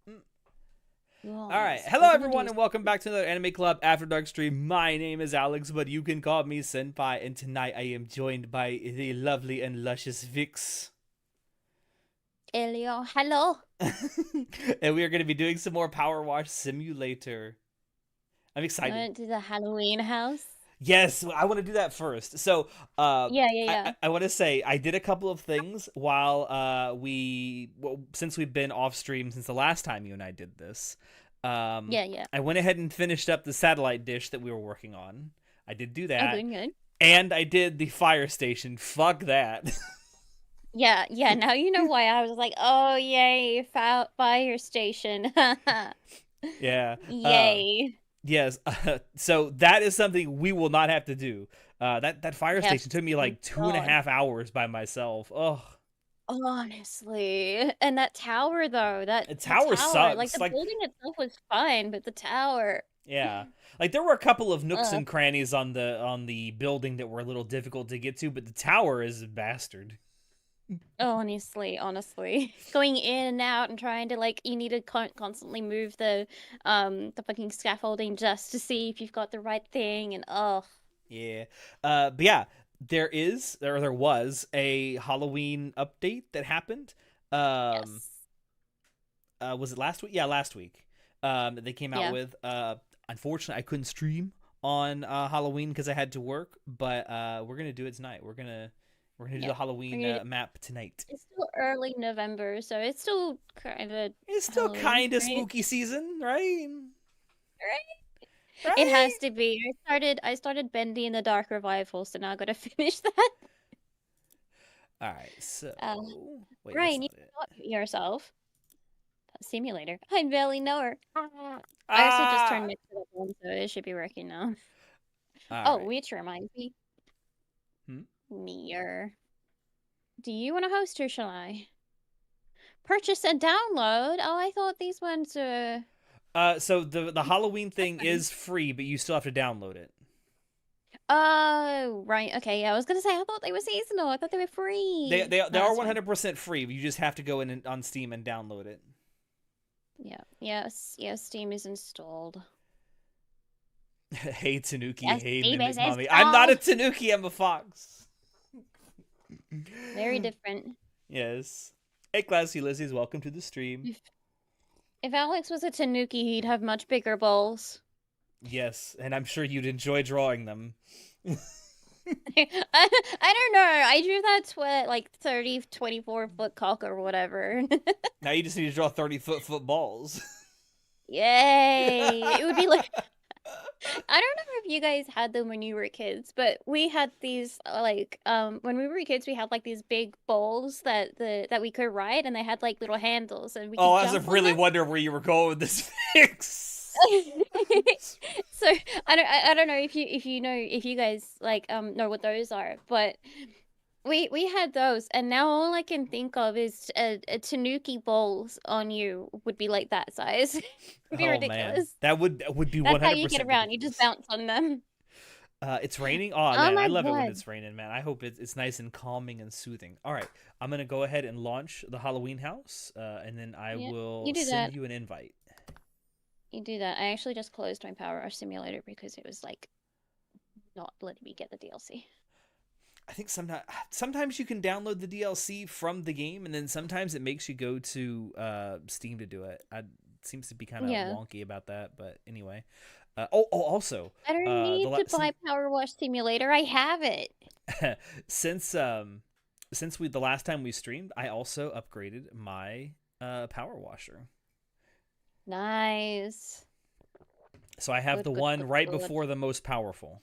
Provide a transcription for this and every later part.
All right. Nice. Hello, We're gonna everyone, do and welcome back to another Anime Club After Dark stream. My name is Alex, but you can call me Senpai, and tonight I am joined by the lovely and luscious Vix. Elio. Hello. And we are going to be doing some more Power Wash Simulator. I'm You excited. want to do the Halloween house? Yes, I want to do that first. So, uh, Yeah, yeah, I, yeah. I, I want to say I did a couple of things while since we've been off stream since the last time you and I did this. Um, Yeah, yeah. I went ahead and finished up the satellite dish that we were working on. I did do Oh, that, good, good. and I did the fire station. Fuck that. Yeah, yeah. Now you know why I was like, oh, yay, fire station. Yeah. Yay. Yes. So that is something we will not have to do. That fire station Yes, took me thank like two and a God. half hours by myself. Oh, Honestly. And that tower, though, the the tower tower, like sucks. the Like, building itself was fine, but the tower. yeah, like there were a couple of nooks Uh, and crannies on the building that were a little difficult to get to, but the tower is a bastard. honestly. Going in and out and trying to like you need to constantly move the fucking scaffolding just to see if you've got the right thing and oh Yeah. But yeah, there was a Halloween update that happened. Um, yes. was it last week? Yeah, last week. They came out Yeah. with. Unfortunately, I couldn't stream on Halloween because I had to work, but we're gonna do it tonight. We're gonna do Yeah. the Halloween We're map tonight. It's still early November, so it's still kind of It's still Halloween, kind of right? spooky season, right? Right. It Right. has to be. I started Bendy in the Dark Revival, so now I gotta finish that. All right. So Uh, wait, that's Ryan, you not it. taught yourself. Simulator. I barely know her. I also just turned Ah. Mixed Up on, so it should be working now. All Oh, right. which reminds me, Hmm? Near. Do you want to host or shall I? Purchase and download? Oh, I thought these ones were So the Halloween thing different. is free, but you still have to download it. Oh, right. Okay, yeah, I was gonna say I thought they were seasonal. I thought they were They free. they they No, are that's fine. 100% free. But you just have to go in on Steam and download it. Yeah. Yes. Yes. Steam is installed. Hey Tanuki, Yes, hey Steam is Mimic Mommy. I'm not a installed. Tanuki, I'm a fox. Very different. Yes. Hey class Ulysses, welcome to the stream. If Alex was a Tanuki, he'd have much bigger balls. Yes, and I'm sure you'd enjoy drawing them. I don't know. I drew that like 30, 24-foot cock or whatever. Now you just need to draw 30-foot balls. Yay! It would be like I don't know if you guys had them when you were kids, but we had these like when we were kids we had like these big bowls that we could ride and they had like little handles and we Oh, could I was jump on really them. wondering where you were going with this fix. So I don't know if you know if you guys like know what those are, but we had those, and now all I can think of is a Tanuki bowls on you would be like that size. It'd be Oh man, ridiculous. that would be That's how you get 100% around. You just ridiculous. bounce on them. It's raining. Oh Oh man, I my love it when God. it's raining, man. I hope it's nice and calming and soothing. All right, I'm gonna go ahead and launch the Halloween house, and then I Yeah, will you do send that. you an invite. You do that. I actually just closed my PowerWash simulator because it was like not letting me get the DLC. I think sometimes you can download the DLC from the game, and then sometimes it makes you go to Steam to do it. It seems to be kind of Yeah. wonky about that, but anyway. Also, I don't the need to buy PowerWash simulator. I have it. since since we the last time we streamed, I also upgraded my power washer. Nice. So I have Good, the good, one good, right good. before the most powerful.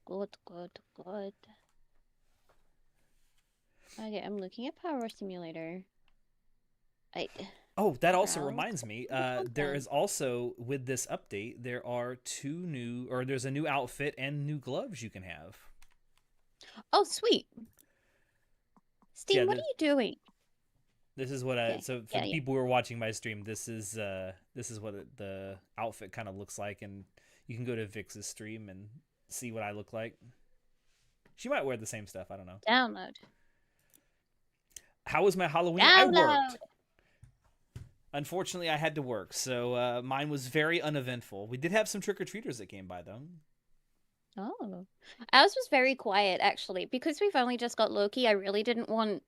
Good, good, good. Okay, I'm looking at Power Simulator. I Oh, that also browse reminds me. the There is content. also with this update, there's a new outfit and new gloves you can have. Oh, sweet. Yeah, Steam, what are you doing? this is what I. Okay, So for yeah, the yeah. people who are watching my stream, this is what the outfit kind of looks like, and you can go to Vix's stream and see what I look like. She might wear the same stuff. I don't know. Download. How was my Halloween? I Download. worked. Unfortunately, I had to work, so mine was very uneventful. We did have some trick-or-treaters that came by, though. Oh, ours was very quiet actually because we've only just got Loki. I really didn't want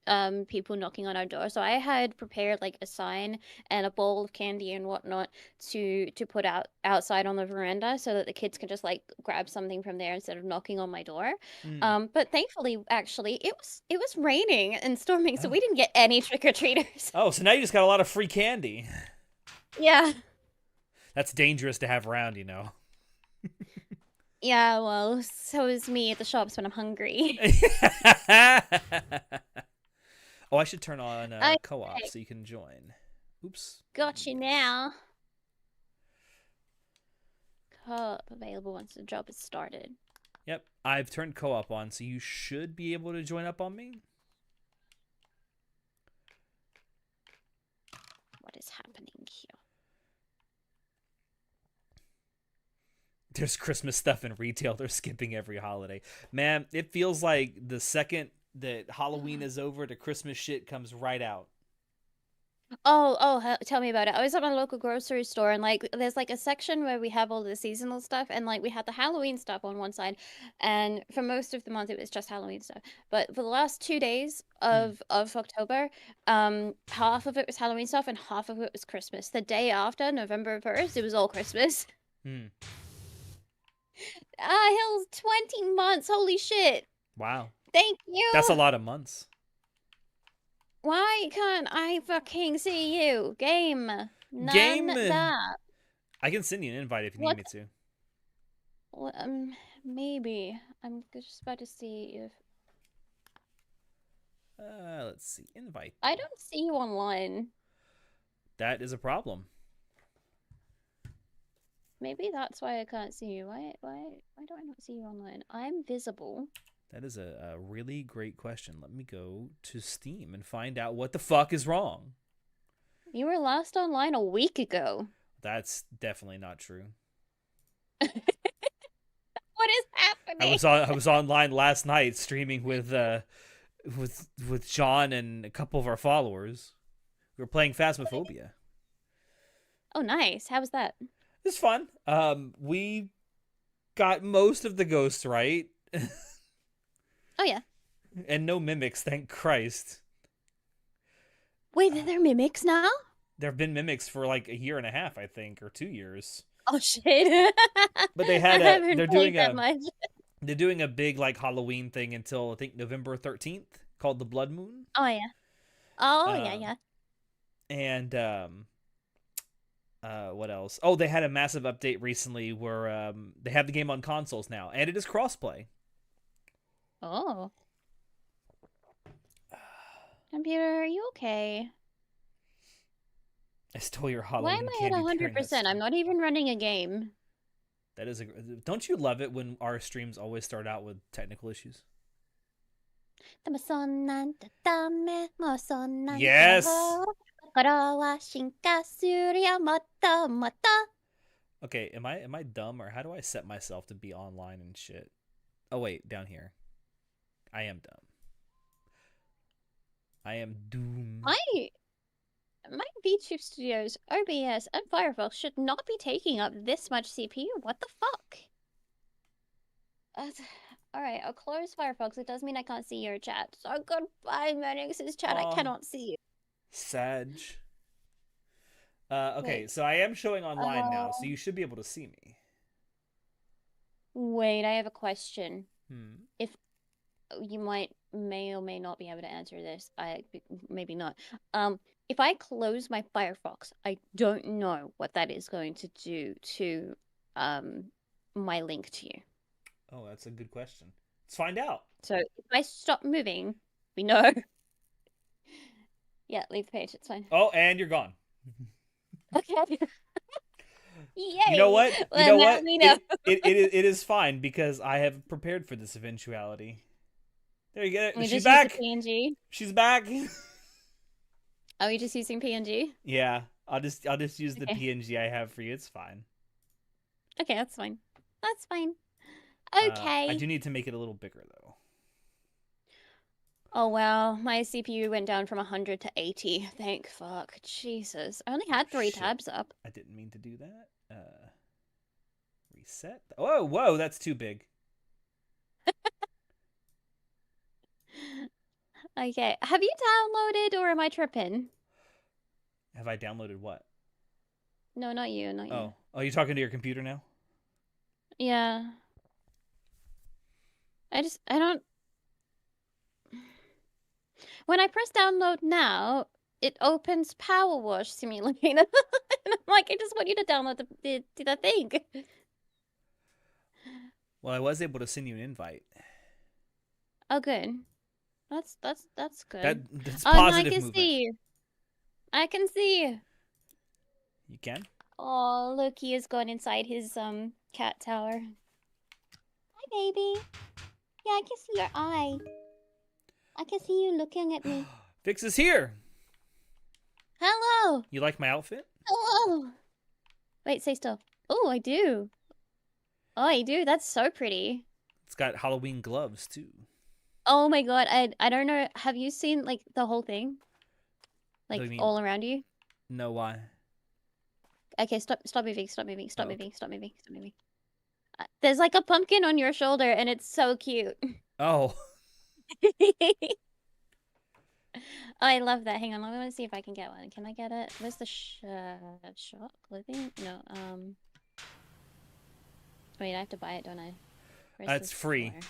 people knocking on our door, so I had prepared like a sign and a bowl of candy and whatnot to put out outside on the veranda so that the kids can just like grab something from there instead of knocking on my door. Mm. But thankfully, actually, it was raining and storming, so Oh. we didn't get any trick-or-treaters. Oh, so now you just got a lot of free candy. Yeah. That's dangerous to have around, you know. Yeah, well, so is me at the shops when I'm hungry. Oh, I should turn on I co-op so you can join. Oops. got you now. Co-op available once the job is started. Yep, I've turned co-op on, so you should be able to join up on me. What is happening here? There's Christmas stuff in retail. They're skipping every holiday. Man, it feels like the second that Halloween is over, the Christmas shit comes right out. Tell me about it. I was at my local grocery store and like there's like a section where we have all the seasonal stuff and like we had the Halloween stuff on one side and for most of the month it was just Halloween stuff. But for the last 2 days Hmm. of October, half of it was Halloween stuff and half of it was Christmas. The day after, November 1st, it was all Christmas. Hmm. Hell's 20 months. Holy shit. Wow. Thank you. That's a lot of months. Why can't I fucking see you? Game. None Game. that. I can send you an invite if you need What? me to. Well, maybe. I'm just about to see if Let's see. Invite. I don't see you online. That is a problem. Maybe that's why I can't see you. Why do I not see you online? I'm visible. That is a really great question. Let me go to Steam and find out what the fuck is wrong. You were last online a week ago. That's definitely not true. What is happening? I was online last night streaming with John and a couple of our followers. We were playing Phasmophobia. Oh, nice. How was that? It's fun. We got most of the ghosts right. Oh, yeah. And no mimics, thank Christ. Wait, are there mimics now? There have been mimics for like a year and a half, I think, or 2 years. Oh, shit. But they had they're doing a big like Halloween thing until I think November 13th called the Blood Moon. Oh, yeah. Oh, yeah. And what else? Oh, they had a massive update recently where they have the game on consoles now, and it is crossplay. Oh. Computer, are you okay? I stole your Why Halloween am I candy at during that 100%? stream. I'm not even running a game. That is don't you love it when our streams always start out with technical issues? Yes. Okay, am I dumb or how do I set myself to be online and shit? Oh wait, down here. I am dumb. I am doomed. My VTube Studios, OBS, and Firefox should not be taking up this much CPU. What the fuck? Alright, I'll close Firefox. It does mean I can't see your chat. So goodbye, Manix's chat. I cannot see you. Sag. Okay, so I am showing online now, so you should be able to see me. Wait, I have a question. Hmm. If you may or may not be able to answer this. Maybe not. If I close my Firefox, I don't know what that is going to do to my link to you. Oh, that's a good question. Let's find out. So if I stop moving, we know. Yeah, leave the page. It's fine. Oh, and you're gone. Okay. Yay! You know what? Well, you know now what? we know. It is fine because I have prepared for this eventuality. There you go. We She's just back. use the PNG. She's back. Are we just using PNG? Yeah, I'll just use the Okay. PNG I have for you. It's fine. Okay, that's fine. That's fine. Okay. I do need to make it a little bigger though. Oh wow, my CPU went down from 100 to 80. Thank fuck. Jesus. I only had 3 Shit. tabs up. I didn't mean to do that. Reset. Whoa, whoa, that's too big. Okay. Have you downloaded or am I tripping? Have I downloaded what? No, not you, not you. Oh, you talking to your computer now? Yeah. I don't. When I press download now, it opens PowerWash Simulator. And I'm like, I just want you to download the thing. Well, I was able to send you an invite. Oh, good. That's good. That's Oh, no, I positive can movement. see. I can see. You can? Oh, look, he has gone inside his cat tower. Hi, baby. Yeah, I can see your eye. I can see you looking at me. Fix is here. Hello. You like my outfit? Hello. Wait, stay still. Oh, I do. Oh, I do. That's so pretty. It's got Halloween gloves too. Oh my god, I don't know. Have you seen like the whole thing? What do Like you mean? all around you? No, why? Okay, stop moving, stop moving, stop Oh, okay. moving, stop moving, stop moving. There's like a pumpkin on your shoulder and it's so cute. Oh. Oh, I love that. Hang on, let me see if I can get one. Can I get it? Where's the shop clothing? No, wait, I have to buy it, don't I? Where's It's the free. store?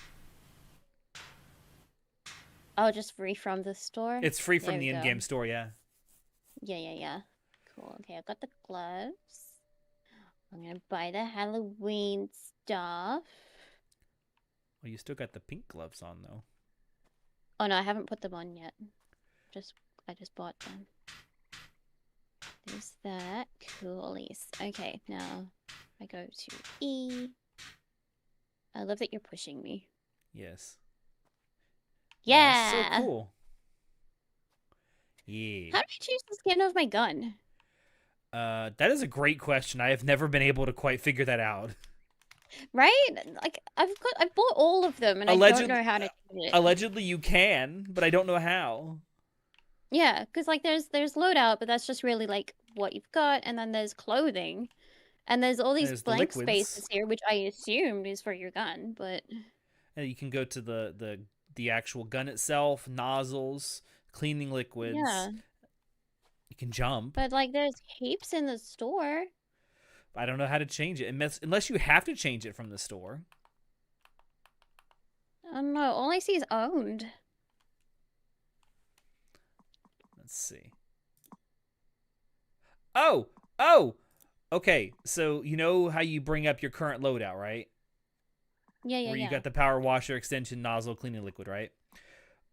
Oh, just free from the store? It's free There from we the go. in-game store, yeah. Yeah. Cool. Okay, I got the gloves. I'm gonna buy the Halloween stuff. Well, you still got the pink gloves on though. Oh no, I haven't put them on yet. I just bought them. There's that. Coolies. Okay, now I go to E. I love that you're pushing me. Yes. Yeah! So cool. Yeah. How do I choose the skin of my gun? That is a great question. I have never been able to quite figure that out. Right? Like I've bought all of them and I don't know how to do it. Allegedly you can, but I don't know how. Yeah, because like there's loadout, but that's just really like what you've got, and then there's clothing, and there's all these There's the blank liquids. spaces here, which I assumed is for your gun, but And you can go to the actual gun itself, nozzles, cleaning liquids. yeah. You can jump. But like there's heaps in the store. I don't know how to change it unless you have to change it from the store. I don't know. All I see is owned. Let's see. Oh. Okay, so you know how you bring up your current loadout, right? Yeah. Where you got the power washer, extension, nozzle, cleaning liquid, right?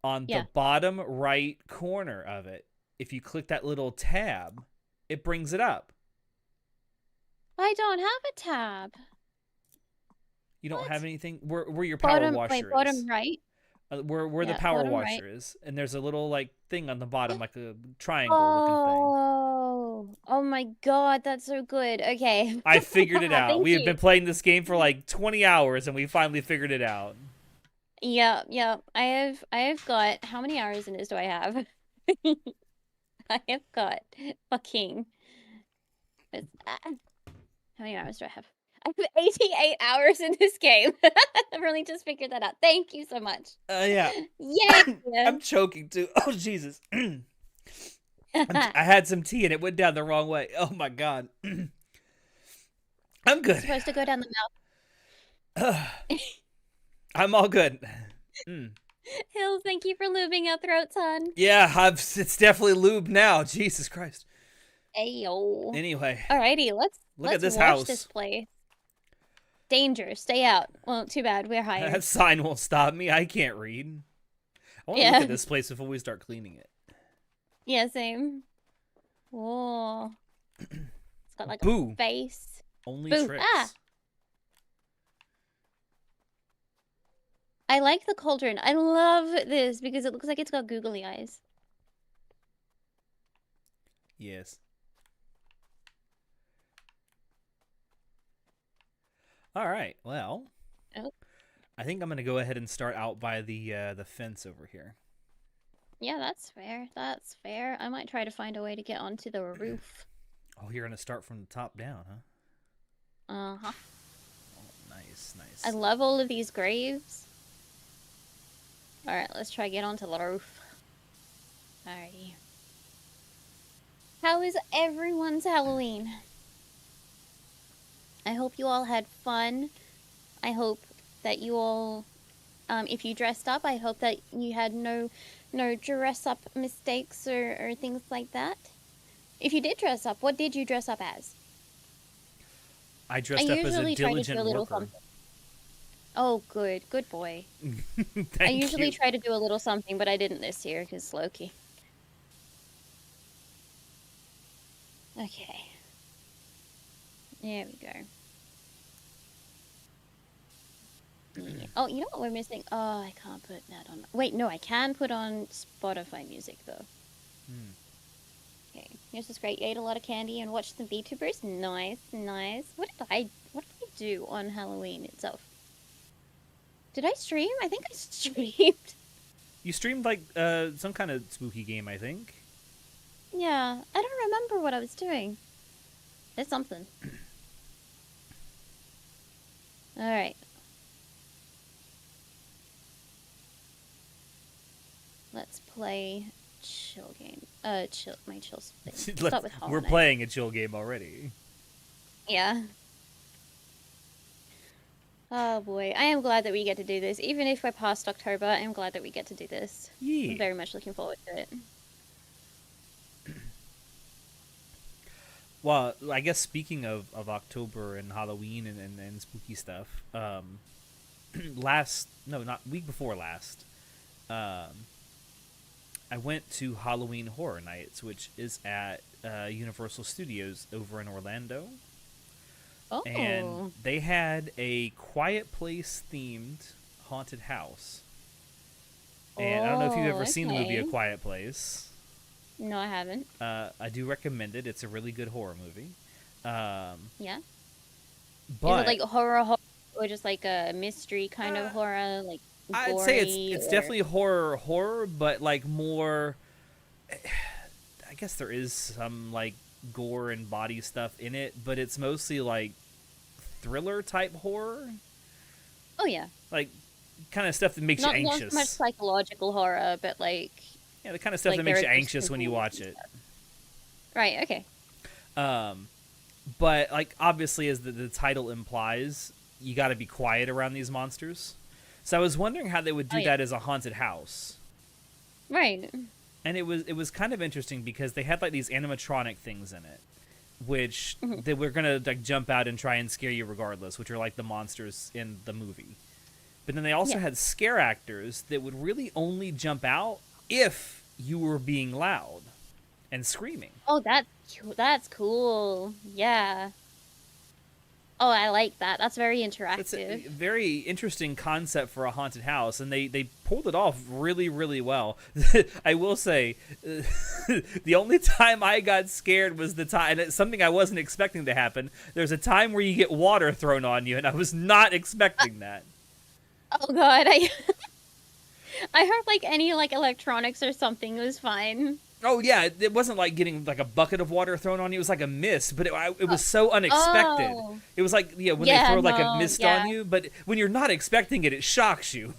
On Yeah. the bottom right corner of it, if you click that little tab, it brings it up. I don't have a tab. You don't What? have anything where your power washer is. Bottom right. Where the Yeah, power bottom washer right. is, and there's a little like thing on the bottom, like a triangle looking thing. Oh my god, that's so good. Okay. I figured it out. Thank We have you. been playing this game for like 20 hours, and we finally figured it out. Yeah. I have got how many hours in this do I have? I have got fucking how many hours do I have? I have 88 hours in this game. I've really just figured that out. Thank you so much. Yeah. Yeah. I'm choking too. Oh Jesus. I had some tea and it went down the wrong way. Oh my god. I'm good. It's supposed to go down the mouth. I'm all good. Hills, thank you for lubing our throats, hon. Yeah, it's definitely lubed now. Jesus Christ. Ayo. Anyway. Alrighty, let's at this watch house. this place. Danger, stay out. Well, too bad, we're hired. That sign won't stop me. I can't read. I want to look at this place before we start cleaning it. Yeah, same. Whoa. It's got like Boo. a face. Only Boo. tricks. Ah! I like the cauldron. I love this because it looks like it's got googly eyes. Yes. All right. Well, I think I'm gonna go ahead and start out by the fence over here. Yeah, that's fair. That's fair. I might try to find a way to get onto the roof. Oh, you're gonna start from the top down, huh? Uh-huh. Oh, nice, I nice. love all of these graves. Alright, let's try get onto the roof. Alrighty. How is everyone's Halloween? I hope you all had fun. I hope that you all, if you dressed up, I hope that you had no dress up mistakes or things like that. If you did dress up, what did you dress up as? I I dressed up as a usually try to do diligent a little worker. something. Oh, good boy. I Thank usually you. try to do a little something, but I didn't this year because Loki. Okay, there we go. Yeah. Oh, you know what we're missing? Oh, I can't put that on. Wait, no, I can put on Spotify music though. Hmm. Okay, this is great. You ate a lot of candy and watched some VTubers. Nice, nice. What did I do on Halloween itself? Did I stream? I think I streamed. You streamed like some kind of spooky game, I think. Yeah, I don't remember what I was doing. There's something. All right. Let's play chill game. Chill. My chill thing. Start with Hollow We're Knight. playing a chill game already. Yeah. Oh boy, I am glad that we get to do this. Even if we're past October, I am glad that we get to do this. I'm Yeah. very much looking forward to it. Well, I guess speaking of October and Halloween and spooky stuff, last no, not week before last, um, I went to Halloween Horror Nights, which is at Universal Studios over in Orlando, and Oh, they had a Quiet Place themed haunted house. And I don't know if you've oh, ever seen the movie A okay. Quiet Place. No, I haven't. I do recommend it. It's a really good horror movie. Um, Yeah. Is it but like horror or just like a mystery kind of uh, horror, like I'd say it's gory it's or? definitely horror, but like more. I guess there is some like gore and body stuff in it, but it's mostly like thriller type horror, Oh yeah, like kind of stuff that makes you not so much anxious. psychological horror, but Yeah, the kind of stuff that like there makes are you ghost anxious when you symbols watch and it. stuff. Right. Okay. Um, but like obviously, as the title implies, you got to be quiet around these monsters. So I was wondering how they would Oh do yeah. that as a haunted house. Right. And it was kind of interesting because they had like these animatronic things in it, which Mhm. they were gonna like jump out and try and scare you regardless, which are like the monsters in the movie. But then they also Yeah. had scare actors that would really only jump out if you were being loud and screaming. Oh, that's cool. Yeah. Oh, I like that. That's very It's a interactive. very interesting concept for a haunted house, and they pulled it off really, really well. I will say, the only time I got scared was the time, and it's something I wasn't expecting to happen. There's a time where you get water thrown on you, and I was not expecting that. Oh God, I I heard like any like electronics or something was fine. Oh yeah, it wasn't like getting like a bucket of water thrown on you. It was like a mist, but it Uh, was so unexpected. oh. It was like when they Yeah, throw like a no, mist yeah. on you, but when you're not expecting it, it shocks you.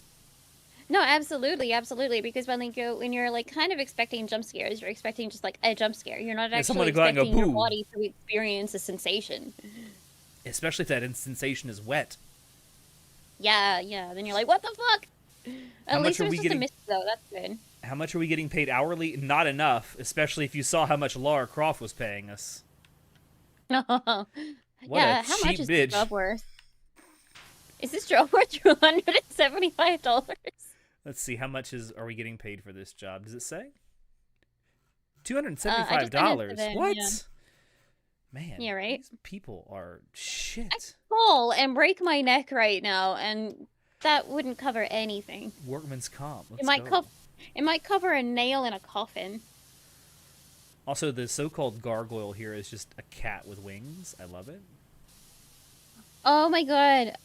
No, absolutely, absolutely. Because when you're like kind of expecting jump scares, you're expecting just like a jump scare. You're not Yeah, someone actually to go out and go expecting your boo, body to experience a sensation. especially if that sensation is wet. Yeah, yeah. Then you're like, what the fuck? How At much least are it was we just a getting? mist though. That's good. How much are we getting paid hourly? Not enough, especially if you saw how much Lara Croft was paying us. What a Yeah, how much cheap is this bitch. job worth? Is this job worth $275? Let's see, how much are we getting paid for this job? Does it say? Two hundred and I seventy-five just sent it to dollars. them, What? yeah. Man, Yeah, right? these people are I shit. fall and break my neck right now, and that wouldn't cover anything. Workman's comp. It Let's might go. cover it might cover a nail in a coffin. Also, the so-called gargoyle here is just a cat with wings. I love it. Oh my god.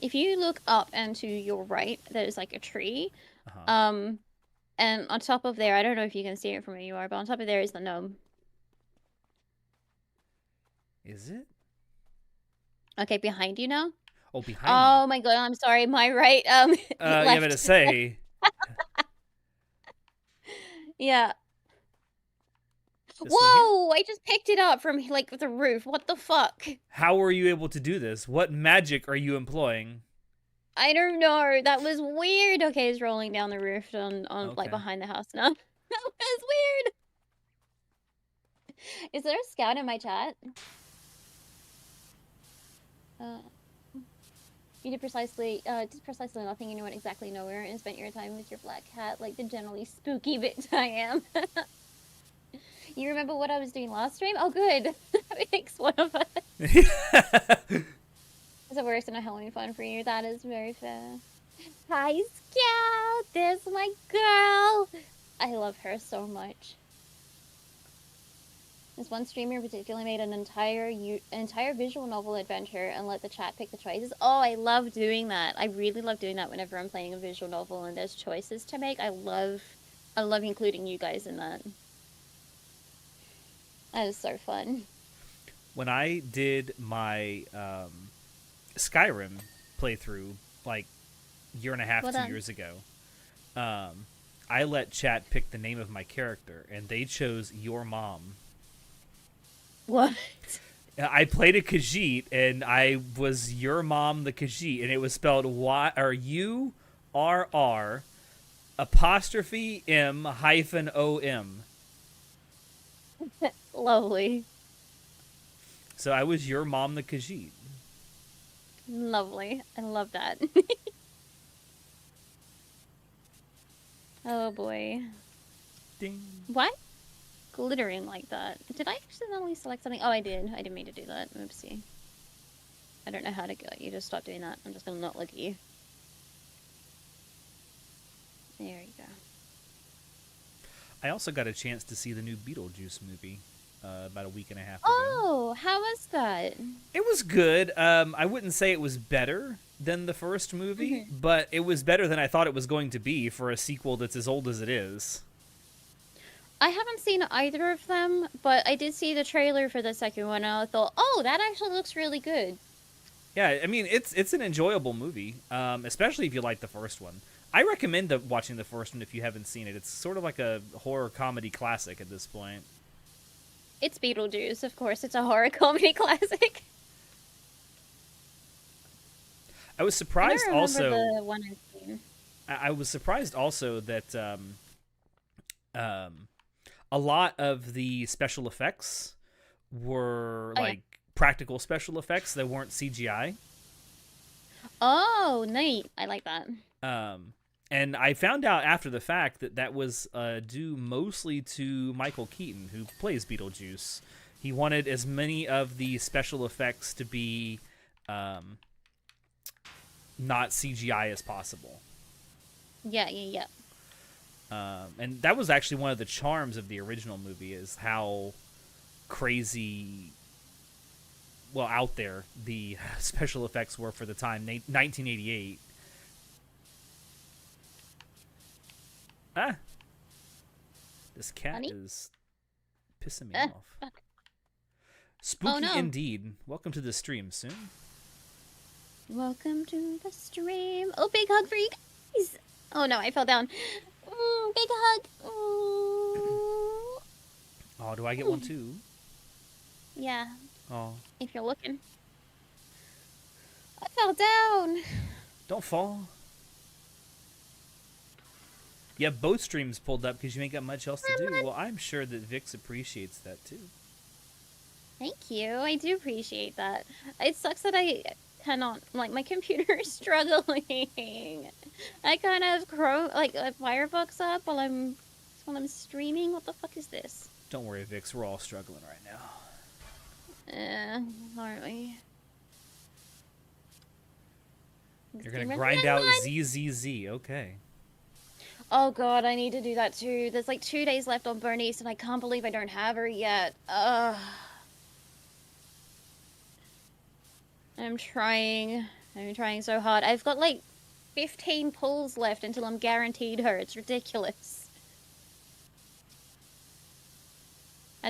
If you look up and to your right, there's like a tree. Uh huh. Um, And on top of there, I don't know if you can see it from where you are, but on top of there is the gnome. Is it? Okay, behind you now? Oh, behind me. Oh my god, I'm sorry, my right, Yeah, I'm gonna left. say. Yeah. This one here? Whoa! I just picked it up from, like, the roof. What the fuck? How were you able to do this? What magic are you employing? I don't know. That was weird. Okay, it's rolling down the roof on like, Okay. behind the house now. That was weird. Is there a scout in my chat? You did precisely nothing, and you went exactly nowhere, and spent your time with your black cat like the generally spooky bitch I am. You remember what I was doing last stream? Oh, good. That makes one of us. Is it worse than a Halloween fun for you? That is very fair. Hi, Scout. There's my girl. I love her so much. This one streamer in particular made an entire visual novel adventure and let the chat pick the choices. Oh, I love doing that. I really love doing that whenever I'm playing a visual novel and there's choices to make. I love including you guys in that. That is so fun. When I did my Skyrim playthrough, like year and a half, 2 years ago, I let chat pick the name of my character, and they chose your mom. What? I played a Khajiit, and I was your mom, the Khajiit, and it was spelled URR''M-OM. Lovely. So I was your mom, the Khajiit. Lovely. I love that. Oh boy. Ding. What? Glittering like that. Did I accidentally select something? Oh, I did. I didn't mean to do that. Oopsie. I don't know how to get you to stop doing that. I'm just gonna not look at you. There you go. I also got a chance to see the new Beetlejuice movie about a week and a half ago. Oh, how was that? It was good. I wouldn't say it was better than the first movie, but it was better than I thought it was going to be for a sequel that's as old as it is. I haven't seen either of them, but I did see the trailer for the second one, and I thought, oh, that actually looks really good. Yeah, I mean, it's an enjoyable movie, especially if you like the first one. I recommend watching the first one if you haven't seen it. It's sort of like a horror comedy classic at this point. It's Beetlejuice, of course. It's a horror comedy classic. I was surprised also. The one I've seen. I was surprised also that a lot of the special effects were practical special effects that weren't CGI. Oh, neat. I like that. And I found out after the fact that was due mostly to Michael Keaton, who plays Beetlejuice. He wanted as many of the special effects to be not CGI as possible. Yeah. And that was actually one of the charms of the original movie, is how crazy, well, out there the special effects were for the time, 1988. This cat is pissing me off. Fuck. Spooky indeed. Welcome to the stream, soon. Welcome to the stream. Oh, big hug for you guys. Oh no, I fell down. Big hug. Ooh. Oh, do I get one too? Yeah. Oh. If you're looking. I fell down. Don't fall. You have both streams pulled up because you ain't got much else to do. Well, I'm sure that Vix appreciates that too. Thank you. I do appreciate that. It sucks that I cannot, like, my computer is struggling. I kind of Firefox up while I'm streaming. What the fuck is this? Don't worry, Vix. We're all struggling right now. Aren't we? You're gonna grind out ZZZ. Okay. Oh god, I need to do that too. There's like 2 days left on Bernice, and I can't believe I don't have her yet. I'm trying so hard. I've got like 15 pulls left until I'm guaranteed her. It's ridiculous.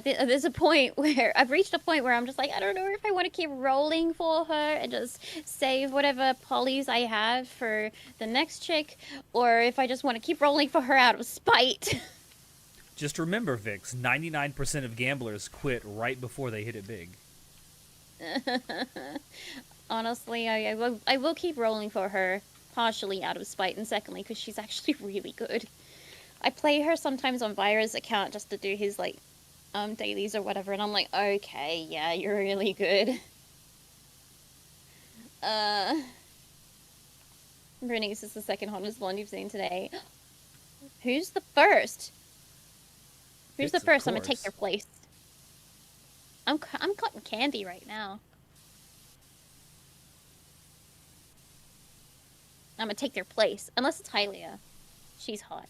There's a point where I've reached a point where I'm just like, I don't know if I want to keep rolling for her and just save whatever polys I have for the next chick, or if I just want to keep rolling for her out of spite. Just remember, Vix, 99% of gamblers quit right before they hit it big. Honestly, I will keep rolling for her, partially out of spite, and secondly, because she's actually really good. I play her sometimes on Vira's account just to do his, like, dailies or whatever, and I'm like, okay, yeah, you're really good. Bernice is the second hottest blonde you've seen today. Who's the first? Who's the first? I'm gonna take their place. I'm cotton candy right now. I'm gonna take their place, unless it's Hylia. She's hot.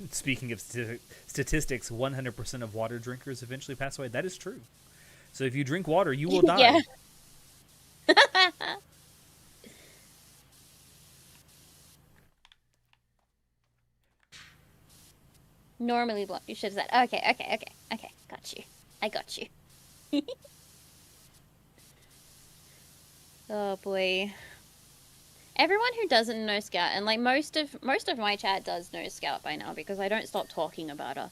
Speaking of statistics, 100% of water drinkers eventually pass away. That is true. So if you drink water, you will die. Yeah. Normally what you should have said. Okay. Got you. I got you. Oh boy. Everyone who doesn't know Scout, and like most of my chat does know Scout by now because I don't stop talking about her.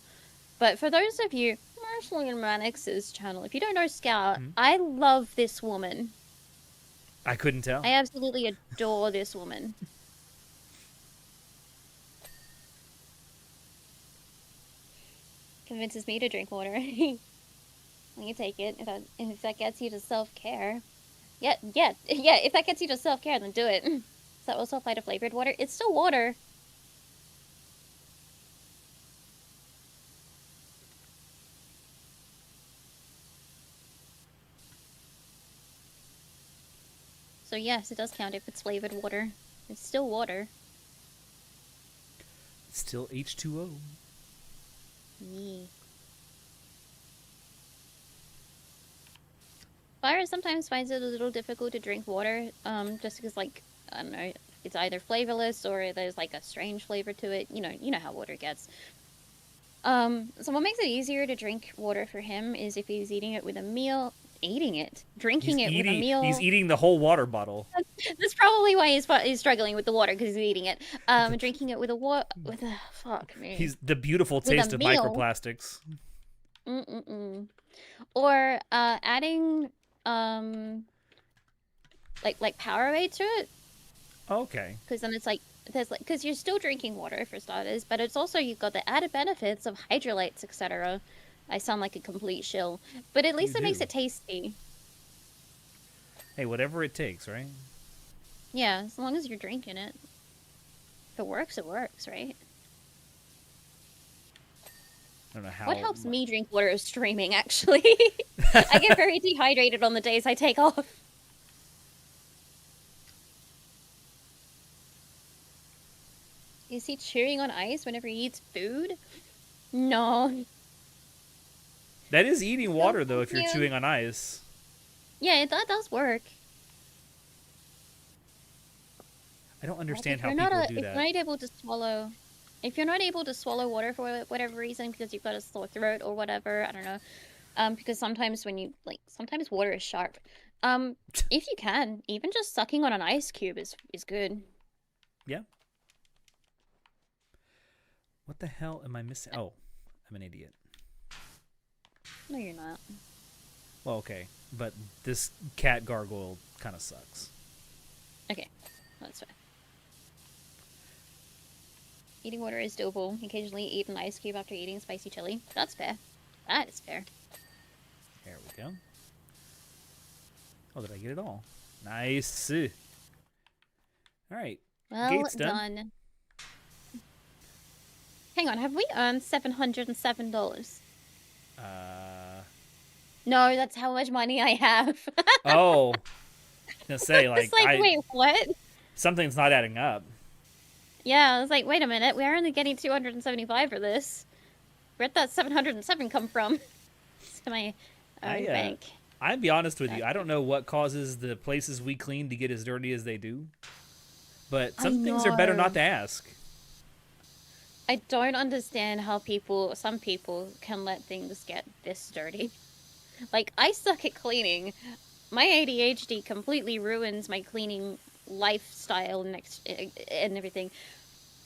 But for those of you, mostly in Manix's channel, if you don't know Scout, I love this woman. I couldn't tell. I absolutely adore this woman. Convinces me to drink water. When you take it, if that gets you to self-care. Yeah, if that gets you to self-care, then do it. Does that also apply to flavored water? It's still water. So yes, it does count if it's flavored water. It's still water. It's still H2O. Yeah. Fire sometimes finds it a little difficult to drink water, just because, like, I don't know, it's either flavorless or there's like a strange flavor to it. You know how water gets. So what makes it easier to drink water for him is if he's eating it with a meal. Drinking it with a meal. He's eating the whole water bottle. That's probably why he's struggling with the water, because he's eating it. Drinking it with a fuck me. He's the beautiful taste of microplastics. Or adding like PowerWash to it. Okay. Because then it's like because you're still drinking water for starters, but it's also you've got the added benefits of hydrolytes, etc. I sound like a complete shill, but at least it makes it tasty. Hey, whatever it takes, right? Yeah, as long as you're drinking it. If it works, right? I don't know how. What helps me drink water is streaming, actually. I get very dehydrated on the days I take off. Is he chewing on ice whenever he eats food? No. That is eating water, though, if you're chewing on ice. Yeah, that does work. I don't understand how people do that. If you're not able to swallow... If you're not able to swallow water for whatever reason, because you've got a sore throat or whatever, I don't know. Because sometimes sometimes water is sharp. If you can, even just sucking on an ice cube is good. Yeah. What the hell am I missing? Oh, I'm an idiot. No, you're not. Well, okay. But this cat gargoyle kind of sucks. Okay. That's fair. Eating water is doable. Occasionally eat an ice cube after eating spicy chili. That's fair. That is fair. There we go. Oh, did I get it all? Nice. Alright. Well Gate's done. Hang on, have we earned $707? No, that's how much money I have. Oh. I was gonna say, like, it's like, wait, what? Something's not adding up. Yeah, I was like, wait a minute, we're only getting 275 for this. Where'd that 707 come from? It's in my bank. I'll be honest with you, I don't know what causes the places we clean to get as dirty as they do. But some things are better not to ask. I don't understand how some people can let things get this dirty. Like, I suck at cleaning. My ADHD completely ruins my cleaning lifestyle and everything.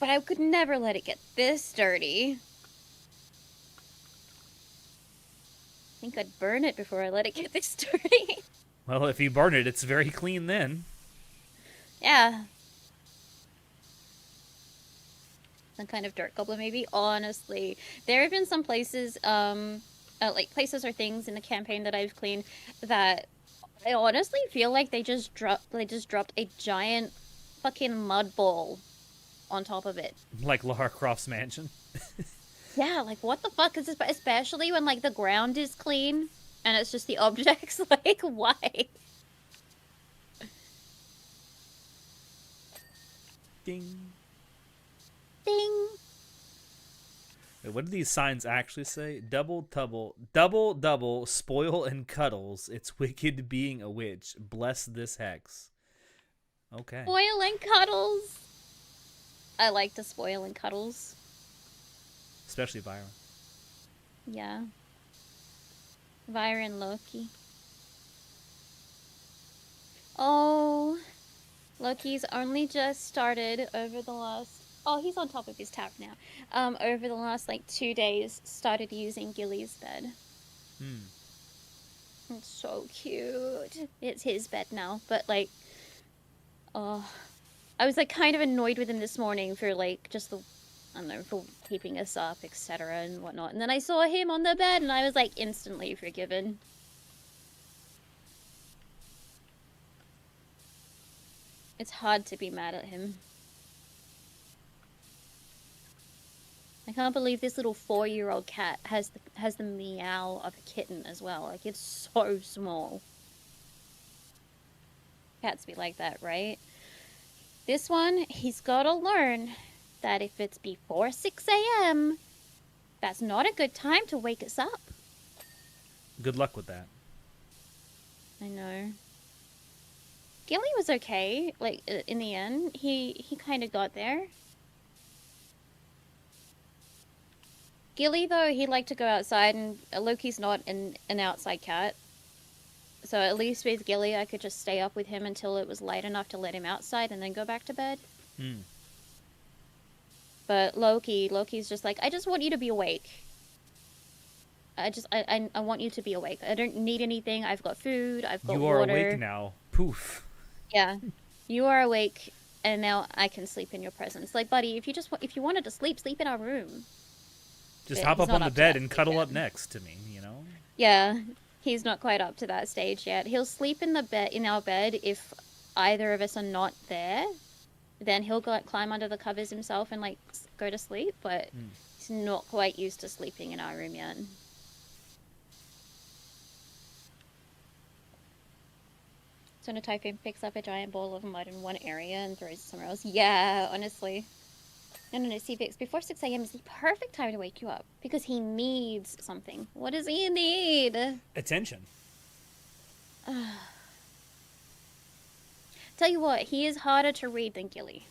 But I could never let it get this dirty. I think I'd burn it before I let it get this dirty. Well, if you burn it, it's very clean then. Yeah. Some kind of dirt goblin, maybe. Honestly, there have been some places, like places or things in the campaign that I've cleaned that I honestly feel like they just dropped a giant fucking mud ball on top of it. Like Lara Croft's mansion. Yeah, like what the fuck is this? Especially when like the ground is clean and it's just the objects. Like, why? Ding. Ding. Wait, what do these signs actually say? Double, spoil and cuddles. It's wicked being a witch. Bless this hex. Okay. Spoil and cuddles. I like to spoil and cuddles. Especially Byron. Yeah. Byron Loki. Oh, Loki's only just started over the last... Oh, he's on top of his tower now. Over the last, like, 2 days, started using Gilly's bed. It's so cute. It's his bed now, but, like... Oh... I was, like, kind of annoyed with him this morning for, like, just the... I don't know, for keeping us up, etc. and whatnot. And then I saw him on the bed, and I was, like, instantly forgiven. It's hard to be mad at him. I can't believe this little 4-year-old cat has the meow of a kitten as well. Like, it's so small. Cats be like that, right? This one, he's gotta learn that if it's before 6 a.m., that's not a good time to wake us up. Good luck with that. I know. Gilly was okay, like, in the end. He kind of got there. Gilly, though, he'd like to go outside, and Loki's not an outside cat. So at least with Gilly, I could just stay up with him until it was late enough to let him outside and then go back to bed. But Loki's just like, I just want you to be awake. I want you to be awake. I don't need anything. I've got food. I've got water. You are awake now. Poof. Yeah. You are awake, and now I can sleep in your presence. Like, buddy, if you wanted to sleep in our room. Just hop up on the bed and cuddle up next to me, you know? Yeah. He's not quite up to that stage yet. He'll sleep in our bed if either of us are not there. Then he'll go climb under the covers himself and like go to sleep. But he's not quite used to sleeping in our room yet. So when a typhoon picks up a giant ball of mud in one area and throws it somewhere else. Yeah, honestly. No, CVX, before 6 a.m. is the perfect time to wake you up. Because he needs something. What does he need? Attention. Tell you what, he is harder to read than Gilly.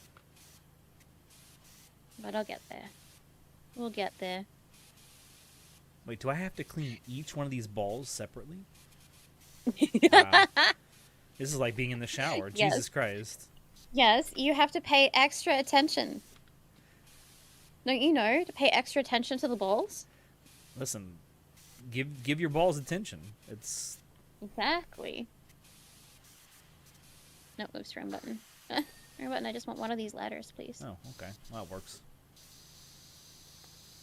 But I'll get there. We'll get there. Wait, do I have to clean each one of these balls separately? Wow. This is like being in the shower. Yes. Jesus Christ. Yes, you have to pay extra attention. Don't you know to pay extra attention to the balls? Listen, give your balls attention. It's exactly. No, oops, wrong button. Wrong button. I just want one of these ladders, please. Oh, okay. Well, that works.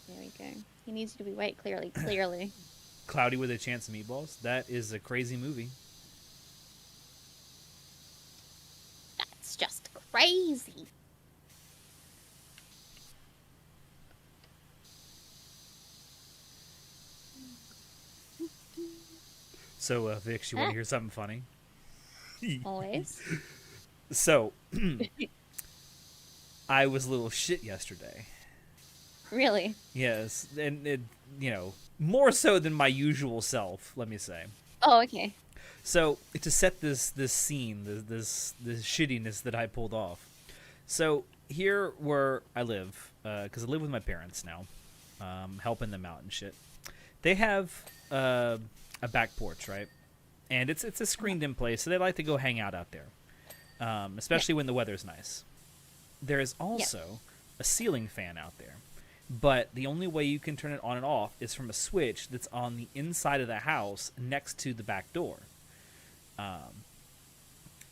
There we go. He needs you to be white, clearly. Cloudy with a Chance of Meatballs. That is a crazy movie. That's just crazy. So, Vix, you want to hear something funny? Always. So, I was a little shit yesterday. Really? Yes, and it, more so than my usual self, let me say. Oh, okay. So, to set this scene, this shittiness that I pulled off. So, here where I live, because I live with my parents now, helping them out and shit. They have a back porch, right? And it's a screened in place, so they like to go hang out there, especially when the weather's nice. There is also a ceiling fan out there, but the only way you can turn it on and off is from a switch that's on the inside of the house next to the back door.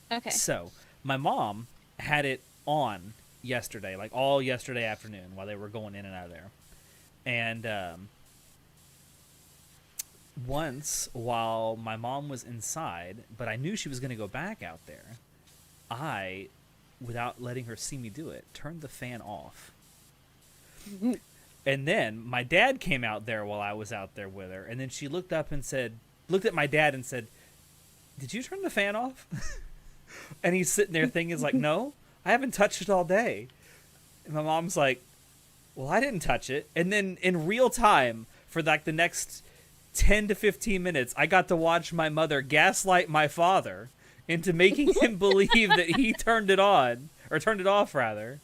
Okay. So my mom had it on yesterday, like all yesterday afternoon while they were going in and out of there. And once while my mom was inside, but I knew she was going to go back out there, I, without letting her see me do it, turned the fan off. And then my dad came out there while I was out there with her, and then she looked at my dad and said, "Did you turn the fan off?" And he's sitting there thinking, like, "No, I haven't touched it all day." And my mom's like, "Well, I didn't touch it." And then in real time, for like the next 10 to 15 minutes, I got to watch my mother gaslight my father into making him believe that he turned it on, or turned it off, rather.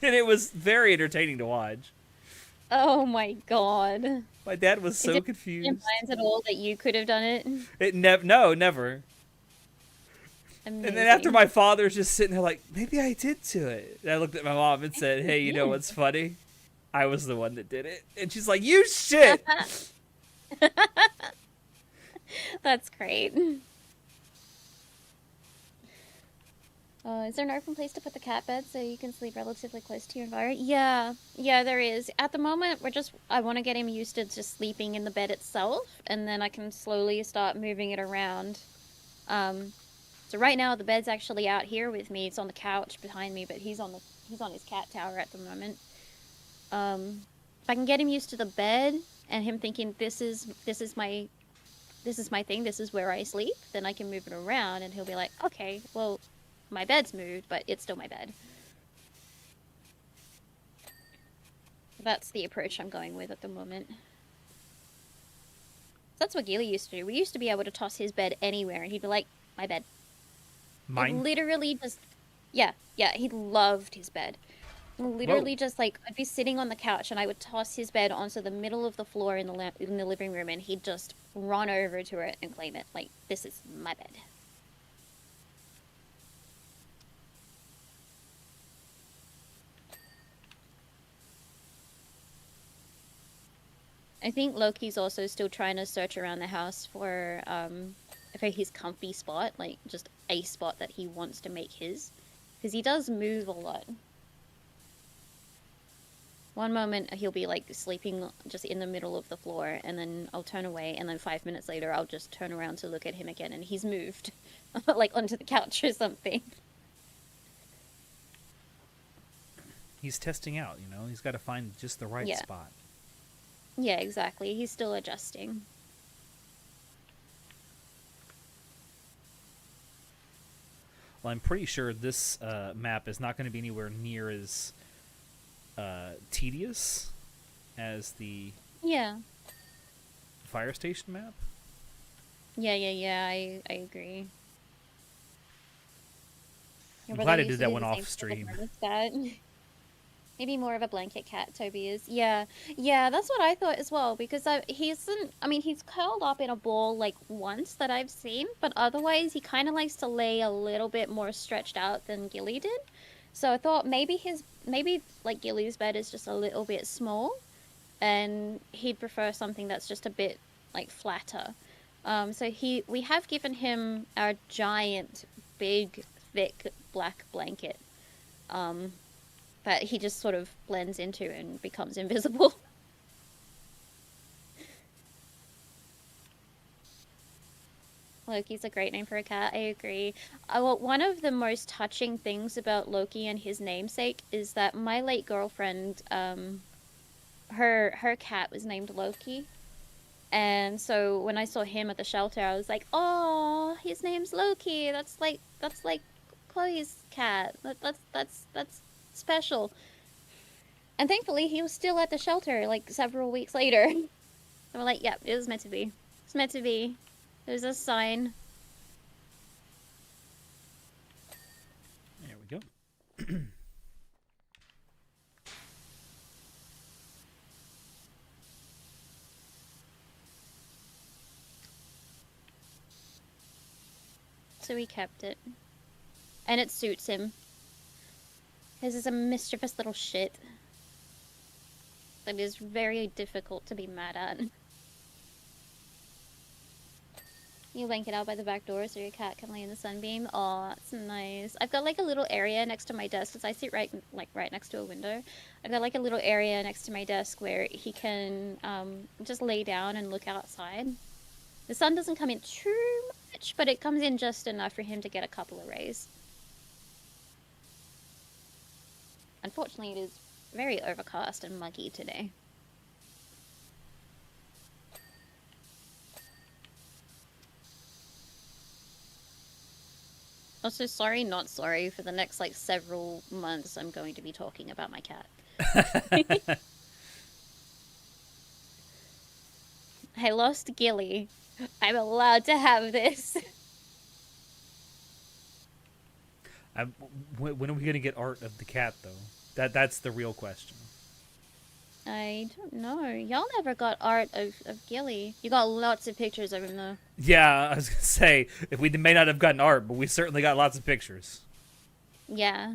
And it was very entertaining to watch. Oh my god. My dad was so confused. Did it minds at all that you could have done it? No, never. Amazing. And then after my father's just sitting there like, maybe I did do it. And I looked at my mom and said, "Hey, you know what's funny? I was the one that did it." And she's like, "You shit!" That's great. Is there an open place to put the cat bed so you can sleep relatively close to your environment? Yeah, there is. At the moment, I want to get him used to just sleeping in the bed itself, and then I can slowly start moving it around. So right now the bed's actually out here with me. It's on the couch behind me, but he's on his cat tower at the moment. If I can get him used to the bed and him thinking this is my thing, this is where I sleep, then I can move it around and he'll be like, "Okay, well, my bed's moved, but it's still my bed." That's the approach I'm going with at the moment. That's what Gilly used to do. We used to be able to toss his bed anywhere, and he'd be like, "My bed." Mine? He'd literally just... Yeah, he loved his bed. Literally just, like, I'd be sitting on the couch, and I would toss his bed onto the middle of the floor in the living room, and he'd just run over to it and claim it. Like, "This is my bed." I think Loki's also still trying to search around the house for his comfy spot, like just a spot that he wants to make his, because he does move a lot. One moment he'll be like sleeping just in the middle of the floor, and then I'll turn away, and then 5 minutes later I'll just turn around to look at him again, and he's moved, like onto the couch or something. He's testing out, you know? He's got to find just the right spot. Yeah, exactly. He's still adjusting. Well, I'm pretty sure this map is not going to be anywhere near as tedious as the fire station map. Yeah, I agree. I'm glad I did that one off stream. Maybe more of a blanket cat, Toby is. Yeah, that's what I thought as well, because he's curled up in a ball like once that I've seen, but otherwise he kind of likes to lay a little bit more stretched out than Gilly did. So I thought maybe like Gilly's bed is just a little bit small, and he'd prefer something that's just a bit like flatter. So we have given him our giant, big, thick black blanket. That he just sort of blends into and becomes invisible. Loki's a great name for a cat, I agree. Well, one of the most touching things about Loki and his namesake is that my late girlfriend, her cat was named Loki. And so when I saw him at the shelter, I was like, "Oh, his name's Loki. That's like Chloe's cat. That's special." And thankfully he was still at the shelter like several weeks later. And we're like, "Yep, it was meant to be. It's meant to be. It was a sign." There we go. so we kept it. And it suits him. His is a mischievous little shit that is very difficult to be mad at. You link it out by the back door so your cat can lay in the sunbeam. Oh, that's nice. I've got like a little area next to my desk because I sit right next to a window. I've got like a little area next to my desk where he can just lay down and look outside. The sun doesn't come in too much, but it comes in just enough for him to get a couple of rays. Unfortunately, it is very overcast and muggy today. Also, sorry, not sorry. For the next, like, several months, I'm going to be talking about my cat. I lost Gilly. I'm allowed to have this. When are we going to get art of the cat, though? That's the real question. I don't know. Y'all never got art of Gilly. You got lots of pictures of him, though. Yeah, I was going to say, if we may not have gotten art, but we certainly got lots of pictures. Yeah.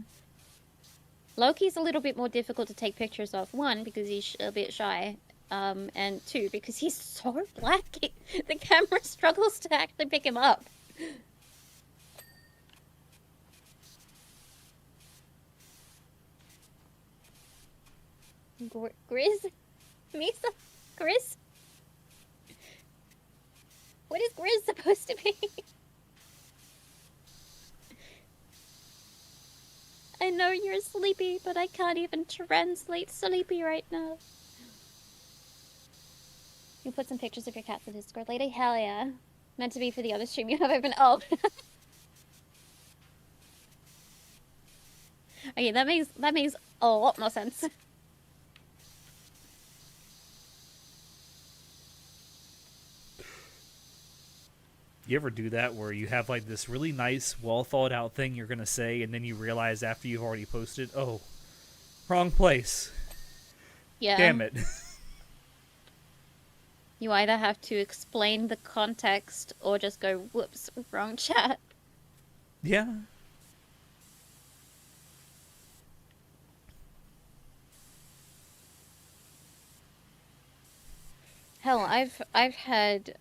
Loki's a little bit more difficult to take pictures of. One, because he's a bit shy. And two, because he's so black. The camera struggles to actually pick him up. Grizz? Misa? Grizz? What is Grizz supposed to be? I know you're sleepy, but I can't even translate sleepy right now. You put some pictures of your cat for Discord later? Hell yeah. Meant to be for the other stream you have open. Oh. Okay, that makes a lot more sense. You ever do that where you have like this really nice, well thought out thing you're gonna say, and then you realize after you've already posted, oh, wrong place. Yeah. Damn it. You either have to explain the context or just go, whoops, wrong chat. Yeah. Hell, I've had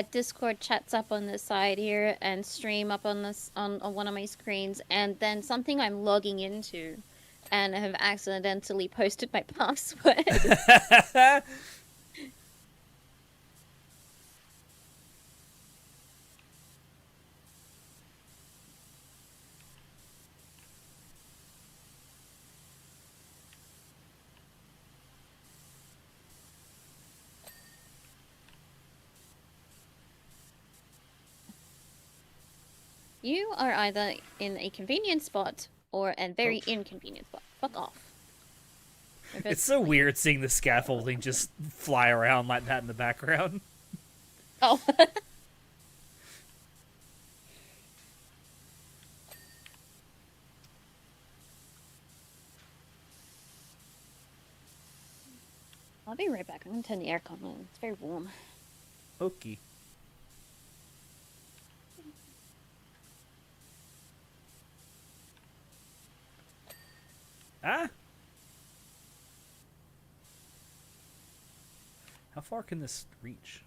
Discord chats up on the side here and stream up on this on one of my screens, and then something I'm logging into and have accidentally posted my password. You are either in a convenient spot or a very inconvenient spot. Fuck off. It's so weird seeing the scaffolding just fly around like that in the background. Oh. I'll be right back. I'm gonna turn the aircon on. It's very warm. Okay. Ah? How far can this reach?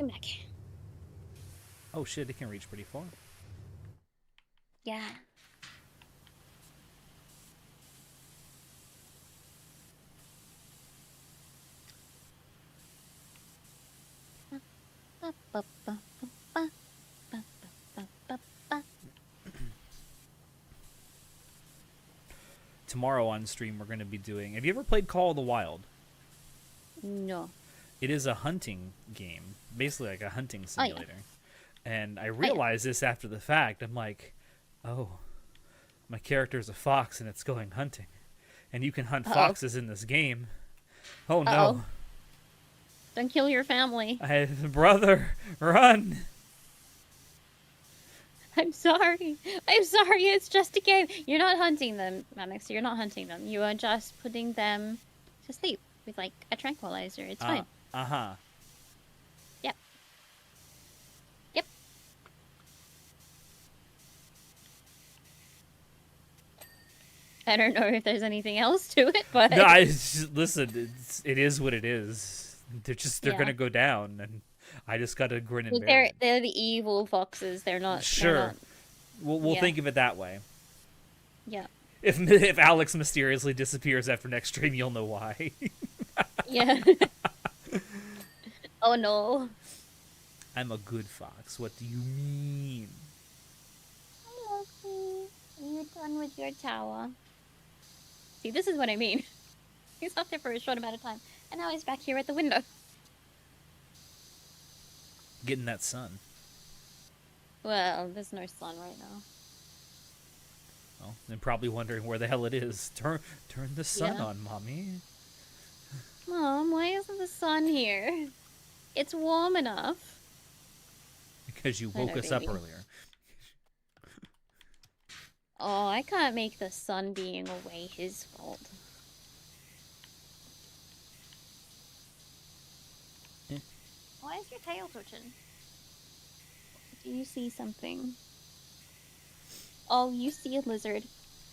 I'm back. Oh shit, it can reach pretty far. Yeah. Tomorrow on stream we're going to be doing... Have you ever played Call of the Wild? No. It is a hunting game. Basically like a hunting simulator. Oh, yeah. And I realized this after the fact. I'm like, oh, my character's a fox and it's going hunting. And you can hunt foxes in this game. Oh no. Don't kill your family. Brother, run. I'm sorry. I'm sorry. It's just a game. You're not hunting them, Mammox. You're not hunting them. You are just putting them to sleep with, like, a tranquilizer. It's fine. Uh-huh. Yep. I don't know if there's anything else to it, but No, listen. It is what it is. They're yeah. gonna go down, and I just gotta grin and Like, bear it. they're the evil foxes. They're Sure, not. we'll Yeah. think of it that way. Yeah. If Alex mysteriously disappears after next stream, you'll know why. Yeah. Oh no. I'm a good fox. What do you mean? Hi, Loki. Are you done with your tower? See, this is what I mean. He's not there for a short amount of time, and now he's back here at the window. Getting that sun. Well, there's no sun right now. Well, and probably wondering where the hell it is. Turn the sun Yeah. on, mommy. Mom, why isn't the sun here? It's warm enough. Because you I know, woke us up baby. earlier. Oh, I can't make the sun being away his fault. Eh. Why is your tail twitching? Do you see something? Oh, you see a lizard.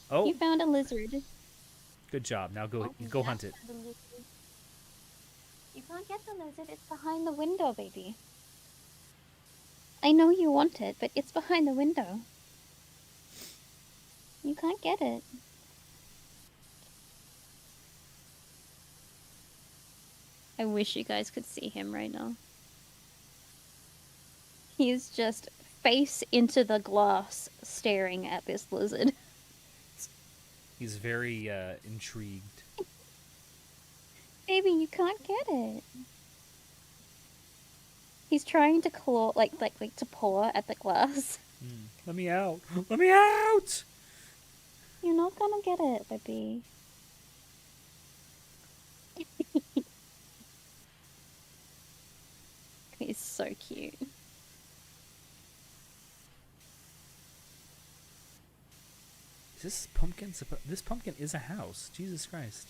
Oh, You found a lizard. good job. Now go Oh, go yeah, hunt it. the lizard. You can't get the lizard. It's behind the window, baby. I know you want it, but it's behind the window. You can't get it. I wish you guys could see him right now. He's just face into the glass staring at this lizard. He's very intrigued. Baby, you can't get it. He's trying to claw, like to paw at the glass. Let me out. Let me out. You're not gonna get it, baby. He's so cute. Is this pumpkin? This pumpkin is a house. Jesus Christ.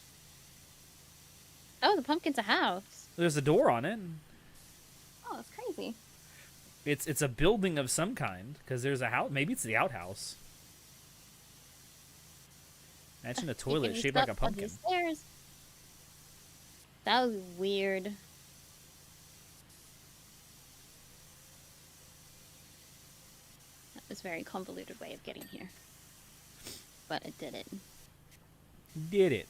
Oh, the pumpkin's a house. There's a door on it. Oh, that's crazy. It's a building of some kind because there's a house. Maybe it's the outhouse. Imagine a toilet Taking shaped like a stuff on pumpkin. the stairs. That was weird. That was a very convoluted way of getting here. But it did it. Did it.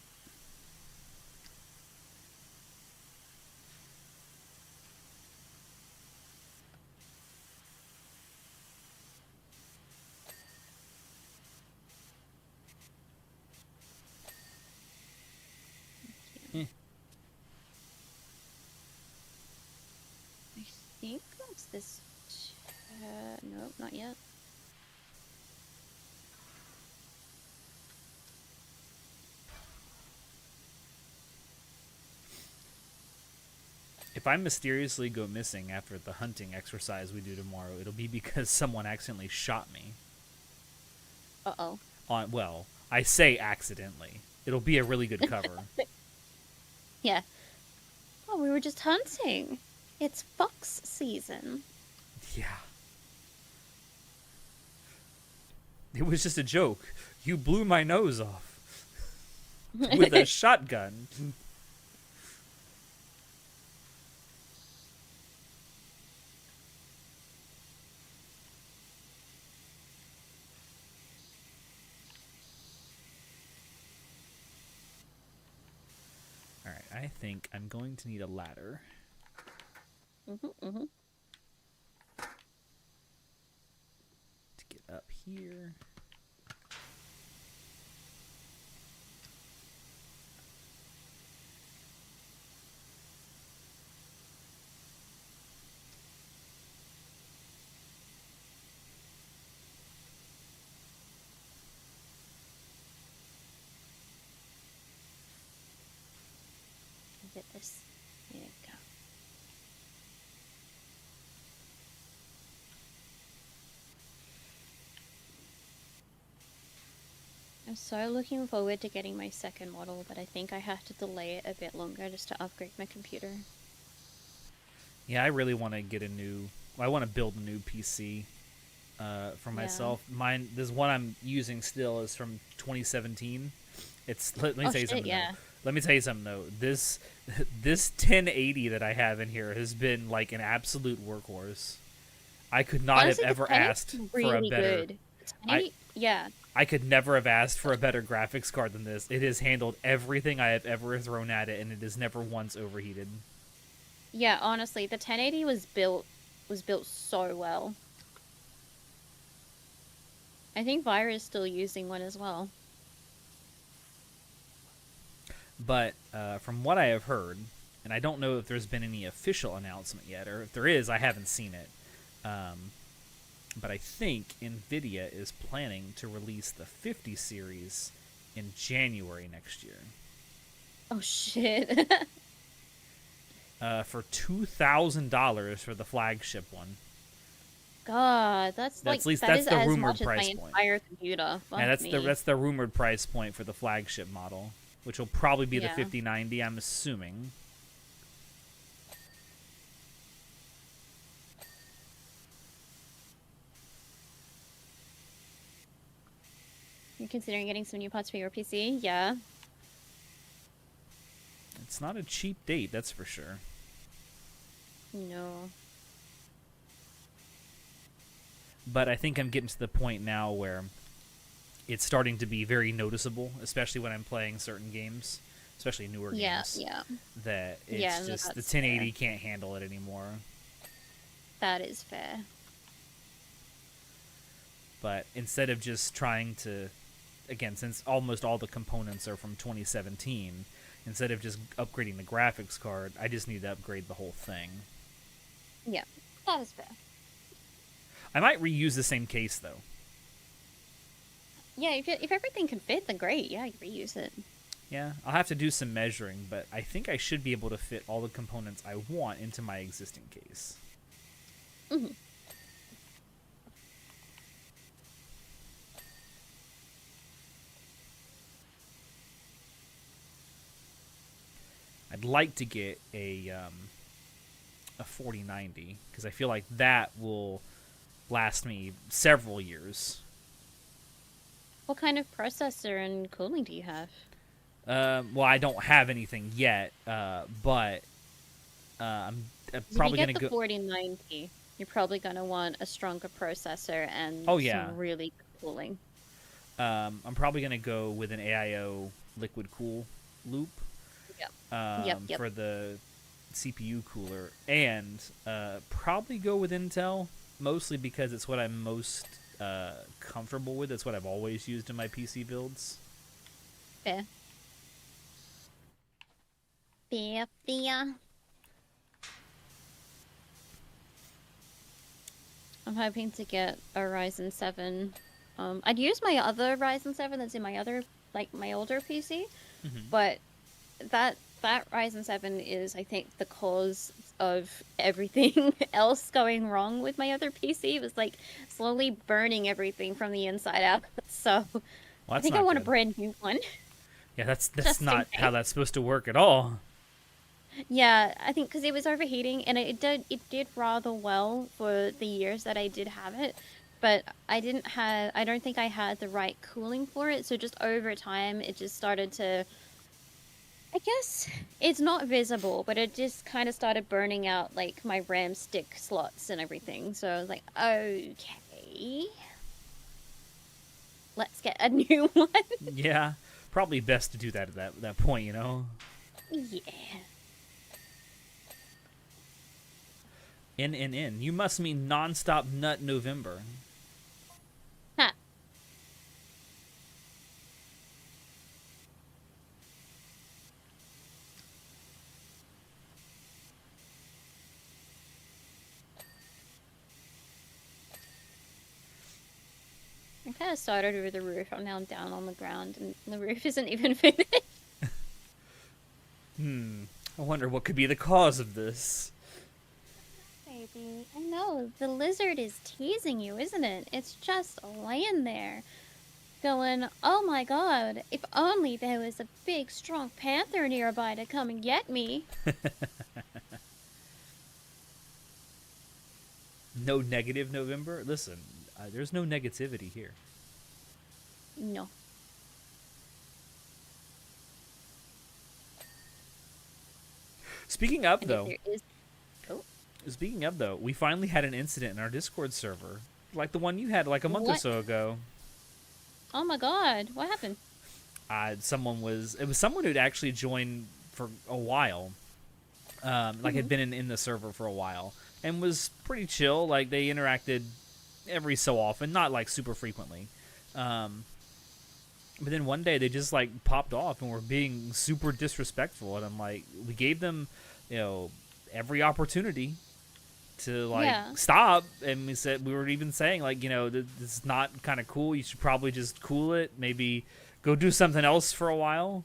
I think that's this. Nope, not yet. If I mysteriously go missing after the hunting exercise we do tomorrow, it'll be because someone accidentally shot me. Uh-oh. Well, I say accidentally. It'll be a really good cover. Yeah. Oh, we were just hunting. It's fox season. Yeah. It was just a joke. You blew my nose off with a shotgun. Alright, I think I'm going to need a ladder. Mm-hmm. To get up here. Get this. There you go. I'm so looking forward to getting my second model, but I think I have to delay it a bit longer just to upgrade my computer. Yeah, I really want to get a new... I want to build a new PC for myself. Mine, this one I'm using still is from 2017, Let me Oh tell you shit, something though. yeah. Let me tell you something though. This 1080 that I have in here has been like an absolute workhorse. I could not have Honestly, the ever 1080 asked is for a really better. good. The I 1080, yeah. I could never have asked for a better graphics card than this. It has handled everything I have ever thrown at it, and it has never once overheated. Yeah, honestly, the 1080 was built so well. I think Vira is still using one as well. But from what I have heard, and I don't know if there's been any official announcement yet, or if there is, I haven't seen it. But I think Nvidia is planning to release the 50 series in January next year. Oh shit. For $2,000 for the flagship one. God, that's like At least that that's is the as rumored much as my price point. entire computer. Yeah, Fuck that's me. the rumored price point for the flagship model, which will probably be the Yeah. 5090, I'm assuming. You're considering getting some new parts for your PC? Yeah. It's not a cheap date, that's for sure. No. But I think I'm getting to the point now where it's starting to be very noticeable, especially when I'm playing certain games, especially newer games. Yeah. That it's Yeah, no, just the that's 1080 fair. can't handle it anymore. That is fair. But instead of just trying to, again, since almost all the components are from 2017, instead of just upgrading the graphics card, I just need to upgrade the whole thing. Yeah. That is fair. I might reuse the same case though. Yeah, if everything can fit, then great. Yeah, you reuse it. Yeah, I'll have to do some measuring, but I think I should be able to fit all the components I want into my existing case. Mm-hmm. I'd like to get a 4090 because I feel like that will last me several years. What kind of processor and cooling do you have? Well, I don't have anything yet, but I'm probably If gonna you get the go. 4090, you're probably gonna want a stronger processor and Oh, yeah. some really good cooling. I'm probably gonna go with an AIO liquid cool loop. Yep. For the CPU cooler, and probably go with Intel, mostly because it's what I'm most comfortable with. It's what I've always used in my PC builds. Fair. Fair. I'm hoping to get a Ryzen 7. I'd use my other Ryzen 7 that's in my other, like, my older PC, but that Ryzen 7 is, I think, the cause of everything else going wrong with my other PC. It was, like, slowly burning everything from the inside out. So, Well, I that's think I not want a good. brand new one. Yeah, that's Just in not how case. that's supposed to work at all. Yeah, I think because it was overheating, and it did rather well for the years that I did have it, but I don't think I had the right cooling for it, so just over time it just started to, I guess it's not visible, but it just kind of started burning out like my RAM stick slots and everything. So I was like, okay, let's get a new one. Yeah, probably best to do that at that point, you know. Yeah. In. You must mean nonstop nut November. Huh. I kind of started with the roof. I'm now down on the ground, and the roof isn't even finished. I wonder what could be the cause of this. Baby, I know. The lizard is teasing you, isn't it? It's just laying there, going, oh my god, if only there was a big, strong panther nearby to come and get me. No negative November? Listen, there's no negativity here. No. Speaking of And if though, there is, oh, we finally had an incident in our Discord server, like the one you had like a month or what? so ago. Oh my God, what happened? It was someone who'd actually joined for a while, like had been in the server for a while, and was pretty chill. Like they interacted every so often, not like super frequently. But then one day they just like popped off and were being super disrespectful, and I'm like, we gave them, every opportunity to like Yeah. stop, and we were even saying like, this is not kind of cool. You should probably just cool it. Maybe go do something else for a while.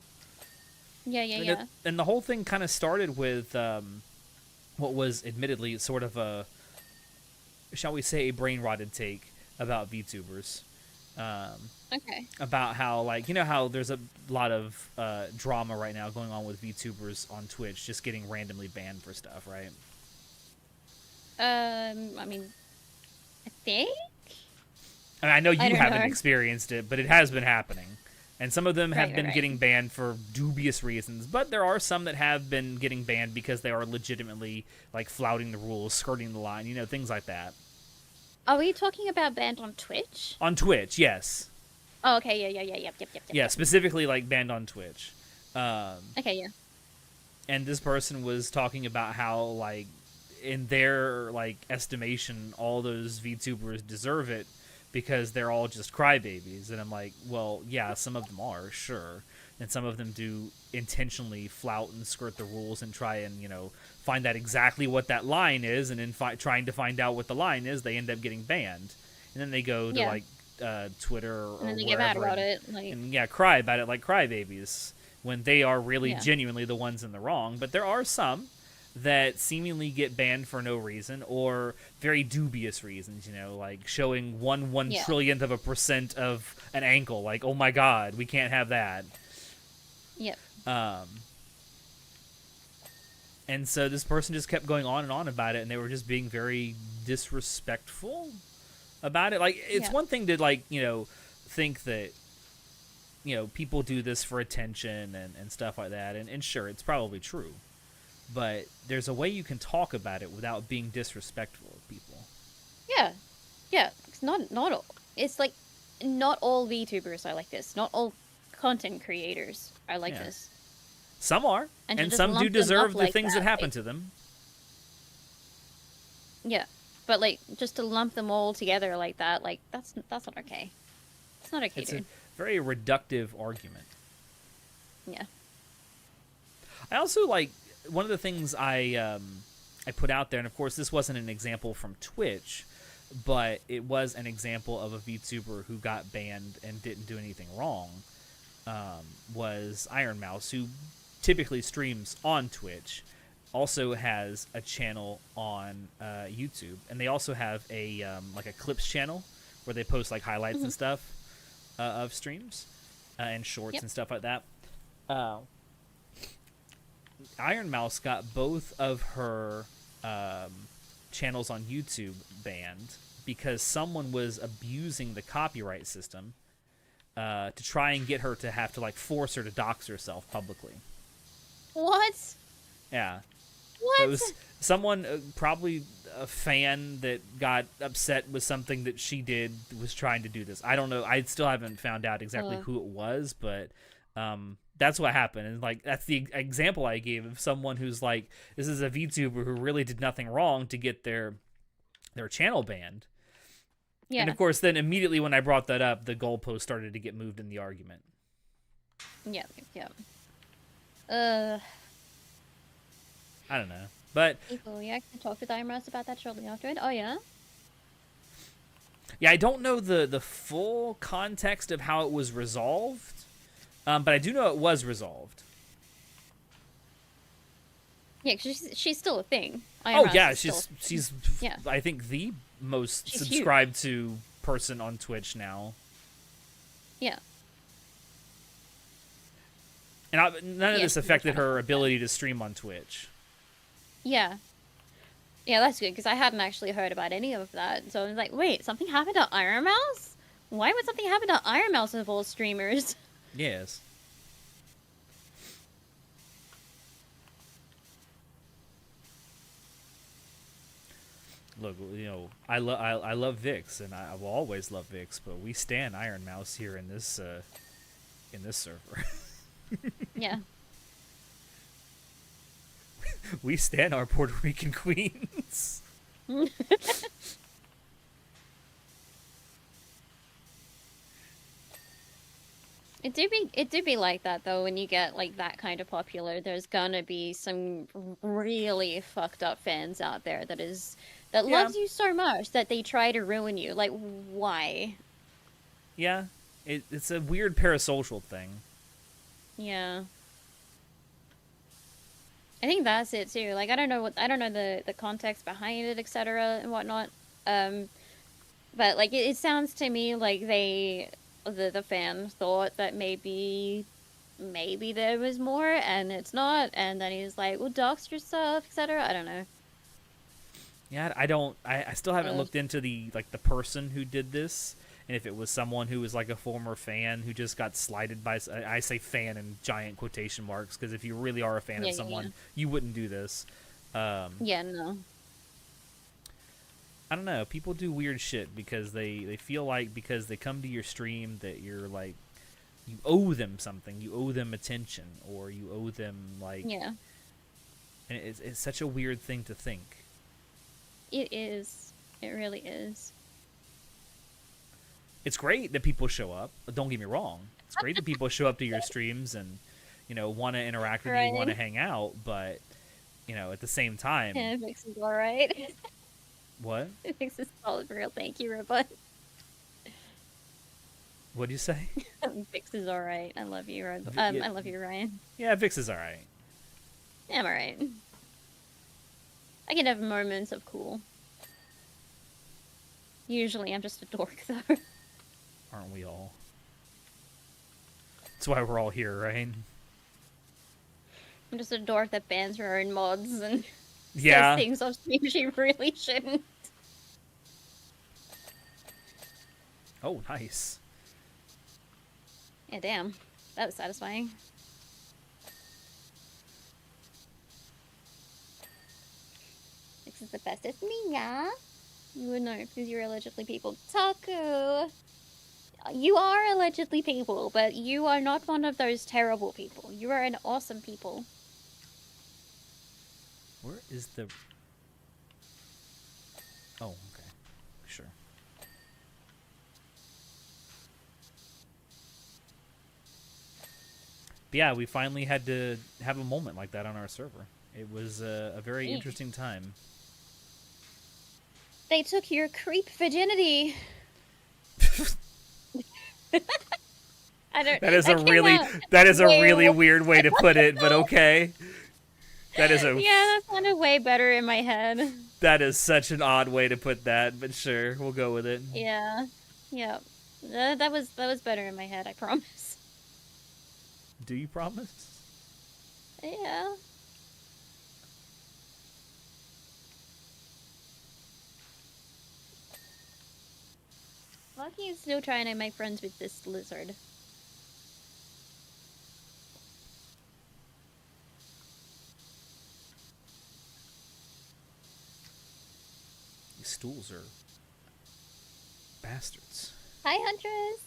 Yeah, yeah. And the whole thing kind of started with what was admittedly sort of a, shall we say, a brain rotted take about VTubers. Okay. About how, like, how there's a lot of drama right now going on with VTubers on Twitch just getting randomly banned for stuff, right? I mean, I think. I mean, I know you don't haven't know. experienced it, but it has been happening. And some of them have been Right. getting banned for dubious reasons, but there are some that have been getting banned because they are legitimately, like, flouting the rules, skirting the line, things like that. Are we talking about banned on Twitch? On Twitch, yes. Oh, okay. Yeah. Yep. Yeah, specifically, like, banned on Twitch. Okay, yeah. And this person was talking about how, like, in their, like, estimation, all those VTubers deserve it because they're all just crybabies. And I'm like, well, yeah, some of them are, sure. And some of them do intentionally flout and skirt the rules and try and, find out exactly what that line is. And in trying to find out what the line is, they end up getting banned. And then they go to, like, Twitter or And then they wherever get mad about it. Like, and cry about it like crybabies when they are really Yeah. genuinely the ones in the wrong. But there are some that seemingly get banned for no reason or very dubious reasons, like showing one Yeah. trillionth of a percent of an ankle. Like, oh my God, we can't have that. Yep. And so this person just kept going on and on about it, and they were just being very disrespectful about it. Like, it's Yeah. one thing to, like, think that, people do this for attention and stuff like that. And sure, it's probably true. But there's a way you can talk about it without being disrespectful of people. Yeah. It's not all. It's like not all VTubers are like this. Not all content creators are like Yeah. this. Some are, And to and just some lump do them deserve up the like things that that, happen like- to them. Yeah. But like just to lump them all together like that, like that's not okay. It's not okay, It's a dude. very reductive argument. Yeah. I also like one of the things I put out there, and of course this wasn't an example from Twitch, but it was an example of a VTuber who got banned and didn't do anything wrong. Was Iron Mouse, who typically streams on Twitch, also has a channel on YouTube, and they also have a like a clips channel where they post like highlights and stuff of streams and shorts and stuff like that. Iron Mouse got both of her channels on YouTube banned because someone was abusing the copyright system to try and get her to have to like force her to dox herself publicly. What? Yeah. What? It was someone, probably a fan that got upset with something that she did, was trying to do this. I don't know. I still haven't found out exactly who it was, but that's what happened. And like that's the example I gave of someone who's like, this is a VTuber who really did nothing wrong to get their channel banned. Yeah. And of course, then immediately when I brought that up, the goalpost started to get moved in the argument. Yeah. I don't know. But People, yeah, I can talk with Iron Mouse about that shortly after it. Oh yeah. yeah, I don't know the full context of how it was resolved, but I do know it was resolved. Yeah, 'cause she's still a thing. Oh Mouse yeah, is still- she's Yeah. I think the most She's subscribed to person on Twitch now. Yeah. And none of Yeah, this she's affected trying to her find ability to stream on Twitch. Yeah. Yeah, that's good, because I hadn't actually heard about any of that. So I was like, wait, something happened to Iron Mouse? Why would something happen to Iron Mouse of all streamers? Yes. Look, I love Vix, and I will always love Vix, but we stand Iron Mouse here in this server. Yeah. We stand our Puerto Rican queens. It do be like that though. When you get like that kind of popular, there's gonna be some really fucked up fans out there that Yeah. loves you so much that they try to ruin you. Like, why? Yeah, it's a weird parasocial thing. Yeah. I think that's it too. Like, I don't know the context behind it, etc. and whatnot. Um, but like it sounds to me like the fan thought that maybe there was more and it's not, and then he's like, well, dox yourself, etc. I don't know. Yeah, I don't. I still haven't Uh, looked into the person who did this, and if it was someone who was like a former fan who just got slighted by. I say fan in giant quotation marks because if you really are a fan yeah, of yeah, yeah. someone, you wouldn't do this. Yeah, no. I don't know. People do weird shit because they feel like because they come to your stream that you're like you owe them something, you owe them attention, or you owe them like. Yeah. And it's such a weird thing to think. It is. It really is. It's great that people show up. Don't get me wrong. It's great that people show up to your streams and want to interact with you, want to Right. hang out, but at the same time, Yeah, Vix is alright. what? Vix is solid for real. Thank you, Robot. What'd you say? Vix is alright. I love you, Yeah, I love you, Ryan. yeah, Vix is all right. Yeah, I'm alright. I can have moments of cool. Usually I'm just a dork, though. Aren't we all? That's why we're all here, right? I'm just a dork that bans her own mods and Yeah. says things off stream she really shouldn't. Oh, nice. Yeah, damn. That was satisfying. This is the bestest me, yeah? You would know because you're allegedly people. Taku! You are allegedly people, but you are not one of those terrible people. You are an awesome people. Where is the? Oh, okay, sure. But yeah, we finally had to have a moment like that on our server. It was a very Yeah. interesting time. They took your creep virginity. I don't. That is I a really cannot that is a really wail. weird way to put it, but okay. That is a Yeah, that sounded way better in my head. that is such an odd way to put that, but sure, we'll go with it. Yeah. Yeah. That was better in my head, I promise. Do you promise? Yeah. Lucky is still trying to make friends with this lizard. These stools are bastards. Hi, Huntress!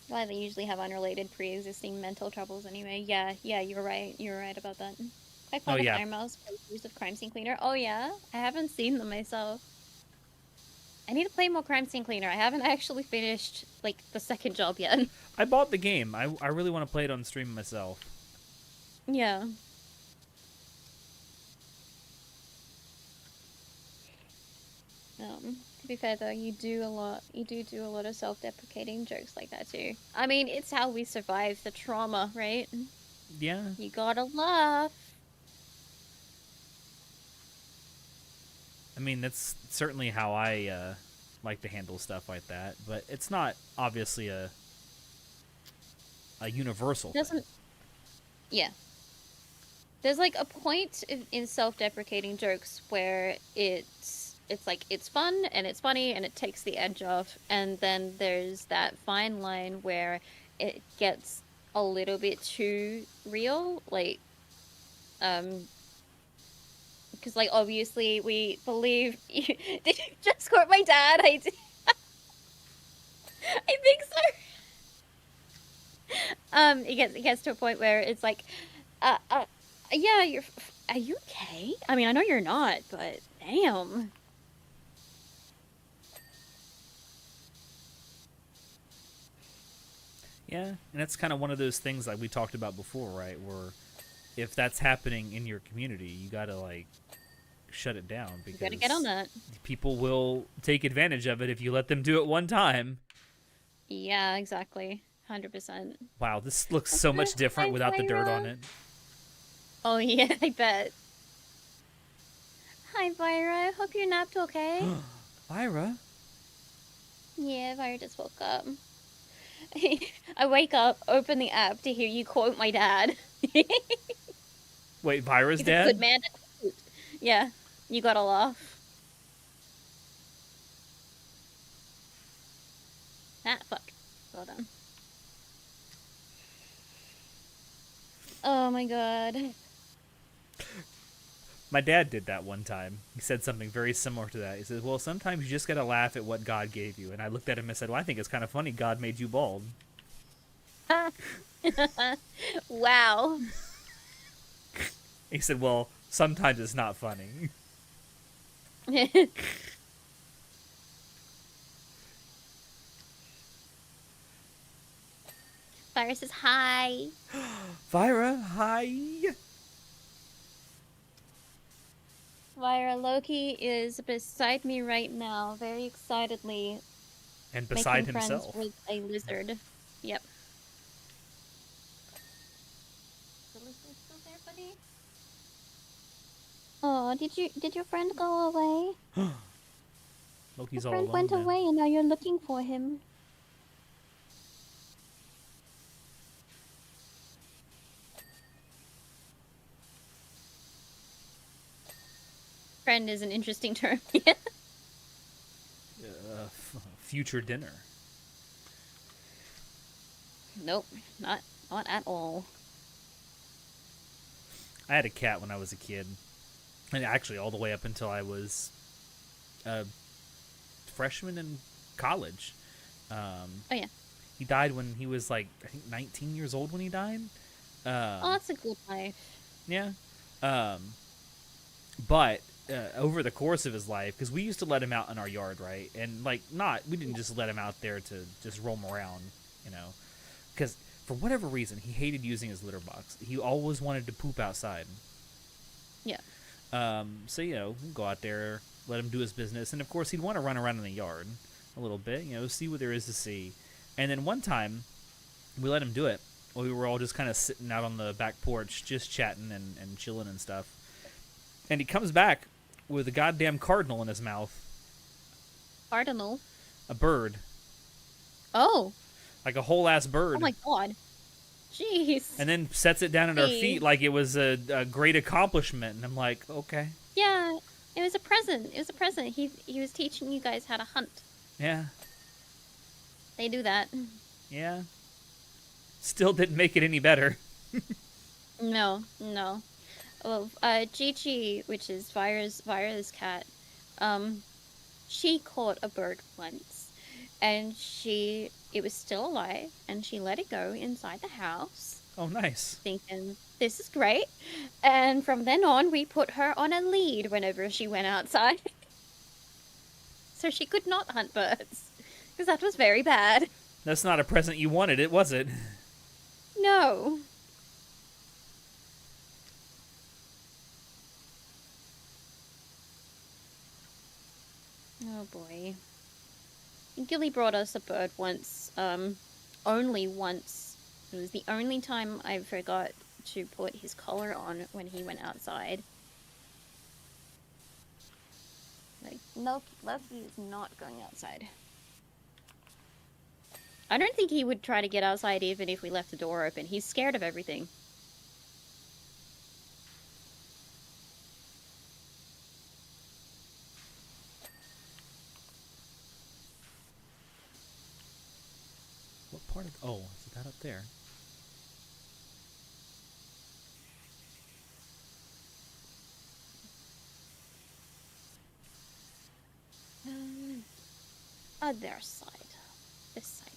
Why they usually have unrelated pre-existing mental troubles anyway. Yeah, you're right. You're right about that. I found yeah. Iron Mouse playthroughs of Crime Scene Cleaner. Oh yeah? I haven't seen them myself. I need to play more Crime Scene Cleaner. I haven't actually finished, like, the second job yet. I bought the game. I really want to play it on stream myself. Yeah. To be fair though, you do a lot of self-deprecating jokes like that too. I mean, it's how we survive the trauma, right? Yeah. You gotta laugh. I mean, that's certainly how I like to handle stuff like that, but it's not obviously a universal thing. Doesn't. Yeah. There's like a point in self-deprecating jokes where it's like it's fun and it's funny and it takes the edge off, and then there's that fine line where it gets a little bit too real, like because like obviously we believe you did you just quote my dad? I did. I think so. It gets to a point where it's like, uh, uh yeah, are you okay? I mean, I know you're not, but damn. Yeah, and that's kind of one of those things like we talked about before, right? Where if that's happening in your community, you gotta like shut it down You gotta get on because that. people will take advantage of it if you let them do it one time. Yeah, exactly. 100%. Wow, this looks so much different Hi, without the dirt on Vyra. it. Oh yeah, I bet. Hi, Vyra. Hope you napped okay. Ira? Yeah, Vyra just woke up. I wake up, open the app to hear you quote my dad. Wait, Vira's He's a good dad? man to quote. Yeah, you gotta laugh. Ah, fuck. Well done. Oh my god. My dad did that one time. He said something very similar to that. He says, well, sometimes you just gotta laugh at what God gave you. And I looked at him and said, well, I think it's kind of funny God made you bald. Wow. He said, well, sometimes it's not funny. Vyra says hi. Vira, hi! Vyra, Loki is beside me right now, very excitedly And beside making friends himself. with a lizard. Yep. The lizard still there, buddy? Oh, did your friend go away? Loki's Your all friend alone went now. away and now you're looking for him. Friend is an interesting term. Future dinner. Nope, not at all. I had a cat when I was a kid. And actually, all the way up until I was a freshman in college. Oh yeah. He died when he was like, I think 19 years old when he died. Oh, that's a good life. Yeah. But over the course of his life, because we used to let him out in our yard, right? And like, we didn't just let him out there to just roam around, you know, because for whatever reason he hated using his litter box. He always wanted to poop outside. Yeah. So you know, go out there, let him do his business, and of course he'd want to run around in the yard a little bit, you know, see what there is to see. And then one time, we let him do it. We were all just kind of sitting out on the back porch, just chatting and chilling and stuff. And he comes back with a goddamn cardinal in his mouth. Cardinal? A bird. Oh. Like a whole ass bird. Oh my god. Jeez. And then sets it down at our feet like it was a great accomplishment. And I'm like, okay. Yeah, it was a present. It was a present. He was teaching you guys how to hunt. Yeah. They do that. Yeah. Still didn't make it any better. No. Well, Gigi, which is Vyra's cat, she caught a bird once, and it was still alive, and she let it go inside the house. Oh, nice. Thinking, this is great. And from then on, we put her on a lead whenever she went outside. So she could not hunt birds, because that was very bad. That's not a present you wanted, it was it? No. Oh boy. Gilly brought us a bird once, only once. It was the only time I forgot to put his collar on when he went outside. Like, Loki is not going outside. I don't think he would try to get outside even if we left the door open. He's scared of everything. What part of... Oh, is that up there? Other side. This side.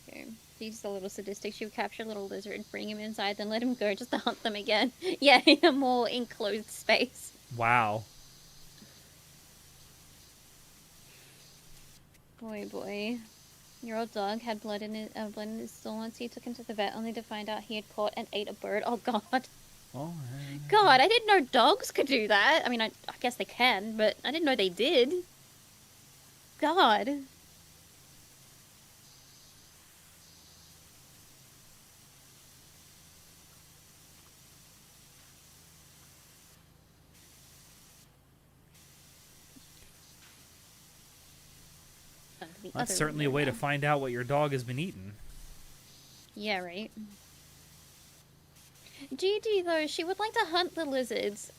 Okay. She's a little sadistic. She would capture a little lizard, bring him inside, then let him go just to hunt them again. Yeah, in a more enclosed space. Wow. Boy, boy. Your old dog had blood in his stool once. He took him to the vet only to find out he had caught and ate a bird. Oh, God. Oh, God, I didn't know dogs could do that. I mean, I guess they can, but I didn't know they did. God. that's certainly a way to find out what your dog has been eating. Yeah, right. Gigi, though, she would like to hunt the lizards,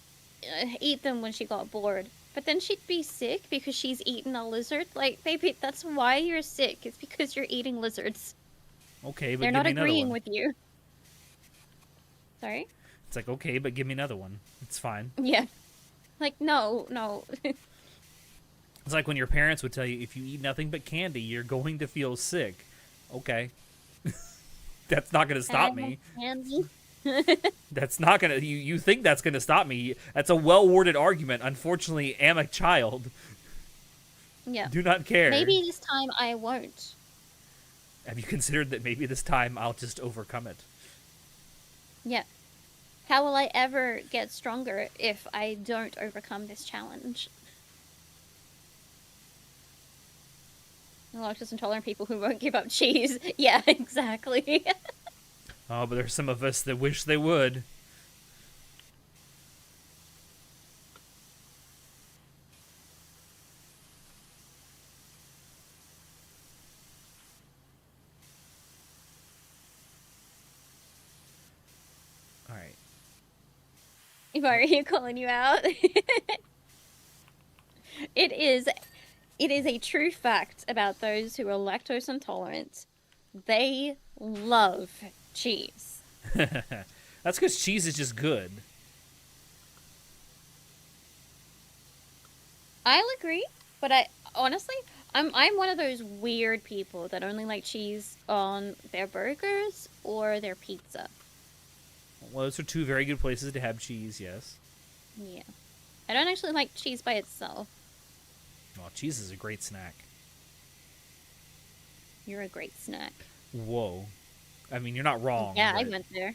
eat them when she got bored. But then she'd be sick because she's eaten a lizard. Like, baby, that's why you're sick. It's because you're eating lizards. Okay, but they're give not me another agreeing one. with you. Sorry? It's like, okay, but give me another one. It's fine. Yeah. Like, no. It's like when your parents would tell you, if you eat nothing but candy, you're going to feel sick. Okay. That's not going to stop me. Candy. That's not going to... You think that's going to stop me. That's a well-worded argument. Unfortunately, am a child. Yeah. Do not care. Maybe this time I won't. Have you considered that maybe this time I'll just overcome it? Yeah. How will I ever get stronger if I don't overcome this challenge? Lactose intolerant people who won't give up cheese. Yeah, exactly. Oh, but there's some of us that wish they would. All right. Mario calling you out. It is a true fact about those who are lactose intolerant. They love cheese. That's because cheese is just good. I'll agree, but I honestly, I'm one of those weird people that only like cheese on their burgers or their pizza. Well, those are two very good places to have cheese, yes. Yeah. I don't actually like cheese by itself. Well, cheese is a great snack. You're a great snack. Whoa. I mean, you're not wrong. Yeah, but... I went there.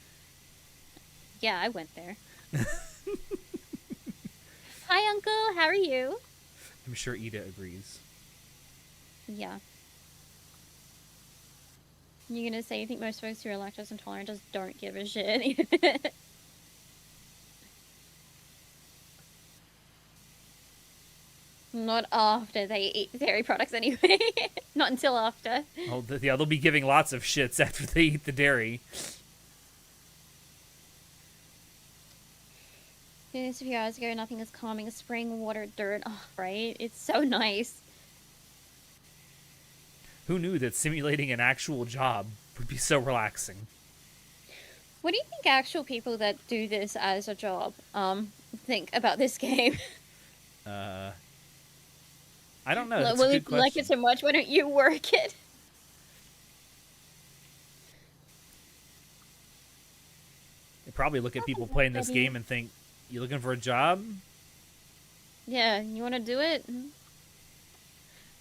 Yeah, I went there. Hi, Uncle. How are you? I'm sure Ida agrees. Yeah. You gonna say you think most folks who are lactose intolerant just don't give a shit? Not after they eat dairy products anyway. Not until after. Oh, yeah, they'll be giving lots of shits after they eat the dairy. Just a few hours ago, nothing is calming. Spring, water, dirt. Oh, right? It's so nice. Who knew that simulating an actual job would be so relaxing? What do you think actual people that do this as a job think about this game? I don't know. That's Will a you good question. like it so much? Why don't you work it? They probably look at people playing this game and think, "You looking for a job?" Yeah, you want to do it?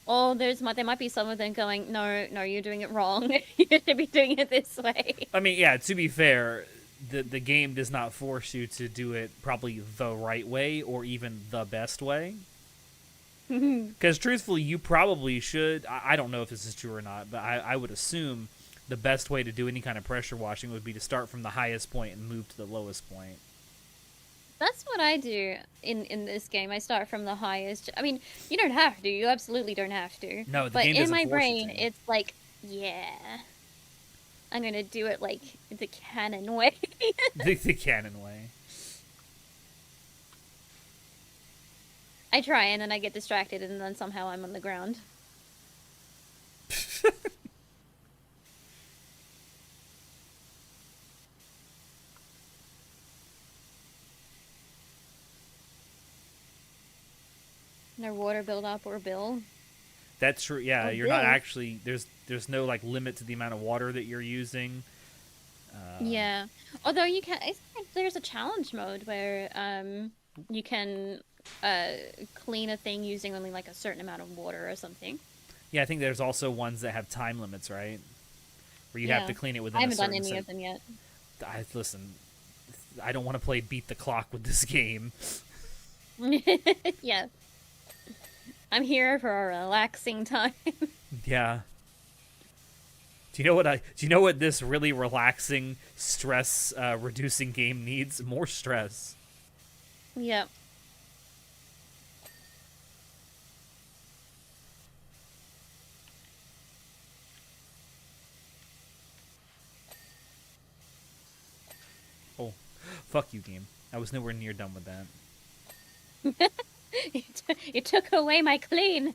Oh, there might be some of them going, no, you're doing it wrong. You should be doing it this way. I mean, yeah, to be fair, the game does not force you to do it probably the right way or even the best way. Because truthfully, you probably should. I don't know if this is true or not, but I would assume the best way to do any kind of pressure washing would be to start from the highest point and move to the lowest point. That's what I do in this game. I start from the highest. I mean, you don't have to. You absolutely don't have to. No, the but game in doesn't my force brain, you to. it's like, yeah, I'm gonna do it like the canon way. The canon way. I try and then I get distracted and then somehow I'm on the ground. No water buildup or bill. That's true. Yeah, Or you're not bill. actually there's no like limit to the amount of water that you're using. Yeah. Although you can, there's a challenge mode where you can uh clean a thing using only like a certain amount of water or something. Yeah, I think there's also ones that have time limits, right? Where you have to Yeah. clean it I within a haven't done certain any set. of them yet. Listen, I don't want to play beat the clock with this game. Yeah. I'm here for a relaxing time. Yeah. Do you know what this really relaxing, stress reducing game needs? More stress. Yeah. Oh, fuck you, game. I was nowhere near done with that. You took away my clean.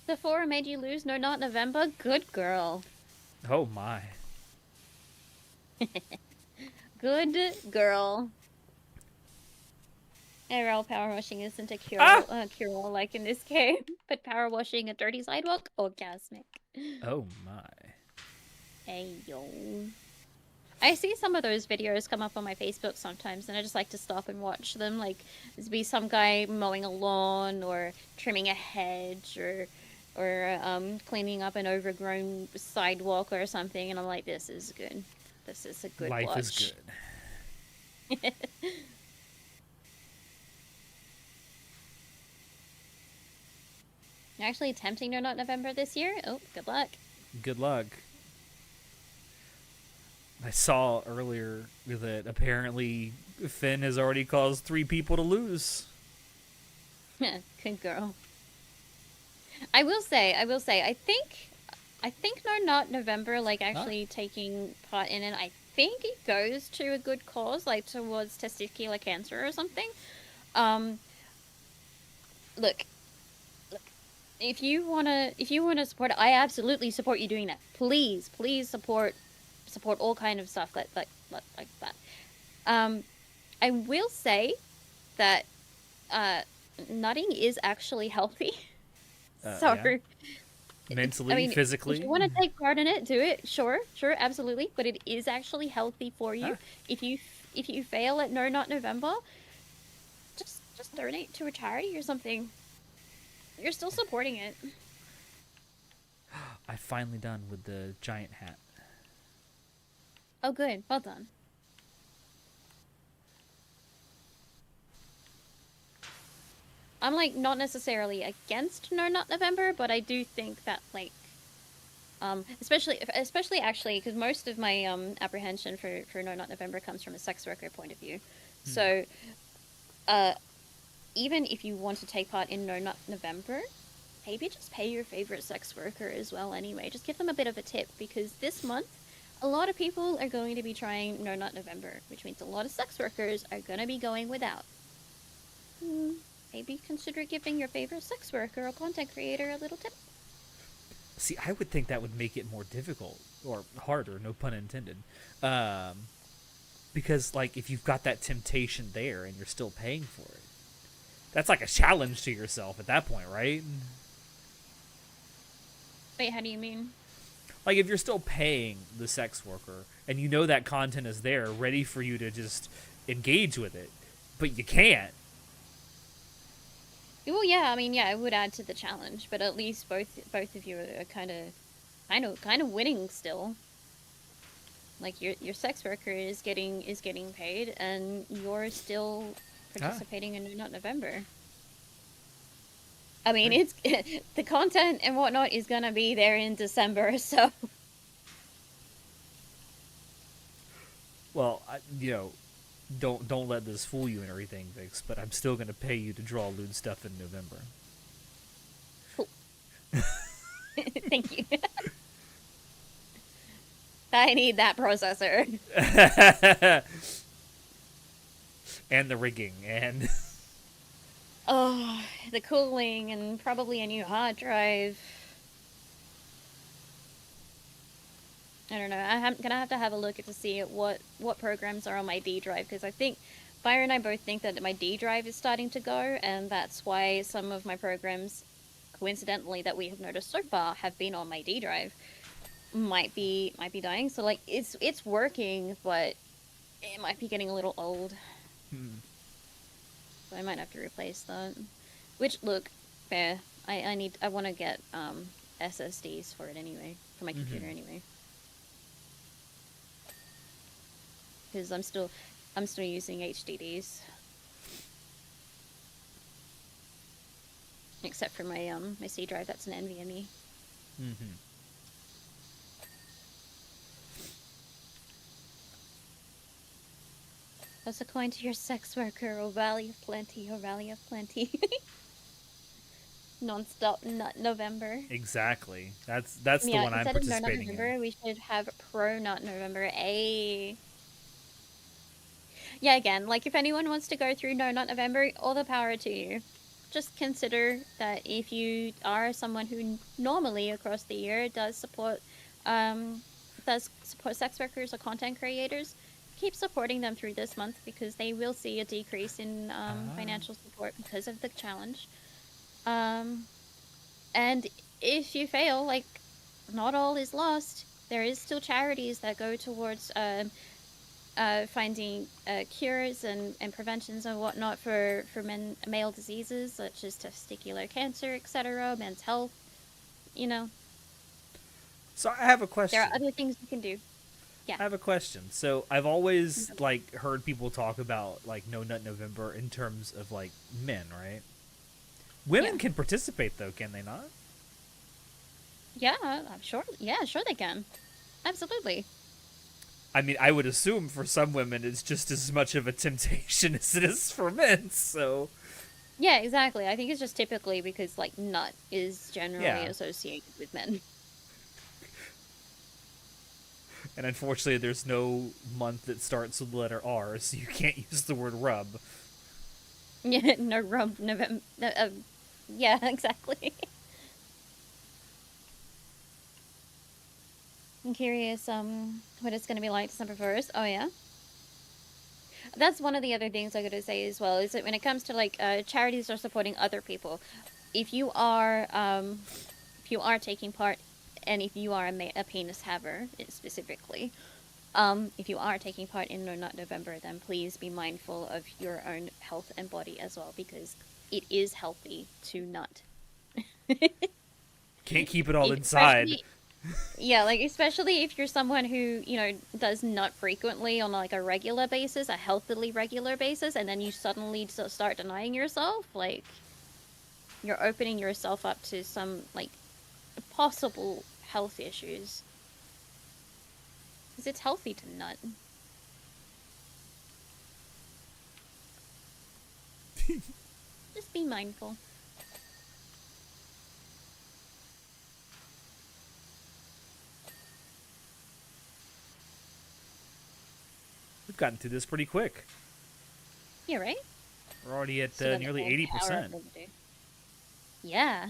Sephora made you lose No Not November? Good girl. Oh my. Good girl. ARL power washing isn't a cure-all like in this game, but power washing a dirty sidewalk? Orgasmic. Oh my. Hey yo. I see some of those videos come up on my Facebook sometimes, and I just like to stop and watch them. Like, there'd be some guy mowing a lawn, or trimming a hedge, or cleaning up an overgrown sidewalk or something, and I'm like, this is good. This is a good Life watch. is good. You're actually attempting No Not November this year? Oh, good luck. Good luck. I saw earlier that apparently Finn has already caused 3 people to lose. Good girl. I will say, I think No Not November, like, actually taking part in it, I think it goes to a good cause, like, towards testicular cancer or something. Look, if you wanna support it, I absolutely support you doing that. Please support all kind of stuff like that. I will say that nutting is actually healthy. So, Yeah. Mentally, physically. if you want to take part in it, do it. Sure, absolutely. But it is actually healthy for you. If you fail at No Not November, just donate to a charity or something. You're still supporting it. I'm finally done with the giant hat. Oh, good. Well done. I'm, like, not necessarily against No Not November, but I do think that, like, especially actually, because most of my apprehension for No Not November comes from a sex worker point of view. So, even if you want to take part in No Not November, maybe just pay your favorite sex worker as well anyway. Just give them a bit of a tip, because this month, a lot of people are going to be trying No Not November, which means a lot of sex workers are going to be going without. Maybe consider giving your favorite sex worker or content creator a little tip. See, I would think that would make it more difficult, or harder, no pun intended. Because, like, if you've got that temptation there and you're still paying for it, that's like a challenge to yourself at that point, right? Wait, how do you mean? Like, if you're still paying the sex worker and you know that content is there ready for you to just engage with it, but you can't. Well, yeah, I mean, yeah, it would add to the challenge, but at least both of you are kind of winning still. Like, your sex worker is getting paid, and you're still participating in No Not November. I mean, it's the content and whatnot is gonna be there in December, so. Well, don't let this fool you and everything, Vix, but I'm still going to pay you to draw lewd stuff in November. Cool. Thank you. I need that processor. And the rigging, and... Oh, the cooling and probably a new hard drive. I don't know. I'm gonna have to have a look to see at what programs are on my D drive, because I think Byron and I both think that my D drive is starting to go, and that's why some of my programs, coincidentally, that we have noticed so far have been on my D drive, might be dying. So like it's working, but it might be getting a little old. So I might have to replace that. Which, look, fair. I want to get SSDs for it anyway, for my computer anyway. Because I'm still using HDDs. Except for my my C drive, that's an NVMe. Toss a coin to your sex worker, O Valley of Plenty, O Valley of Plenty. Non-stop Nut November. Exactly. That's the one I'm Instead of No Nut participating November, in. we should have Pro Nut November. Yeah, again, like if anyone wants to go through No Nut November, all the power to you. Just consider that if you are someone who normally across the year does support sex workers or content creators, keep supporting them through this month, because they will see a decrease in financial support because of the challenge. And if you fail, like, not all is lost. There is still charities that go towards finding cures and preventions and whatnot for male diseases such as testicular cancer, etc., men's health. You know, So I have a there are question. other things you can do. Yeah. I have a question. So I've always like heard people talk about like No Nut November in terms of like men, right? Women Yeah. can participate though, can they not? Yeah, I'm sure. Yeah, sure they can. Absolutely. I mean, I would assume for some women it's just as much of a temptation as it is for men. So Yeah, exactly. I think it's just typically because like nut is generally yeah, associated with men. and unfortunately, there's no month that starts with the letter R, so you can't use the word rub. Yeah, no rub November. Yeah, exactly. I'm curious, what it's gonna be like December 1st. Oh yeah, that's one of the other things I gotta say as well. Is that when it comes to like charities are supporting other people, if you are taking part, and if you are a penis haver specifically, if you are taking part in No Nut November, then please be mindful of your own health and body as well, because it is healthy to nut. Can't keep it all inside. Especially, yeah, like especially if you're someone who, does nut frequently on like a regular basis, a healthily regular basis, and then you suddenly start denying yourself, like you're opening yourself up to some like possible health issues. Because it's healthy to nut. Just be mindful. We've gotten through this pretty quick. Yeah, right? We're already at Still got the nearly whole power 80%. of the day. Yeah.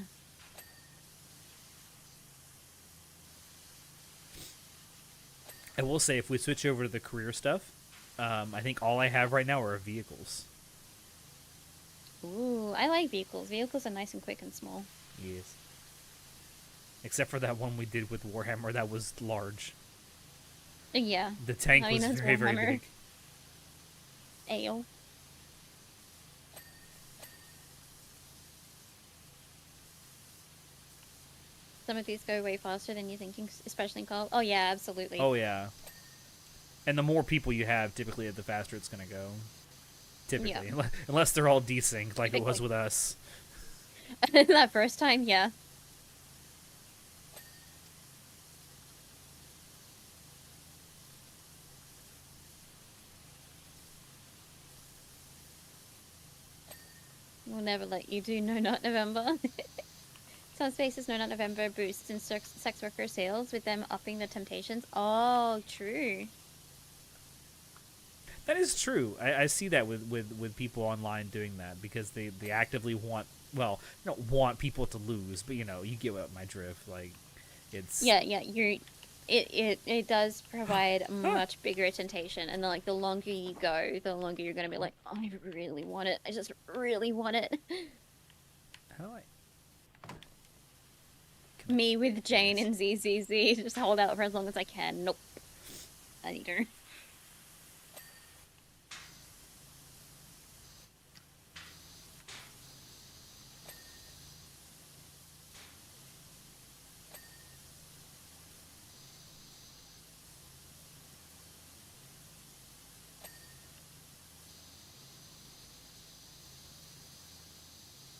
I will say, if we switch over to the career stuff, I think all I have right now are vehicles. Ooh, I like vehicles. Vehicles are nice and quick and small. Yes. Except for that one we did with Warhammer, that was large. Yeah. The tank I mean, was that's very, very Warhammer. big. Ale. Some of these go way faster than you're thinking, especially in co-op. Oh yeah, absolutely. Oh, yeah. And the more people you have, typically, the faster it's going to go. Typically. Yeah. Unless they're all desynced, like it was Typically. with us. That first time, yeah. We'll never let you do No Nut November. Some spaces No Nut November boosts in sex worker sales, with them upping the temptations. Oh, true. That is true. I see that with people online doing that because they actively want, well, don't want people to lose, but you get what my drift. Like, it's Yeah, yeah, it does provide a much bigger temptation, and then like the longer you go, the longer you're gonna be like, oh, I really want it. I just really want it. how do I Me with Jane this? and ZZZ, just hold out for as long as I can. Nope, I need her.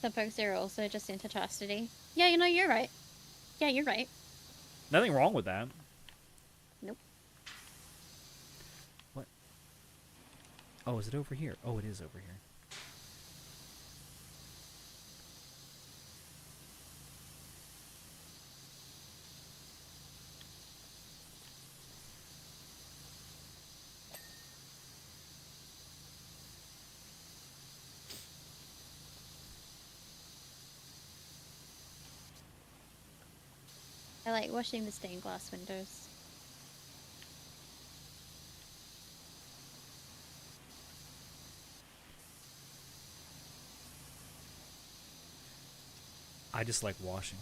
Some folks are also just into chastity. Yeah, you're right. Yeah, you're right. Nothing wrong with that. Nope. What? Oh, is it over here? Oh, it is over here. I like washing the stained glass windows. I just like washing.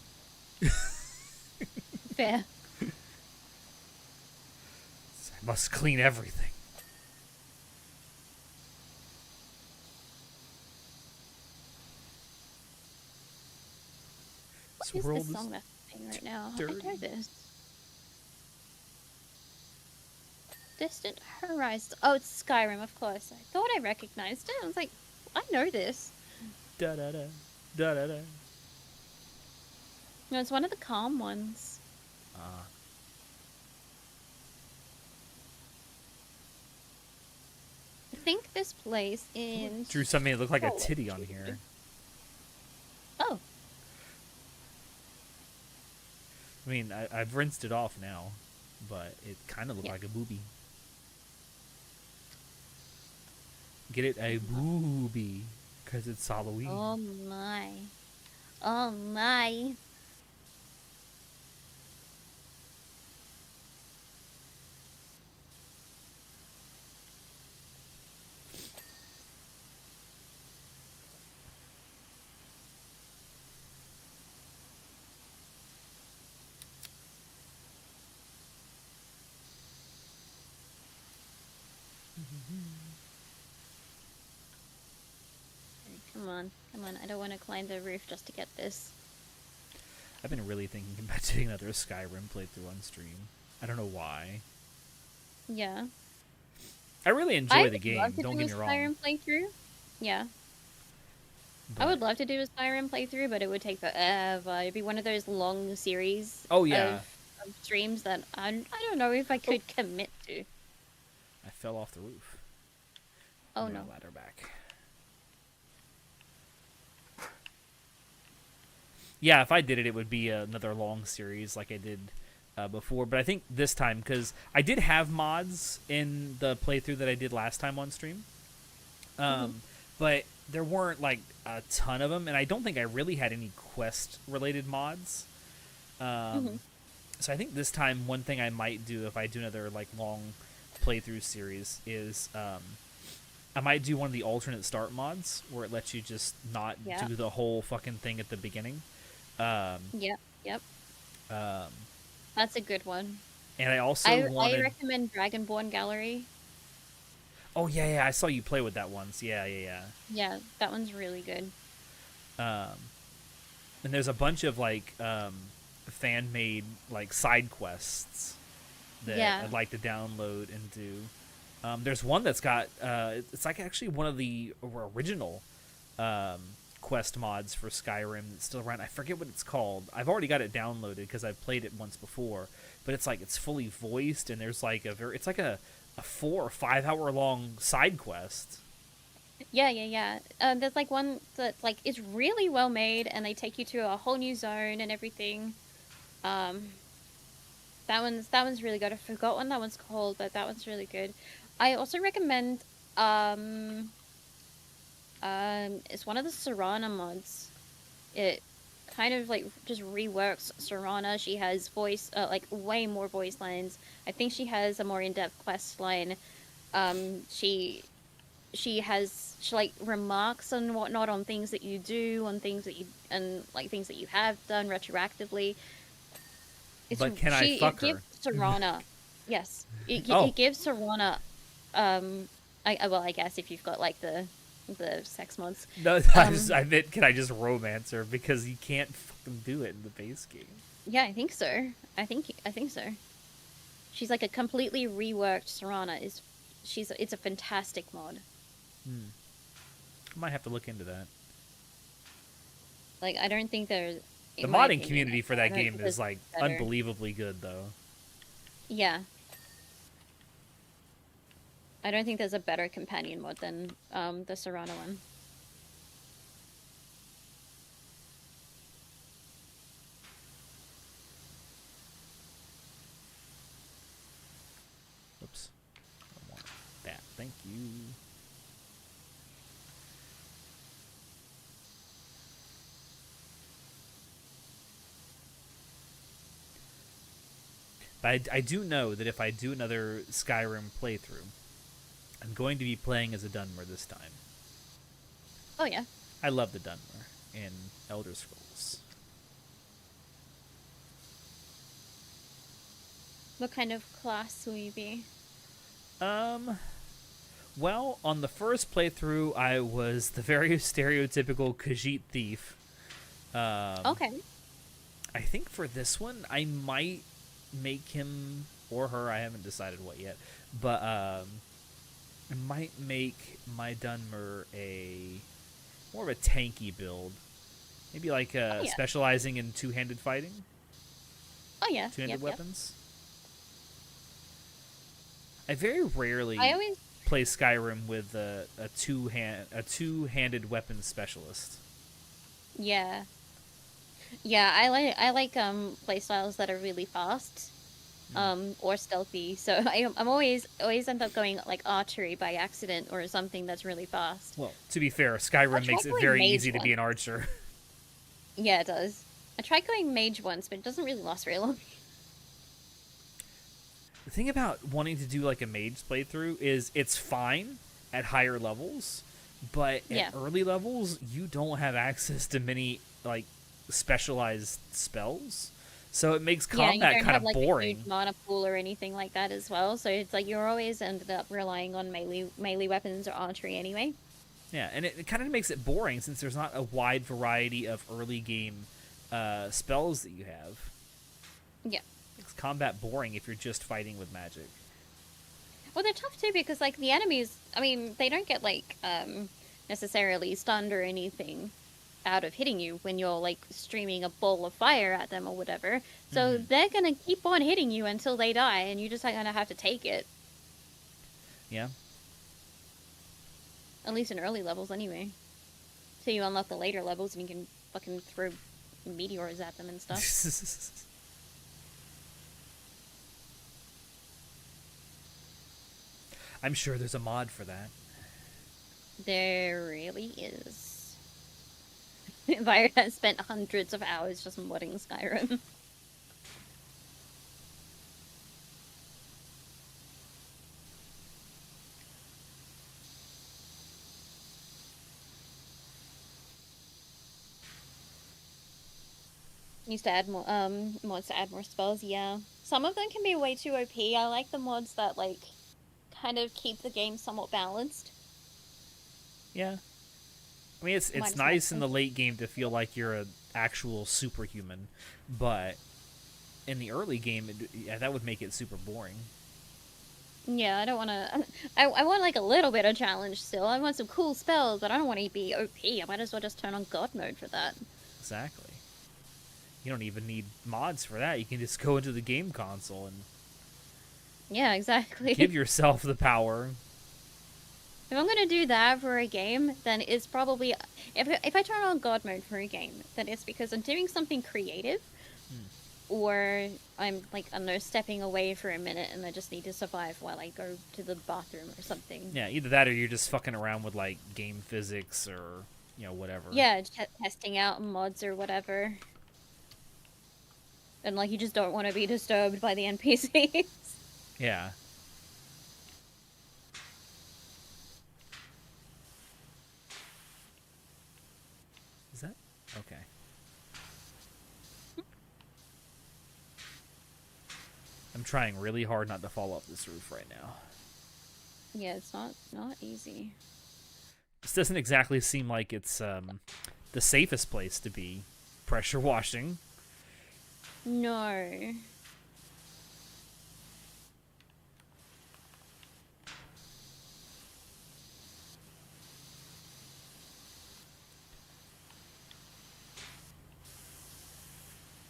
Fair. I must clean everything. What is this song that's playing right now? dirty. I know this. Distant Horizon. Oh, it's Skyrim, of course. I thought I recognized it. I was like, I know this. Da da da da da da. No, it's one of the calm ones. I think this place in... Drew something that looked like a titty on here. Oh. I mean, I've rinsed it off now, but it kind of looked like a boobie. Get it? A boobie. Because it's Halloween. Oh my. Oh my. Come on, come on. I don't want to climb the roof just to get this. I've been really thinking about doing another Skyrim playthrough on stream. I don't know why. Yeah. I really enjoy the game, don't get me wrong. Skyrim playthrough. Yeah. But I would love to do a Skyrim playthrough, but it would take forever. It'd be one of those long series oh, yeah. of streams that I don't know if I could commit to. I fell off the roof. Oh, Give no. my ladder back. Yeah, if I did it, it would be another long series like I did before. But I think this time, because I did have mods in the playthrough that I did last time on stream. But there weren't, like, a ton of them. And I don't think I really had any quest-related mods. So I think this time, one thing I might do if I do another, like, long playthrough series is... I might do one of the alternate start mods where it lets you just not do the whole fucking thing at the beginning. Yep. That's a good one. And I also I recommend Dragonborn Gallery. Oh, yeah, I saw you play with that once. Yeah. Yeah, that one's really good. And there's a bunch of, like, fan-made, like, side quests that I'd like to download and do. There's one that's got, it's like actually one of the original quest mods for Skyrim that's still around. I forget what it's called. I've already got it downloaded because I've played it once before. But it's like, it's fully voiced and there's like it's like a 4 or 5 hour long side quest. Yeah. There's like one that like is really well made and they take you to a whole new zone and everything. That one's really good. I forgot what that one's called, but that one's really good. I also recommend Um, it's one of the Serana mods. It kind of like just reworks Serana. She has voice, like way more voice lines. I think she has a more in-depth quest line. She has like remarks and whatnot on things that you do, on things that you and like things that you have done retroactively. But can I fuck It her? gives Serana, yes, Oh, it gives Serana, well, I guess if you've got like the sex mods, no, um, I meant, can I just romance her? Because you can't fucking do it in the base game. yeah, I think so. I think so. She's like a completely reworked Serana. It's a fantastic mod. I might have to look into that. Like I don't think there's, The in my modding opinion, community for I that don't game think is there's like better. unbelievably good, though. Yeah. I don't think there's a better companion mod than the Serana one. Oops, I want that. Thank you. But I do know that if I do another Skyrim playthrough, I'm going to be playing as a Dunmer this time. Oh yeah. I love the Dunmer in Elder Scrolls. What kind of class will you be? Well, on the first playthrough, I was the very stereotypical Khajiit thief. Okay. I think for this one, I might make him or her. I haven't decided what yet, but I might make my Dunmer a more of a tanky build. Maybe like Oh yeah. specializing in two-handed fighting, Oh yeah. two-handed Yep. Yep. weapons. I very rarely I always. play Skyrim with a two-handed weapons specialist. Yeah. Yeah. I like playstyles that are really fast. Or stealthy. So I'm always end up going like archery by accident or something that's really fast. Well, to be fair, I Skyrim tried makes it going very mage easy to be once. an archer. Yeah, it does. I tried going mage once, but it doesn't really last very long. The thing about wanting to do like a mage playthrough is it's fine at higher levels, but Yeah. at early levels you don't have access to many like specialized spells. So it makes Yeah, you combat don't kind have of like a boring. huge mana pool or anything like that as well. So it's like you're always ended up relying on melee weapons or archery anyway. Yeah, and it kind of makes it boring since there's not a wide variety of early game spells that you have. Yeah. It's combat boring if you're just fighting with magic. Well, they're tough too because like the enemies, I mean, they don't get like necessarily stunned or anything out of hitting you when you're like streaming a ball of fire at them or whatever. So they're gonna keep on hitting you until they die, and you just gonna have to take it. Yeah. At least in early levels, anyway. So you unlock the later levels, and you can fucking throw meteors at them and stuff. I'm sure there's a mod for that. There really is. Vire has spent hundreds of hours just modding Skyrim. Used to add more mods to add more spells, yeah. Some of them can be way too OP. I like the mods that like kind of keep the game somewhat balanced. Yeah. I mean, it's Minus nice in one. the late game to feel like you're an actual superhuman, but in the early game, yeah, that would make it super boring. Yeah, I don't want to. I want like a little bit of challenge still. I want some cool spells, but I don't want to be OP. I might as well just turn on God mode for that. Exactly. You don't even need mods for that. You can just go into the game console and Yeah, exactly. give yourself the power. If I'm gonna do that for a game, then it's probably if I turn on God mode for a game, then it's because I'm doing something creative, or I'm like, I don't know, stepping away for a minute and I just need to survive while I go to the bathroom or something. Yeah, either that or you're just fucking around with like game physics or whatever. Yeah, testing out mods or whatever. And like, you just don't want to be disturbed by the NPCs. Yeah. Is that okay? I'm trying really hard not to fall off this roof right now. Yeah, it's not easy. This doesn't exactly seem like it's the safest place to be pressure washing. No.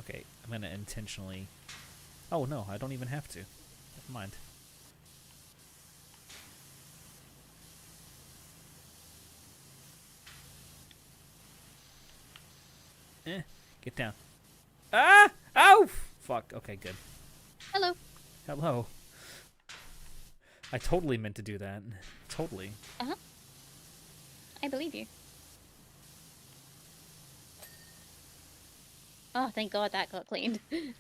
Okay, I'm gonna intentionally... Oh no, I don't even have to. Never mind. Get down. Ah! Ow! Fuck. Okay, good. Hello. Hello. I totally meant to do that. Totally. Uh-huh. I believe you. Oh, thank God that got cleaned. I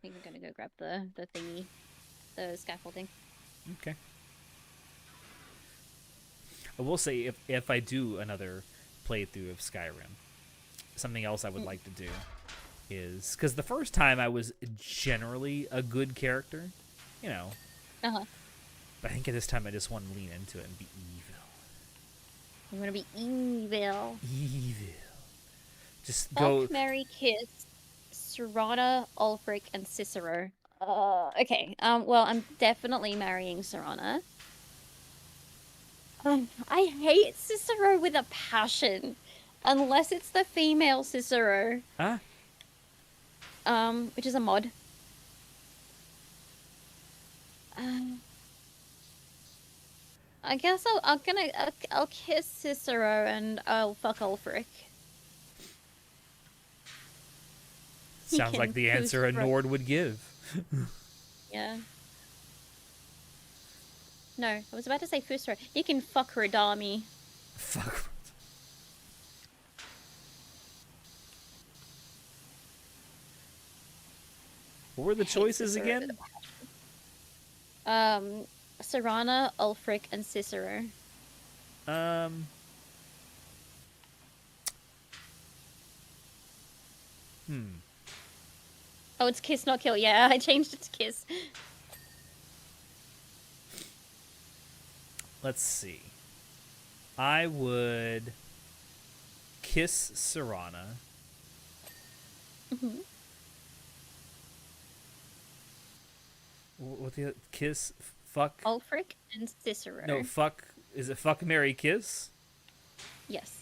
think I'm gonna go grab the thingy, the scaffolding. Okay. I will say, if I do another playthrough of Skyrim, something else I would like to do is... Because the first time I was generally a good character, Uh-huh. But I think at this time I just want to lean into it and be evil. You wanna be evil. Evil. Just Fuck, go... marry, kiss, Serana, Ulfric, and Cicero. Okay. Well, I'm definitely marrying Serana. I hate Cicero with a passion. Unless it's the female Cicero. Huh? Which is a mod. I guess I'll kiss Cicero and I'll fuck Ulfric. Sounds like the answer a Nord would give. Yeah. No, I was about to say Fusro. You can fuck Radami. Fuck. What were the choices again? Serana, Ulfric, and Cicero. Oh, it's kiss, not kill. Yeah, I changed it to kiss. Let's see. I would kiss Serana. Mm-hmm. What the kiss? Fuck. Ulfric and Cicero. No, fuck. Is it fuck, marry, kiss? Yes.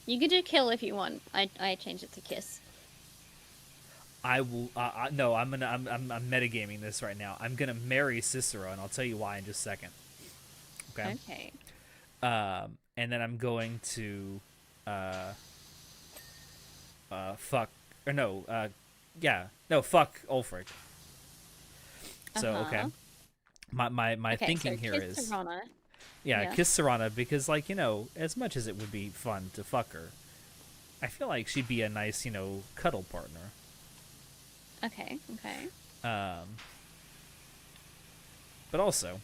You could do kill if you want. I changed it to kiss. I will. No, I'm metagaming this right now. I'm gonna marry Cicero, and I'll tell you why in just a second. Okay. Okay. And then I'm going to fuck or no, fuck Ulfric. So okay. My Okay, thinking so here kiss is Serana. yeah, kiss Serana because like, as much as it would be fun to fuck her, I feel like she'd be a nice, cuddle partner. Okay, okay. But also,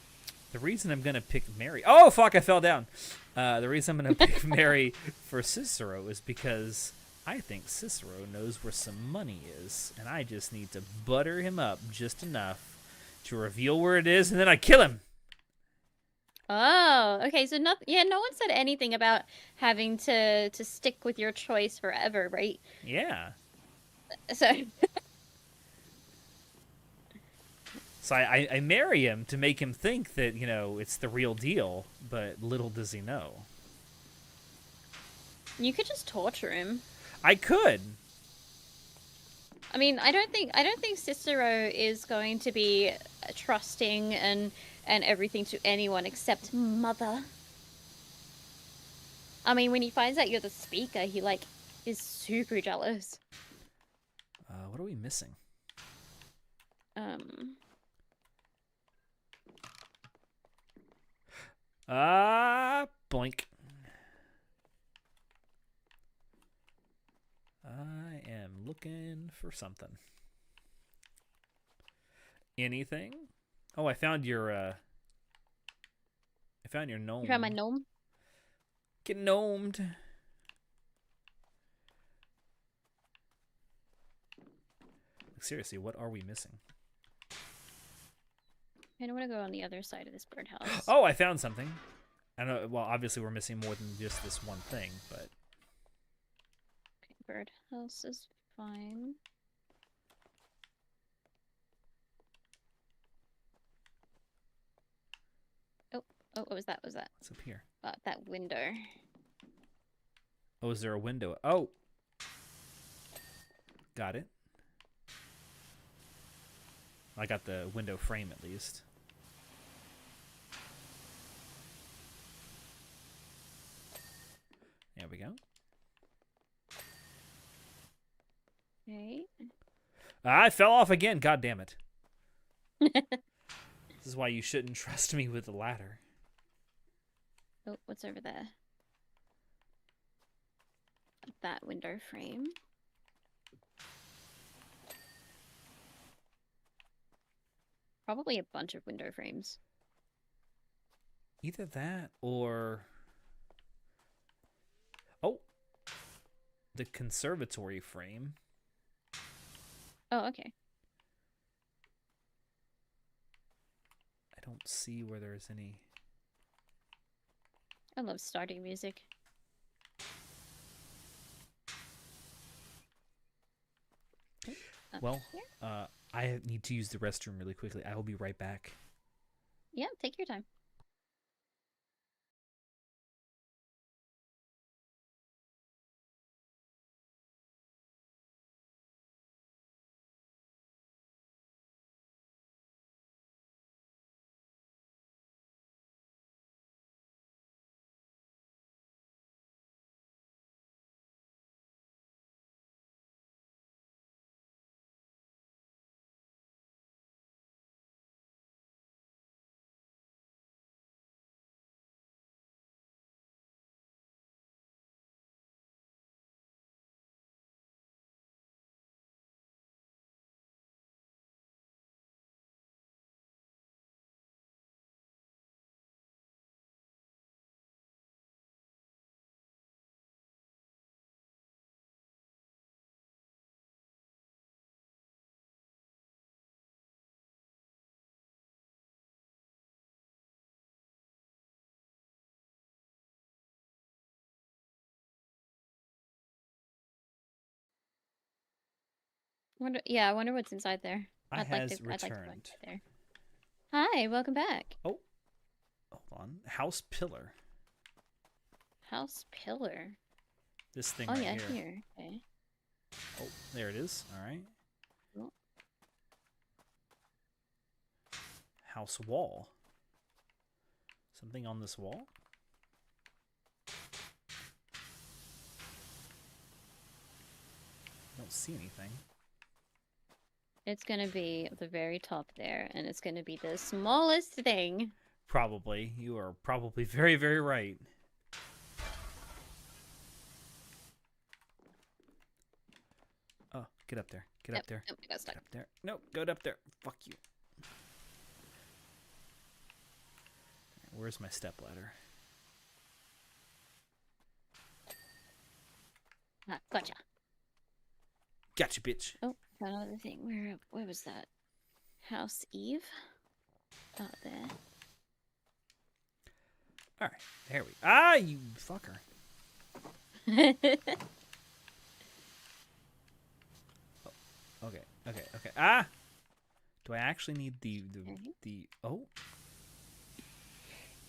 the reason I'm gonna pick Mary... Oh, fuck, I fell down! The reason I'm gonna pick Mary for Cicero is because I think Cicero knows where some money is, and I just need to butter him up just enough to reveal where it is, and then I kill him! Oh, okay, so no one said anything about having to stick with your choice forever, right? Yeah. So... So I marry him to make him think that, it's the real deal, but little does he know. You could just torture him. I could. I mean, I don't think Cicero is going to be trusting and everything to anyone except Mother. I mean, when he finds out you're the speaker, he like is super jealous. What are we missing? Boink. I am looking for something. Anything? Oh, I found your gnome. You found my gnome? Get gnomed. Seriously, what are we missing? I don't want to go on the other side of this birdhouse. Oh, I found something. I know. Well, obviously we're missing more than just this one thing, but Okay, birdhouse is fine. Oh, what was that? What was that? what's up here? That window. Oh, is there a window? Oh, got it. I got the window frame at least. There we go. Okay. I fell off again. God damn it. This is why you shouldn't trust me with the ladder. Oh, what's over there? That window frame. Probably a bunch of window frames. Either that or... Oh! The conservatory frame. Oh, okay. I don't see where there's any... I love starting music. Well, I need to use the restroom really quickly. I will be right back. Yeah, take your time. I wonder what's inside there. I I'd like to has go returned. inside there. Hi, welcome back. Oh, hold on. House pillar. House pillar. This thing Oh right yeah, here. here. Okay. Oh, there it is. All right. Cool. House wall. Something on this wall? I don't see anything. It's gonna be at the very top there, and it's gonna be the smallest thing. Probably. You are probably very, very right. Oh, get up there. Get up there. Nope, I got stuck. Get up there. Nope, go up there. Fuck you. Where's my stepladder? Gotcha. Gotcha, bitch. Oh, got another thing. Where was that? House Eve? Oh, there. All right, there we. Ah, you fucker. Oh, okay. Ah, do I actually need the? Oh,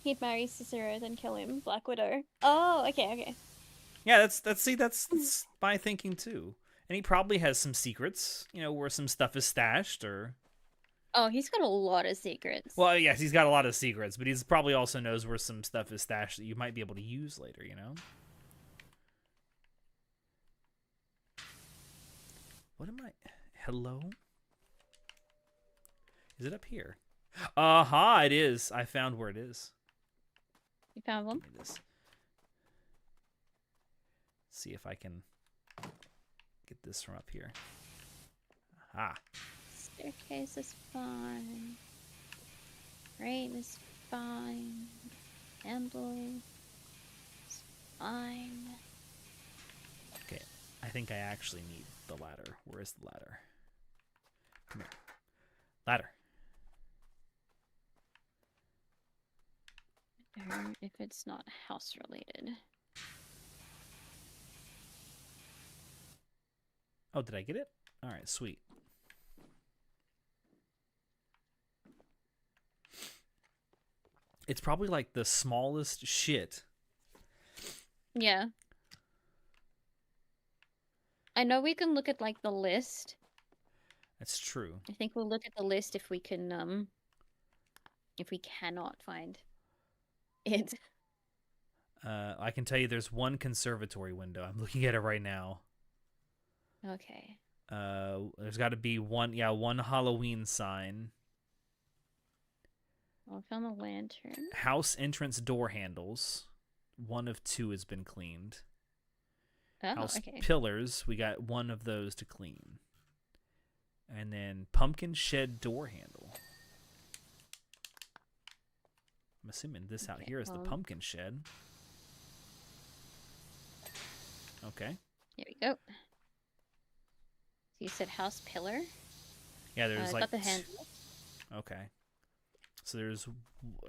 He'd marry Cicero, then kill him. Black Widow. Oh, okay. yeah. That's my thinking too. And he probably has some secrets, you know, where some stuff is stashed or... Oh, he's got a lot of secrets. Well, yes, he's got a lot of secrets, but he's probably also knows where some stuff is stashed that you might be able to use later, you know? What am I... Hello? Is it up here? Aha, it is. I found where it is. You found one? Give me this. See if I can get this from up here. Aha. Staircase is fine. Frame is fine. Handle is fine. Okay, I think I actually need the ladder. Where is the ladder? Come here. Ladder. If it's not house related. Oh, did I get it? All right, sweet. It's probably like the smallest shit. Yeah. I know we can look at like the list. That's true. I think we'll look at the list if we can if we cannot find it. I can tell you there's one conservatory window. I'm looking at it right now. Okay. There's got to be one Halloween sign. Well, I found the lantern. House entrance door handles. One of two has been cleaned. Oh, House okay. pillars, we got one of those to clean. And then pumpkin shed door handle. I'm assuming this out here is the pumpkin shed. Okay. Here we go. So you said house pillar? Yeah, there's like... got the handle. Okay. So there's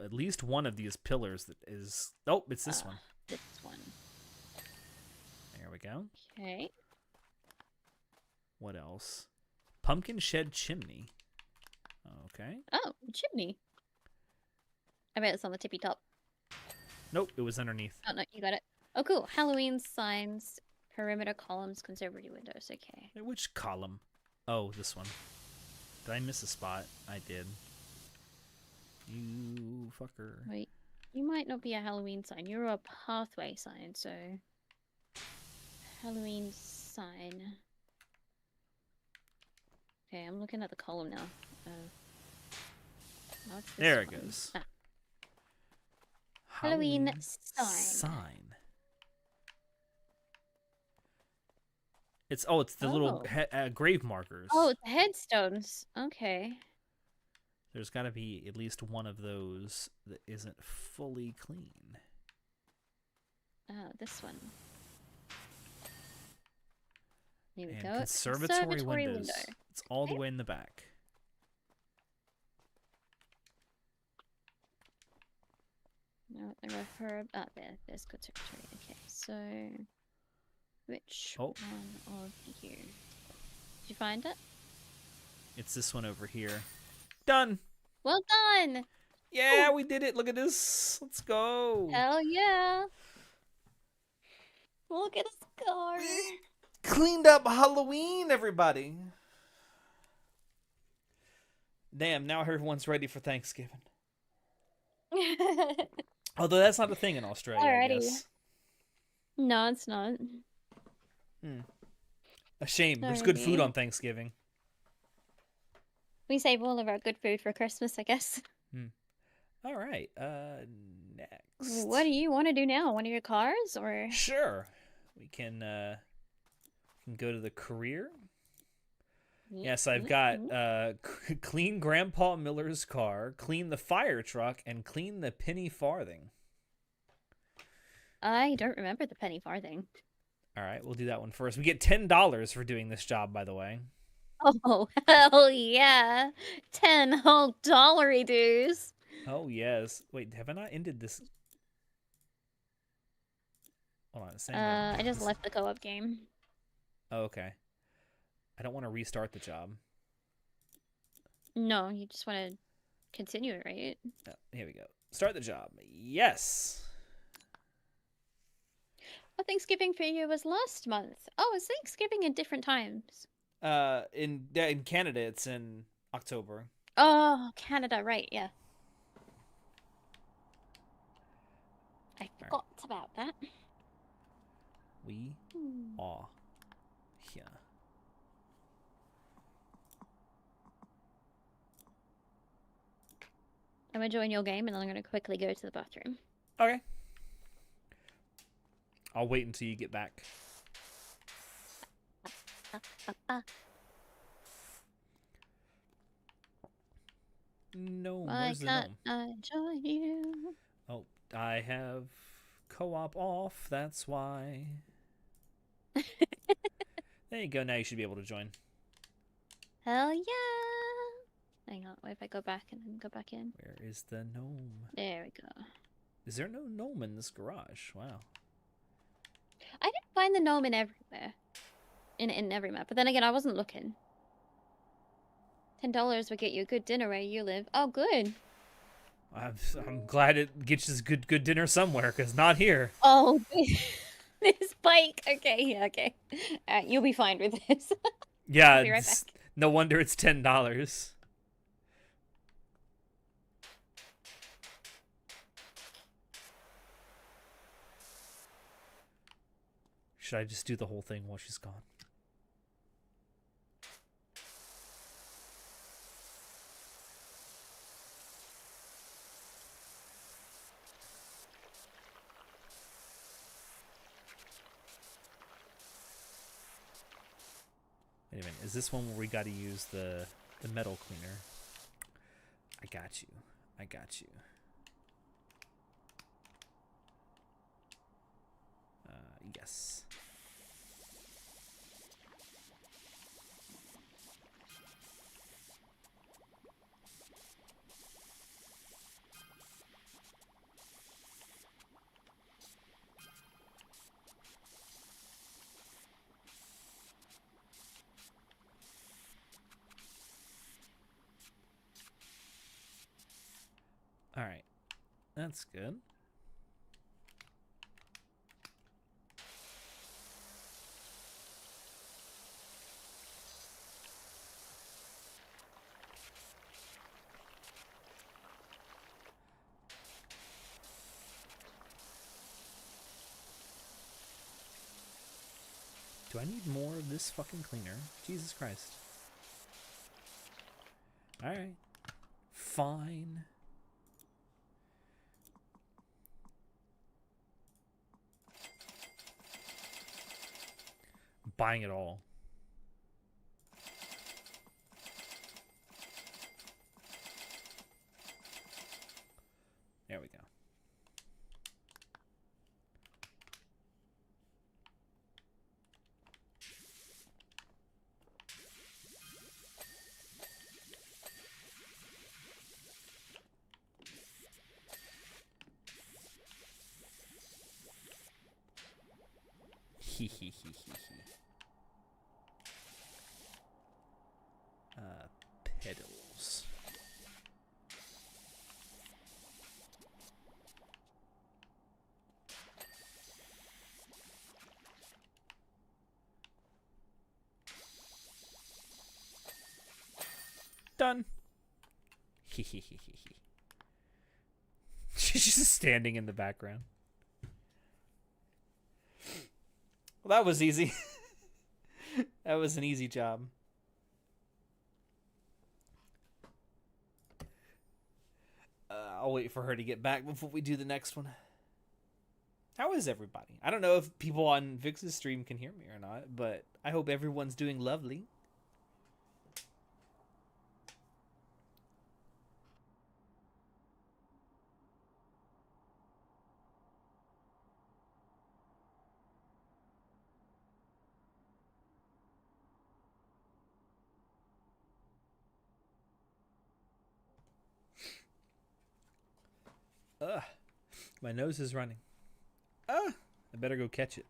at least one of these pillars that is... Oh, it's this one. This one. There we go. Okay. What else? Pumpkin shed chimney. Okay. Oh, chimney. I bet it's on the tippy top. Nope, it was underneath. Oh, no, you got it. Oh, cool. Halloween signs, perimeter columns, conservatory windows. Okay. Which column? Oh, this one. Did I miss a spot? I did. You fucker. Wait, you might not be a Halloween sign. You're a pathway sign, so... Halloween sign. Okay, I'm looking at the column now. No, it's this There it one. goes. Ah. Halloween sign. Sign. It's the little grave markers. Oh, it's headstones. Okay. There's got to be at least one of those that isn't fully clean. Oh, this one. Here we And go. conservatory windows. It's all the way in the back. No, there are herb. Ah, there's conservatory. Okay, so which one of here? Did you find it? It's this one over here. Done. Well done. Yeah, we did it. Look at this. Let's go. Hell yeah. Look at us go. Cleaned up Halloween, everybody. Damn, now everyone's ready for Thanksgiving. Although that's not a thing in Australia, Alrighty. I guess. No, it's not. A shame. There's good food on Thanksgiving. We save all of our good food for Christmas, I guess. All right. Next. What do you want to do now? One of your cars, or? Sure. We can go to the career. Yes, I've got clean Grandpa Miller's car, clean the fire truck, and clean the penny farthing. I don't remember the penny farthing. All right, we'll do that one first. We get $10 for doing this job, by the way. Oh, hell yeah. 10 whole dollary dues. Oh, yes. Wait, have I not ended this? Hold on. I just left the co-op game. Oh, okay. I don't want to restart the job. No, you just want to continue it, right? Oh, here we go. Start the job. Yes. Oh, Thanksgiving for you was last month. Oh, it's Thanksgiving in different times. In Canada, it's in October. Oh, Canada, right, yeah. I All right, forgot about that. we Hmm. are here. I'm gonna join your game and then I'm gonna quickly go to the bathroom. Okay. I'll wait until you get back. Gnome, Why where's the can't gnome? I join you? Oh, I have co-op off, that's why. There you go, now you should be able to join. Hell yeah! Hang on, what if I go back and then go back in? Where is the gnome? There we go. Is there no gnome in this garage? Wow. I didn't find the gnome in everywhere. In every map. But then again, I wasn't looking. $10 would get you a good dinner where you live. Oh, good. I'm glad it gets us good dinner somewhere, because not here. Oh, this bike. Okay, yeah, okay. You'll be fine with this. Yeah, I'll be right back. no wonder it's $10. Should I just do the whole thing while she's gone? Wait a minute, is this one where we gotta use the metal cleaner? I got you. I got you. Yes. All right, that's good. Do I need more of this fucking cleaner? Jesus Christ. All right, fine. I'm buying it all. There we go. Hee hee hee hee hee. Pedals. Done. Hee hee hee hee hee. She's just standing in the background. Well, that was easy. That was an easy job. I'll wait for her to get back before we do the next one. How is everybody? I don't know if people on Vix's stream can hear me or not, but I hope everyone's doing lovely. Ugh. My nose is running. I better go catch it.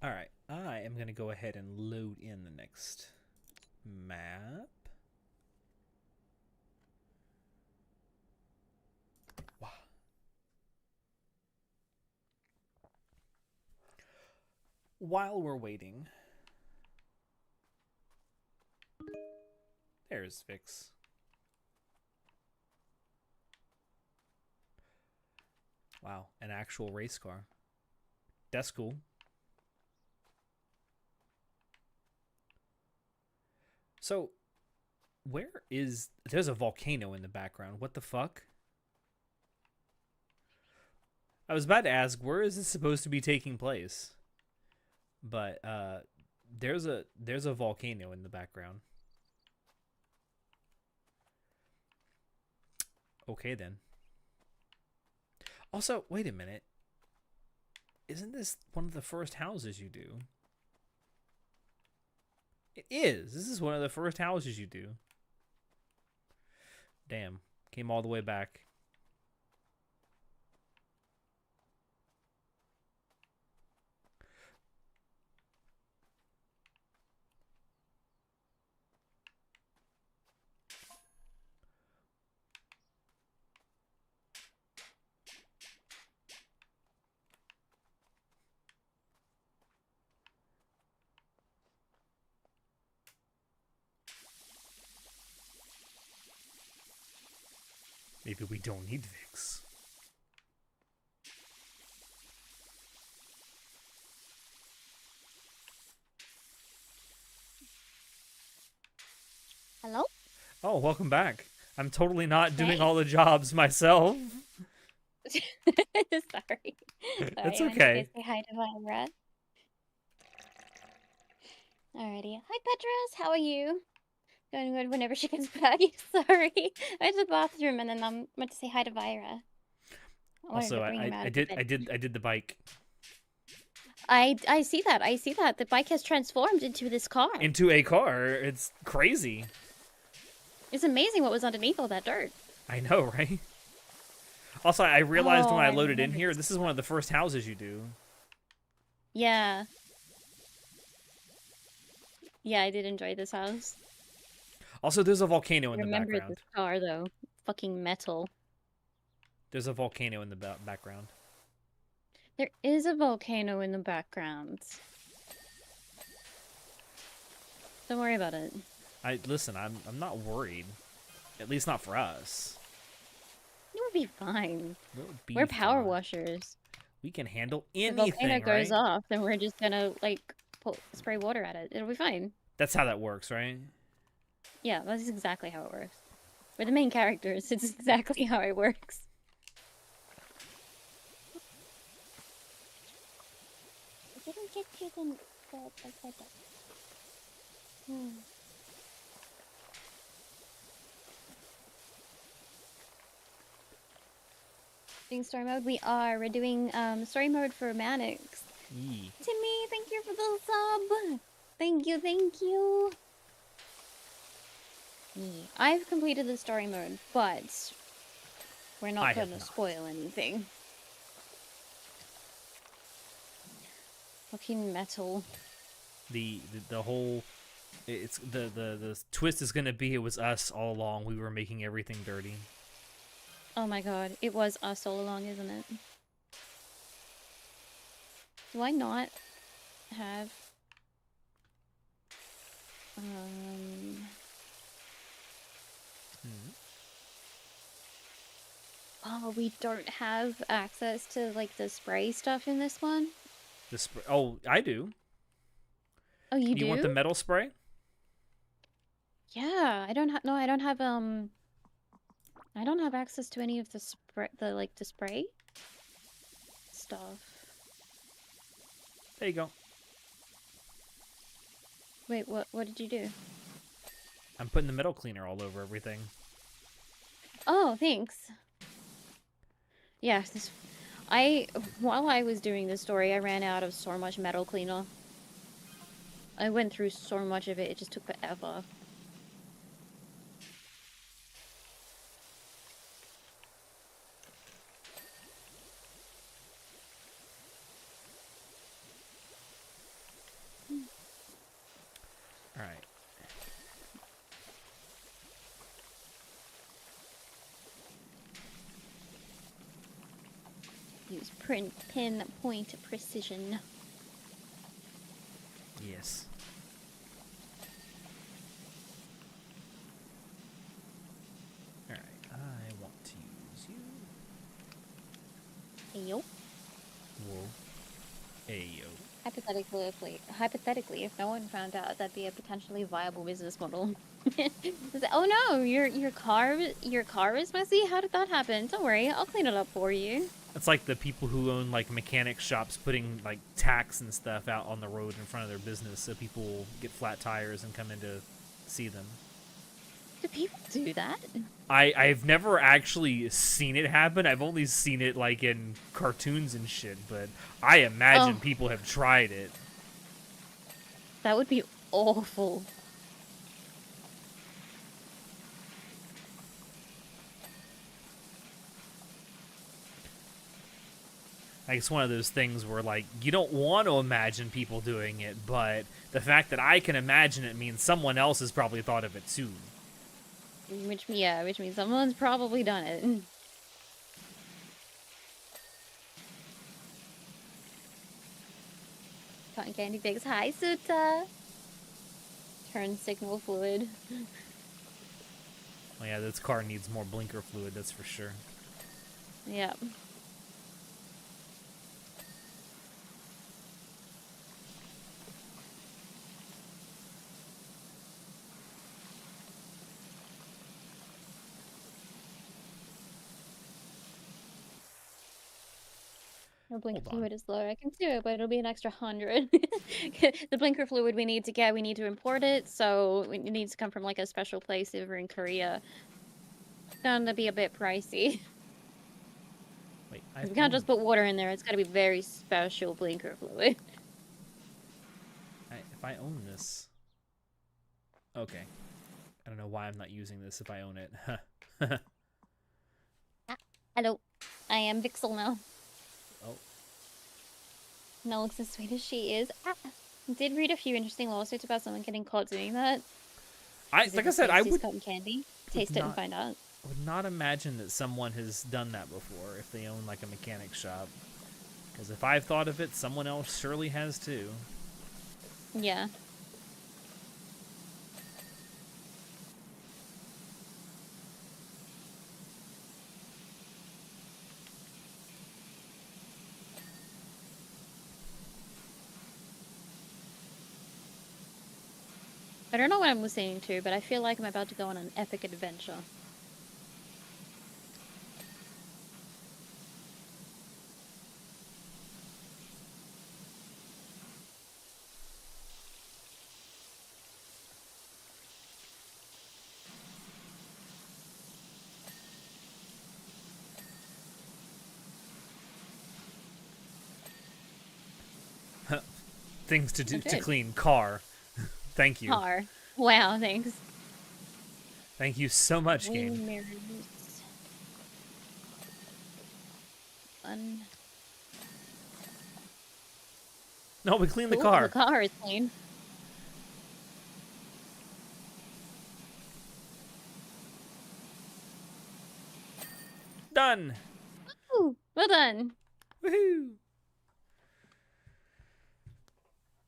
All right, I am gonna go ahead and load in the next map. Wow. While we're waiting, there's Vix. Wow, an actual race car. That's cool. So, there's a volcano in the background. What the fuck? I was about to ask, where is this supposed to be taking place? But there's a volcano in the background. Okay then. Also, wait a minute. Isn't this one of the first houses you do? It is. This is one of the first houses you do. Damn. Came all the way back. Maybe we don't need Vix. Hello? Oh, welcome back. I'm totally not doing Thanks. all the jobs myself. Sorry. That's I wanted okay. to say hi to Vira. Alrighty. Hi, Petras. How are you? Going good whenever she gets back. Sorry. I went to the bathroom and then I went to say hi to Vira. I wanted Also, to bring him out I of the did bed. the bike I see that. I see that. The bike has transformed into this car. into a car. It's crazy. It's amazing what was underneath all that dirt. I know, right? Also, I realized when I I loaded in remember here, this. this is one of the first houses you do. Yeah. Yeah, I did enjoy this house. Also, there's a volcano in the Remember background. this car though. Fucking metal. There's a volcano in the background. There is a volcano in the background. Don't worry about it. Listen. I'm not worried. At least not for us. It will be fine. We'll be We're fine. power washers. We can handle The anything, volcano goes right? off, then we're just gonna like spray water at it. It'll be fine. That's how that works, right? Yeah, that's exactly how it works. We're the main characters. It's exactly how it works. I didn't get to the Doing story mode? We're doing story mode for Mannix. Yee. Timmy, thank you for the sub. Thank you, thank you. I've completed the story mode, but we're not gonna spoil anything. Fucking metal. The whole it's the twist is gonna be it was us all along. We were making everything dirty. Oh my god, it was us all along, isn't it? Do I not have Oh, we don't have access to like the spray stuff in this one? Oh, I do. Oh, you do? You want the metal spray? Yeah, I don't have I don't have access to any of the spray stuff. There you go. Wait, what did you do? I'm putting the metal cleaner all over everything. Oh, thanks. Yeah, while I was doing this story, I ran out of so much metal cleaner. I went through so much of it, it just took forever. use pinpoint precision. Yes. Alright, I want to use you. Ayo. Whoa. Ayo. Hypothetically, if no one found out, that'd be a potentially viable business model. Oh no, your car is messy. How did that happen? Don't worry, I'll clean it up for you. It's like the people who own like mechanic shops putting like tacks and stuff out on the road in front of their business so people will get flat tires and come in to see them. Do people do that? I've never actually seen it happen. I've only seen it like in cartoons and shit, but I imagine people have tried it. That would be awful. Like, it's one of those things where, like, you don't want to imagine people doing it, but the fact that I can imagine it means someone else has probably thought of it too. Which means someone's probably done it. Cotton candy pigs. Hi, Suta. Turn signal fluid. Oh yeah, this car needs more blinker fluid, that's for sure. Yep. No blinker fluid is low. I can do it, but it'll be an extra 100. The blinker fluid we need to import it, so it needs to come from like a special place over in Korea. It's gonna be a bit pricey. Wait, We can't just put water in there. It's gotta be very special blinker fluid. If I own this... Okay. I don't know why I'm not using this if I own it. Hello. I am Vixel now. Oh. Now looks as sweet as she is. Did read a few interesting lawsuits about someone getting caught doing that. Like I said, I would... cotton candy. Taste it and find out. I would not imagine that someone has done that before if they own like a mechanic shop. Because if I've thought of it, someone else surely has too. Yeah. I don't know what I'm listening to, but I feel like I'm about to go on an epic adventure. Things to do to clean car. Thank you. Car. Wow, thanks. Thank you so much, game. Mirrors. Fun. No, we cleaned the Cool, car. The car is clean. Done. Ooh, well done. Woohoo!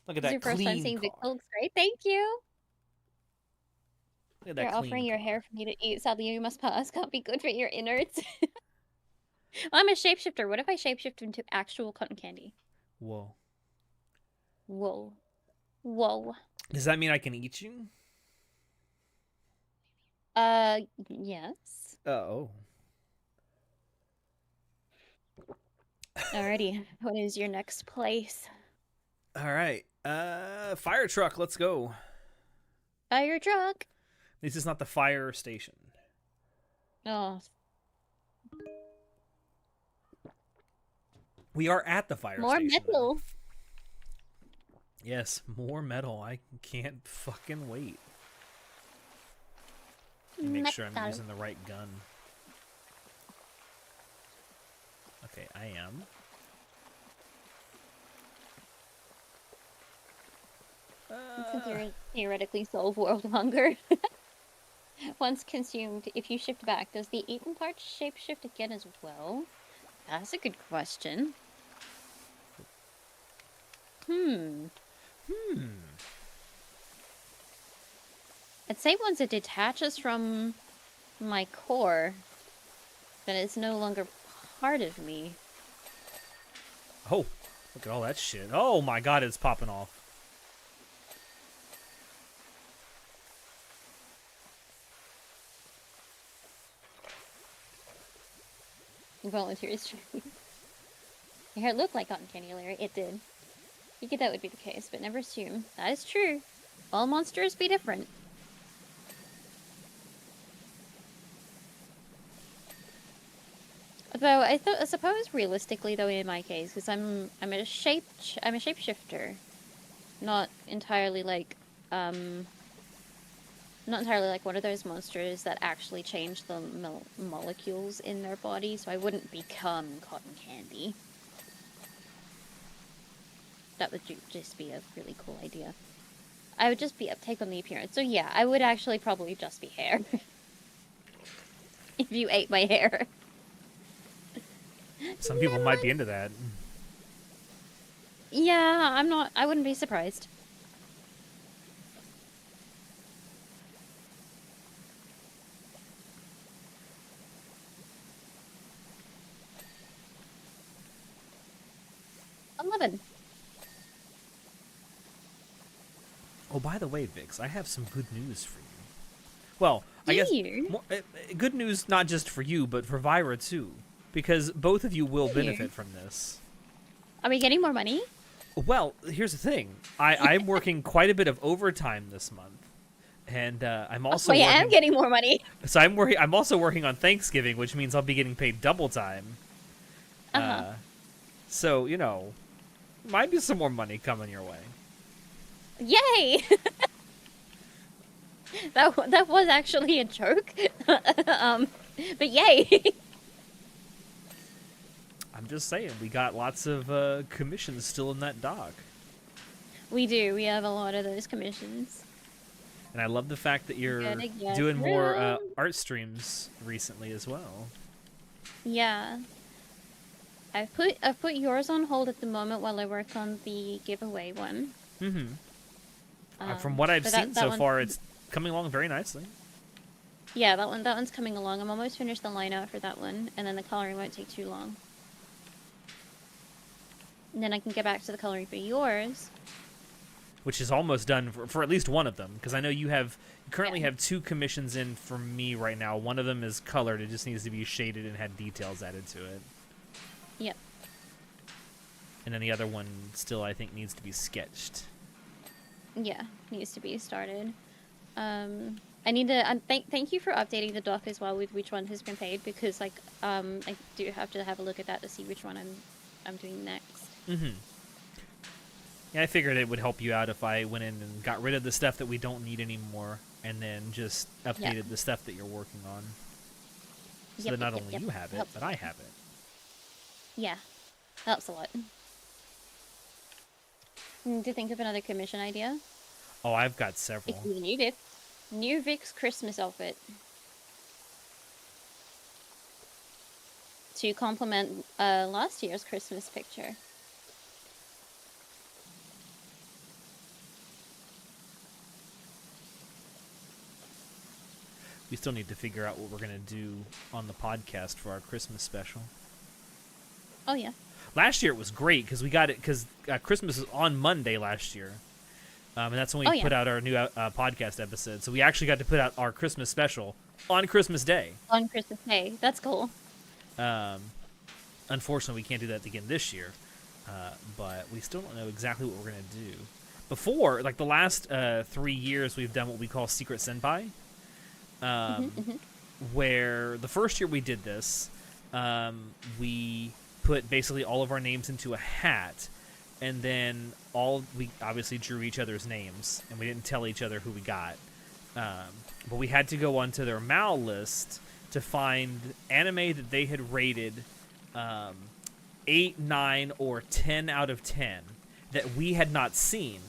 Look at This is that your first time clean seeing car. Vic. Looks great. Thank you. Look at that You're clean offering your car. hair for me to eat. Sadly, you must pass. Can't be good for your innards. I'm a shapeshifter. What if I shapeshift into actual cotton candy? Whoa. Whoa. Whoa. Does that mean I can eat you? Yes. Oh. Alrighty. What is your next place? All right. Fire truck. Let's go. Fire truck. This is not the fire station. Oh. We are at the fire More station. metal. Though. Yes, more metal. I can't fucking wait. Make sure I'm using the right gun. Okay, I am. Theoretically solve world hunger. Once consumed, if you shift back, does the eaten part shapeshift again as well? That's a good question. I'd say once it detaches from my core, then it's no longer part of me. Oh, look at all that shit. Oh my god, it's popping off. Volunteers. Your hair looked like cotton candy, Larry. It did. Figured that would be the case, but never assume. That is true. All monsters be different. Though I suppose realistically, though, in my case, because I'm a shapeshifter, not entirely like one of those monsters that actually change the molecules in their body, so I wouldn't become cotton candy. That would just be a really cool idea. I would just take on the appearance. So yeah, I would actually probably just be hair. If you ate my hair. Some people might be into that. Yeah, I wouldn't be surprised. $11. Oh, by the way, Vix, I have some good news for you. Well, I guess good news not just for you, but for Vyra too, because both of you will benefit from this. Are we getting more money? Well, here's the thing. I'm working quite a bit of overtime this month, and I'm also. I am getting more money. So I'm also working on Thanksgiving, which means I'll be getting paid double time. So might be some more money coming your way. Yay! that was actually a joke. But yay! I'm just saying, we got lots of commissions still in that dock. We do. We have a lot of those commissions. And I love the fact that you're doing more art streams recently as well. Yeah. I've put yours on hold at the moment while I work on the giveaway one. From what I've seen so far, it's coming along very nicely. Yeah, that one's coming along. I'm almost finished the line out for that one, and then the coloring won't take too long. And then I can get back to the coloring for yours. Which is almost done for at least one of them, because I know you currently have 2 commissions in for me right now. One of them is colored; it just needs to be shaded and had details added to it. Yep. And then the other one still, I think, needs to be sketched. Yeah, needs to be started. I need to thank you for updating the doc as well with which one has been paid, because I do have to have a look at that to see which one I'm doing next. Yeah, I figured it would help you out if I went in and got rid of the stuff that we don't need anymore, and then just updated the stuff that you're working on. So that not only you have it, but I have it. Yeah, helps a lot. Need to think of another commission idea? Oh, I've got several. If you need it. New Vic's Christmas outfit. To complement last year's Christmas picture. We still need to figure out what we're going to do on the podcast for our Christmas special. Oh, yeah. Last year it was great because we got it because Christmas was on Monday last year. And that's when we put out our new podcast episode. So we actually got to put out our Christmas special on Christmas Day. On Christmas Day. That's cool. Unfortunately, we can't do that again this year. But we still don't know exactly what we're going to do. Before, like the last 3 years, we've done what we call Secret Senpai. Where the first year we did this, we put basically all of our names into a hat, and then we obviously drew each other's names, and we didn't tell each other who we got. But we had to go onto their MAL list to find anime that they had rated 8, 9, or 10 out of 10 that we had not seen,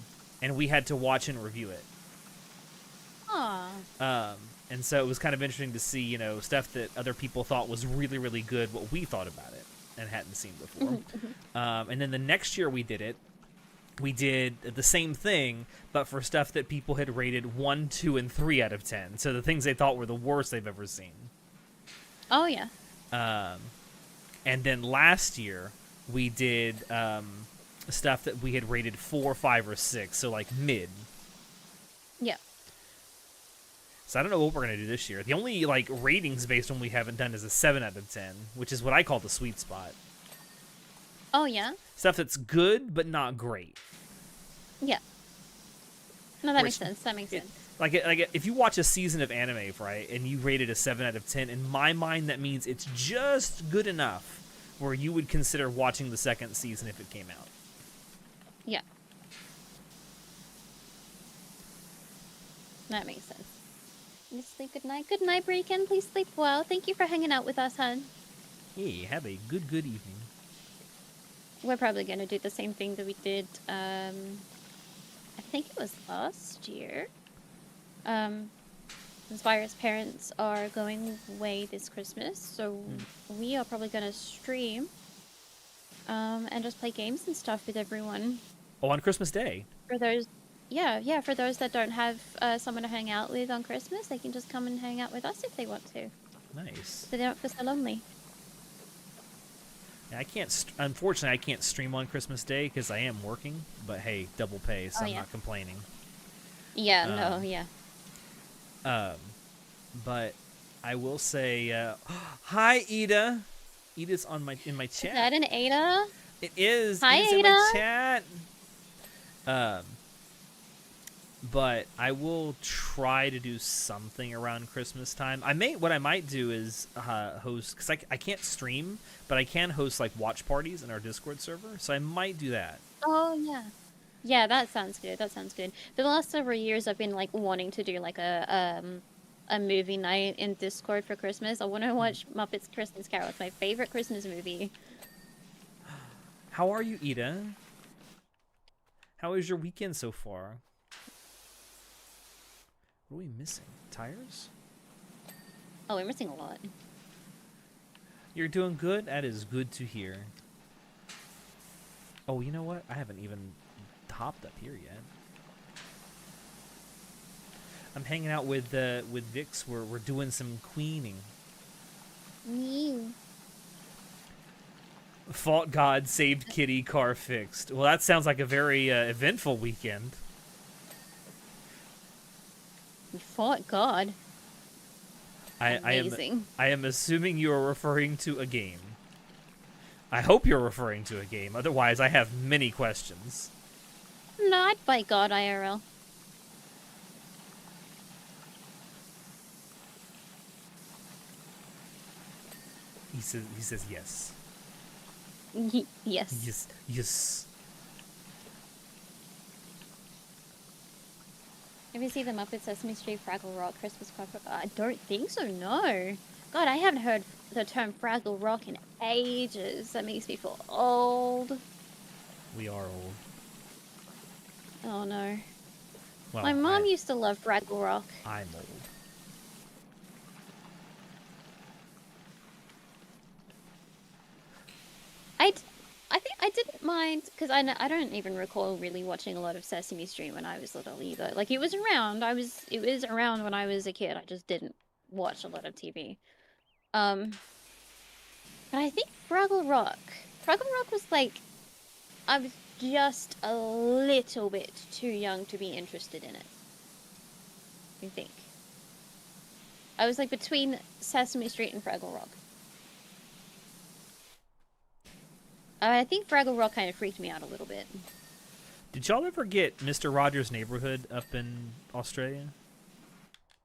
and we had to watch and review it. Aww. And so it was kind of interesting to see, stuff that other people thought was really, really good, what we thought about it. and hadn't seen before. And then the next year we did the same thing, but for stuff that people had rated 1, 2, and 3 out of 10. So the things they thought were the worst they've ever seen. Oh yeah. And then last year we did stuff that we had rated 4, 5, or 6, so like mid. Yeah. So I don't know what we're gonna do this year. The only like ratings based one we haven't done is a 7 out of 10, which is what I call the sweet spot. Oh yeah. Stuff that's good but not great. Yeah. No, that makes sense. That makes sense. Like if you watch a season of anime, right, and you rate it a 7 out of 10, in my mind that means it's just good enough where you would consider watching the second season if it came out. Yeah. That makes sense. Just sleep good night. Good night, Breakin. Please sleep well. Thank you for hanging out with us, hon. Hey, have a good evening. We're probably going to do the same thing that we did, I think it was last year. Inspire's parents are going away this Christmas, so we are probably going to stream, and just play games and stuff with everyone. Oh, on Christmas Day? For those, yeah, for those that don't have someone to hang out with on Christmas, they can just come and hang out with us if they want to. Nice. So they don't feel so lonely. I can't. Unfortunately, I can't stream on Christmas Day because I am working. But hey, double pay, so I'm not complaining. Yeah. Yeah. But I will say, hi, Ida. Ida's in my chat. Is that an Ada? It is. Hi, Ida's Ada. in my chat. But I will try to do something around Christmas time. What I might do is host, because I can't stream, but I can host like watch parties in our Discord server. So I might do that. Oh yeah, yeah. That sounds good. That sounds good. For the last several years, I've been like wanting to do like a movie night in Discord for Christmas. I want to watch Muppets Christmas Carol. It's my favorite Christmas movie. How are you, Ida? How is your weekend so far? What are we missing? Tires? Oh, we're missing a lot. You're doing good? That is good to hear. Oh, you know what? I haven't even hopped up here yet. I'm hanging out with Vix. We're doing some queening. Mew. Fought God, saved Kitty, car fixed. Well, that sounds like a very eventful weekend. We fought God. Amazing. I am assuming you are referring to a game. I hope you're referring to a game. Otherwise, I have many questions. No, I'd fight God IRL. He says yes. Yes. Yes. Have you seen the Muppet Sesame Street Fraggle Rock Christmas Clock? I don't think so, no. God, I haven't heard the term Fraggle Rock in ages. That makes me feel old. We are old. Oh no. Well, my mom used to love Fraggle Rock. I'm old. I think I didn't mind, because I don't even recall really watching a lot of Sesame Street when I was little either. Like, it was around. It was around when I was a kid. I just didn't watch a lot of TV. But I think Fraggle Rock was like, I was just a little bit too young to be interested in it. I think. I was like between Sesame Street and Fraggle Rock. I think Fraggle Rock kind of freaked me out a little bit. Did y'all ever get Mr. Rogers' Neighborhood up in Australia?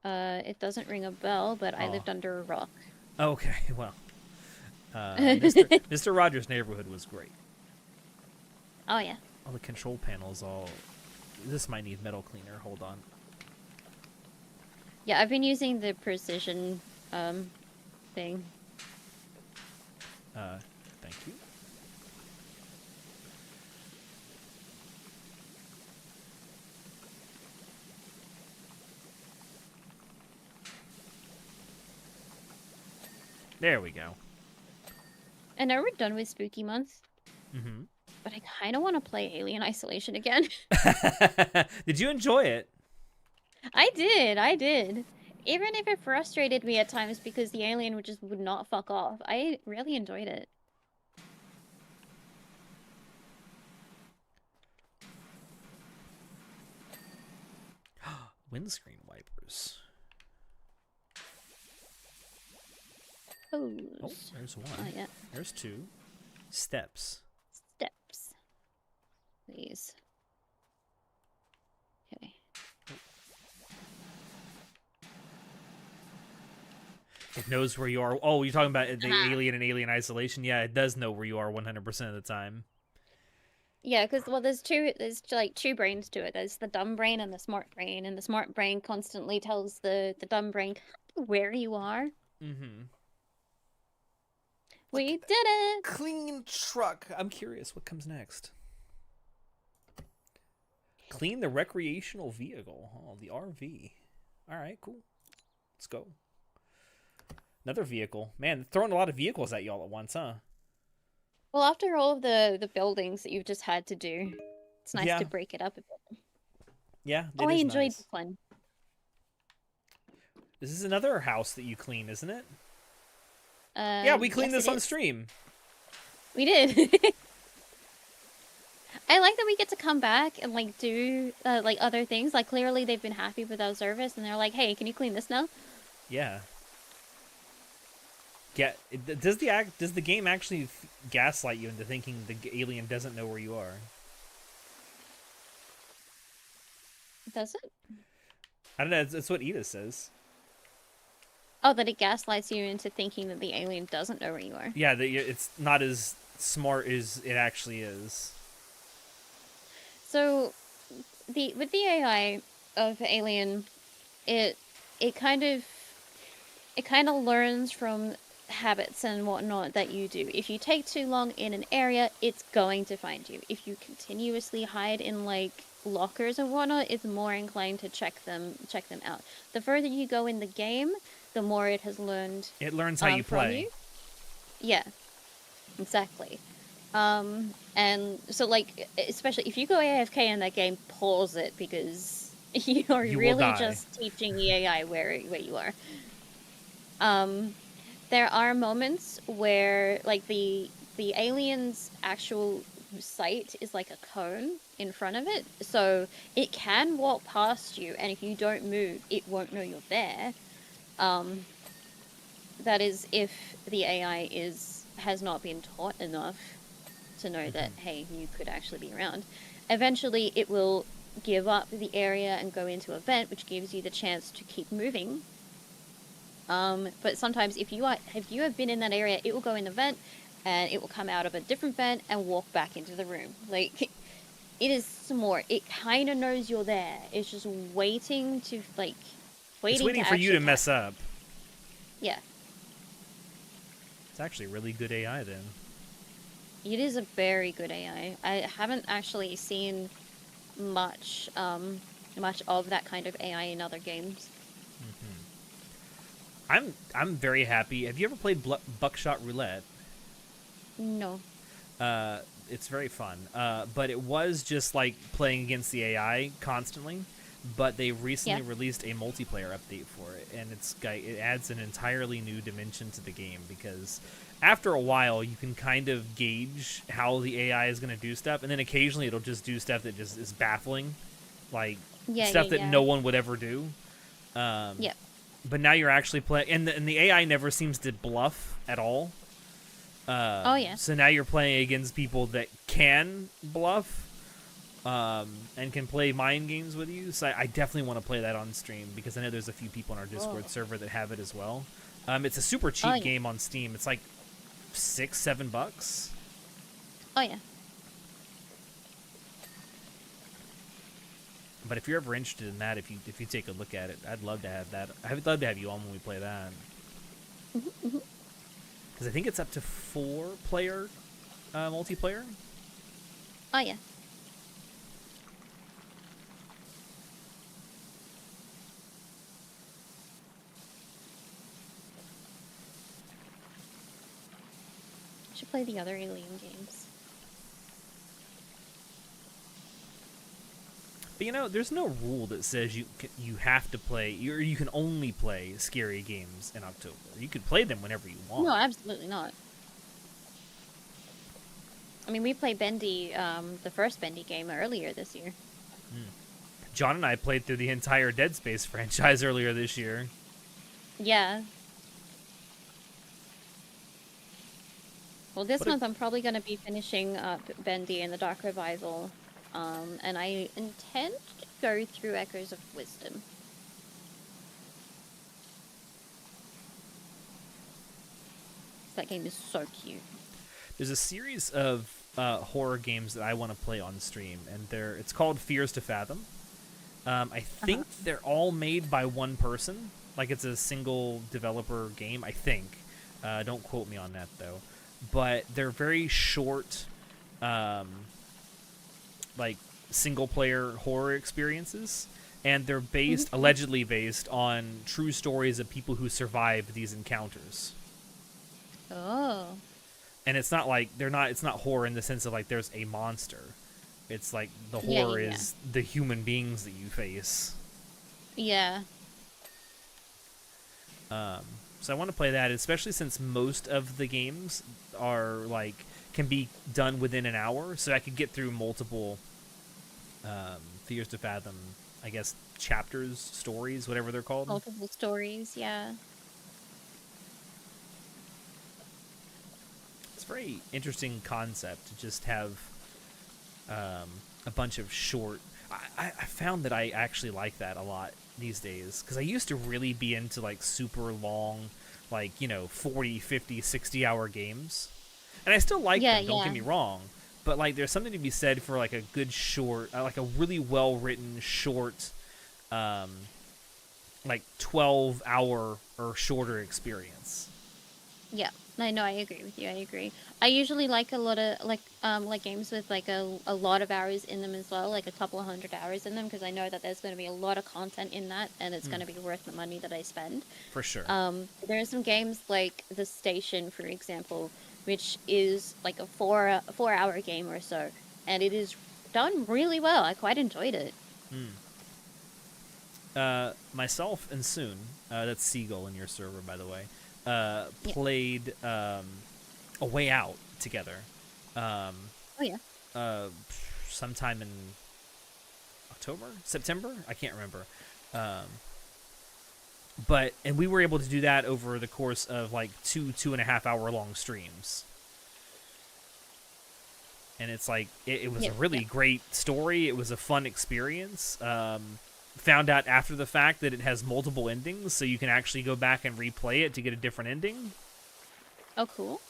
It doesn't ring a bell, but I lived under a rock. Okay, well. Mr. Rogers' Neighborhood was great. Oh, yeah. All the control panels This might need metal cleaner. Hold on. Yeah, I've been using the precision, thing. Thank you. There we go. I know we're done with Spooky Month, Mm-hmm. but I kind of want to play Alien Isolation again. Did you enjoy it? I did. Even if it frustrated me at times because the alien would not fuck off, I really enjoyed it. Windscreen wipers. Oh, Pose. there's one. Oh, yeah. There's two. Steps. Steps. Please. Okay. It knows where you are. Oh, you're talking about the alien and Alien Isolation? Yeah, it does know where you are 100% of the time. Yeah, because well, there's like two brains to it. There's the dumb brain and the smart brain, and the smart brain constantly tells the dumb brain where you are. Mm-hmm. We did it. Clean truck. I'm curious what comes next. Clean the recreational vehicle. Oh, the RV. All right, cool. Let's go. Another vehicle. Man, throwing a lot of vehicles at y'all at once, huh? Well, after all of the buildings that you've just had to do, it's nice to break it up a bit. Yeah, I enjoyed nice. this one. This is another house that you clean, isn't it? Yeah, we cleaned this on stream. We did. I like that we get to come back and like do like other things. Like clearly they've been happy with our service, and they're like, "Hey, can you clean this now?" Yeah. Does the game actually gaslight you into thinking the alien doesn't know where you are? Does it? I don't know. That's what Edith says. Oh, that it gaslights you into thinking that the alien doesn't know where you are. Yeah, it's not as smart as it actually is. So, with the AI of Alien, it kind of learns from habits and whatnot that you do. If you take too long in an area, it's going to find you. If you continuously hide in like lockers and whatnot, it's more inclined to check them out. The further you go in the game, the more it has learned. It learns how you play. You. Yeah, exactly. And so like, especially if you go AFK in that game, pause it because you are really just teaching the AI where you are. There are moments where like the alien's actual sight is like a cone in front of it, so it can walk past you, and if you don't move, it won't know you're there. That is if the AI has not been taught enough to know that, hey, you could actually be around. Eventually, it will give up the area and go into a vent, which gives you the chance to keep moving. But sometimes if you have been in that area, it will go in the vent, and it will come out of a different vent and walk back into the room. Like, it is smart. It kind of knows you're there. It's just waiting to, like, It's waiting for you to mess up. Yeah. It's actually really good AI then. It is a very good AI. I haven't actually seen much of that kind of AI in other games. I'm very happy. Have you ever played Buckshot Roulette? No. It's very fun. But it was just like playing against the AI constantly. But they recently released a multiplayer update for it, and it adds an entirely new dimension to the game, because after a while you can kind of gauge how the AI is going to do stuff, and then occasionally it'll just do stuff that just is baffling, like stuff that no one would ever do. But now you're actually playing, and the AI never seems to bluff at all. So now you're playing against people that can bluff. And can play mind games with you. So I definitely want to play that on stream, because I know there's a few people on our Discord server that have it as well. It's a super cheap game on Steam. It's like $6-7. Oh yeah. But if you're ever interested in that, if you take a look at it, I'd love to have that. I'd love to have you on when we play that. Because I think it's up to 4-player multiplayer. Oh yeah. Should play the other Alien games. But there's no rule that says you have to play, or you can only play scary games in October. You could play them whenever you want. No, absolutely not. I mean, we played Bendy, the first Bendy game earlier this year. John and I played through the entire Dead Space franchise earlier this year. Yeah. Well, this month I'm probably going to be finishing up Bendy and the Dark Revival. And I intend to go through Echoes of Wisdom. That game is so cute. There's a series of horror games that I want to play on stream, and it's called Fears to Fathom. I think they're all made by one person. Like, it's a single developer game, I think. Don't quote me on that, though. But they're very short, like, single-player horror experiences. And they're allegedly based on true stories of people who survived these encounters. Oh. And it's not like it's not horror in the sense of like there's a monster. It's like the horror is the human beings that you face. Yeah. So I want to play that, especially since most of the games are like can be done within an hour, so I could get through multiple Fears to Fathom, I guess, chapters, stories, whatever they're called. Multiple stories, yeah. It's a very interesting concept to just have a bunch of short... I found that I actually like that a lot these days, because I used to really be into like super long, like, 40, 50, 60-hour games. And I still like them, don't get me wrong. But like there's something to be said for like a good short, like a really well-written short, like 12-hour or shorter experience. Yeah. No, I agree with you. I agree. I usually like a lot of like games with like a lot of hours in them as well, like a couple of 100 hours in them, because I know that there's going to be a lot of content in that, and it's going to be worth the money that I spend. For sure. There are some games like The Station, for example, which is like a 4-hour game or so, and it is done really well. I quite enjoyed it. Myself and Soon, that's Seagull in your server, by the way. Played A Way Out together. Sometime in September? I can't remember. And we were able to do that over the course of like 2.5 hour long streams. And it's like, it was a really great story. It was a fun experience. Found out after the fact that it has multiple endings, so you can actually go back and replay it to get a different ending. Oh, cool.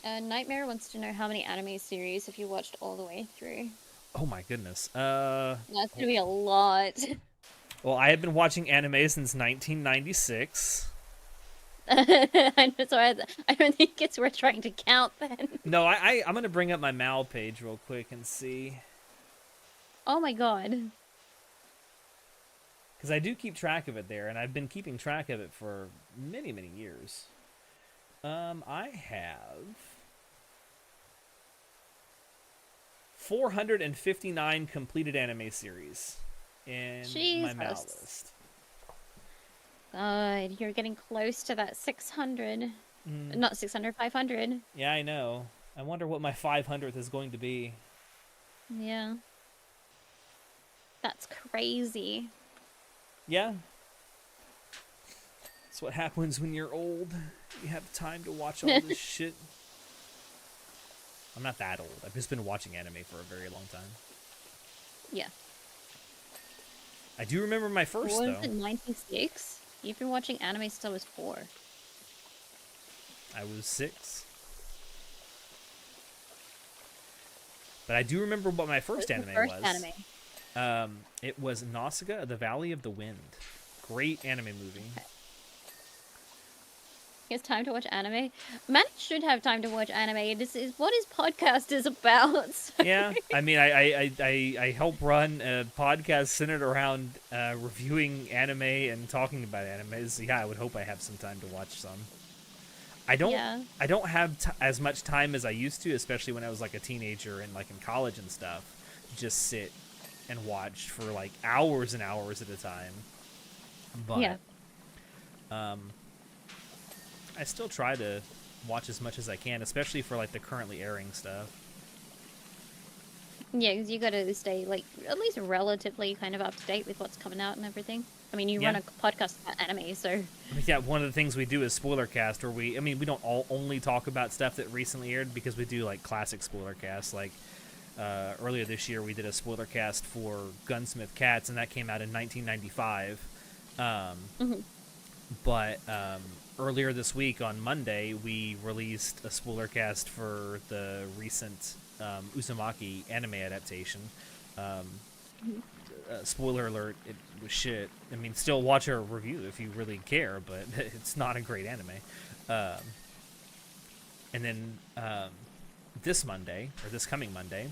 Nightmare wants to know how many anime series have you watched all the way through? Oh my goodness. That's gonna be a lot. Well, I have been watching anime since 1996. I don't think it's worth trying to count then. No, I'm gonna bring up my Mal page real quick and see. Oh my god. Because I do keep track of it there, and I've been keeping track of it for many, many years. I have 459 completed anime series in my Mal list. God, you're getting close to that 600. Not 600, 500. Yeah, I know. I wonder what my 500th is going to be. Yeah. That's crazy. Yeah. That's what happens when you're old. You have time to watch all this shit. I'm not that old. I've just been watching anime for a very long time. Yeah. I do remember my first, though. What was it, 96? You've been watching anime since I was 4. I was 6. But I do remember what my first anime was. It was Nausicaa, The Valley of the Wind. Great anime movie. Okay. He has time to watch anime. Man should have time to watch anime. This is what his podcast is about. So. Yeah, I mean, I help run a podcast centered around reviewing anime and talking about anime. So yeah, I would hope I have some time to watch some. I don't Yeah. I don't have as much time as I used to, especially when I was like a teenager and like in college and stuff, to just sit and watch for like hours and hours at a time. Yeah. But um, I still try to watch as much as I can, especially for like the currently airing stuff. Yeah, because you got to stay like at least relatively kind of up to date with what's coming out and everything. I mean, you run Yeah. a podcast about anime, so I mean, yeah, one of the things we do is spoiler cast, where we don't only talk about stuff that recently aired, because we do like classic spoiler casts. Like earlier this year, we did a spoiler cast for Gunsmith Cats, and that came out in 1995. Um, mhm. but earlier this week on Monday, we released a spoiler cast for the recent Uzumaki anime adaptation. Um, Mhm. Spoiler alert, it was shit. I mean, still watch our review if you really care, but it's not a great anime. Um, and then this Monday, or this coming Monday,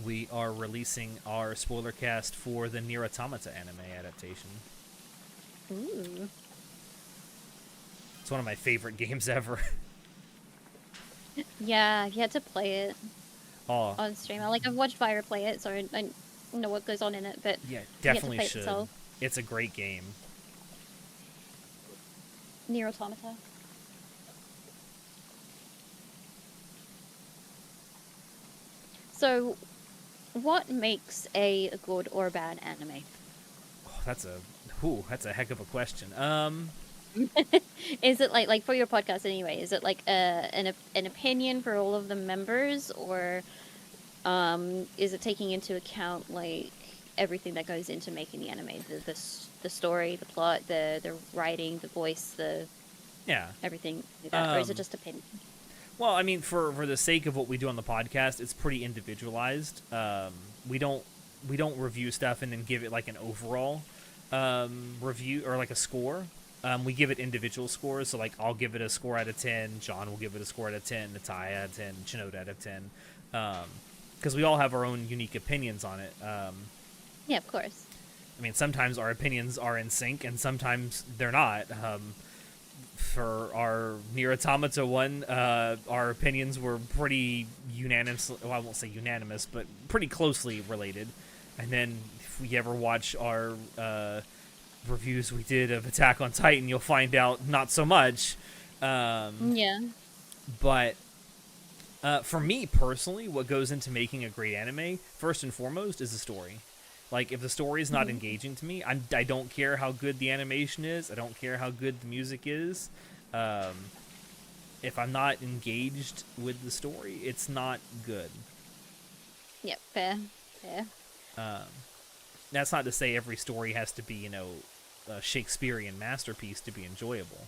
we are releasing our spoiler cast for the Nier Automata anime adaptation. Ooh. It's one of my favorite games ever. Yeah, you had to play it Oh, on stream. I've watched Fire play it, so I know what goes on in it, but yeah, you get to definitely play it should. yourself. It's a great game. Nier Automata. So, what makes a good or bad anime? Oh, that's a heck of a question. Is it like for your podcast anyway? Is it like an opinion for all of the members, or is it taking into account like everything that goes into making the anime, the story, the plot, the writing, the voice, the Yeah. everything like that, or is it Um, just opinion? Well, I mean, for the sake of what we do on the podcast, it's pretty individualized. We don't review stuff and then give it like an overall review or like a score. We give it individual scores. So like I'll give it a score out of 10. John will give it a score out of 10. Natai out of 10. Chinoda out of 10. Because we all have our own unique opinions on it. Yeah, of course. I mean, sometimes our opinions are in sync, and sometimes they're not. For our Nier Automata one, our opinions were pretty unanimous. Well, I won't say unanimous, but pretty closely related. And then if we ever watch our reviews we did of Attack on Titan, you'll find out not so much. Yeah. But for me personally, what goes into making a great anime, first and foremost, is the story. Like, if the story is not engaging to me, I don't care how good the animation is. I don't care how good the music is. If I'm not engaged with the story, it's not good. Yep. Fair. Fair. That's not to say every story has to be, a Shakespearean masterpiece to be enjoyable.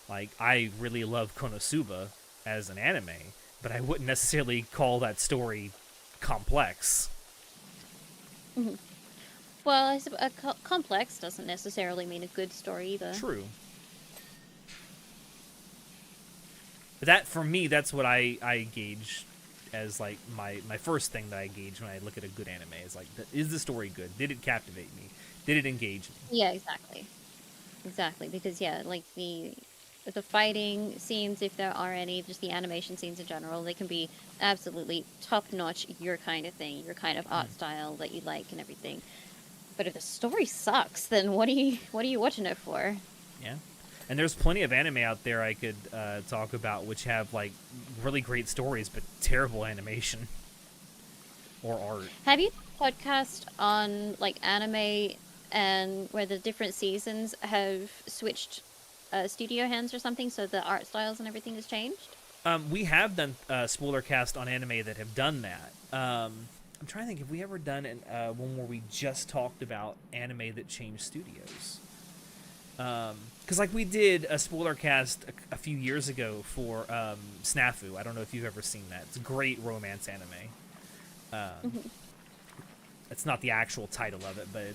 Like, I really love Konosuba as an anime, but I wouldn't necessarily call that story complex. Mm-hmm. Well, complex doesn't necessarily mean a good story either. True. But that, for me, that's what I gauge as, like, my first thing that I gauge when I look at a good anime. Is, like, is the story good? Did it captivate me? Did it engage me? Yeah, exactly. Exactly, because yeah, like the fighting scenes, if there are any, just the animation scenes in general, they can be absolutely top-notch, your kind of thing, your kind of art style that you like and everything. But if the story sucks, then what are you watching it for? Yeah. And there's plenty of anime out there I could talk about which have, like, really great stories but terrible animation or art. Have you done a podcast on like anime and where the different seasons have switched studio hands or something, so the art styles and everything has changed? We have done spoiler cast on anime that have done that. I'm trying to think, have we ever done one where we just talked about anime that changed studios? Because like we did a spoiler cast a few years ago for Snafu. I don't know if you've ever seen that. It's a great romance anime. It's not the actual title of it, but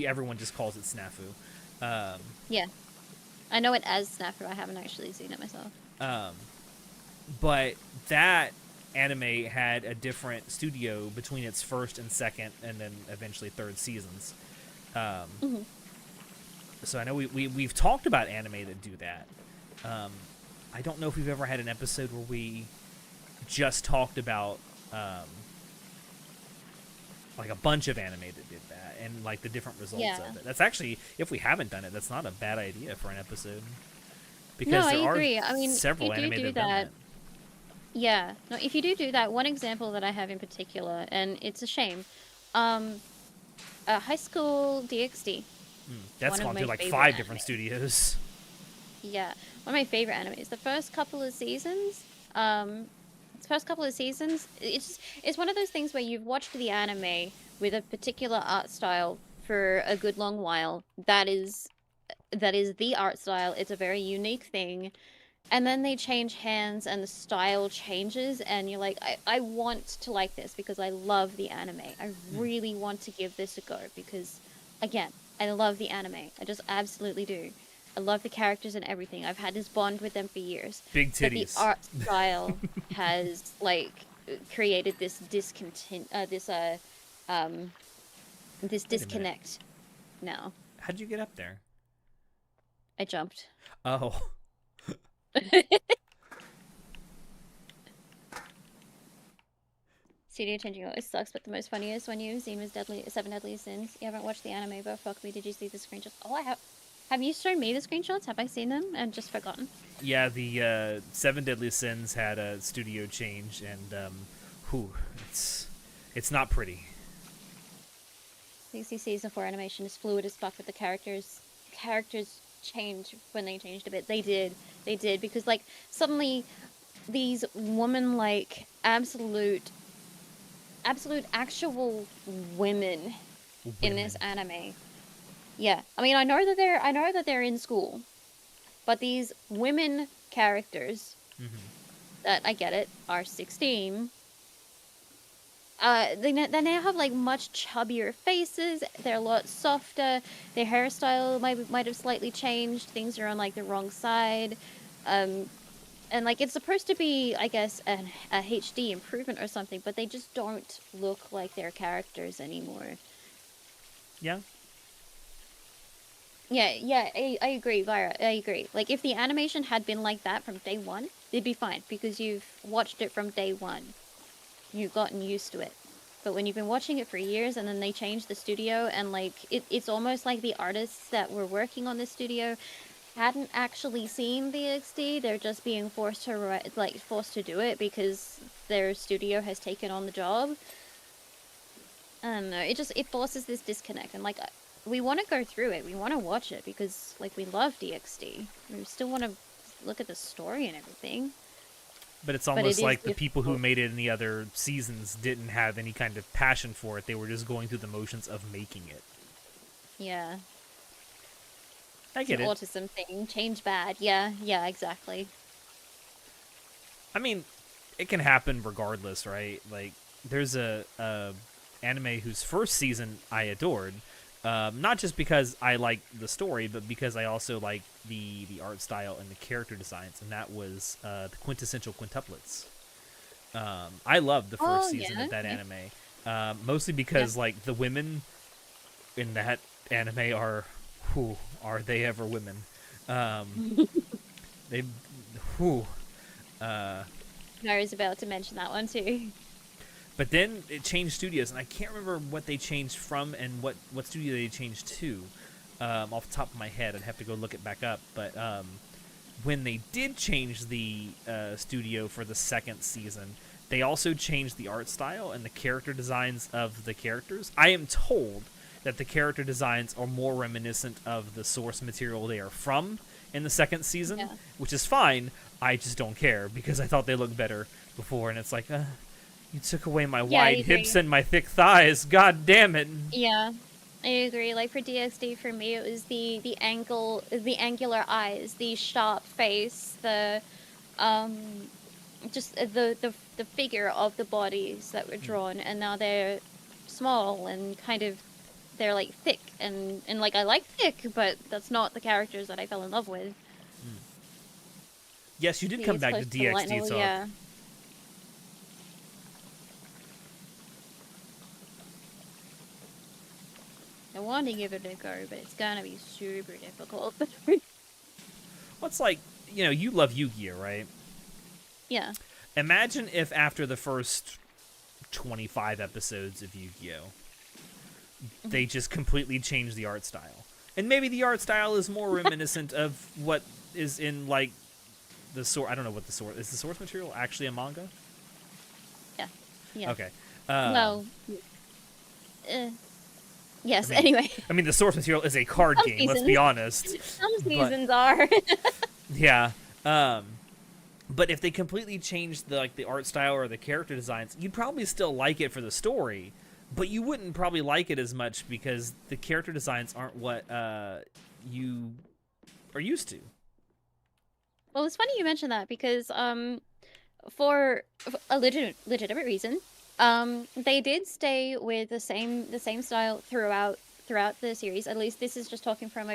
everyone just calls it Snafu. Yeah, I know it as Snafu. I haven't actually seen it myself. But that anime had a different studio between its first and second, and then eventually third seasons. So I know we've talked about anime that do that. I don't know if we've ever had an episode where we just talked about like a bunch of anime that did that and like the different results of it. That's actually, if we haven't done it, that's not a bad idea for an episode, because No, I there are agree. I mean, several if you anime that do have done that, that. yeah. No, if you do that, one example that I have in particular, and it's a shame, um, High School DxD, That's one of gone my through like favorite 5 different anime. studios. Yeah, one of my favorite animes. The first couple of seasons, it's one of those things where you've watched the anime with a particular art style for a good long while. That is the art style. It's a very unique thing. And then they change hands and the style changes, and you're like, I want to like this because I love the anime. I really want to give this a go because, again, I love the anime. I just absolutely do. I love the characters and everything. I've had this bond with them for years. Big But the titties. art style has, like, created this this disconnect now. How'd you get up there? I jumped. Oh. Studio changing always sucks, but the most funniest one you've seen was Seven Deadly Sins. You haven't watched the anime, but fuck me, did you see the screenshots? Oh, I have. Have you shown me the screenshots? Have I seen them and just forgotten? Yeah, the Seven Deadly Sins had a studio change, and it's not pretty. DC season 4 animation is fluid as fuck, but the characters change when they changed a bit. They did because like suddenly these woman-like absolute actual women in this anime. Yeah, I mean, I know that they're in school, but these women characters that, I get it, are 16. They now have like much chubbier faces. They're a lot softer. Their hairstyle might have slightly changed. Things are on like the wrong side. And like it's supposed to be, I guess, a HD improvement or something, but they just don't look like their characters anymore. Yeah. Yeah, I agree, Vira. I agree. Like if the animation had been like that from day one, it'd be fine because you've watched it from day one. You've gotten used to it. But when you've been watching it for years and then they change the studio and like it's almost like the artists that were working on the studio hadn't actually seen the XD. They're just being forced to do it because their studio has taken on the job. I don't know. It forces this disconnect, and like we want to go through it. We want to watch it because like we love DxD. We still want to look at the story and everything. But it's almost like the people who made it in the other seasons didn't have any kind of passion for it. They were just going through the motions of making it. Yeah. I get it. Autism thing. Change bad. Yeah, exactly. I mean, it can happen regardless, right? Like, there's a anime whose first season I adored. Not just because I like the story, but because I also like the art style and the character designs, and that was the Quintessential Quintuplets. I loved the first season of that anime, mostly because like the women in that anime are they ever women? They, I was about to mention that one too. But then it changed studios, and I can't remember what they changed from and what studio they changed to. Off the top of my head, I'd have to go look it back up. But when they did change the studio for the second season, they also changed the art style and the character designs of the characters. I am told that the character designs are more reminiscent of the source material they are from in the second season, which is fine. I just don't care because I thought they looked better before, and it's like, you took away my wide hips and my thick thighs. God damn it. Yeah, I agree. Like for DxD, for me, it was the angular eyes, the sharp face, the just the figure of the bodies that were drawn, and now they're small and kind of they're like thick and like I like thick, but that's not the characters that I fell in love with. Yes, you did come back to DxD, so yeah. I want to give it a go, but it's gonna be super difficult. Well, it's like you love Yu-Gi-Oh, right? Yeah. Imagine if after the first 25 episodes of Yu-Gi-Oh, they just completely changed the art style. And maybe the art style is more reminiscent of what is in, like, the source. I don't know what the source is. The source material actually a manga? Yeah. Yeah. Okay. Well, yes. I mean, Anyway, I mean, the source material is a card some game. Let's be seasons, honest. some But seasons are. yeah. But if they completely changed the art style or the character designs, you'd probably still like it for the story, but you wouldn't probably like it as much because the character designs aren't what you are used to. Well, it's funny you mentioned that because for a legitimate reason, they did stay with the same style throughout the series. At least this is just talking from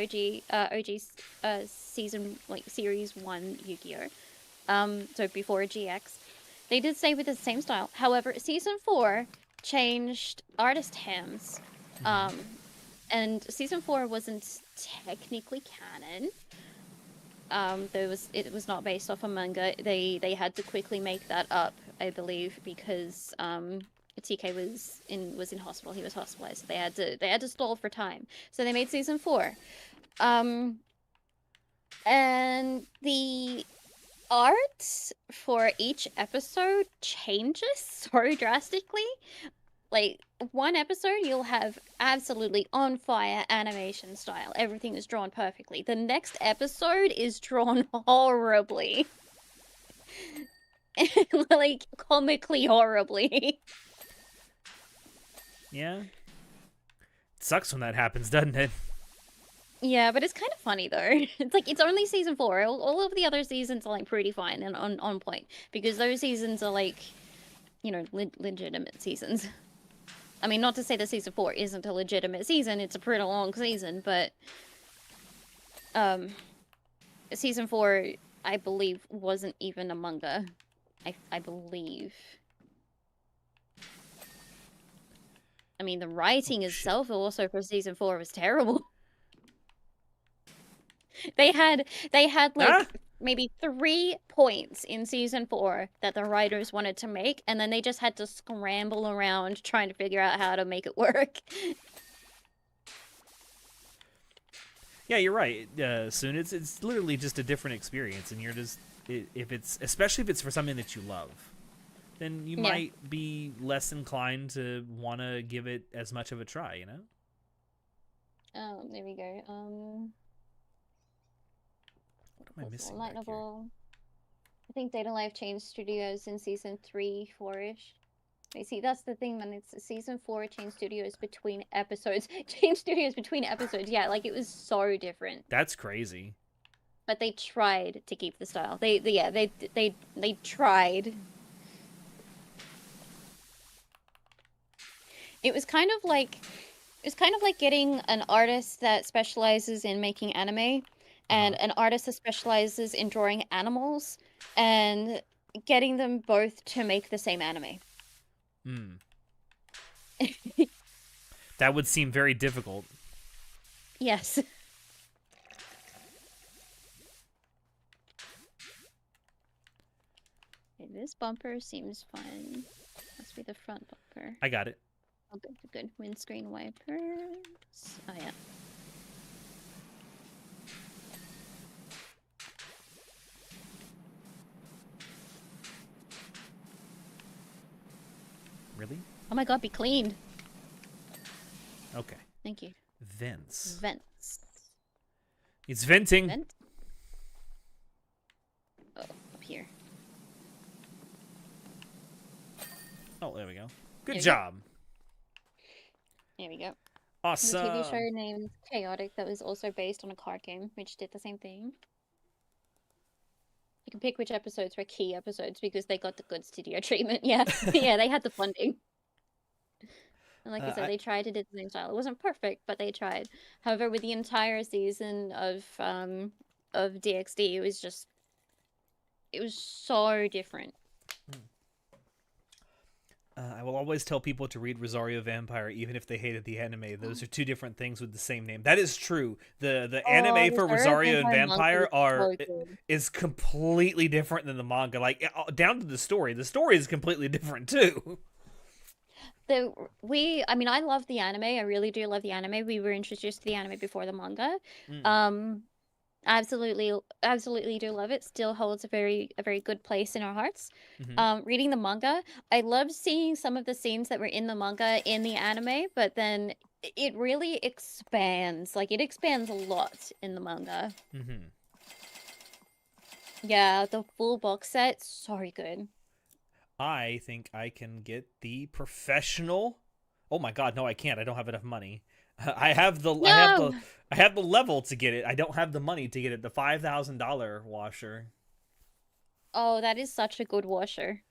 season, like series 1 Yu-Gi-Oh. So before GX, they did stay with the same style. However, season 4 changed artist hands. And season 4 wasn't technically canon. It was not based off a manga. They had to quickly make that up, I believe, because TK was in hospital. He was hospitalized. So they had to stall for time. So they made season 4. And the art for each episode changes so drastically. Like, one episode, you'll have absolutely on fire animation style. Everything is drawn perfectly. The next episode is drawn horribly. Like, comically horribly. Yeah. It sucks when that happens, doesn't it? Yeah, but it's kind of funny, though. It's like, it's only season 4. All of the other seasons are, like, pretty fine and on point. Because those seasons are, like, legitimate seasons. I mean, not to say that season 4 isn't a legitimate season, it's a pretty long season, but season 4, I believe, wasn't even a manga. I believe. I mean, the writing itself also for season 4 was terrible. They had like maybe 3 points in season 4 that the writers wanted to make, and then they just had to scramble around trying to figure out how to make it work. Yeah, you're right. Soon it's literally just a different experience, and you're just especially if it's for something that you love, then you might be less inclined to want to give it as much of a try. You know. Oh, there we go. What am I missing Light back here? novel. I think Data Life changed studios in season 3, 4-ish. You see, that's the thing, man. It's season 4 changed studios between episodes. Changed studios between episodes. Yeah, like it was so different. That's crazy. But they tried to keep the style. They tried. It was kind of like getting an artist that specializes in making anime and an artist that specializes in drawing animals and getting them both to make the same anime. That would seem very difficult. Yes. Okay, this bumper seems fun. Must be the front bumper. I got it. Oh, good, good. Windscreen wipers. Oh, yeah. Really? Oh my god, be cleaned. Okay. Thank you. Vents. Vents. It's venting. Vent? Oh, up here. Oh, there we go. Good job. There we go. Awesome. The TV show named Chaotic that was also based on a card game, which did the same thing. You can pick which episodes were key episodes because they got the good studio treatment. Yeah, yeah, they had the funding. And like I said, they tried to do the same style. It wasn't perfect, but they tried. However, with the entire season of DxD, it was so different. I will always tell people to read Rosario Vampire, even if they hated the anime. Those are two different things with the same name. That is true. The Oh, anime for Rosario Rosario and Vampire manga Vampire is are so good. is completely different than the manga. Like down to the story. The story is completely different too. I mean, I love the anime. I really do love the anime. We were introduced to the anime before the manga. Mm, Um, absolutely, absolutely do love it. Still holds a very good place in our hearts. hmm Reading the manga, I loved seeing some of the scenes that were in the manga in the anime, but then it really expands. Like it expands a lot in the manga. hmm Yeah, the full box set, so good. I think I can get the professional. Oh my god, no, I can't. I don't have enough money. No! I have the level to get it. I don't have the money to get it. The $5,000 washer. Oh, that is such a good washer.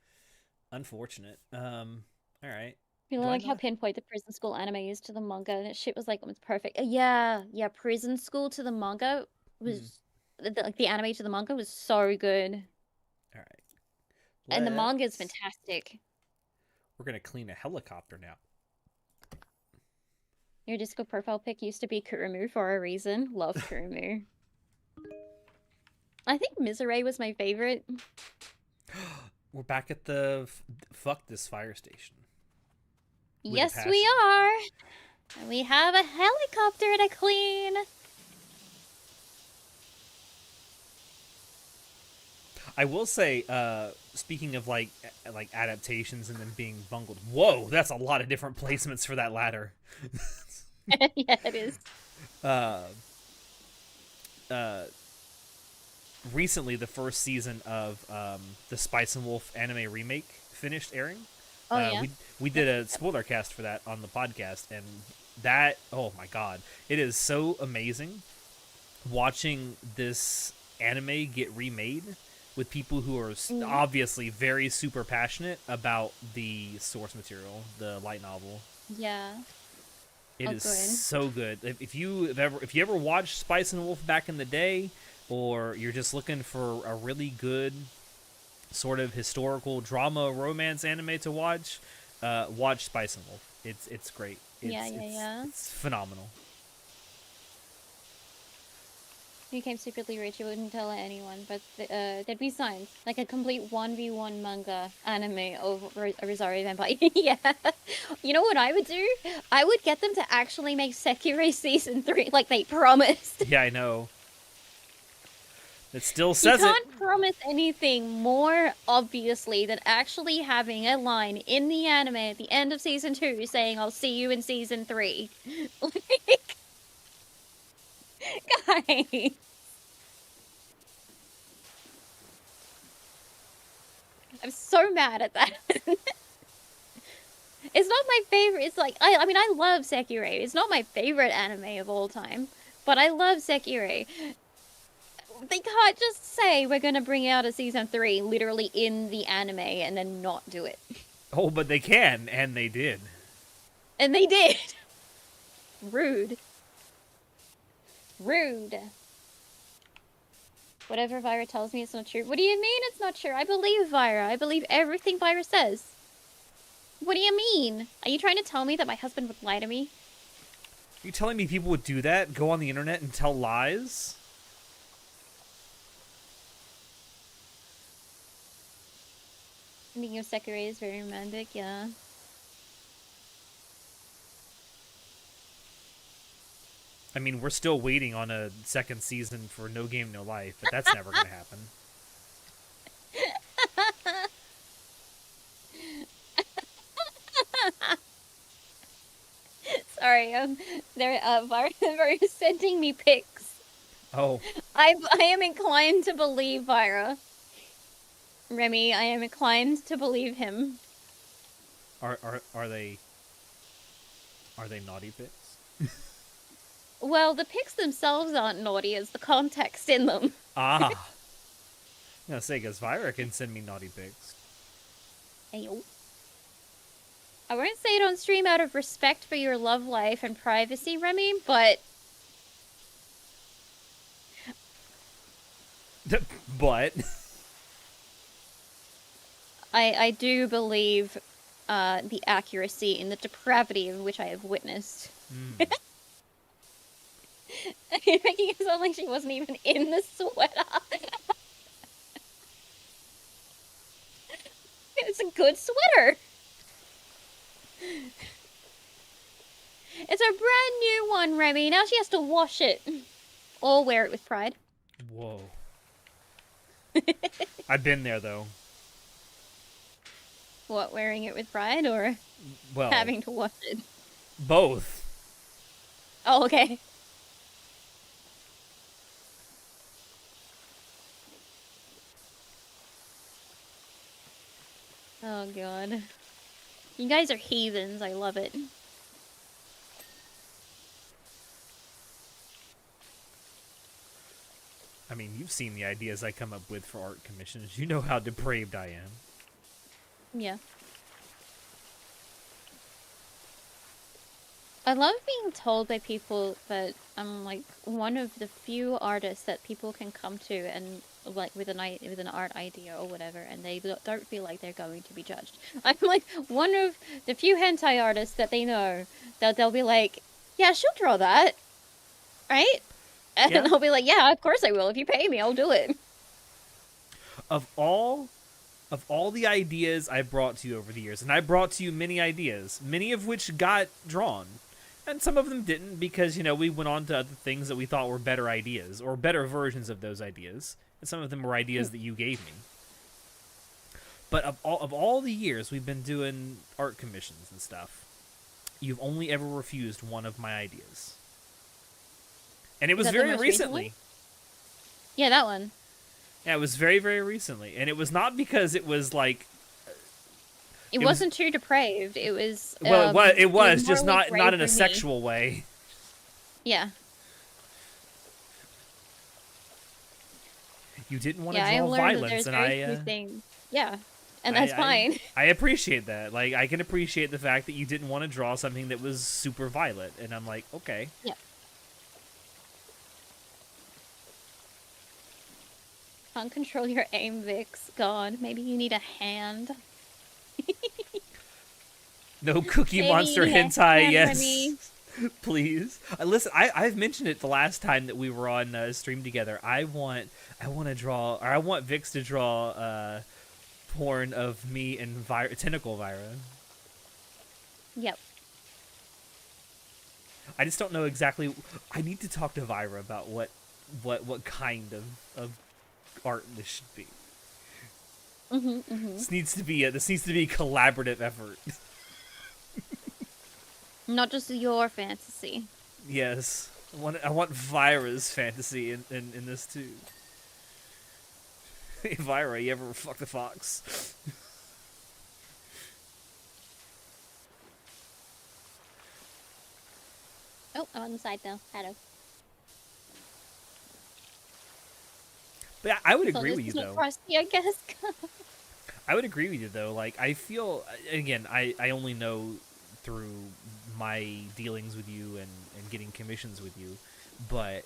Unfortunate. All right. You know, Do I like how not? pinpoint the prison school anime is to the manga, and that shit was like almost perfect. Yeah, yeah, prison school to the manga Hmm. was like the anime to the manga was so good, All right. and the manga is Let's. fantastic. We're gonna clean a helicopter now. Your disco profile pic used to be Kurumu for a reason. Love Kurumu. I think Misery was my favorite. We're back at the fuck this fire station with a Yes, we passion. are. And we have a helicopter to clean. I will say, speaking of like adaptations and then being bungled. Whoa, that's a lot of different placements for that ladder. Yeah, it is. uh, uh, Recently, the first season of the Spice and Wolf anime remake finished airing. Oh yeah. We did a spoiler cast for that on the podcast, and that, oh my god, it is so amazing watching this anime get remade with people who are Mm, obviously very super passionate about the source material, the light novel. yeah. It Oh, is good. so good. If you ever watched Spice and Wolf back in the day, or you're just looking for a really good sort of historical drama romance anime to watch, watch Spice and Wolf. It's great. Yeah, yeah, yeah. It's phenomenal. If you became secretly rich, you wouldn't tell anyone, but there'd be signs. Like a complete 1v1 manga anime of Rosario Vampire. Yeah. You know what I would do? I would get them to actually make Sekiro Season 3 like they promised. Yeah, I know. It still You says it. can't promise anything more obviously than actually having a line in the anime at the end of Season 2 saying, I'll see you in Season 3. Like, guys. I'm so mad at that. It's not my favorite. It's like I mean I love Sekiro. It's not my favorite anime of all time, but I love Sekiro. They can't just say we're gonna bring out a season 3 literally in the anime and then not do it. Oh, but they can, and they did. And they did. Rude. Rude. Whatever Vyra tells me, it's not true. What do you mean it's not true? I believe Vyra. I believe everything Vyra says. What do you mean? Are you trying to tell me that my husband would lie to me? Are you telling me people would do that? Go on the internet and tell lies? Thinking of Sekiro is very romantic, yeah. I mean, we're still waiting on a second season for No Game No Life, but that's never gonna happen. Sorry, they're Vyra is sending me pics. Oh, I am inclined to believe Vyra. Remy, I am inclined to believe him. are they naughty pics? Well, the pics themselves aren't naughty, it's the context in them. Ah, I'm gonna say because Vyra can send me naughty pics. Ayo. I won't say it on stream out of respect for your love life and privacy, Remy, but But I do believe the accuracy and the depravity of which I have witnessed. You're making it sound like she wasn't even in the sweater. It's a good sweater. It's a brand new one, Remy. Now she has to wash it. Or wear it with pride. Whoa. I've been there, though. What, wearing it with pride or having to wash it? Both. Oh, okay. Oh, God. You guys are heathens. I love it. I mean, you've seen the ideas I come up with for art commissions. You know how depraved I am. Yeah. I love being told by people that I'm like one of the few artists that people can come to and like with an art idea or whatever, and they don't feel like they're going to be judged. I'm like one of the few hentai artists that they know that they'll be like, yeah, she'll draw that, right? And Yeah. I'll be like, yeah, of course I will. If you pay me, I'll do it. Of all the ideas I brought to you over the years, and I brought to you many ideas, many of which got drawn, and some of them didn't because, you know, we went on to other things that we thought were better ideas or better versions of those ideas, and some of them were ideas that you gave me. But of all the years we've been doing art commissions and stuff, you've only ever refused one of my ideas. And it was very recently. Yeah, that one. Yeah, it was very, very recently. And it was not because it was like... It wasn't too depraved. It was... Well, it was just not in a sexual way. Yeah. You didn't want to draw violence, and yeah, and that's fine. I appreciate that. Like, I can appreciate the fact that you didn't want to draw something that was super violent, and I'm like, okay. Yeah. Can't control your aim, Vix. God, maybe you need a hand. No Cookie Monster hentai, yes. Please. Listen, I've mentioned it the last time that we were on stream together. I want Vix to draw porn of me and Tentacle Vira. Yep. I just don't know exactly. I need to talk to Vira about what kind of art this should be. This needs to be a collaborative effort. Not just your fantasy. Yes, I want Vira's fantasy in this too. Hey, Vira, you ever fucked a fox? Oh, I'm on the side now. Hello. But I would agree with you, though. Crusty, I guess. I would agree with you, though. Like, I feel, again, I only know through my dealings with you and getting commissions with you, but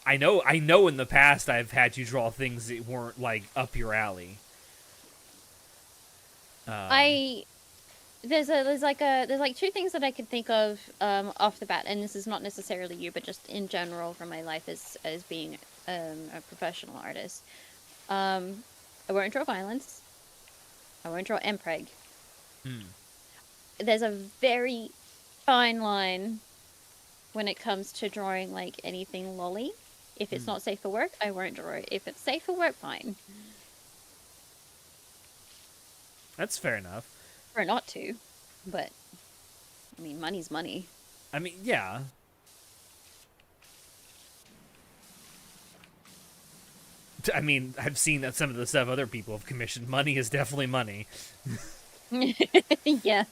I know in the past I've had you draw things that weren't, like, up your alley. There's like two things that I could think of off the bat, and this is not necessarily you, but just in general from my life as being a professional artist. I won't draw violence. I won't draw MPreg. There's a very fine line when it comes to drawing like anything lolly. If it's not safe for work, I won't draw it. If it's safe for work, fine. That's fair enough. Or not to, but I mean, money's money. I mean, yeah. I mean, I've seen that some of the stuff other people have commissioned. Money is definitely money. Yeah.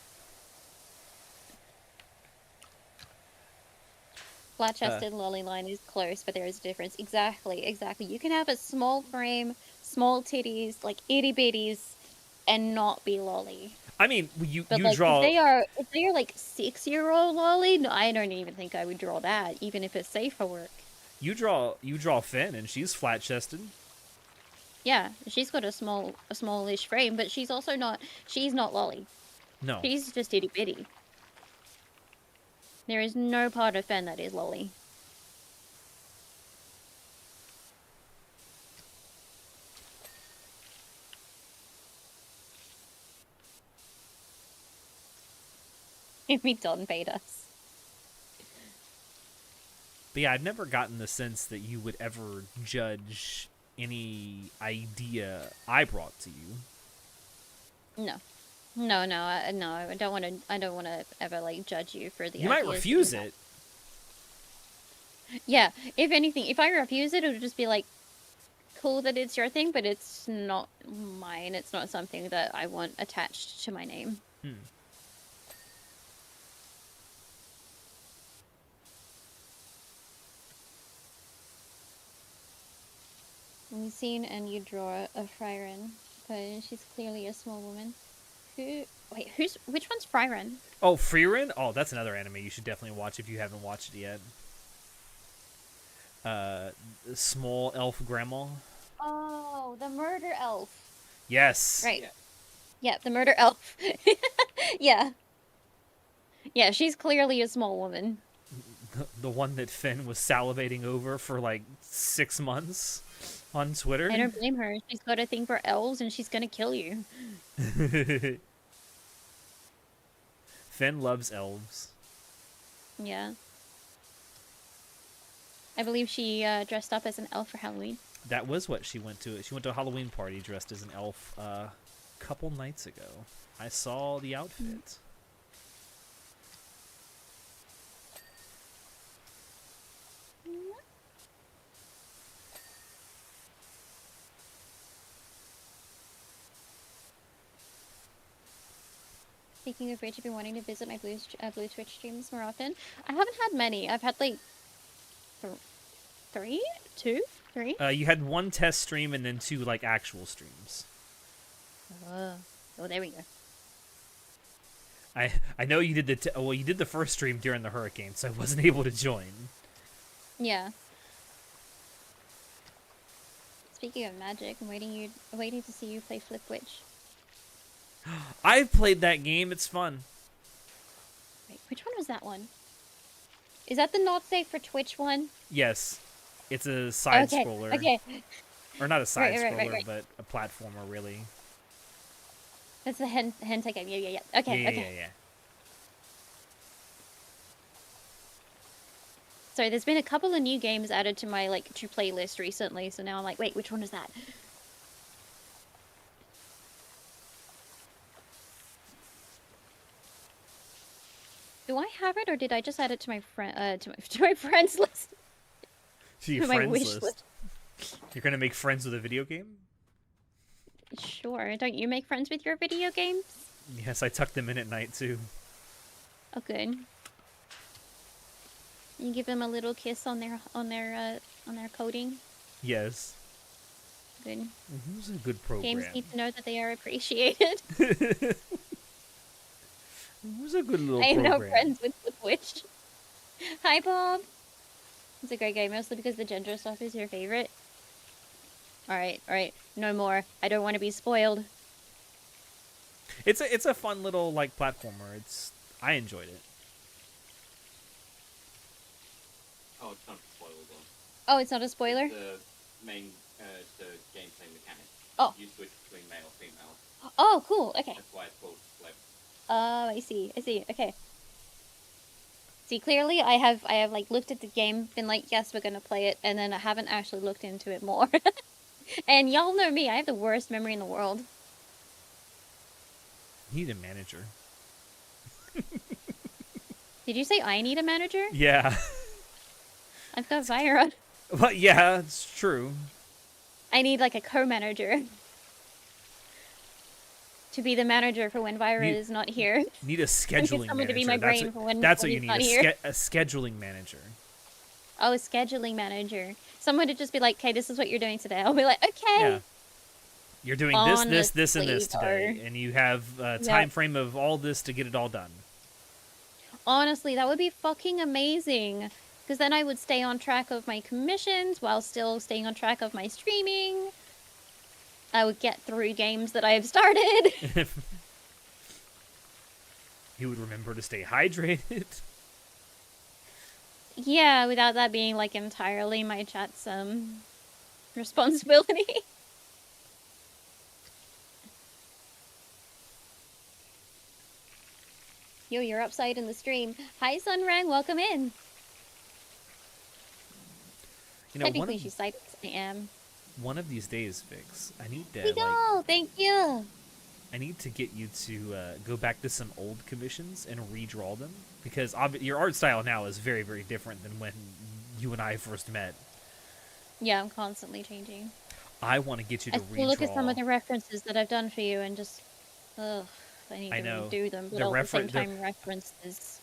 Flat-chested lolly line is close, but there is a difference. Exactly. You can have a small frame, small titties, like itty-bitties, and not be lolly. I mean, you like, draw... If they are like 6-year-old lolly, no, I don't even think I would draw that, even if it's safe for work. You draw Finn, and she's flat-chested. Yeah, she's got a smallish frame, but she's also not. She's not lolly. No. She's just itty bitty. There is no part of Fen that is lolly. If we don't bait us. But yeah, I've never gotten the sense that you would ever judge any idea I brought to you. No. No, no, I don't want to. I don't want to ever like judge you for the. You might ideas refuse you have. it. Yeah, if anything, if I refuse it, it'll just be like, cool that it's your thing, but it's not mine. It's not something that I want attached to my name. We've seen and you draw a Fryren, but she's clearly a small woman. Wait, which one's Fryren? Oh, Freerin? Oh, that's another anime you should definitely watch if you haven't watched it yet. Small elf grandma. Oh, the murder elf. Yes. Right. Yeah, the murder elf. Yeah. Yeah, she's clearly a small woman. The one that Finn was salivating over for like 6 months on Twitter. I don't blame her. She's got a thing for elves and she's gonna kill you. Finn loves elves. Yeah. I believe she dressed up as an elf for Halloween. That was what she went to. She went to a Halloween party dressed as an elf a couple nights ago. I saw the outfit. Speaking of which, I've been wanting to visit my Blue Twitch streams more often. I haven't had many. I've had like three. You had one test stream and then 2 like actual streams. Oh, there we go. I know you did you did the first stream during the hurricane, so I wasn't able to join. Yeah. Speaking of magic, I'm waiting to see you play Flip Witch. I've played that game. It's fun. Wait, which one was that one? Is that the not safe for Twitch one? Yes. It's a side scroller. Okay. Or not a side scroller, right. but a platformer, really. That's the hentai game. Yeah. Okay. Yeah. Sorry, there's been a couple of new games added to my like to play list recently, so now I'm like, wait, which one is that? Do I have it, or did I just add it to my friend to my friends list? To your To my friends wish list. You're gonna make friends with a video game? Sure. Don't you make friends with your video games? Yes, I tuck them in at night too. Oh, good. You give them a little kiss on their coding. Yes. Good. It was a good program. Games need to know that they are appreciated. It was a good little I am program. now friends with the Witch. Hi, Bob. It's a great game, mostly because the gender stuff is your favorite. Alright. No more. I don't want to be spoiled. It's a fun little like platformer. I enjoyed it. Oh, it's not spoilable. Oh, it's not a spoiler? The main, the gameplay mechanic. Oh. You switch between male and female. Oh, cool. Okay. That's why it's called Flip. Oh, I see. Okay. See, clearly I have like looked at the game, been like, yes, we're gonna play it, and then I haven't actually looked into it more. And y'all know me, I have the worst memory in the world. You need a manager. Did you say I need a manager? Yeah. I've got Vyron. Well, yeah, it's true. I need like a co-manager. To be the manager for when Vyra is not here. Need a scheduling someone manager. to be my brain for when That's what he's you not need. here. A scheduling manager. Oh, a scheduling manager. Someone to just be like, okay, this is what you're doing today. I'll be like, okay. Yeah. You're doing this, and this today, and you have a time frame of all this to get it all done. Honestly, that would be fucking amazing. Because then I would stay on track of my commissions while still staying on track of my streaming. I would get through games that I have started. You would remember to stay hydrated. Yeah, without that being like entirely my chat's responsibility. Yo, you're upside in the stream. Hi, Sunrang, welcome in. You know, Technically, she's side I am. one of these days, Vix, I need to We go. Thank you. I need to get you to go back to some old commissions and redraw them, because your art style now is very, very different than when you and I first met. Yeah, I'm constantly changing. I want to get you to I redraw. still look at some of the references that I've done for you and just, ugh, I need to redo them. But at the same time, references.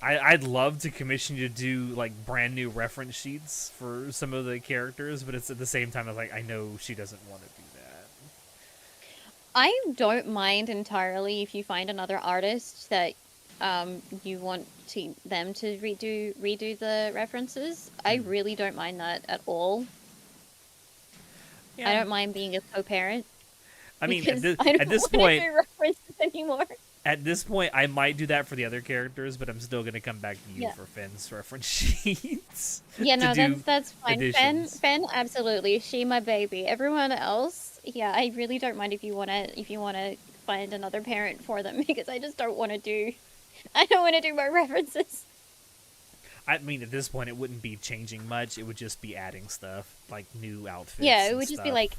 I'd love to commission you to do like brand new reference sheets for some of the characters, but it's at the same time I know she doesn't want to do that. I don't mind entirely if you find another artist that you want them to redo the references. I really don't mind that at all. Yeah. I don't mind being a co-parent. I mean, at this point, do references anymore. At this point, I might do that for the other characters, but I'm still gonna come back to you for Finn's reference sheets. Yeah, no, that's fine. Finn, absolutely. She my baby. Everyone else, yeah, I really don't mind if you wanna find another parent for them, because I just don't want to do more references. I mean, at this point, it wouldn't be changing much. It would just be adding stuff, like new outfits. Yeah, it would just be like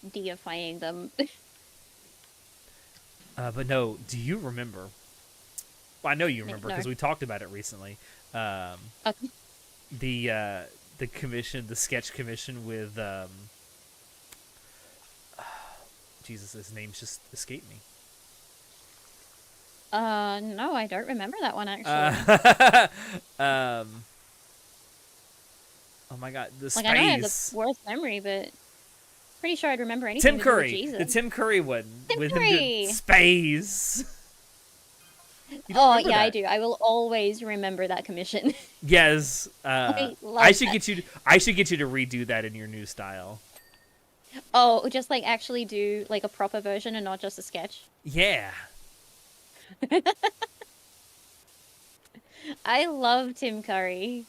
HDifying them. But no, do you remember? Well, I know you remember because we talked about it recently. Okay. The commission, the sketch commission with Jesus, his name's just escaped me. No, I don't remember that one actually. Oh my God, the Space. Like, I know I have the worst memory, but pretty sure I'd remember anything. Tim Curry, the Tim Curry one with him doing Space. Oh yeah, I do. I will always remember that commission. Yes, I should get you to redo that in your new style. Oh, just like actually do like a proper version and not just a sketch. Yeah. I love Tim Curry.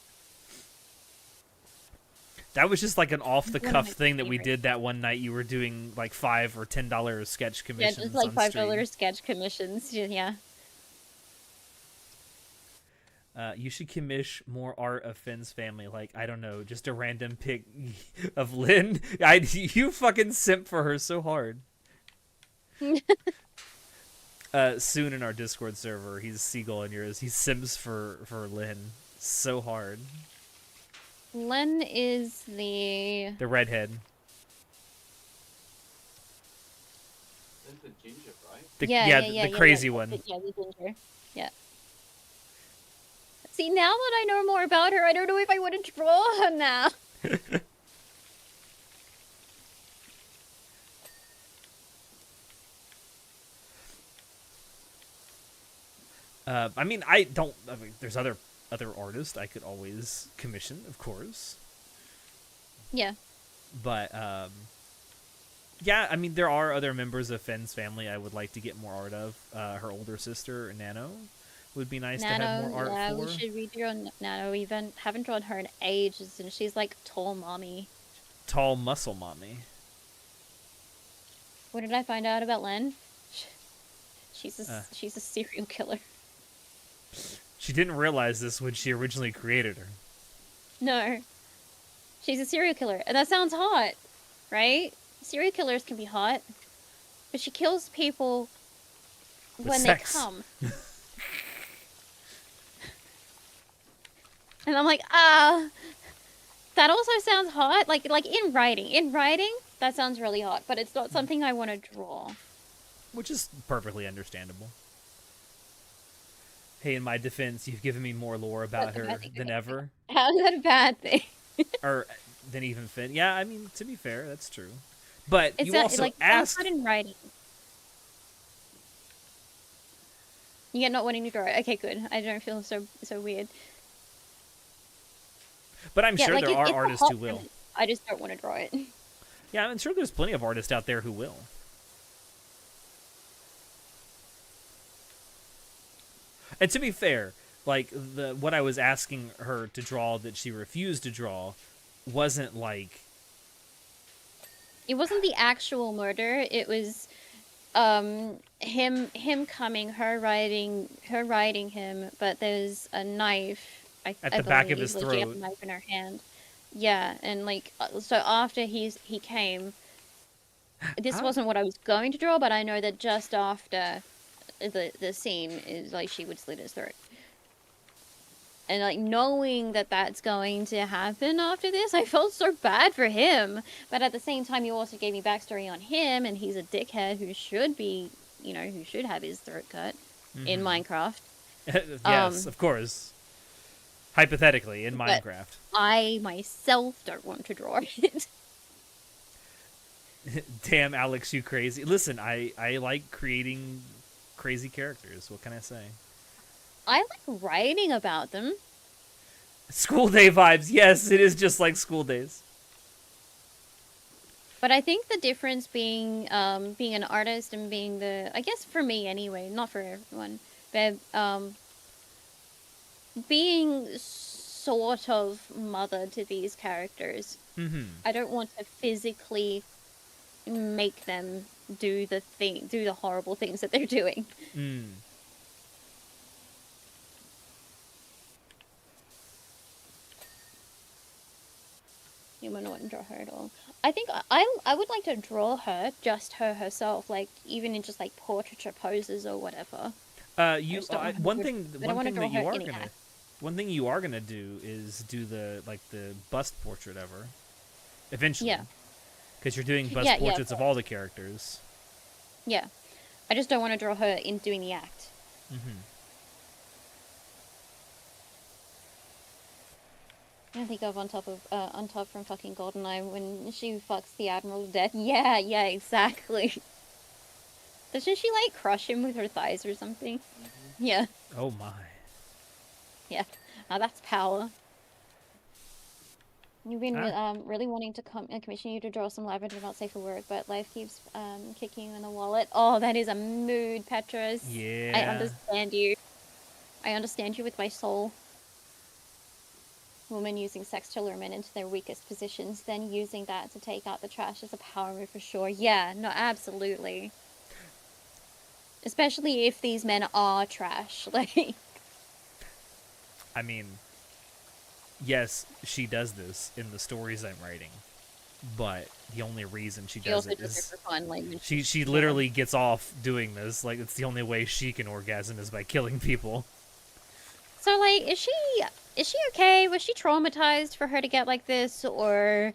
That was just like an off-the-cuff thing that we did that one night. You were doing like $5 or $10 sketch commissions. Yeah, just like $5 sketch commissions. Yeah. You should commish more art of Finn's family. Like, I don't know, just a random pic of Lynn. You fucking simp for her so hard. Soon in our Discord server, he's Seagull in yours. He simps for Lynn so hard. Lynn is the redhead. That's the ginger, right? The crazy one. The ginger. Yeah. See, now that I know more about her, I don't know if I want to draw her now. I mean, there's other artists I could always commission, of course. Yeah. But yeah, I mean, there are other members of Finn's family I would like to get more art of. Her older sister, Nano, would be nice to have more art for. Yeah, we should redraw Nano. We haven't drawn her in ages, and she's like tall mommy. Tall muscle mommy. What did I find out about Len? She's a serial killer. She didn't realize this when she originally created her. No. She's a serial killer. And that sounds hot, right? Serial killers can be hot. But she kills people when they come. And I'm like, that also sounds hot. Like in writing. In writing, that sounds really hot. But it's not something I want to draw. Which is perfectly understandable. Hey, in my defense, you've given me more lore about her than ever. How is that a bad thing? Or than even Finn. Yeah, I mean, to be fair, that's true. But it's you also asked... It's not in writing. You get not wanting to draw it. Okay, good. I don't feel so weird. But I'm sure there are artists who will. I just don't want to draw it. Yeah, I'm sure there's plenty of artists out there who will. And to be fair, like what I was asking her to draw that she refused to draw wasn't like It wasn't the actual murder. It was him coming, her riding him, but there's a knife at the back of his like, she had throat. a knife in her hand. Yeah, and like so after he came, this wasn't what I was going to draw, but I know that just after the scene is like she would slit his throat. And like knowing that that's going to happen after this, I felt so bad for him. But at the same time, you also gave me backstory on him, and he's a dickhead who should be, who should have his throat cut in Minecraft. Yes, of course. Hypothetically, in Minecraft. I myself don't want to draw it. Damn, Alex, you crazy. Listen, I like creating crazy characters. What can I say? I like writing about them. School day vibes. Yes, it is just like school days. But I think the difference being an artist and being I guess for me anyway, not for everyone, but being sort of mother to these characters. I don't want to physically make them do the horrible things that they're doing. You might not want to draw her at all. I think I would like to draw her, just her herself, like even in just like portraiture poses or whatever. One thing you are gonna do is do the bust portrait of her, eventually. Yeah. Because you're doing bust portraits of all the characters. Yeah, I just don't want to draw her in doing the act. I think of on top from fucking GoldenEye when she fucks the Admiral to death. Yeah, exactly. Doesn't she like crush him with her thighs or something? Yeah. Oh my. Yeah. Now that's power. You've been really wanting to commission you to draw some lavender, not safe for work, but life keeps kicking you in the wallet. Oh, that is a mood, Petrus. Yeah. I understand you. I understand you with my soul. Women using sex to lure men into their weakest positions, then using that to take out the trash is a power move for sure. Yeah, no, absolutely. Especially if these men are trash. Like, I mean, yes, she does this in the stories I'm writing, but the only reason she does it is for fun, like, she literally gets off doing this. Like, it's the only way she can orgasm is by killing people. So, like, is she okay? Was she traumatized for her to get like this, or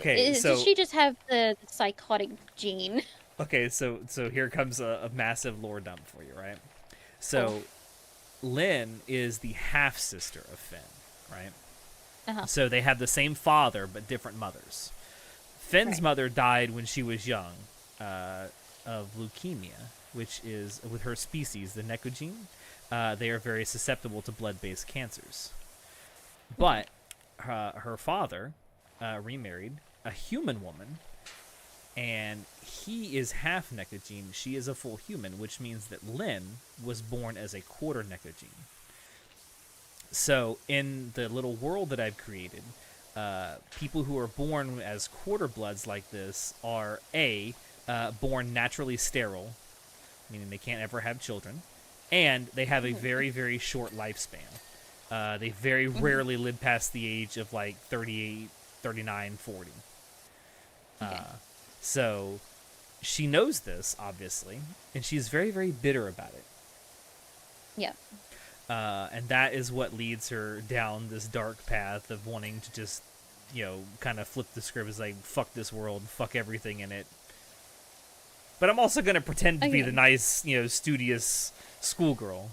does she just have the psychotic gene? Okay, so here comes a massive lore dump for you, right? So, Lynn is the half sister of Finn, right? So they have the same father but different mothers. Finn's mother died when she was young of leukemia, which is with her species, the Necogene. They are very susceptible to blood-based cancers. But her father remarried a human woman, and he is half Necogene. She is a full human, which means that Lynn was born as a quarter Necogene. So in the little world that I've created, people who are born as quarter bloods like this are born naturally sterile, meaning they can't ever have children. And they have a very, very short lifespan. They very rarely live past the age of like 38, 39, 40. So she knows this, obviously, and she's very, very bitter about it. Yeah. And that is what leads her down this dark path of wanting to just, kind of flip the script as like, fuck this world, fuck everything in it. But I'm also going to pretend to be the nice, studious schoolgirl.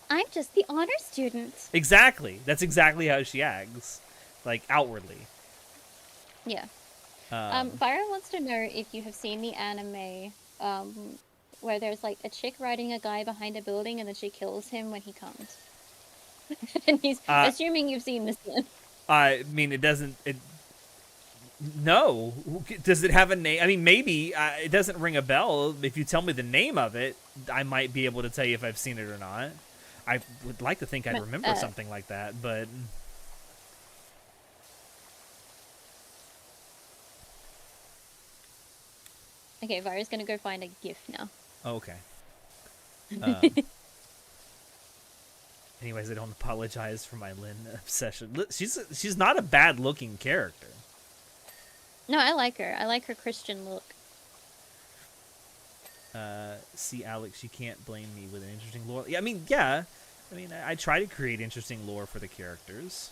I'm just the honor student. Exactly. That's exactly how she acts, like outwardly. Yeah. Byron wants to know if you have seen the anime where there's like a chick riding a guy behind a building and then she kills him when he comes. And he's assuming you've seen this one. I mean, it doesn't. No. Does it have a name? I mean, maybe. It doesn't ring a bell. If you tell me the name of it, I might be able to tell you if I've seen it or not. I would like to think I'd remember something like that, but... Okay, Vara's gonna go find a GIF now. Oh, okay. Anyways, I don't apologize for my Lynn obsession. She's not a bad-looking character. No, I like her. I like her Christian look. See, Alex, you can't blame me with an interesting lore. Yeah, I mean, yeah. I mean, I try to create interesting lore for the characters.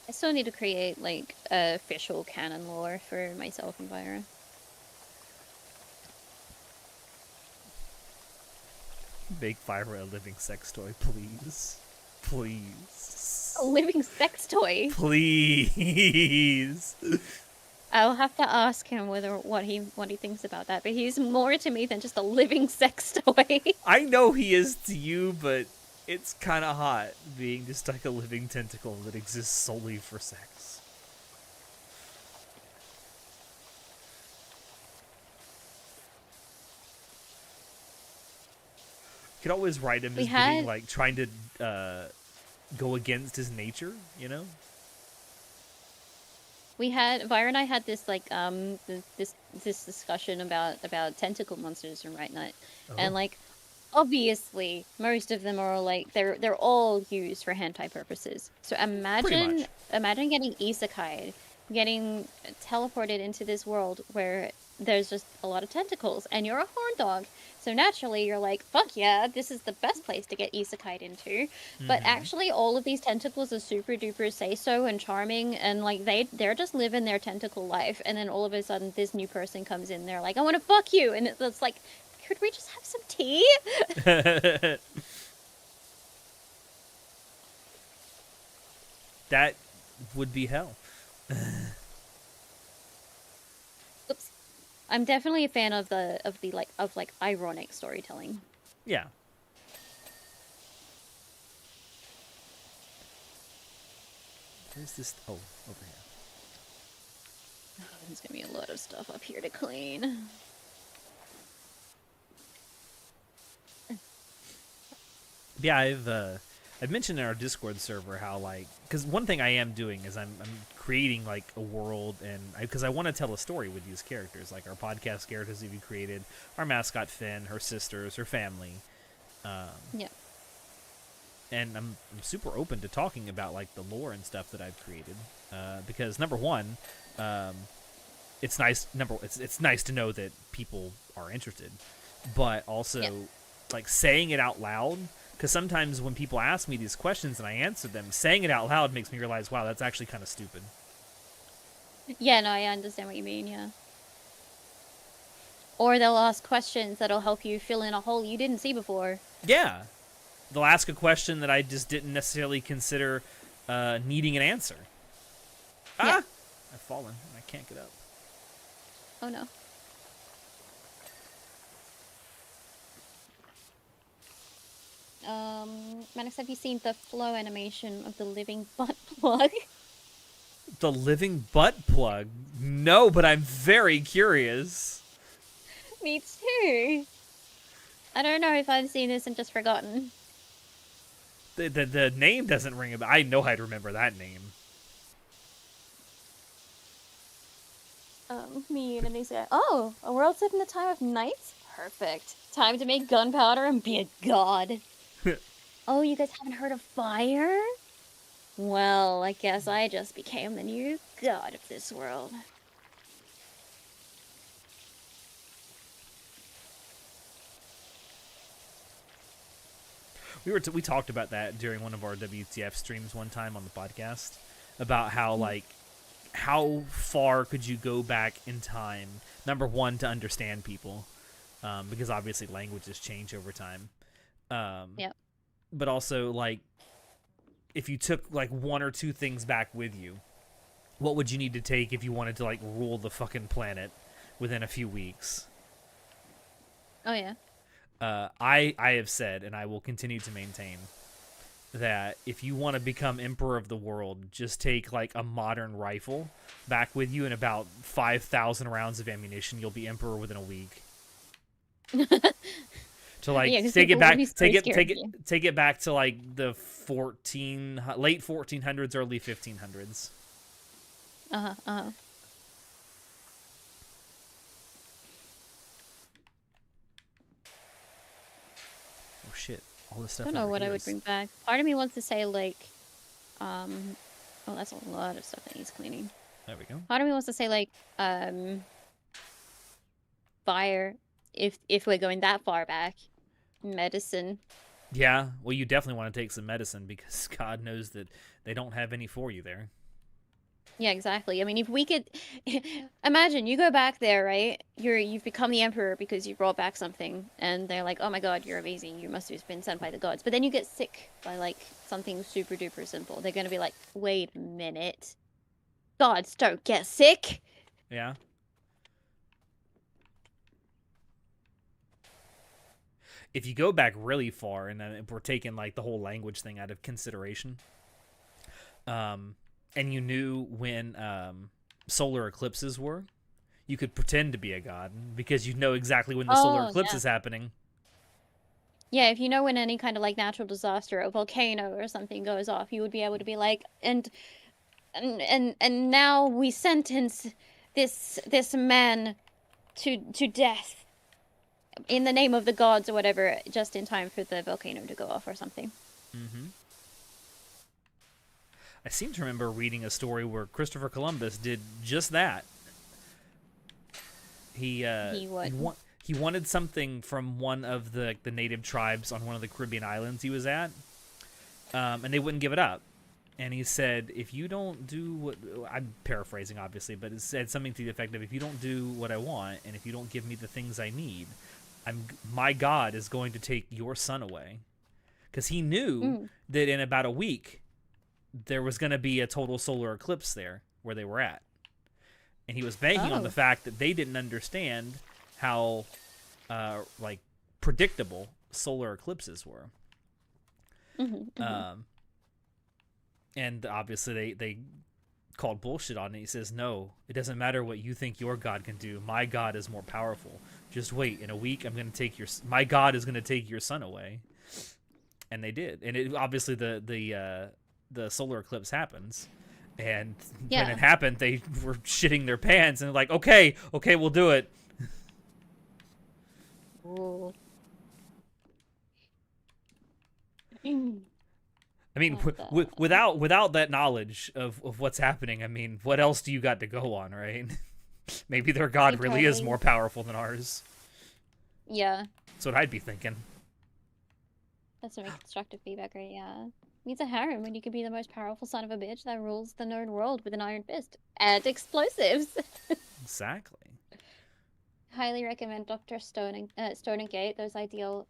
I still need to create, like, official canon lore for myself and Vira. Make Fyra a living sex toy, please. Please. A living sex toy? Please. I'll have to ask him what he thinks about that, but he's more to me than just a living sex toy. I know he is to you, but it's kind of hot being just like a living tentacle that exists solely for sex. You could always write him as being like trying to go against his nature, you know? Vira and I had this like this discussion about tentacle monsters in Right Night, and like obviously most of them are like they're all used for hentai purposes. So imagine getting isekai, getting teleported into this world where there's just a lot of tentacles, and you're a horn dog. So naturally, you're like, fuck yeah, this is the best place to get isekai'd into. Mm-hmm. But actually, all of these tentacles are super duper say-so and charming, and like they're just living their tentacle life. And then all of a sudden, this new person comes in, they're like, I want to fuck you, and it's like, could we just have some tea? That would be hell. Oops. I'm definitely a fan of ironic storytelling. Yeah. Where's this? Oh, over here. There's gonna be a lot of stuff up here to clean. Yeah, I've mentioned in our Discord server how, like, because one thing I am doing is I'm creating like a world, and because I want to tell a story with these characters, like our podcast characters that we created, our mascot Finn, her sisters, her family. Yeah. And I'm super open to talking about like the lore and stuff that I've created, because number one, it's nice. It's nice to know that people are interested, but also like saying it out loud. Because sometimes when people ask me these questions and I answer them, saying it out loud makes me realize, wow, that's actually kind of stupid. Yeah, no, I understand what you mean, yeah. Or they'll ask questions that'll help you fill in a hole you didn't see before. Yeah. They'll ask a question that I just didn't necessarily consider needing an answer. Yeah. Ah! I've fallen. I can't get up. Oh, no. Maddox, have you seen the flow animation of the living butt plug? The living butt plug? No, but I'm very curious. Me too. I don't know if I've seen this and just forgotten. The name doesn't ring a bell. I know I'd remember that name. Me and Anissa guy. Oh, a world set in the time of knights? Perfect. Time to make gunpowder and be a god. Oh, you guys haven't heard of fire? Well, I guess I just became the new god of this world. We talked about that during one of our WTF streams one time on the podcast, about how like how far could you go back in time, number one, to understand people, because obviously languages change over time. Yep. But also, like, if you took like one or two things back with you, what would you need to take if you wanted to like rule the fucking planet within a few weeks? Oh yeah. I have said, and I will continue to maintain, that if you want to become emperor of the world, just take like a modern rifle back with you and about 5,000 rounds of ammunition. You'll be emperor within a week. To like Yeah, 'cause take it people back, would be so scared of you. take it back to like the late 1400s, early 1500s. Uh-huh, uh-huh. Oh shit! All this I stuff. don't know over what here I would is- bring back. Part of me wants to say, like, oh, that's a lot of stuff that needs cleaning. There we go. Part of me wants to say, like, fire, if we're going that far back. Medicine. Yeah, well, you definitely want to take some medicine because God knows that they don't have any for you there. Yeah, exactly. I mean, if we could imagine you go back there, right? You've become the emperor because you brought back something, and they're like, "Oh my God, you're amazing. You must have been sent by the gods." But then you get sick by like something super duper simple. They're gonna be like, "Wait a minute, gods don't get sick." Yeah. If you go back really far, and then if we're taking like the whole language thing out of consideration, and you knew when solar eclipses were, you could pretend to be a god because you know exactly when the solar Oh, eclipse yeah. is happening. Yeah, if you know when any kind of like natural disaster, a volcano or something goes off, you would be able to be like, and now we sentence this man to death in the name of the gods or whatever, just in time for the volcano to go off or something. Mm-hmm. I seem to remember reading a story where Christopher Columbus did just that. He wanted something from one of the native tribes on one of the Caribbean islands he was at, and they wouldn't give it up. And he said, if you don't do what... I'm paraphrasing, obviously, but it said something to the effect of, if you don't do what I want, and if you don't give me the things I need, my God is going to take your son away. Because he knew that in about a week, there was going to be a total solar eclipse there where they were at. And he was banking on the fact that they didn't understand how like predictable solar eclipses were. And obviously they called bullshit on it. He says, no, it doesn't matter what you think your God can do. My God is more powerful. Just wait. In a week, my God is going to take your son away. And they did. And it obviously the solar eclipse happens. And when it happened, they were shitting their pants and they're like, okay, we'll do it. Ooh. I mean, without that knowledge of what's happening, I mean, what else do you got to go on, right? Maybe their God really is more powerful than ours. Yeah. That's what I'd be thinking. That's some constructive feedback, right? Yeah. Needs a harem when you could be the most powerful son of a bitch that rules the known world with an iron fist. And explosives. Exactly. Highly recommend Dr. Stone and Gate. Those ideal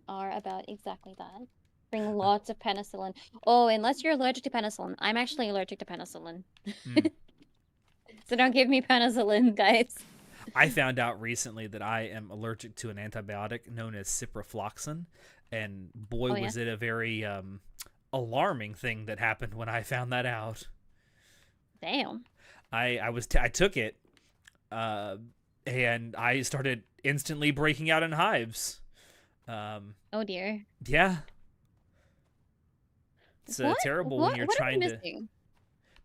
are about exactly that. Bring lots of penicillin. Oh, unless you're allergic to penicillin. I'm actually allergic to penicillin. So don't give me penicillin, guys. I found out recently that I am allergic to an antibiotic known as ciprofloxacin, and boy, was it a very alarming thing that happened when I found that out. Damn. I took it, and I started instantly breaking out in hives. Oh dear. Yeah. It's terrible when you're trying to...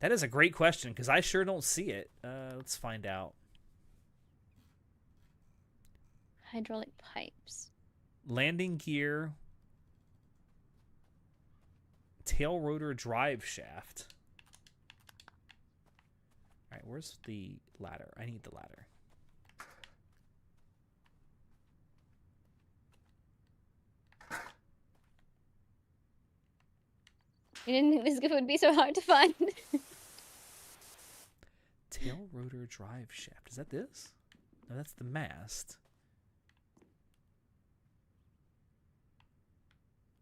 That is a great question, because I sure don't see it. Let's find out. Hydraulic pipes. Landing gear. Tail rotor drive shaft. Alright, where's the ladder? I need the ladder. You didn't think this would be so hard to find? Tail rotor drive shaft. Is that this? No, that's the mast.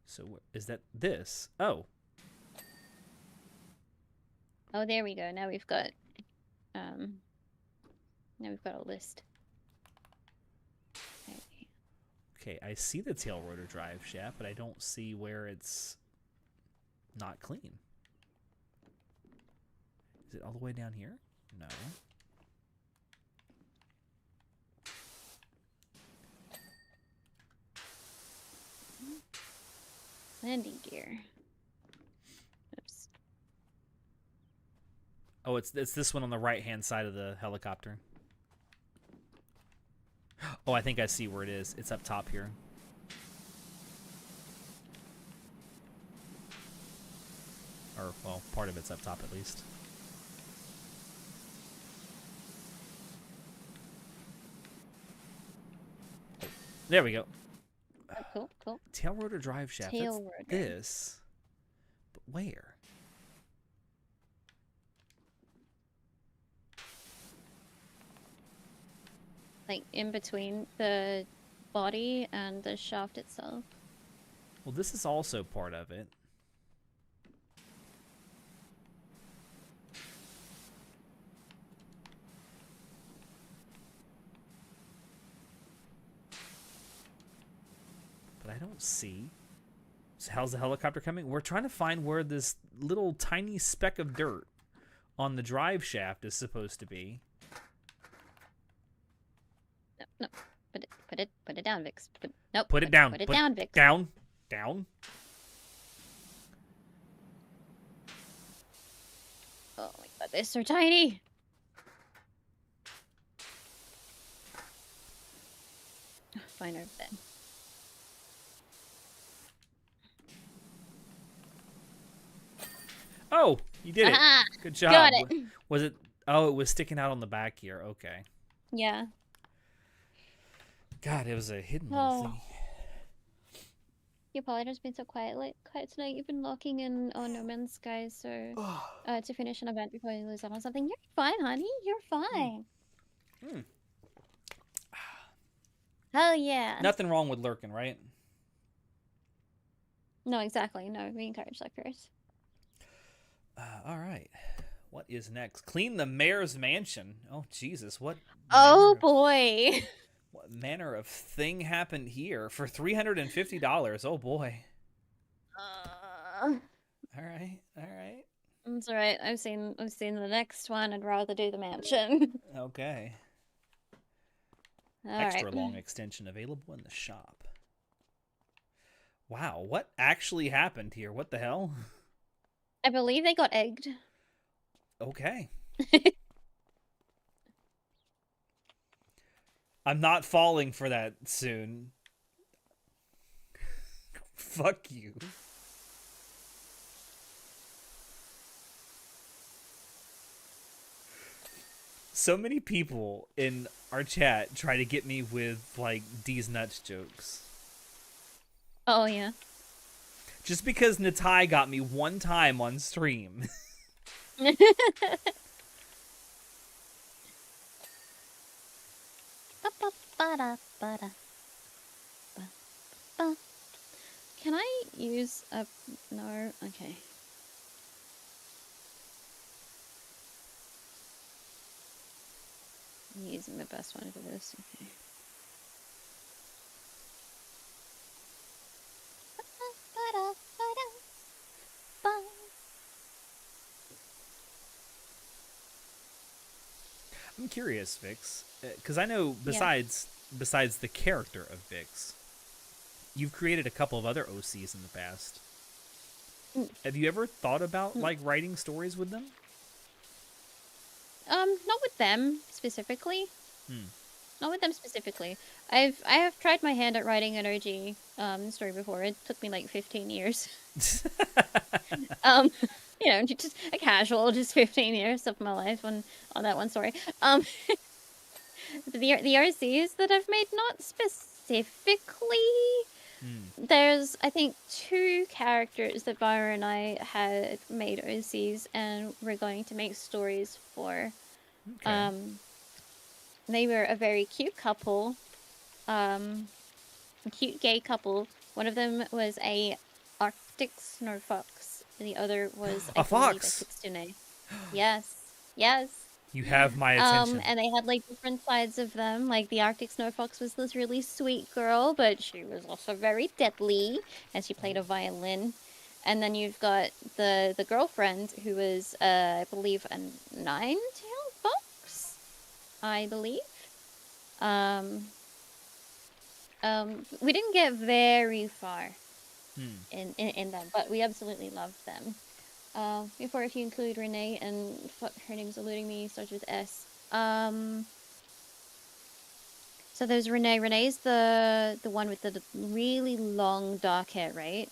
So is that this? Oh. Oh, there we go. Now we've got a list. Okay, I see the tail rotor drive shaft, but I don't see where it's not clean. Is it all the way down here? No. Landing gear. Oops. Oh, it's this one on the right-hand side of the helicopter. Oh, I think I see where it is. It's up top here. Or, well, part of it's up top at least. Oh, there we go. Oh, cool, cool. Tail rotor drive shaft. Tail That's rotor. this. But where? Like in between the body and the shaft itself. Well, this is also part of it. But I don't see. So how's the helicopter coming? We're trying to find where this little tiny speck of dirt on the drive shaft is supposed to be. No. Put it down, Vix. Nope. Put it down. Put it down, Vix. Down. Down. Oh my god, they're so tiny. Fine over there. Oh, you did it. Aha! Good job. Got it. Was it? Oh, it was sticking out on the back here. Okay. Yeah. God, it was a hidden little thing. Your apologies been so quiet tonight. You've been locking in on No Man's Sky, so to finish an event before you lose out on something. You're fine, honey. You're fine. Mm. Hell yeah. Nothing wrong with lurking, right? No, exactly. No, we encourage lurkers. All right. What is next? Clean the mayor's mansion. Oh, Jesus. What? Oh, boy. What manner of thing happened here for $350? Oh, boy. All right. All right. That's all right. I've seen the next one. I'd rather do the mansion. Okay. All Extra right. long extension available in the shop. Wow. What actually happened here? What the hell? I believe they got egged. Okay. I'm not falling for that soon. Fuck you. So many people in our chat try to get me with, like, D's nuts jokes. Oh, yeah. Just because Natai got me one time on stream. Can I use a... No, okay. I'm using the best one for this, okay. I'm curious, Vix, because I know besides the character of Vix, you've created a couple of other OCs in the past. Have you ever thought about like writing stories with them? Not with them specifically. Not with them specifically. I have tried my hand at writing an OG story before. It took me like 15 years. You know, just a casual, just 15 years of my life on that one story. The OCs that I've made, not specifically. There's, I think, 2 characters that Vara and I had made OCs and we're going to make stories for. Okay. They were a very cute couple, a cute gay couple. One of them was a Arctic snow fox, and the other was a fox. A kitsune. Yes, yes. You have my attention. And they had like different sides of them. Like the Arctic snow fox was this really sweet girl, but she was also very deadly, and she played a violin. And then you've got the girlfriend who is, I believe, a nine-tailed fox. I believe. We didn't get very far in them, but we absolutely loved them. Before, if you include Renee and fuck, her name's eluding me, starts with S. So there's Renee. Renee's the one with the really long dark hair, right?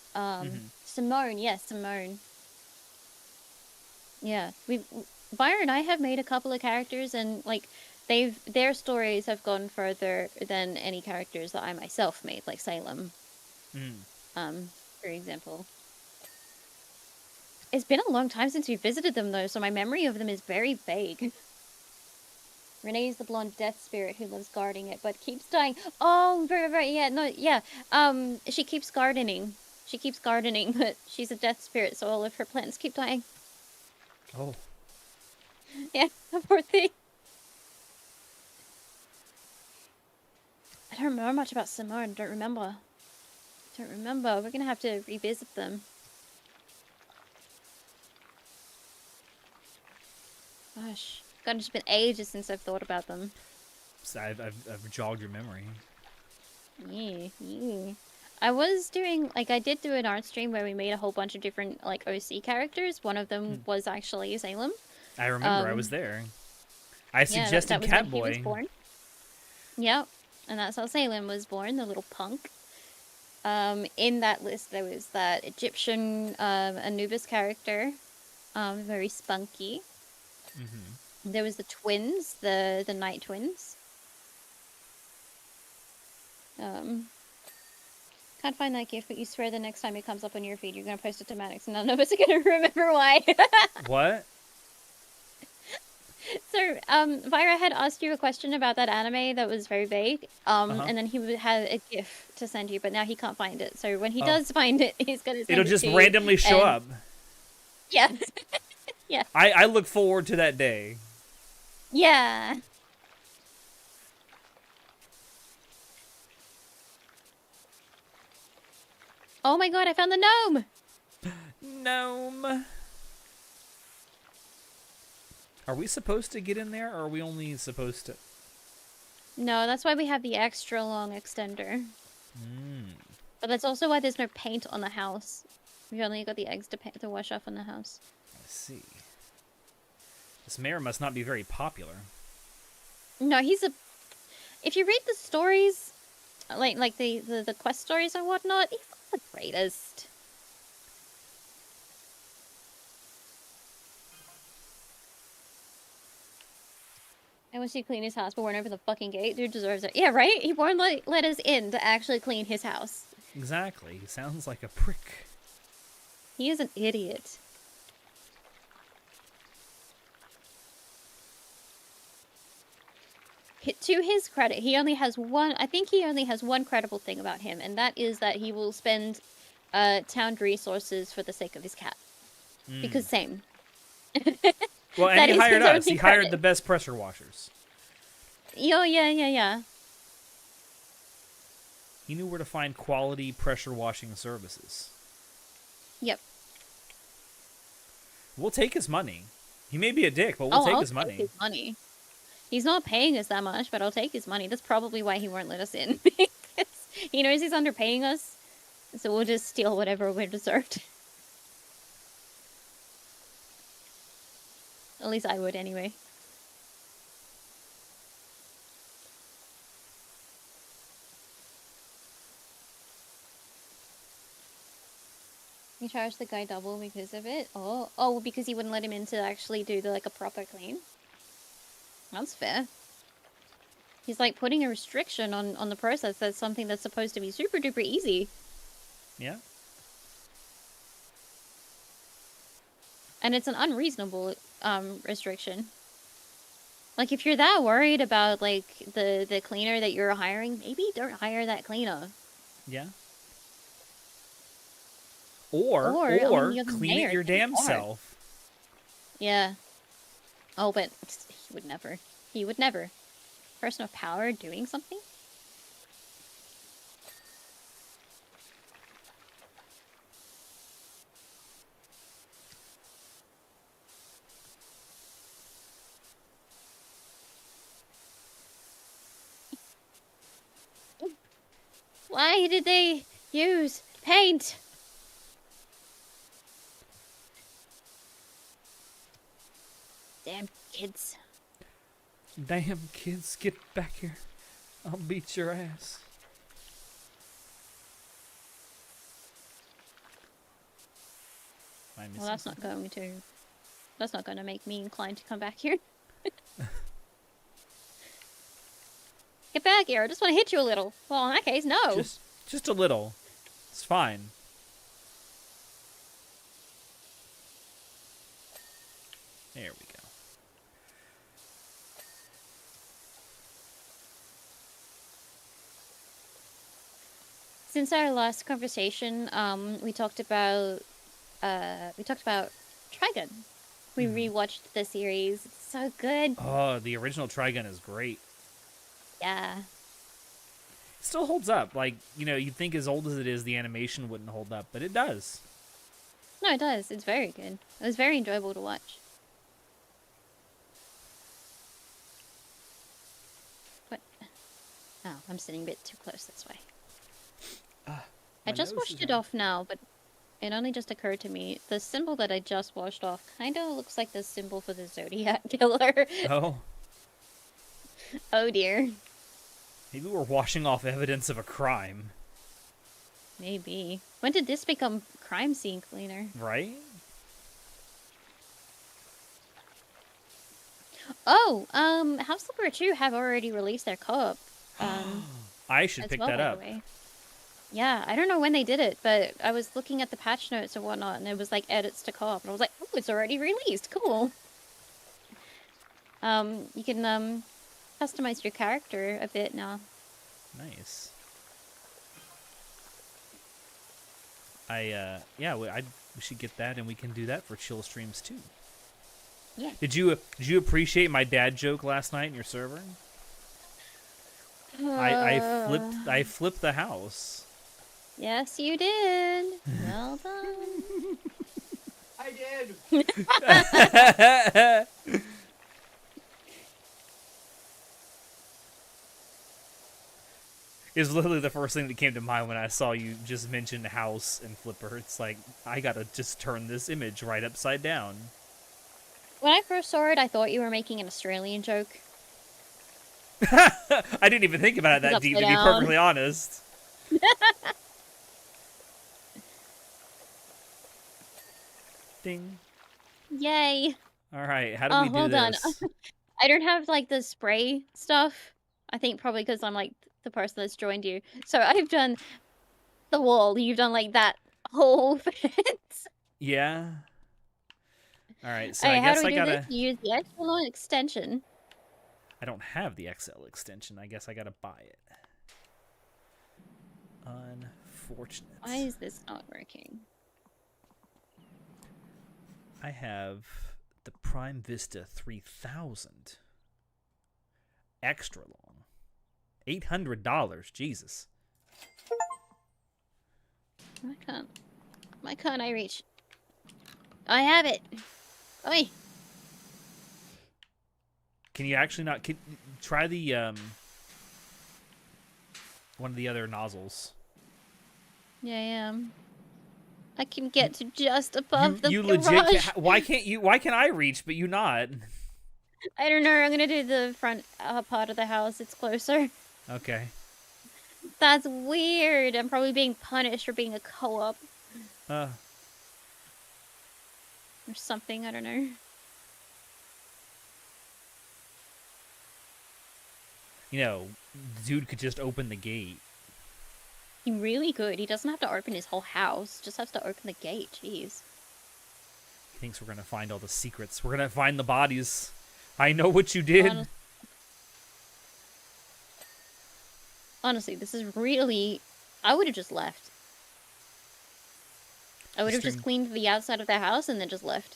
Simone, yes, Simone. Yeah, Byron and I have made a couple of characters, and like their stories have gone further than any characters that I myself made, like Salem. For example. It's been a long time since we visited them though, so my memory of them is very vague. Renee's the blonde death spirit who lives guarding it, but keeps dying. Oh, right, yeah, no, yeah. She keeps gardening. She keeps gardening, but she's a death spirit, so all of her plants keep dying. Oh. Yeah, poor thing. I don't remember much about Simone. Don't remember. We're gonna have to revisit them. Gosh. God, it's been ages since I've thought about them. So I've jogged your memory. Yeah. I was doing, like, I did do an art stream where we made a whole bunch of different, like, OC characters. One of them was actually Salem. I remember, I was there. I suggested that Catboy. When he was born. Yep, and that's how Salem was born, the little punk. In that list, there was that Egyptian Anubis character, very spunky. There was the twins, the night twins. Can't find that GIF, but you swear the next time it comes up on your feed, you're gonna post it to Maddox, and none of us are gonna remember why. What? So, Vira had asked you a question about that anime that was very vague, and then he had a GIF to send you, but now he can't find it. So when he does find it, he's gonna send It'll it just to you, randomly show up. Yeah. Yeah. I look forward to that day. Yeah. Oh my god, I found the gnome! Gnome. Are we supposed to get in there, or are we only supposed to... No, that's why we have the extra long extender. But that's also why there's no paint on the house. We've only got the eggs to wash off on the house. I see. This mayor must not be very popular. No, he's a... If you read the stories, like the quest stories and whatnot, he's not the greatest. I wish he'd clean his house, but won't open the fucking gate. Dude deserves it. Yeah, right? He won't let us in to actually clean his house. Exactly. He sounds like a prick. He is an idiot. To his credit, he only has one... I think he only has one credible thing about him, and that is that he will spend town resources for the sake of his cat. Because same. Well, and he hired us. He hired the best pressure washers. Oh, yeah. He knew where to find quality pressure washing services. Yep. We'll take his money. He may be a dick, but we'll take his money. Take his money. He's not paying us that much, but I'll take his money. That's probably why he won't let us in. Because he knows he's underpaying us, so we'll just steal whatever we're deserved. At least I would, anyway. You charged the guy double because of it? Oh, because he wouldn't let him in to actually do a proper clean? That's fair. He's like putting a restriction on the process that's something that's supposed to be super duper easy. Yeah. And it's an unreasonable restriction. Like, if you're that worried about, like, the cleaner that you're hiring, maybe don't hire that cleaner. Yeah. Or clean it your damn self. Yeah. Oh, but he would never. He would never. Person of power doing something? Why did they use paint? Damn kids. Damn, kids, get back here. I'll beat your ass. Am I Well, missing that's not going to. That's not going to make me inclined to come back here. Get back here! I just want to hit you a little. Well, in that case, no. Just a little. It's fine. There we go. Since our last conversation, we talked about Trigun. We rewatched the series. It's so good. Oh, the original Trigun is great. Yeah. It still holds up. Like, you know, you'd think as old as it is, the animation wouldn't hold up, but it does. No, it does. It's very good. It was very enjoyable to watch. What? Oh, I'm sitting a bit too close this way. I just washed it off now, but it only just occurred to me. The symbol that I just washed off kind of looks like the symbol for the Zodiac Killer. Oh. Oh dear. Maybe we're washing off evidence of a crime. Maybe. When did this become crime scene cleaner? Right? Oh, House Flipper 2 have already released their co-op. I should as pick well, that by the up. way. Yeah, I don't know when they did it, but I was looking at the patch notes and whatnot, and it was like edits to co-op, and I was like, oh, it's already released. Cool. You can customize your character a bit now. Nice. Yeah, we should get that, and we can do that for chill streams too. Yeah. Did you appreciate my dad joke last night in your server? I flipped the house. Yes, you did. Well done. I did. It was literally the first thing that came to mind when I saw you just mention house and flipper. It's like, I gotta just turn this image right upside down. When I first saw it, I thought you were making an Australian joke. I didn't even think about it that deep, to be perfectly honest. Ding. Yay. Alright, how do we do hold this? on. I don't have, like, the spray stuff. I think probably because I'm, like, the person that's joined you. So I've done the wall. You've done, like, that whole fence. Yeah. Alright, so Okay, I guess how do I we do gotta... this? You use the XL extension. I don't have the XL extension. I guess I gotta buy it. Unfortunate. Why is this not working? I have the Prime Vista 3000. Extra long. $800. Jesus. Why can't I reach? I have it. Oi. Can you actually not... try the, one of the other nozzles. Yeah, I am. I can get to just above the You garage. legit... Why can't I reach, but you not? I don't know. I'm gonna do the front part of the house. It's closer. Okay. That's weird. I'm probably being punished for being a co-op. Or something. I don't know. You know, dude could just open the gate. He really could. He doesn't have to open his whole house. Just has to open the gate. Jeez. He thinks we're gonna find all the secrets. We're gonna find the bodies. I know what you did. Honestly, this is really... I would have just left. I would have just cleaned the outside of the house and then just left.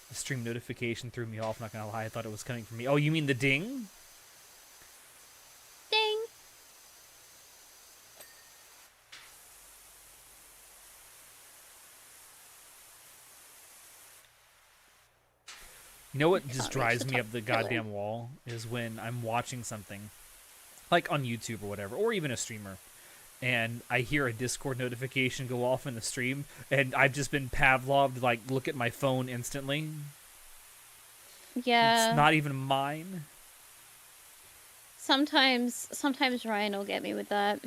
The stream notification threw me off, not gonna lie. I thought it was coming from me. Oh, you mean the ding? Ding! You know what just drives me up the goddamn wall is when I'm watching something, like on YouTube or whatever, or even a streamer, and I hear a Discord notification go off in the stream, and I've just been Pavloved, like, look at my phone instantly. Yeah. It's not even mine. Sometimes Ryan will get me with that.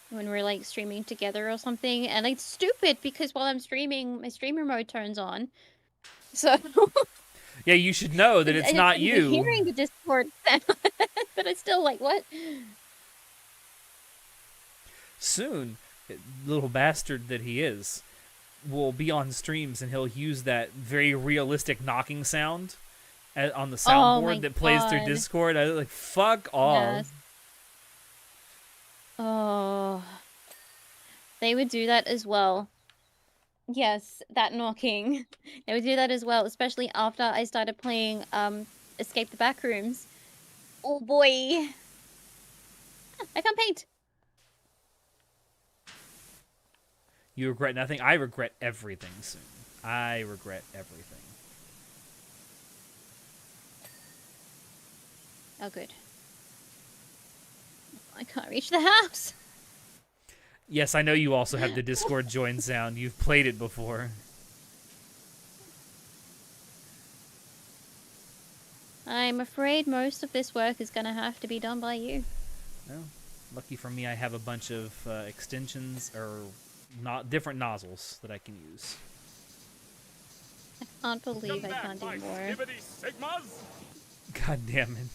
When we're like streaming together or something, and it's stupid because while I'm streaming, my streamer mode turns on. So Yeah, you should know that it's not you. Hearing the Discord sound, but it's still like, what? Soon, little bastard that he is, will be on streams and he'll use that very realistic knocking sound on the soundboard that plays through Discord. I was like, fuck off. Yes. Oh, they would do that as well. Yes, that knocking. They would do that as well, especially after I started playing Escape the Backrooms. Oh boy. I can't paint. You regret nothing? I regret everything soon. I regret everything. Oh, good. I can't reach the house. Yes, I know you also have the Discord join sound. You've played it before. I'm afraid most of this work is going to have to be done by you. Well, lucky for me, I have a bunch of extensions or different nozzles that I can use. I can't believe I can't do more. God damn it.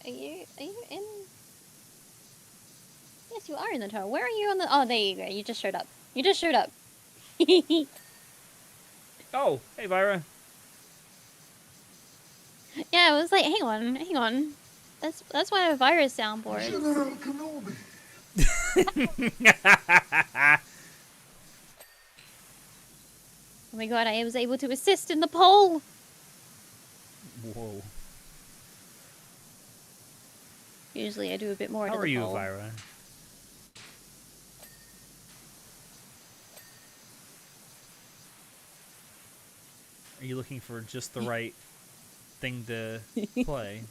Are you in? Yes, you are in the tower. Where are you on the? Oh, there you go. You just showed up. You just showed up. Oh, hey, Vyra. Yeah, I was like, hang on. That's why I have virus soundboard. Oh my god, I was able to assist in the poll. Whoa. Usually I do a bit more. How to are the you, poll. Vyra? Are you looking for just the right thing to play?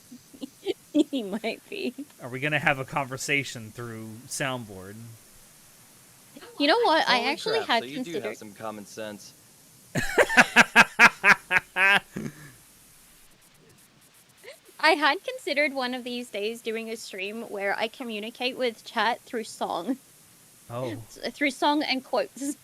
He might be. Are we gonna have a conversation through soundboard? You know what? I Holy actually crap, had so you considered. do have some common sense. I had considered one of these days doing a stream where I communicate with chat through song. Oh. Through song and quotes.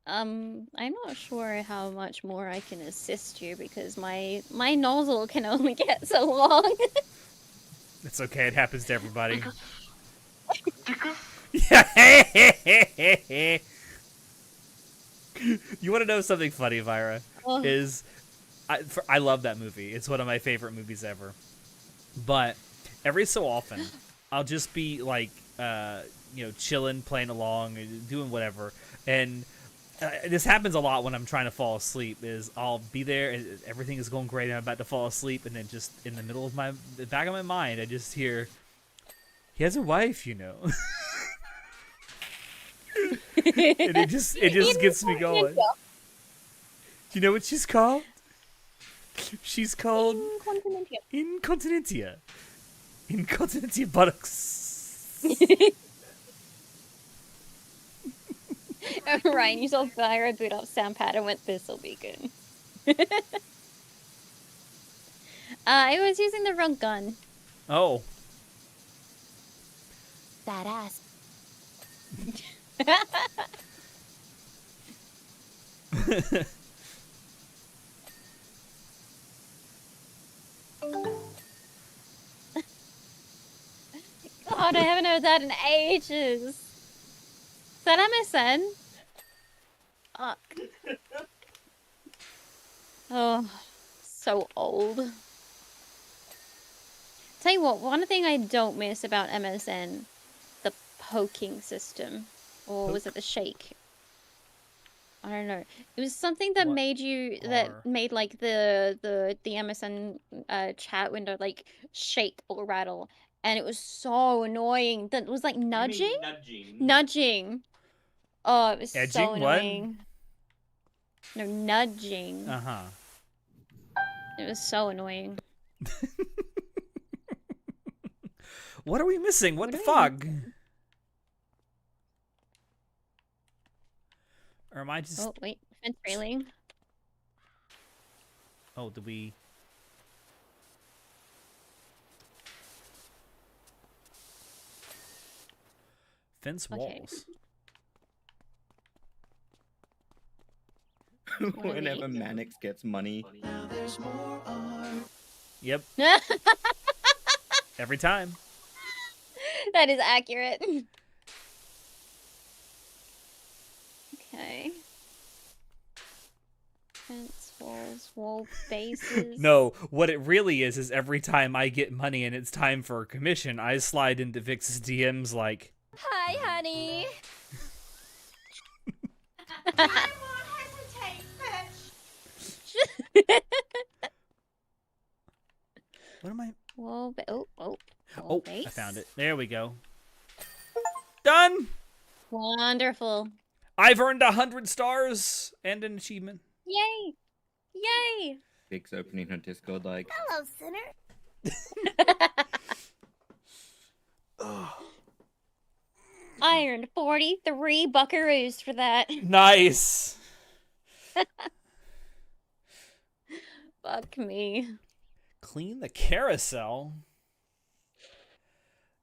I'm not sure how much more I can assist you because my nozzle can only get so long. It's okay, it happens to everybody. Yeah. You want to know something funny, Vyra? Oh. I love that movie. It's one of my favorite movies ever. But every so often, I'll just be like, chilling, playing along, doing whatever, and this happens a lot when I'm trying to fall asleep. Is I'll be there, and everything is going great, and I'm about to fall asleep, and then just in the middle of the back of my mind, I just hear, "He has a wife, you know." And it just gets me going. Do you know what she's called? She's called Incontinentia. Incontinentia buttocks. Ryan, you saw Vyra boot up Soundpad and went, this'll be good. I was using the wrong gun. Oh. Badass. God, I haven't heard that in ages. Is that MSN? Fuck. Oh, so old. Tell you what, one thing I don't miss about MSN, the poking system. Or was it the shake? I don't know. It was something that What made like the MSN chat window like shake or rattle, and it was so annoying. That was like You mean nudging. nudging. Nudging. Oh, it was so Edging? What? annoying. No, nudging. Uh-huh. It was so annoying. What are we missing? What What the are we fuck? Or am I just... Oh, wait. Fence railing. Oh, did we... Fence Okay. walls. Whenever Mannix gets money. Yep. Every time. That is accurate. Okay. Fence, walls, wall bases. No, what it really is every time I get money and it's time for a commission, I slide into Vix's DMs like, Hi, honey. I won't hesitate, bitch. what am I... Wall wall Oh, base. I found it. There we go. Done! Wonderful. I've earned 100 stars and an achievement. Yay. Yay. Vic's opening her Discord like, Hello, sinner. I earned 43 buckaroos for that. Nice! Fuck me. Clean the carousel?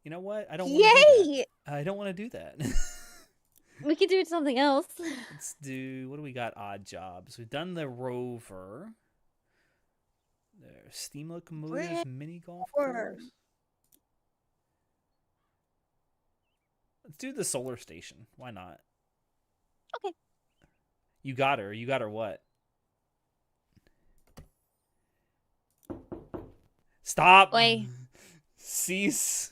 You know what? I don't want to do Yay! that. I don't want to do that. We could do something else. Let's do... What do we got? Odd jobs. We've done the rover. There's steam locomotive, mini golf course. Let's do the solar station. Why not? Okay. You got her. You got her what? Stop. Wait. Cease.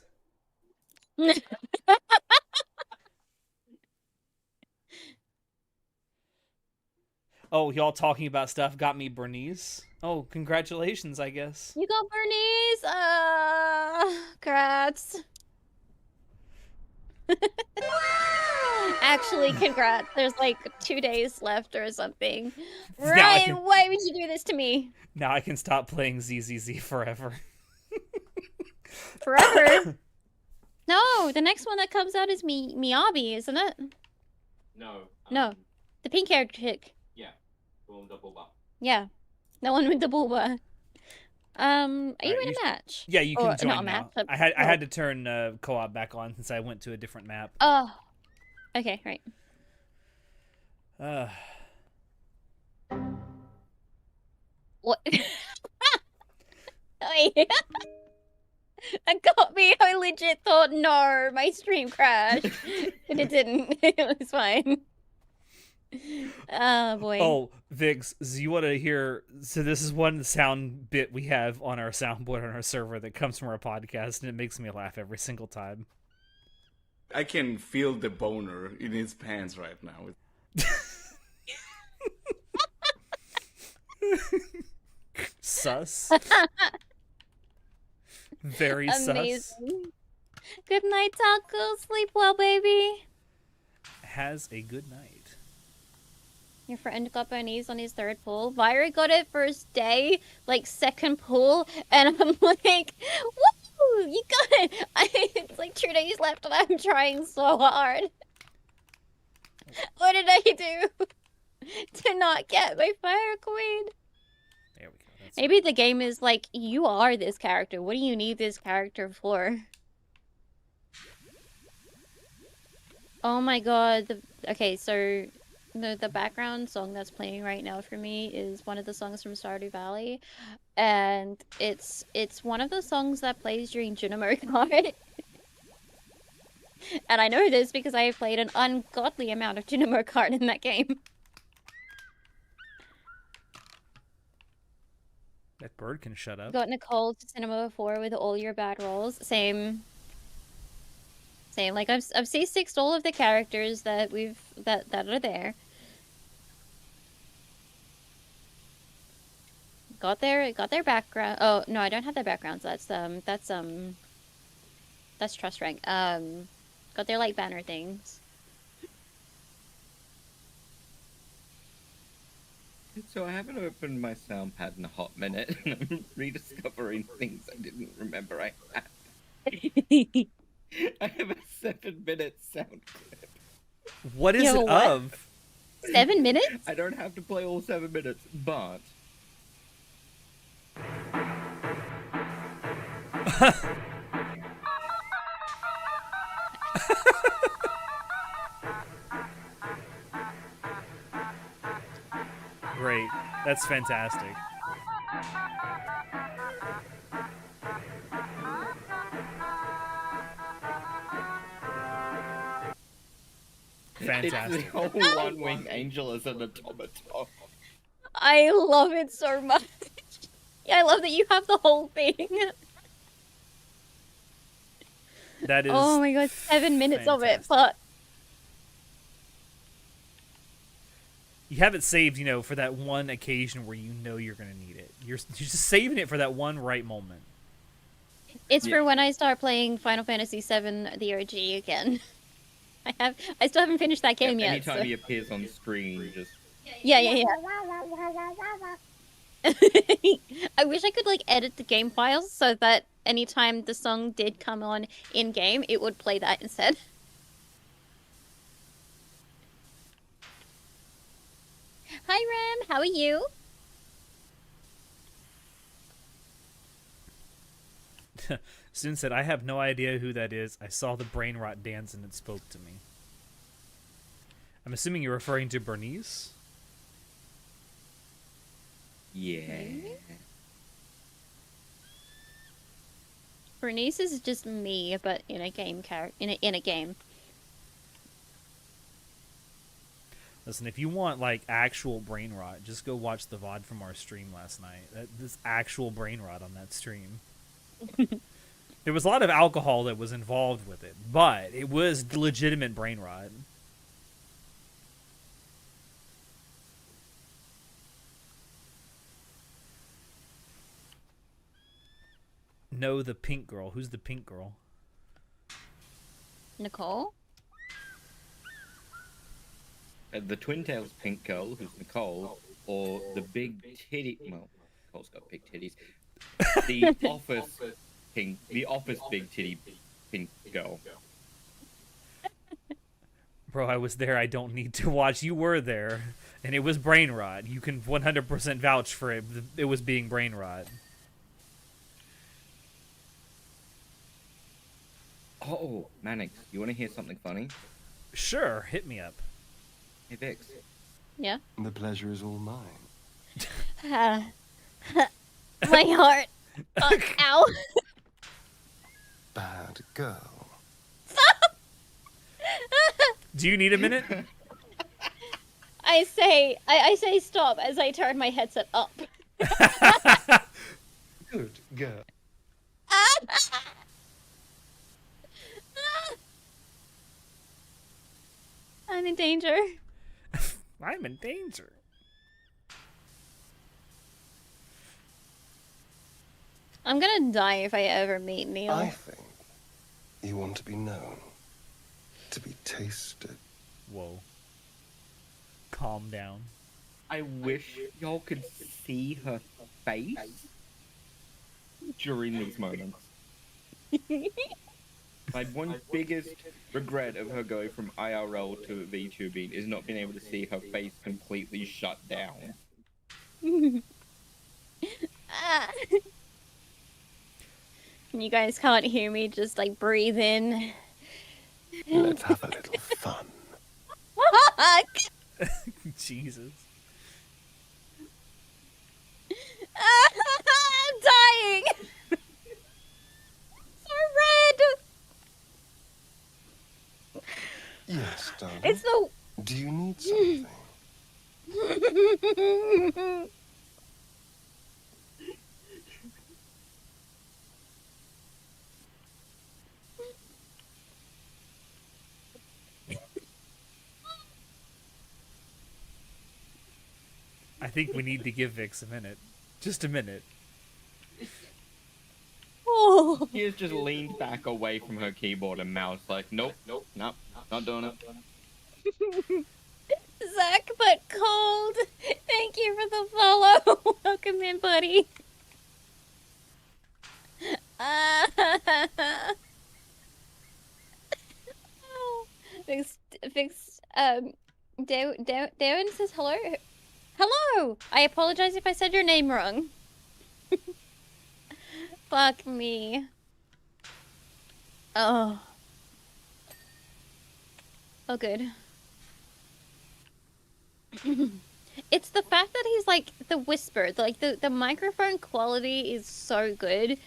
Oh, y'all talking about stuff got me Bernice. Oh, congratulations, I guess. You got Bernice! Congrats. Actually, congrats. There's like 2 days left or something. Now I Ryan, can- why would you do this to me? Now I can stop playing ZZZ forever. Forever? No, the next one that comes out is Miyabi, isn't it? No. No. The pink hair chick. Yeah. Boom, double bop. Yeah. The one with the booba. Are you Alright, in you a match? Yeah, you can Or, join not a now. match, but- I had to turn co-op back on since I went to a different map. Oh. Okay, right. What? Wait. That got me. I legit thought, no, my stream crashed. But it didn't. It was fine. Oh, boy. Oh, Vix, so you want to hear... So this is one sound bit we have on our soundboard on our server that comes from our podcast, and it makes me laugh every single time. I can feel the boner in his pants right now. Sus. Very sus. Amazing. Good night, Taco. Sleep well, baby. Has a good night. Your friend got Bernice on his third pull. Vira got it first day, like second pull, and I'm like, woo! You got it! It's like 2 days left and I'm trying so hard. What did I do to not get my Fire Queen? There we go. That's Maybe the game is like, you are this character. What do you need this character for? Oh my god. Okay, so the background song that's playing right now for me is one of the songs from Stardew Valley. And it's one of the songs that plays during Junimo Kart. And I know this because I have played an ungodly amount of Junimo Kart in that game. That bird can shut up. Got Nicole to cinema before with all your bad rolls. Same. Like I've C6'd all of the characters that that are there. got their background. Oh no, I don't have their backgrounds. That's trust rank. Got their like banner things. So I haven't opened my sound pad in a hot minute, and I'm rediscovering things I didn't remember I had. I have a 7-minute sound clip. What is Yo, it what? of? 7 minutes? I don't have to play all 7 minutes, but Great. That's fantastic. Fantastic. it's the whole one-winged angel as an automaton. I love it so much. Yeah, I love that you have the whole thing. That is. Oh my god, 7 minutes of it, fantastic. but You have it saved, for that one occasion where you know you're gonna need it. You're just saving it for that one right moment. it's Yeah. for when I start playing Final Fantasy VII, the OG again. I still haven't finished that game yet. Anytime So. he appears on screen, just Yeah. I wish I could like edit the game files so that anytime the song did come on in game, it would play that instead. Hi Ram, how are you? Soon said, I have no idea who that is. I saw the brain rot dance and it spoke to me. I'm assuming you're referring to Bernice? yeah. Bernice is just me, but in a game in a game. Listen, if you want like actual brain rot, just go watch the VOD from our stream last night. There's actual brain rot on that stream. There was a lot of alcohol that was involved with it, but it was legitimate brain rot. No, the pink girl. Who's the pink girl? Nicole? The Twin Tails pink girl, who's Nicole, or the big titty. Well, Nicole's got big titties. The office big titty pink girl. Bro, I was there. I don't need to watch. You were there, and it was brain rot. You can 100% vouch for it. It was being brain rot. Oh, Mannix, you want to hear something funny? Sure, hit me up. Hey, Vix. Yeah. The pleasure is all mine. My heart. Ow. Bad girl. Do you need a minute? I say stop as I turn my headset up. Good girl. I'm in danger. I'm in danger. I'm gonna die if I ever meet Neil. I think you want to be known, to be tasted. Whoa. Calm down. I wish y'all could see her face during these moments. My one biggest regret of her going from IRL to VTubing is not being able to see her face completely shut down. Ah. You guys can't hear me, just like breathe in. Let's have a little fun. Fuck! Jesus. I'm dying! So red! Yes, darling. It's the... Do you need something? I think we need to give Vix a minute. Just a minute. Oh, She has just leaned back away from her keyboard and mouse, like, nope, not doing it. Zach, but cold. Thank you for the follow. Welcome in, buddy. Fix. Darren says hello. Hello. I apologize if I said your name wrong. Fuck me. Oh. Oh, good. It's the fact that he's like the whisper, like the microphone quality is so good.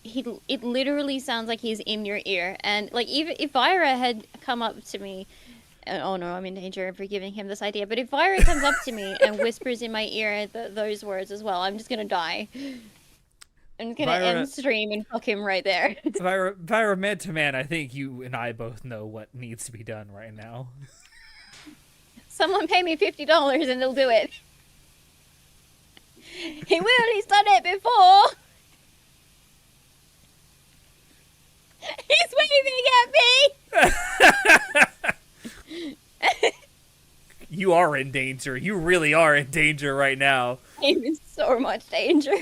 It literally sounds like he's in your ear, and like even if Vira had come up to me, oh no, I'm in danger for giving him this idea. But if Vira comes up to me and whispers in my ear those words as well, I'm just gonna die. I'm just gonna end stream and fuck him right there. Vira, man to man, I think you and I both know what needs to be done right now. Someone pay me $50 and they'll do it. He will, he's done it before. He's waving at me. You are in danger. You really are in danger right now. I'm in so much danger.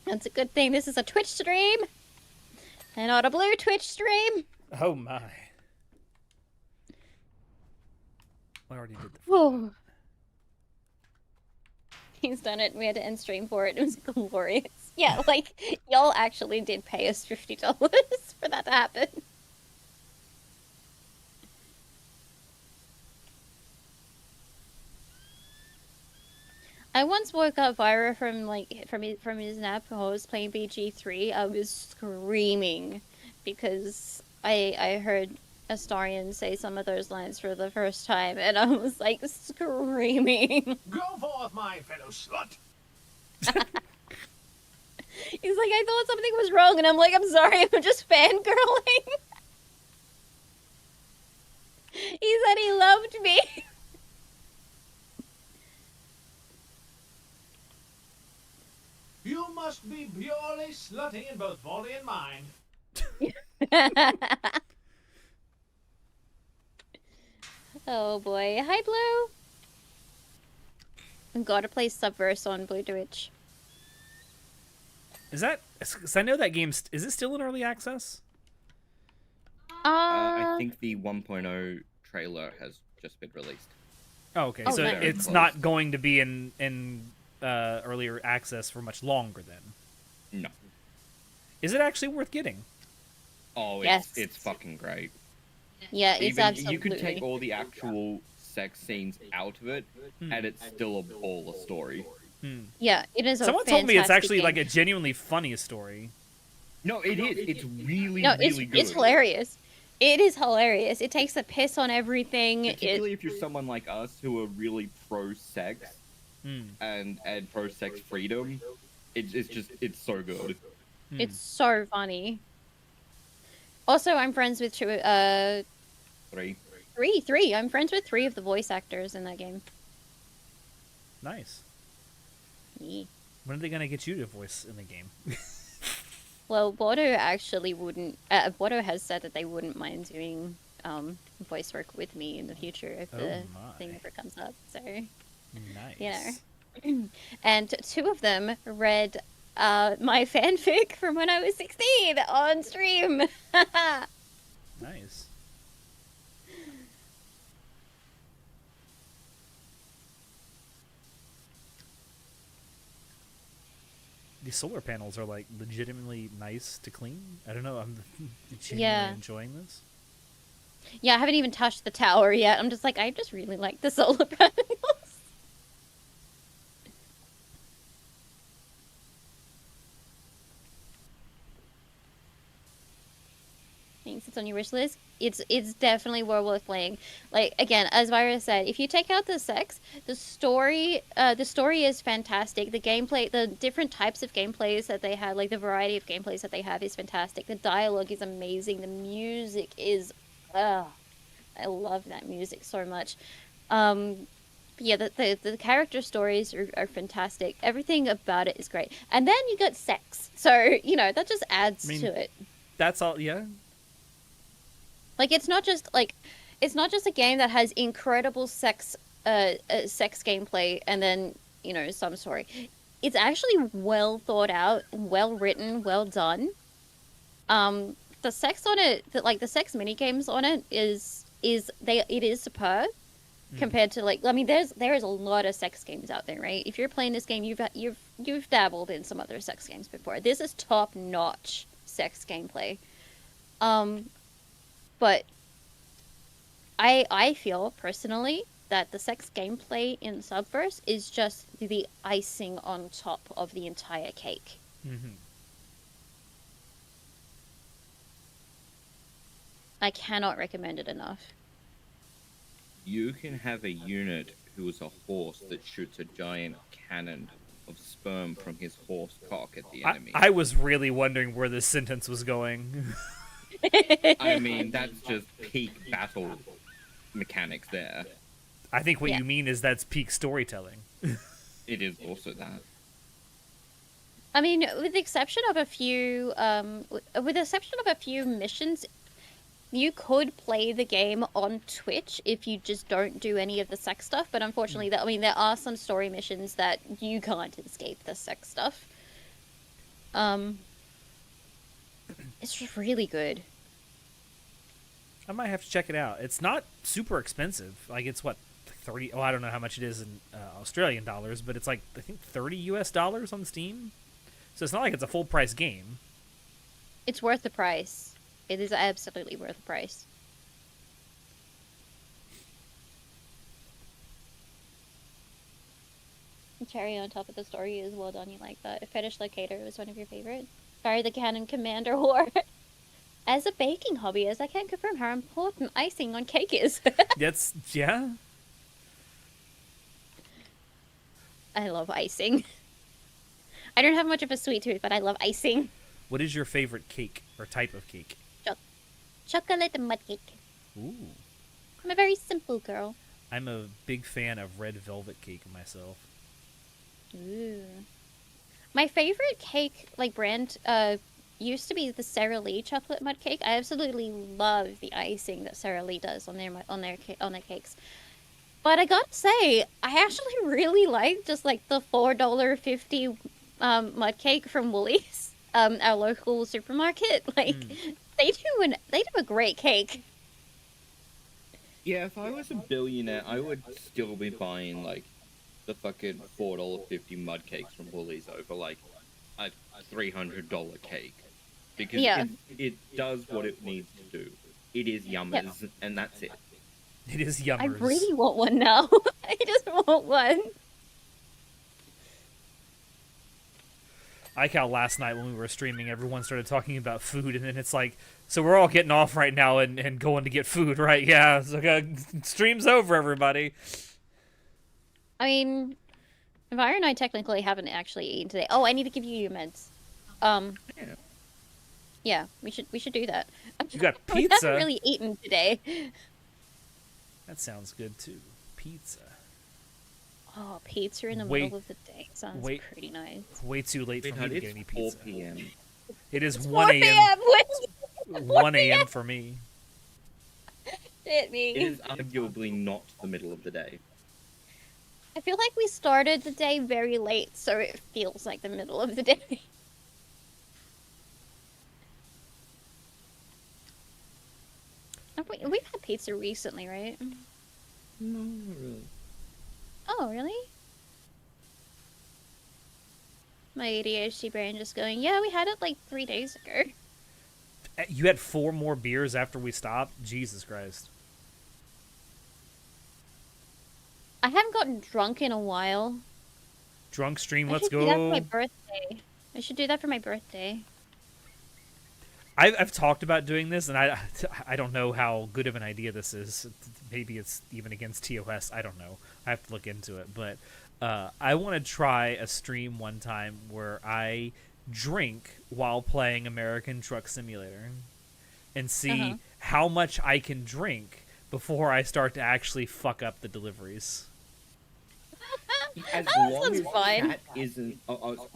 That's a good thing this is a Twitch stream. And not a blue Twitch stream. Oh my. I already did the Whoa. He's done it. We had to end stream for it. It was glorious. Yeah, like, y'all actually did pay us $50 for that to happen. I once woke up Vira from his nap while I was playing BG3. I was screaming because I heard Astarion say some of those lines for the first time, and I was like screaming. Go forth, my fellow slut! He's like, I thought something was wrong, and I'm like, I'm sorry, I'm just fangirling. He said he loved me. You must be purely slutty in both body and mind. Oh boy. Hi, Blue. I've got to play Subverse on Blue Twitch. Is that... Because I know that game... Is it still in early access? I think the 1.0 trailer has just been released. Oh, okay. Oh, So nice. it's not going to be in earlier access for much longer then? No. Is it actually worth getting? Oh, Yes. it's fucking great. Yeah, it's Even absolutely. you could take all the actual sex scenes out of it, and it's still a baller story. Yeah, it is. Someone a told me it's fantastic actually game. like a genuinely funny story. No, it is. It's really, No, really good. it's hilarious. It is hilarious. It takes the piss on everything. Particularly if you're someone like us who are really pro-sex and pro-sex freedom. It's so good. It's so funny. Also, I'm friends with Three. three. I'm friends with 3 of the voice actors in that game. Nice. Yeah. When are they gonna get you to voice in the game? Well, Bodo actually wouldn't. Bodo has said that they wouldn't mind doing voice work with me in the future if the thing ever comes up. So, Nice. you know. And 2 of them read my fanfic from when I was 16 on stream. Nice. These solar panels are like legitimately nice to clean. I don't know. I'm genuinely enjoying this. Yeah, I haven't even touched the tower yet. I'm just like, I just really like the solar panels. Thanks, it's on your wish list. It's definitely well worth playing. Like, again, as Vira said, if you take out the sex, the story is fantastic. The gameplay, the different types of gameplays that they have, like the variety of gameplays that they have is fantastic. The dialogue is amazing. The music is, I love that music so much. yeah, the character stories are fantastic. Everything about it is great. And then you got sex. So, you know, that just adds to it. That's all. Yeah. Like, it's not just a game that has incredible sex gameplay and then, you know, some story. It's actually well thought out, well written, well done. The sex on it, the sex mini games on it it is superb compared to, like, I mean, there is a lot of sex games out there, right? If you're playing this game, you've dabbled in some other sex games before. This is top notch sex gameplay. But I feel personally that the sex gameplay in Subverse is just the icing on top of the entire cake. Mm-hmm. I cannot recommend it enough. You can have a unit who is a horse that shoots a giant cannon of sperm from his horse cock at the enemy. I was really wondering where this sentence was going. I mean, that's just peak battle mechanics there. I think what you mean is that's peak storytelling. It is also that. I mean, with the exception of a few missions, you could play the game on Twitch if you just don't do any of the sex stuff. But unfortunately, there are some story missions that you can't escape the sex stuff. It's just really good. I might have to check it out. It's not super expensive. Like, it's what, 30? Oh, I don't know how much it is in Australian dollars, but it's like, I think $30 US on Steam. So it's not like it's a full price game. It's worth the price. It is absolutely worth the price. The cherry on top of the story is well done. You like that. A fetish locator was one of your favorites. Fire the Cannon Commander whore. As a baking hobbyist, I can't confirm how important icing on cake is. Yeah. I love icing. I don't have much of a sweet tooth, but I love icing. What is your favorite cake or type of cake? Chocolate mud cake. Ooh. I'm a very simple girl. I'm a big fan of red velvet cake myself. Ooh. My favorite cake, like, brand, used to be the Sara Lee chocolate mud cake. I absolutely love the icing that Sara Lee does on their cakes. But I gotta say, I actually really like just like the $4.50 mud cake from Woolies, our local supermarket. Like, they do a great cake. Yeah, if I was a billionaire, I would still be buying like the fucking $4.50 mud cakes from Woolies over like a $300 cake, because it does what it needs to do. It is yummers, and that's it. It is yummers. I really want one now. I just want one. I like how last night when we were streaming, everyone started talking about food, and then it's like, so we're all getting off right now and going to get food, right? Yeah, so, stream's over, everybody. I mean, Vire and I technically haven't actually eaten today. Oh, I need to give you your meds. Yeah, we should do that. You got pizza. We haven't really eaten today. That sounds good too. Pizza. Oh, pizza in the middle of the day sounds pretty nice. Way too late for me to get any pizza. 4 p.m. It is It's 1 4 a.m. 1 a.m. for me. Shit me. It is arguably not the middle of the day. I feel like we started the day very late, so it feels like the middle of the day. We've had pizza recently, right? No, not really. Oh, really? My ADHD brain just going, yeah, we had it like 3 days ago. You had 4 more beers after we stopped? Jesus Christ. I haven't gotten drunk in a while. Drunk stream, let's go. I should do that for my birthday. I should do that for my birthday. I've talked about doing this, and I don't know how good of an idea this is. Maybe it's even against TOS. I don't know. I have to look into it. But I want to try a stream one time where I drink while playing American Truck Simulator and see how much I can drink before I start to actually fuck up the deliveries. As Oh, long sounds as fine. chat isn't,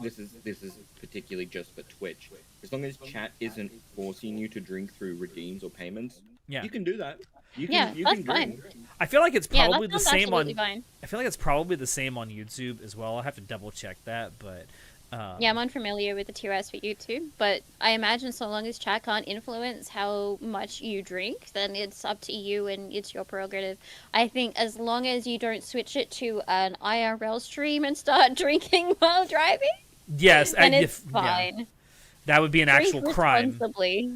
this is particularly just for Twitch. As long as chat isn't forcing you to drink through redeems or payments, Yeah. you can do that. You Yeah, can that's drink. I feel like it's Yeah, that probably the sounds same absolutely on. fine. I feel like it's probably the same on YouTube as well. I'll have to double check that, but Yeah, I'm unfamiliar with the TOS for YouTube, but I imagine so long as chat can't influence how much you drink, then it's up to you and it's your prerogative. I think as long as you don't switch it to an IRL stream and start drinking while driving, yes, then it's yeah, fine. that would be an Drink actual crime. responsibly.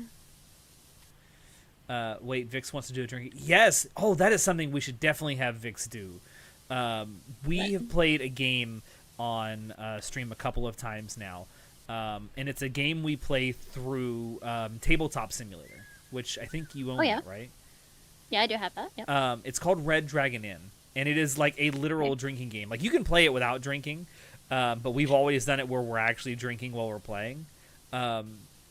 Wait, Vix wants to do a drink. Yes. Oh, that is something we should definitely have Vix do. We have played a game on stream a couple of times now, and it's a game we play through Tabletop Simulator, which I think you own, Oh, yeah. that, right? Yeah, I do have that. Yeah. It's called Red Dragon Inn, and it is like a literal drinking game. Like you can play it without drinking, but we've always done it where we're actually drinking while we're playing.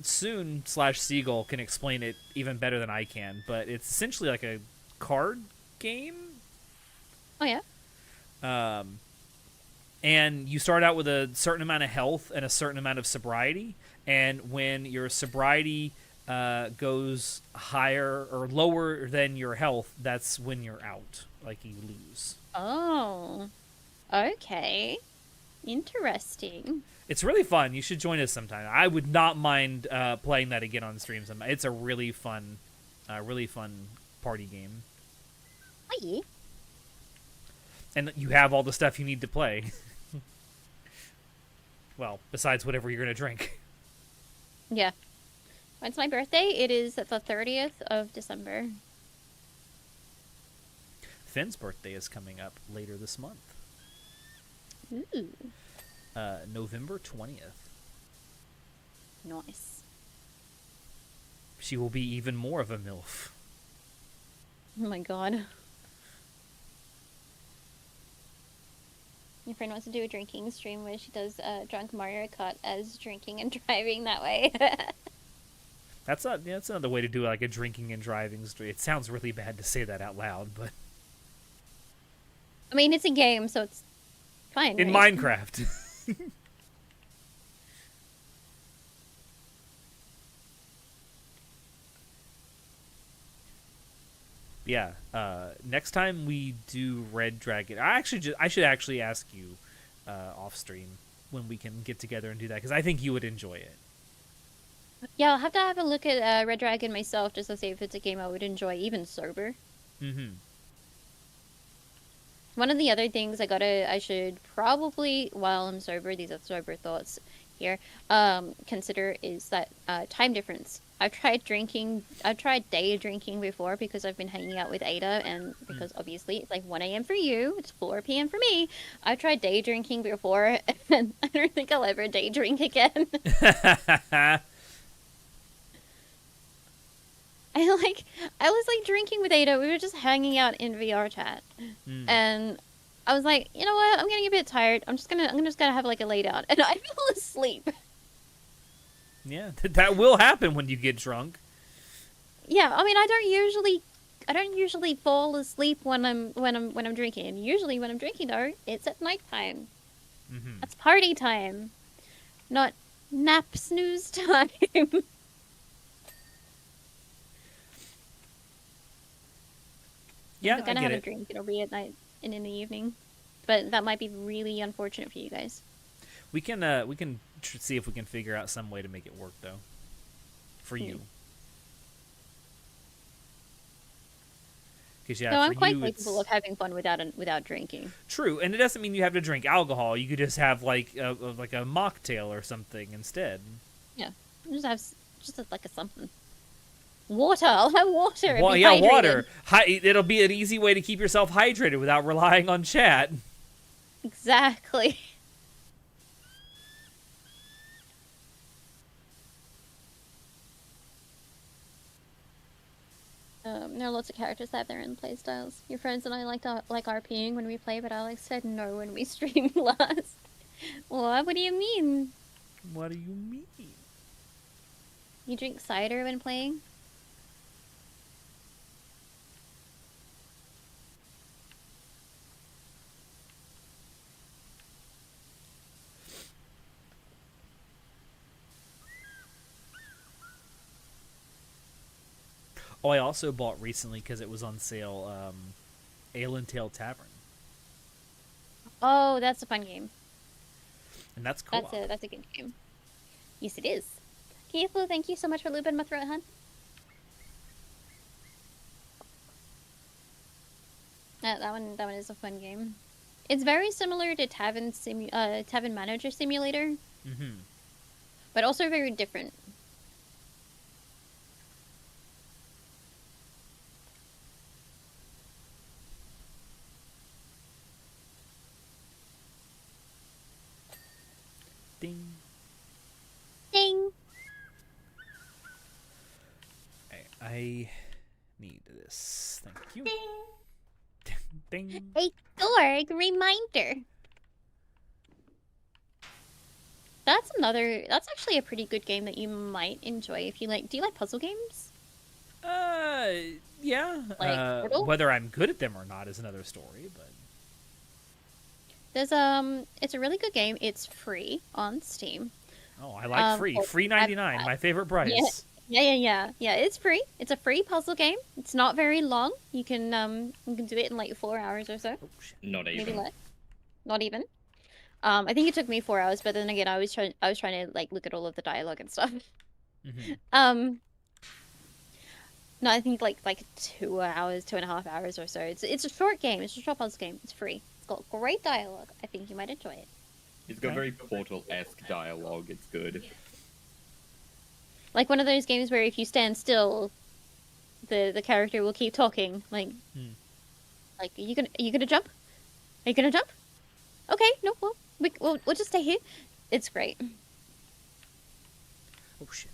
Soon Seagull can explain it even better than I can, but it's essentially like a card game. Oh yeah. And you start out with a certain amount of health and a certain amount of sobriety, and when your sobriety goes higher or lower than your health, that's when you're out, like you lose. Oh. Okay. Interesting. It's really fun. You should join us sometime. I would not mind playing that again on stream sometime. It's a really fun party game. Hi. And you have all the stuff you need to play. Well, besides whatever you're going to drink. Yeah. When's my birthday? It is the 30th of December. Finn's birthday is coming up later this month. Ooh. November 20th. Nice. She will be even more of a MILF. Oh my god. My friend wants to do a drinking stream where she does drunk Mario Kart as drinking and driving that way. That's another way to do like a drinking and driving stream. It sounds really bad to say that out loud, but I mean, it's a game, so it's fine. in right? Minecraft. Yeah. Next time we do Red Dragon, I should actually ask you off stream when we can get together and do that, because I think you would enjoy it. Yeah, I'll have to have a look at Red Dragon myself just to see if it's a game I would enjoy, even sober. Mm-hmm. One of the other things I should probably, while I'm sober, these are sober thoughts here, consider is that time difference. I've tried day drinking before because I've been hanging out with Ada, and because obviously it's like 1 a.m. for you, it's 4 p.m. for me. I've tried day drinking before, and I don't think I'll ever day drink again. I was like drinking with Ada. We were just hanging out in VR chat, and I was like, you know what? I'm getting a bit tired. I'm just gonna have like a lay down, and I fell asleep. Yeah, that will happen when you get drunk. Yeah, I mean, I don't usually fall asleep when I'm drinking. And usually when I'm drinking though, it's at nighttime. Mm-hmm. That's party time, not nap snooze time. Yeah, If I'm gonna I have get a it. drink, it'll be at night and in the evening. But that might be really unfortunate for you guys. We can see if we can figure out some way to make it work though, for you. Because No, I'm for quite you, capable of having fun without drinking. True, and it doesn't mean you have to drink alcohol. You could just have like a mocktail or something instead. Yeah, just have like a something. Water. I'll have water. And Well, be yeah, hydrated. water. It'll be an easy way to keep yourself hydrated without relying on chat. Exactly. There are lots of characters that have their own playstyles. Your friends and I like RPing when we play, but Alex said no when we streamed last. What? What do you mean? What do you mean? You drink cider when playing? Oh, I also bought recently because it was on sale. Ale and Tail Tavern, Oh, that's a fun game. and that's cool. That's a good game. Yes, it is. Keithloo, thank you so much for looping my throat, hun. That one is a fun game. It's very similar to Tavern Manager Simulator, but also very different. Ding. Ding. I need this. Thank you. Ding. A Dorg reminder. That's actually a pretty good game that you might enjoy if you like. Do you like puzzle games? Yeah. Like Portal? Whether I'm good at them or not is another story, but There's it's a really good game. It's free on Steam. oh, I like free. Free 99, my favorite price. Yeah. It's free. It's a free puzzle game. It's not very long. You can do it in like 4 hours or so. Oh, shit. Not Maybe even. less. Not even. I think it took me 4 hours, but then again, I was trying to like look at all of the dialogue and stuff. No, I think like 2 hours, 2.5 hours or so. It's a short game. It's a short puzzle game. It's free. It's got great dialogue. I think you might enjoy it. It's got very Portal-esque dialogue. It's good. Like one of those games where if you stand still, the character will keep talking. Like, like are you gonna jump? Are you gonna jump? Okay, no, we'll just stay here. It's great. Oh shit.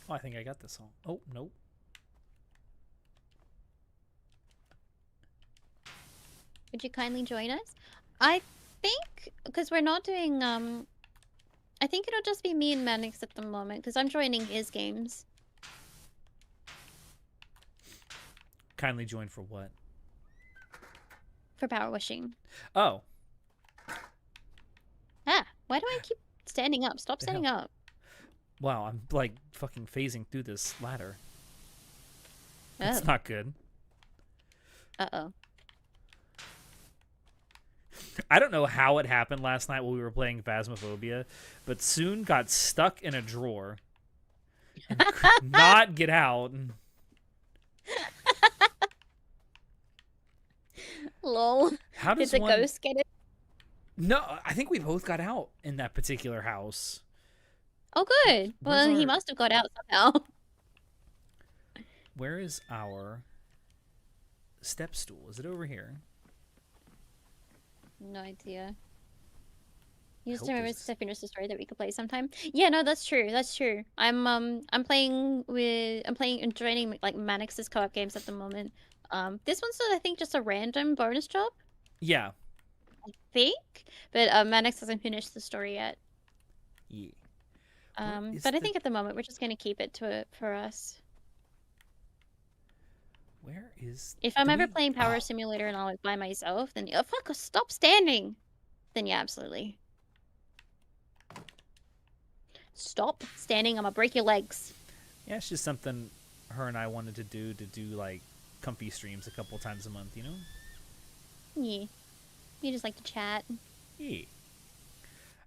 Oh, I think I got this all. Oh, nope. Would you kindly join us? I think because we're not doing I think it'll just be me and Manix at the moment because I'm joining his games. Kindly join for what? For power washing. Oh. Ah, why do I keep standing up? Stop The standing up. Wow, I'm like fucking phasing through this ladder. Oh. It's not good. Uh-oh. I don't know how it happened last night while we were playing Phasmophobia, but Soon got stuck in a drawer and could not get out. Lol. How Did does the one... ghost get it? No, I think we both got out in that particular house. Oh, good. Where's Well, he our- must have got out somehow. Where is our step stool? Is it over here? No idea. You just hope remember there's- to finish the story that we could play sometime. Yeah, no, that's true. That's true. I'm playing and joining like Manix's co-op games at the moment. This one's I think just a random bonus job, Yeah. I think. But Manix hasn't finished the story yet. Yeah. Where is But I the- think at the moment we're just gonna keep it for us. Where is... If I'm do ever we- playing Power Oh, Simulator and I'm like by myself, then fuck, stop standing. Then yeah, absolutely. Stop standing. I'm gonna break your legs. yeah, it's just something her and I wanted to do like comfy streams a couple times a month, you know? Yeah. You just like to chat. Yeah.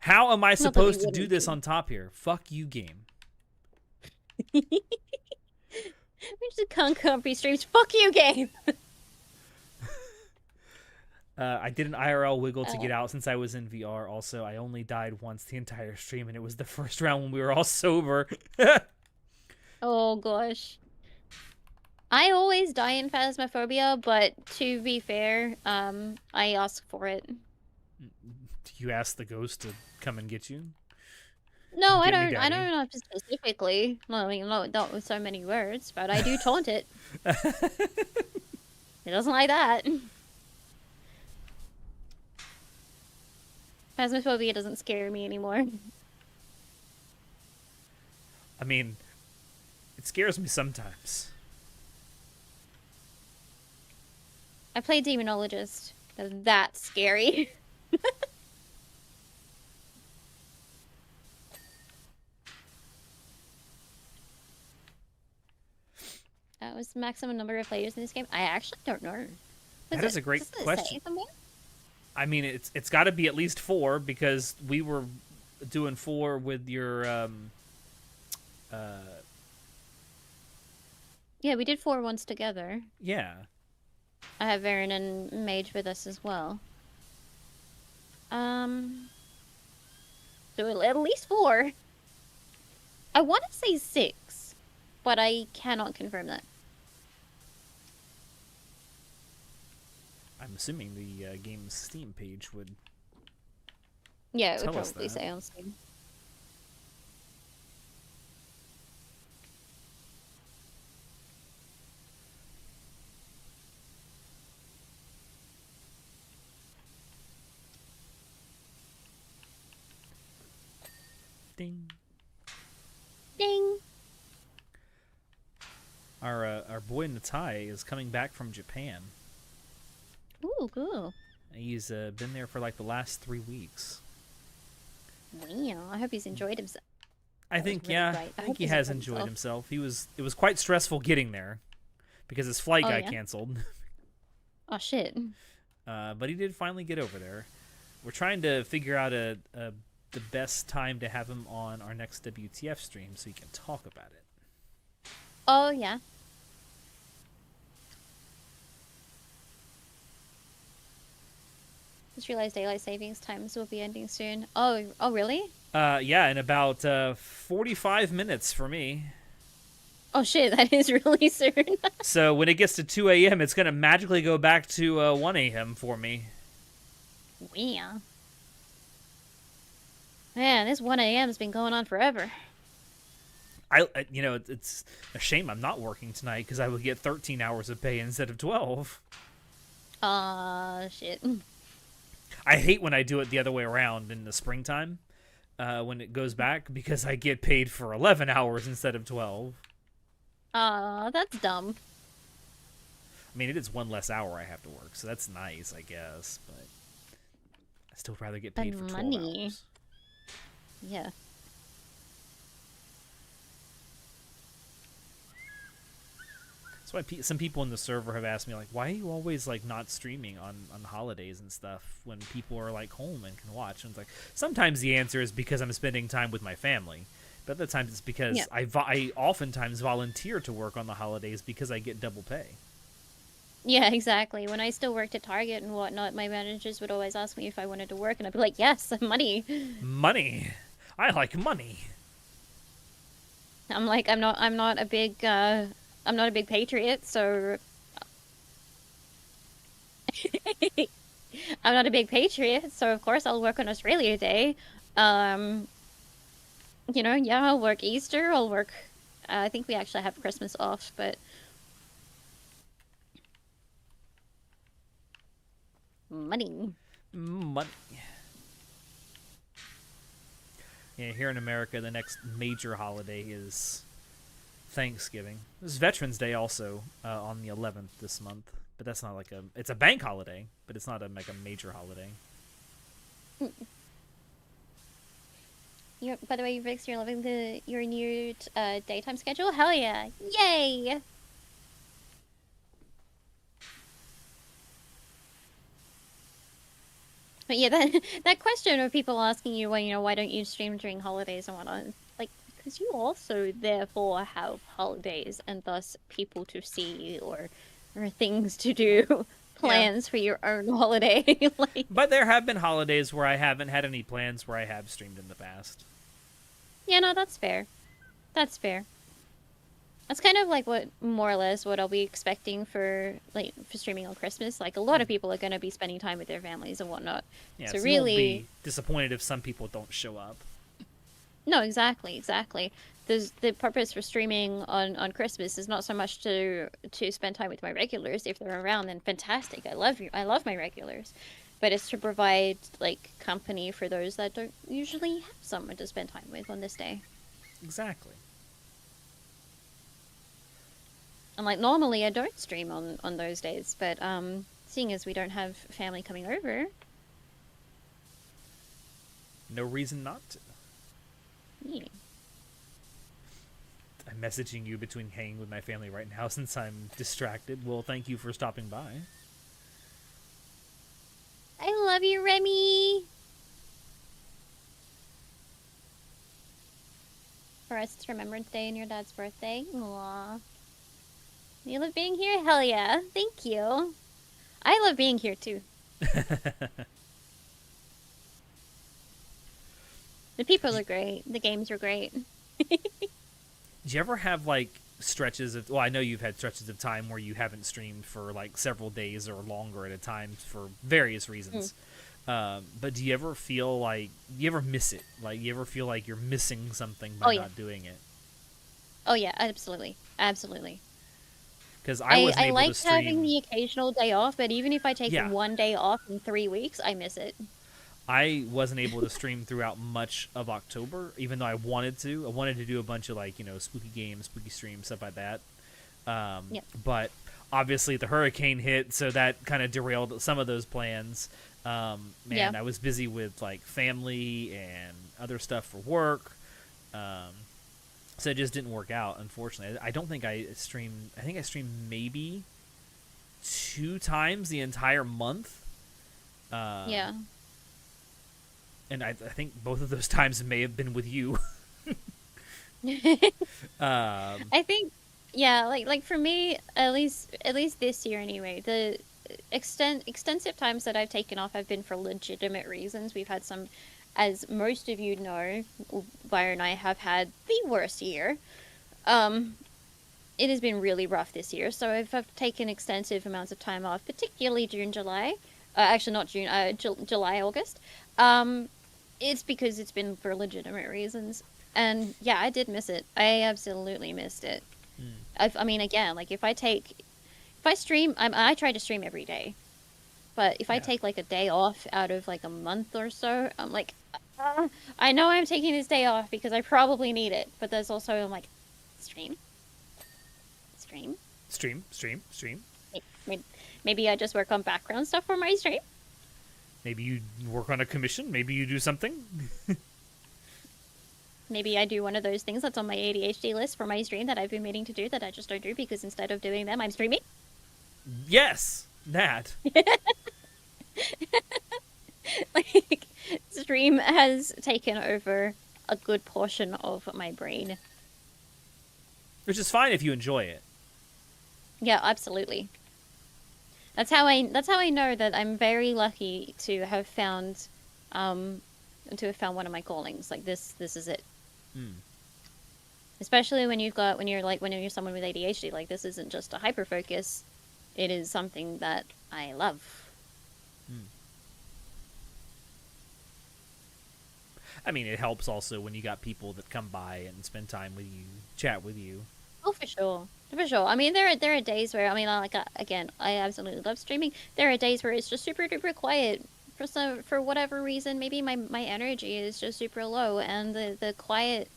How am I that we supposed to do wouldn't this do. on top here? Fuck you, game. We just can't comfy streams. Fuck you, game. I did an IRL wiggle to get out since I was in VR. Also, I only died once the entire stream, and it was the first round when we were all sober. Oh gosh. I always die in Phasmophobia, but to be fair, I ask for it. You asked the ghost to come and get you? No, I Get me, don't. I daddy. don't know specifically. No, I mean, not with so many words, but I do taunt it. It doesn't like that. Phasmophobia doesn't scare me anymore. I mean, it scares me sometimes. I play Demonologist. That's scary. was the maximum number of players in this game? I actually don't know. That is a great does it say question. somewhere? I mean, it's got to be at least 4 because we were doing 4 with your Yeah, we did 4 once together. yeah. I have Varen and Mage with us as well. So at least 4. I want to say 6, but I cannot confirm that. I'm assuming the game's Steam page would. Yeah, it would Tell us probably that. say on Steam. Ding. Ding! Our boy Natai is coming back from Japan. Ooh, cool. He's been there for like the last 3 weeks. Wow, I hope he's enjoyed himself. I That was think really yeah, bright. I I think hope he he's has enjoyed enjoyed himself. It was quite stressful getting there because his flight Oh, got yeah? canceled. Oh, shit. But he did finally get over there. We're trying to figure out the best time to have him on our next WTF stream so he can talk about it. Oh, yeah. Just realized daylight savings times will be ending soon. Oh, really? Yeah, in about 45 minutes for me. Oh shit, that is really soon. So when it gets to 2 a.m., it's going to magically go back to 1 a.m. for me. Wow. Man, this 1 a.m.'s been going on forever. It's a shame I'm not working tonight because I would get 13 hours of pay instead of 12. Shit. I hate when I do it the other way around in the springtime when it goes back because I get paid for 11 hours instead of 12. That's dumb. I mean, it is 1 less hour I have to work, so that's nice, I guess, but I'd still rather get paid for 12 money. hours. Yeah. That's why some people in the server have asked me, like, why are you always, like, not streaming on holidays and stuff when people are, like, home and can watch? And it's like, sometimes the answer is because I'm spending time with my family. But other times it's because Yeah. I oftentimes volunteer to work on the holidays because I get double pay. Yeah, exactly. When I still worked at Target and whatnot, my managers would always ask me if I wanted to work, and I'd be like, yes, money. Money. I like money. I'm like, I'm not a big patriot, so I'm not a big patriot, so of course I'll work on Australia Day. Yeah, I'll work Easter, I'll work, I think we actually have Christmas off, but money. Money. Yeah, here in America, the next major holiday is Thanksgiving. There's Veterans Day also on the 11th this month, but that's not like it's a bank holiday, but it's not like a major holiday. By the way, Vix, you're loving your new daytime schedule? Hell yeah. Yay! But yeah, that question of people asking you, well, why don't you stream during holidays and whatnot? Like, because you also therefore have holidays and thus people to see or things to do, plans for your own holiday. Like, But there have been holidays where I haven't had any plans where I have streamed in the past. yeah, no, that's fair. That's fair. That's kind of like more or less what I'll be expecting for streaming on Christmas. Like, a lot of people are going to be spending time with their families and whatnot. Yeah, So you really- won't be disappointed if some people don't show up. No, exactly. The purpose for streaming on Christmas is not so much to spend time with my regulars. If they're around, then fantastic. I love my regulars. But it's to provide, like, company for those that don't usually have someone to spend time with on this day. Exactly. And, like, normally I don't stream on those days, but seeing as we don't have family coming over, No reason not to. yeah. I'm messaging you between hanging with my family right now since I'm distracted. Well, thank you for stopping by. I love you, Remy. For us, it's Remembrance Day and your dad's birthday. Aww. You love being here? Hell yeah. Thank you. I love being here too. The people are great. The games are great. Did you ever have like stretches of? Well, I know you've had stretches of time where you haven't streamed for like several days or longer at a time for various reasons. But do you ever feel like you ever miss it? Like you ever feel like you're missing something by not doing it? Oh yeah, absolutely, absolutely. Because I wasn't able like to stream. having the occasional day off, but even if I take one day off in 3 weeks, I miss it. I wasn't able to stream throughout much of October, even though I wanted to. I wanted to do a bunch of like spooky games, spooky streams, stuff like that. But obviously the hurricane hit, so that kind of derailed some of those plans. I was busy with like family and other stuff for work. So it just didn't work out, unfortunately. I don't think I streamed. I think I streamed maybe 2 times the entire month. And I think both of those times may have been with you. I think, like for me, at least this year anyway, the extensive times that I've taken off have been for legitimate reasons. We've had some, as most of you know, Byron and I have had the worst year. It has been really rough this year, so I've taken extensive amounts of time off, particularly June, July. Actually, not June, July, August. It's because it's been for legitimate reasons. And yeah, I did miss it. I absolutely missed it. I mean, again, like if I stream, I try to stream every day. But if I take like a day off out of like a month or so, I'm like, I know I'm taking this day off because I probably need it. But there's also, I'm like, stream. Maybe I just work on background stuff for my stream. Maybe you work on a commission. Maybe you do something. Maybe I do one of those things that's on my ADHD list for my stream that I've been meaning to do that I just don't do because instead of doing them, I'm streaming. Yes, that. Like, stream has taken over a good portion of my brain. Which is fine if you enjoy it. Yeah, absolutely. That's how I know that I'm very lucky to have found one of my callings. Like this is it. Especially when you're someone with ADHD, like this isn't just a hyper focus. It is something that I love. I mean, it helps also when you got people that come by and spend time with you, chat with you. Oh, for sure. For sure. I mean, there are days where, I mean, again, I absolutely love streaming. There are days where it's just super duper quiet. For whatever reason, maybe my energy is just super low, and the quiet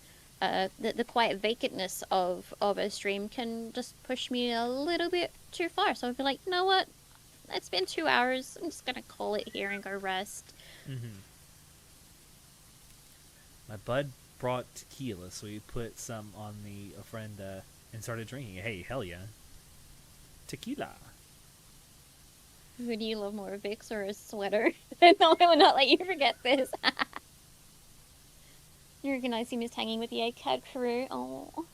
vacantness of a stream can just push me a little bit too far. So I'd be like, you know what? It's been 2 hours. I'm just gonna call it here and go rest. My bud brought tequila, so we put some on the ofrenda and started drinking. Hey, hell yeah. Tequila. Who do you love more, a Vicks or a sweater? No, I will not let you forget this. You recognize him as hanging with the ACAD crew. Oh.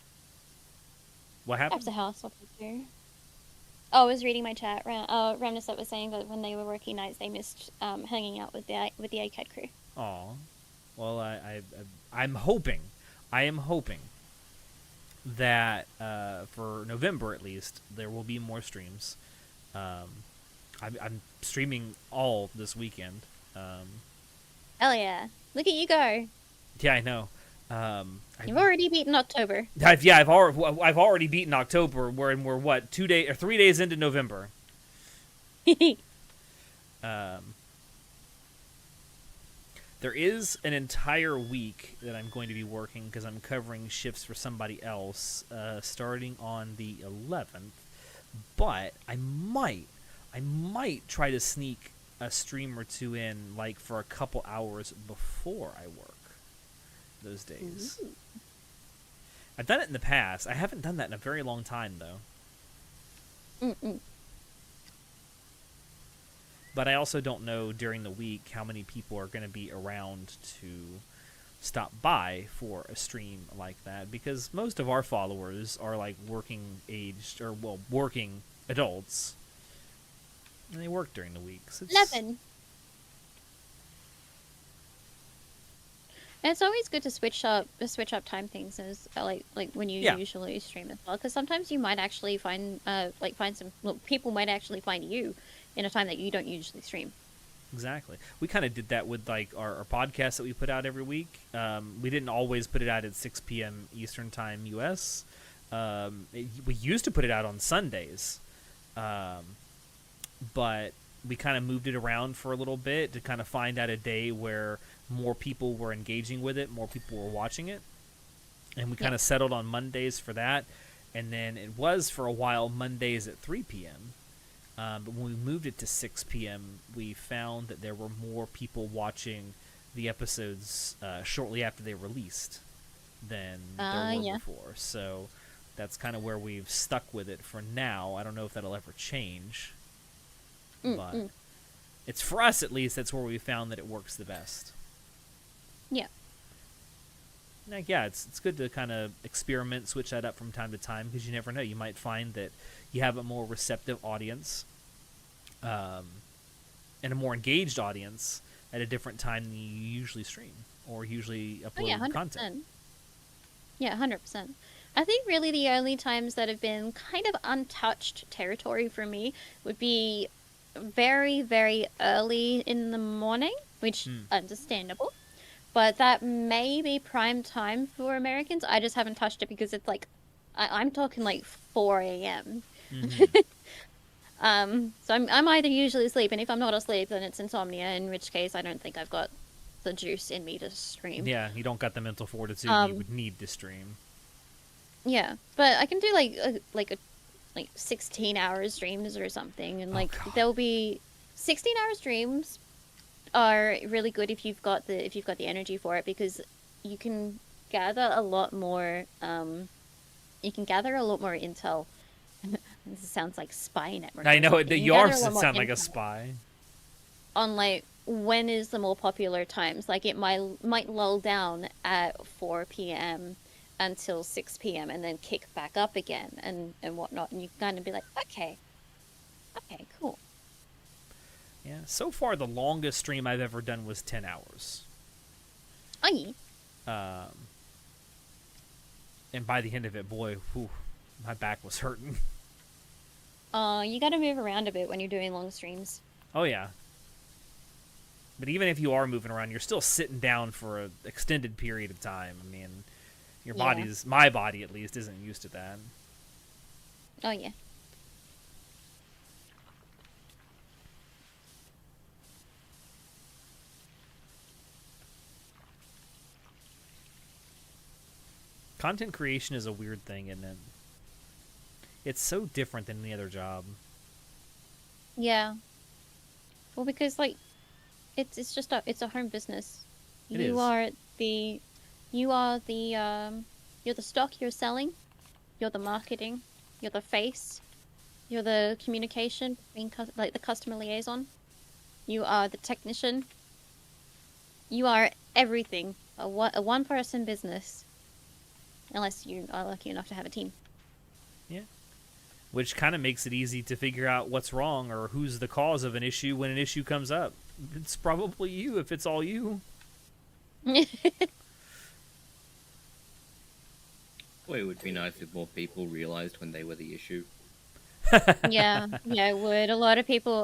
What happened? Perhaps a house will do. Oh, I was reading my chat. Ramnaset was saying that when they were working nights, they missed hanging out with the ACAD crew. Aw. Well, I'm hoping that for November at least there will be more streams. I'm streaming all this weekend. Hell yeah! Look at you go. Yeah, I know. You've already beaten October. I've already beaten October. We're what 3 days into November. There is an entire week that I'm going to be working because I'm covering shifts for somebody else starting on the 11th. But I might try to sneak a stream or two in, like for a couple hours before I work those days. I've done it in the past. I haven't done that in a very long time, though. Mm-mm. But I also don't know during the week how many people are going to be around to stop by for a stream like that, because most of our followers are like working aged, or well, working adults, and they work during the week. So 11. And it's always good to switch up time things as like when you Yeah. usually stream as well, because sometimes you might actually find people might actually find you in a time that you don't usually stream. Exactly. We kind of did that with like our podcast that we put out every week. We didn't always put it out at 6 p.m. Eastern Time U.S. We used to put it out on Sundays, but we kind of moved it around for a little bit to kind of find out a day where more people were engaging with it, more people were watching it, and we kind of settled on Mondays for that. And then it was for a while Mondays at 3 p.m. But when we moved it to 6 p.m., we found that there were more people watching the episodes shortly after they released than there were before. So that's kind of where we've stuck with it for now. I don't know if that'll ever change. But it's, for us at least, that's where we found that it works the best. Yeah. Like, yeah, it's good to kind of experiment, switch that up from time to time, because you never know. You might find that you have a more receptive audience and a more engaged audience at a different time than you usually stream or usually upload content. Yeah, 100%. I think really the only times that have been kind of untouched territory for me would be very, very early in the morning, which understandable. But that may be prime time for Americans. I just haven't touched it because it's like, I'm talking like 4 a.m. So I'm either usually asleep, and if I'm not asleep, then it's insomnia, in which case I don't think I've got the juice in me to stream. Yeah, you don't got the mental fortitude you would need to stream. Yeah, but I can do like 16-hour streams or something, and there'll be 16-hour streams are really good if you've got the energy for it, because you can gather a lot more intel. This sounds like spy network. I know yours sound like a spy. On like when is the more popular times? Like it might lull down at 4 p.m. until 6 p.m. and then kick back up again and whatnot, and you kind of be like, okay, cool. Yeah, so far the longest stream I've ever done was 10 hours. Oh, yeah. And by the end of it, boy, whew, my back was hurting. You gotta move around a bit when you're doing long streams. Oh, yeah. But even if you are moving around, you're still sitting down for an extended period of time. I mean, my body at least, isn't used to that. Oh, yeah. Content creation is a weird thing, isn't it? It's so different than any other job. Yeah. Well, because like, it's just it's a home business. You're the stock you're selling. You're the marketing. You're the face. You're the communication between the customer liaison. You are the technician. You are everything. A one-person business. Unless you are lucky enough to have a team. Yeah. Which kind of makes it easy to figure out what's wrong or who's the cause of an issue when an issue comes up. It's probably you if it's all you. Well, it would be nice if more people realized when they were the issue. Yeah, it would. A lot of people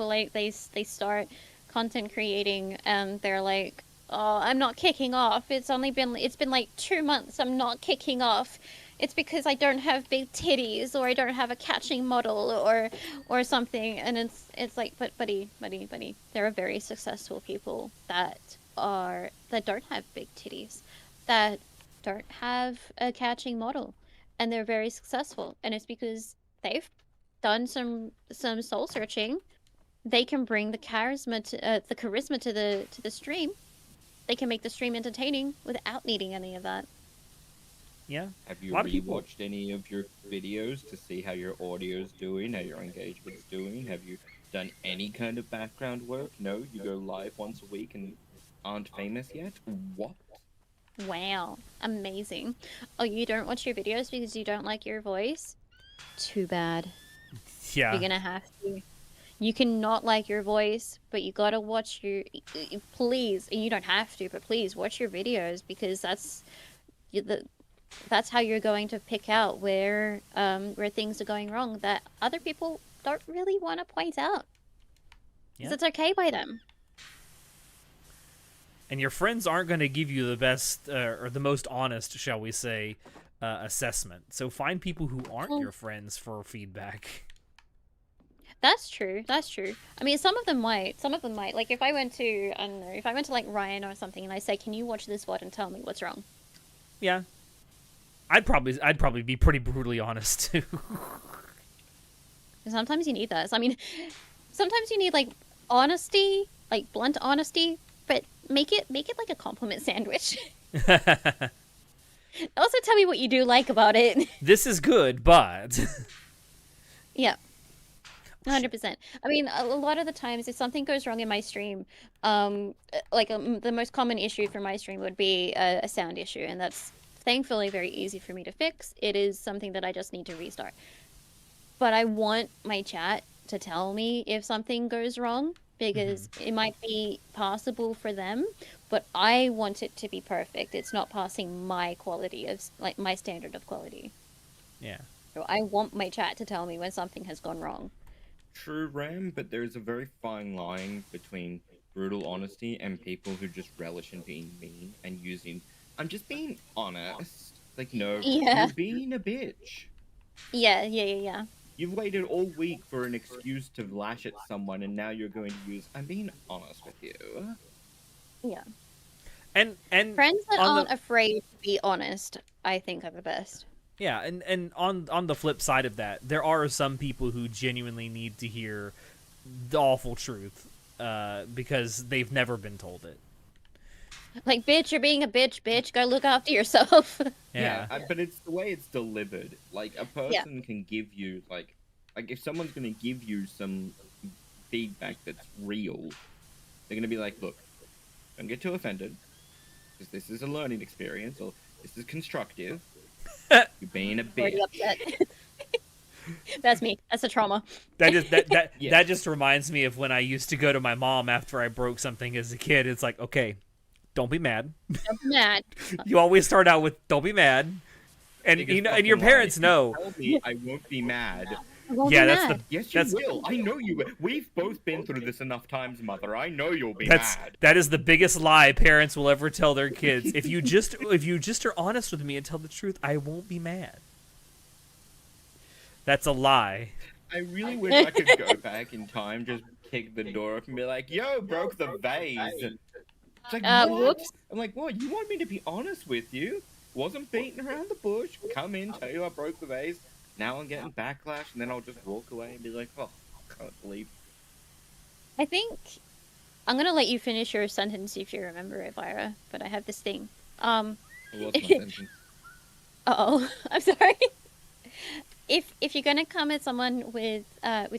like they start content creating and they're like, "Oh, I'm not kicking off. It's been like 2 months. I'm not kicking off. It's because I don't have big titties or I don't have a catching model or something." And it's like, but buddy, there are very successful people that don't have big titties, that don't have a catching model, and they're very successful, and it's because they've done some soul searching. They can bring the charisma to the stream. They can make the stream entertaining without needing any of that. Yeah. Have A you lot of people. rewatched any of your videos to see how your audio's doing, how your engagement's doing? Have you done any kind of background work? No, you go live once a week and aren't famous yet? What? Wow, amazing. Oh, you don't watch your videos because you don't like your voice? Too bad. You're Yeah. gonna have to. You cannot like your voice, but you gotta watch your. Please, you don't have to, but please watch your videos because that's how you're going to pick out where things are going wrong that other people don't really want to point out. Because Yeah. it's okay by them. And your friends aren't going to give you the best or the most honest, shall we say, assessment. So find people who aren't your friends for feedback. That's true. That's true. I mean, some of them might. Some of them might. Like if I went to, I don't know, if I went to like Ryan or something and I say, "Can you watch this VOD and tell me what's wrong?" Yeah. I'd probably be pretty brutally honest too. Sometimes you need that. I mean, sometimes you need like honesty, like blunt honesty, but make it like a compliment sandwich. Also, tell me what you do like about it. This is good, but Yeah. 100%. I mean, a lot of the times, if something goes wrong in my stream, the most common issue for my stream would be a sound issue, and that's thankfully very easy for me to fix. It is something that I just need to restart. But I want my chat to tell me if something goes wrong, because it might be possible for them, but I want it to be perfect. It's not passing my quality of, like, my standard of quality. yeah. So I want my chat to tell me when something has gone wrong. True, Ram, but there's a very fine line between brutal honesty and people who just relish in being mean and using. I'm just being honest. Like, no, Yeah. you're being a bitch. Yeah. You've waited all week for an excuse to lash at someone, and now you're going to use. I'm being honest with you. Yeah. And Friends that on aren't afraid to be honest, I think, are the best. Yeah, and on the flip side of that, there are some people who genuinely need to hear the awful truth because they've never been told it. Like, bitch, you're being a bitch. Go look after yourself. Yeah. But it's the way it's delivered. Like, a person can give you, like if someone's going to give you some feedback that's real, they're going to be like, look, don't get too offended, because this is a learning experience, or this is constructive. You're being a Already bitch. upset. That's me. That's a trauma. That just reminds me of when I used to go to my mom after I broke something as a kid. It's like, okay, don't be mad. I'm mad. You always start out with "don't be mad," and Biggest you know, and fucking your lie. parents If you know. Tell me I won't be mad. I won't Yeah, be that's mad. the Yes, you that's will. I know you will. We've both been through this enough times, Mother. I know you'll be that's mad. that is the biggest lie parents will ever tell their kids. If you just are honest with me and tell the truth, I won't be mad. That's a lie. I really wish I could go back in time, just kick the door up and be like, yo, broke the vase. It's like, what? Whoops. I'm like, what? You want me to be honest with you? Wasn't beating around the bush. Come in, tell you I broke the vase. Now I'm getting backlash, and then I'll just walk away and be like, oh, can't believe. I think I'm gonna let you finish your sentence if you remember it, Vyra. But I have this thing. It was my sentence. Uh-oh. I'm sorry. If you're gonna come at someone with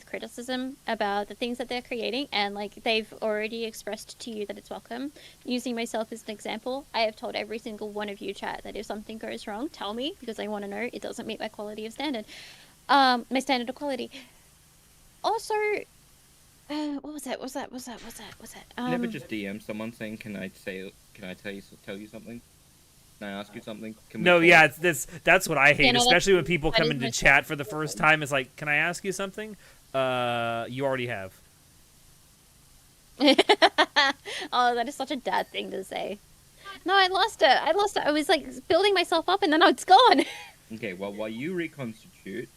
criticism about the things that they're creating, and like they've already expressed to you that it's welcome, using myself as an example, I have told every single one of you, chat, that if something goes wrong, tell me, because I want to know it doesn't meet my quality of standard, my standard of quality. Also, what was that? Never just DM someone saying, can I tell you something? Can I ask you something? Can we No, talk?" yeah, that's what I hate, Yeah, no, especially when people that come is into my chat for the first time. It's like, can I ask you something? You already have. Oh, that is such a dad thing to say. No, I lost it. I was like building myself up, and then it's gone. Okay, well, while you reconstitute,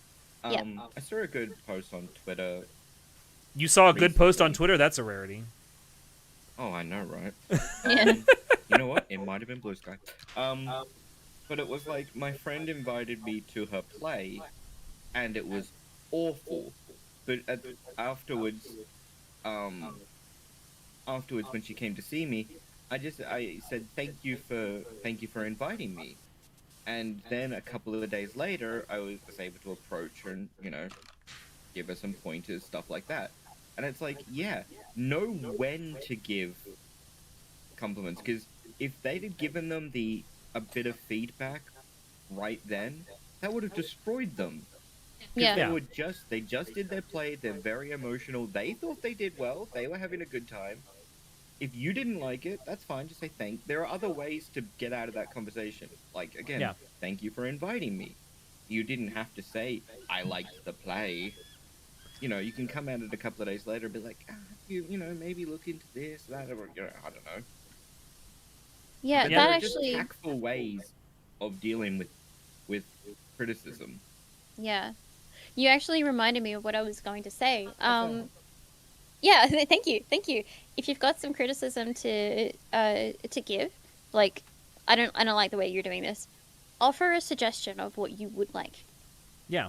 Yeah. I saw a good post on Twitter. You saw a good post on Recently. Twitter. That's a rarity. Oh, I know, right? Yeah. You know what? It might have been Blue Sky. But it was like my friend invited me to her play, and it was awful. But afterwards, when she came to see me, I said thank you for inviting me. And then a couple of days later, I was able to approach her and, give her some pointers, stuff like that. And it's like, yeah, know when to give compliments, because if they'd have given them a bit of feedback right then, that would have destroyed them. Because Yeah. they just did their play, they're very emotional, they thought they did well, they were having a good time. If you didn't like it, that's fine, just say thank. There are other ways to get out of that conversation. Like, again, Yeah. thank you for inviting me. You didn't have to say, I liked the play. You can come at it a couple of days later and be like, maybe look into this, that, or, I don't know. Yeah, But that there are actually. just tactful ways of dealing with criticism. Yeah. You actually reminded me of what I was going to say. Yeah, thank you. Thank you. If you've got some criticism to give, like I don't like the way you're doing this. Offer a suggestion of what you would like. Yeah.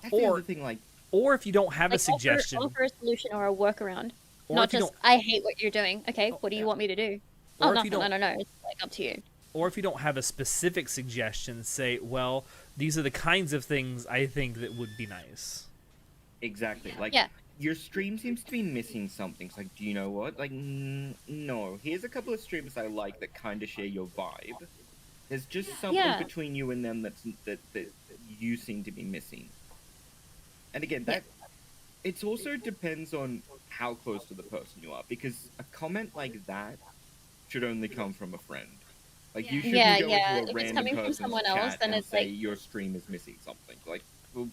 That's the Or- other thing, like, Or if you don't have a Like suggestion, offer a solution or a workaround. or Not if you just don't, I hate what you're doing. Okay, what do you want me to do? Or Oh, if nothing. you I don't- don't know. It's like up to you. or if you don't have a specific suggestion, say, well, these are the kinds of things I think that would be nice. exactly. Like, Yeah. your stream seems to be missing something. It's like, do you know what? Like, no. Here's a couple of streamers I like that kind of share your vibe. There's just something Yeah. between you and them that you seem to be missing. And again, it also depends on how close to the person you are, because a comment like that should only come from a friend. Like, you shouldn't Yeah, go yeah. into a If it's random coming from person's someone chat else, then and it's say like- your stream is missing something. Like, well,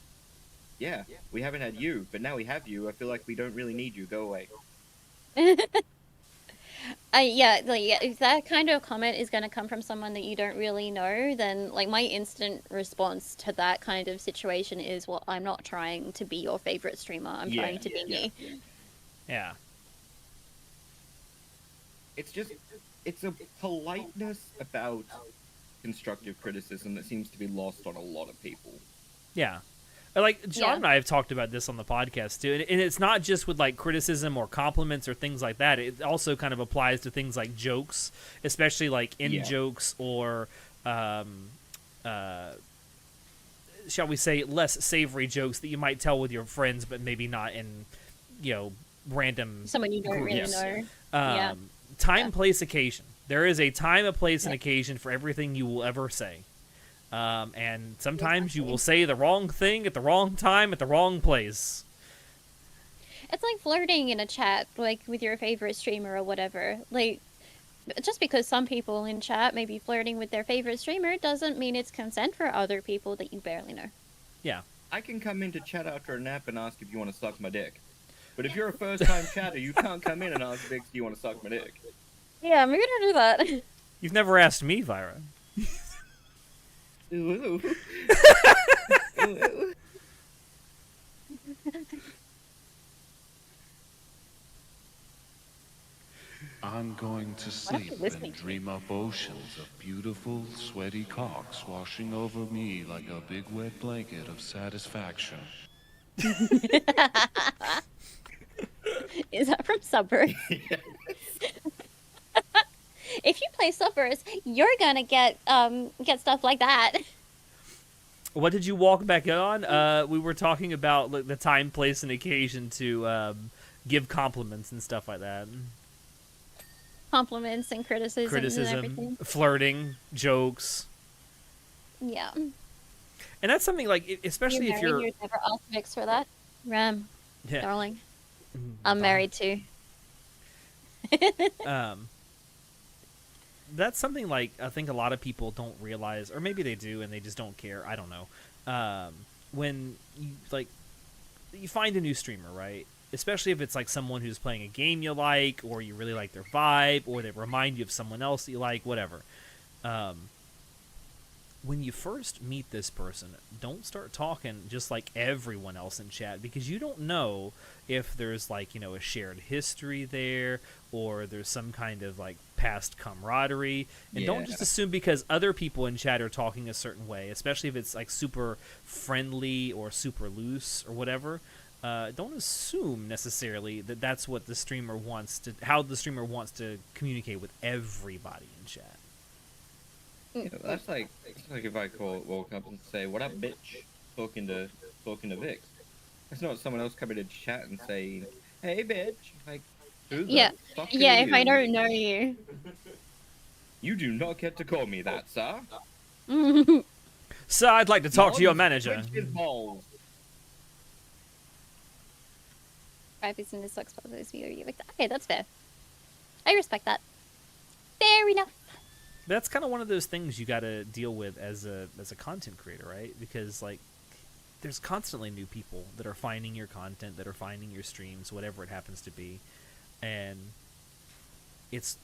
yeah, we haven't had you, but now we have you. I feel like we don't really need you. Go away. Yeah, if that kind of comment is going to come from someone that you don't really know, then like my instant response to that kind of situation is, well, I'm not trying to be your favorite streamer. I'm Yeah, trying to be me. Yeah. It's a politeness about constructive criticism that seems to be lost on a lot of people. Yeah. Like, John Yeah. and I have talked about this on the podcast, too. And it's not just with, like, criticism or compliments or things like that. It also kind of applies to things like jokes, especially, like, in-jokes or, shall we say, less savory jokes that you might tell with your friends, but maybe not in, random Someone you don't really groups. know. Yeah. Time, place, occasion. There is a time, a place, and occasion for everything you will ever say. And sometimes you will say the wrong thing at the wrong time at the wrong place. It's like flirting in a chat, like with your favorite streamer or whatever. Like, just because some people in chat may be flirting with their favorite streamer doesn't mean it's consent for other people that you barely know. Yeah. I can come in to chat after a nap and ask if you want to suck my dick. But if you're a first-time chatter, you can't come in and ask Vix, do you want to suck my dick? Yeah, I'm gonna do that. You've never asked me, Vira. Ooh. Ooh. I'm going to sleep listening and to dream up oceans of beautiful, sweaty cocks washing over me like a big wet blanket of satisfaction. Is that from Suburbs? If you play Suburbs, you're gonna get stuff like that. What did you walk back on? We were talking about like, the time, place, and occasion to give compliments and stuff like that. Compliments and criticism and Criticism, everything. flirting, jokes. Yeah. And that's something like, especially if you're... You'd never asked Vix for that. Ram, Yeah. darling. I'm married too. That's something like I think a lot of people don't realize, or maybe they do and they just don't care. I don't know. When you find a new streamer, right? Especially if it's like someone who's playing a game you like, or you really like their vibe, or they remind you of someone else that you like, whatever. When you first meet this person, don't start talking just like everyone else in chat, because you don't know if there's like, a shared history there, or there's some kind of like past camaraderie. And don't just assume because other people in chat are talking a certain way, especially if it's like super friendly or super loose or whatever. Don't assume necessarily that that's what the streamer wants to, how the streamer wants to communicate with everybody in chat. You know, that's like if I walk up and say, "What up, bitch?" talking to Vix. It's not someone else coming to chat and saying, "Hey, bitch." Like, who the Yeah. fuck Yeah, are if I you? don't know you. You do not get to call me that, sir. So I'd like to talk to your manager. Switch his balls. 5% in the sucks for those video. Okay, that's fair. I respect that. Fair enough. That's kind of one of those things you got to deal with as a content creator, right? Because like there's constantly new people that are finding your content, that are finding your streams, whatever it happens to be. And it's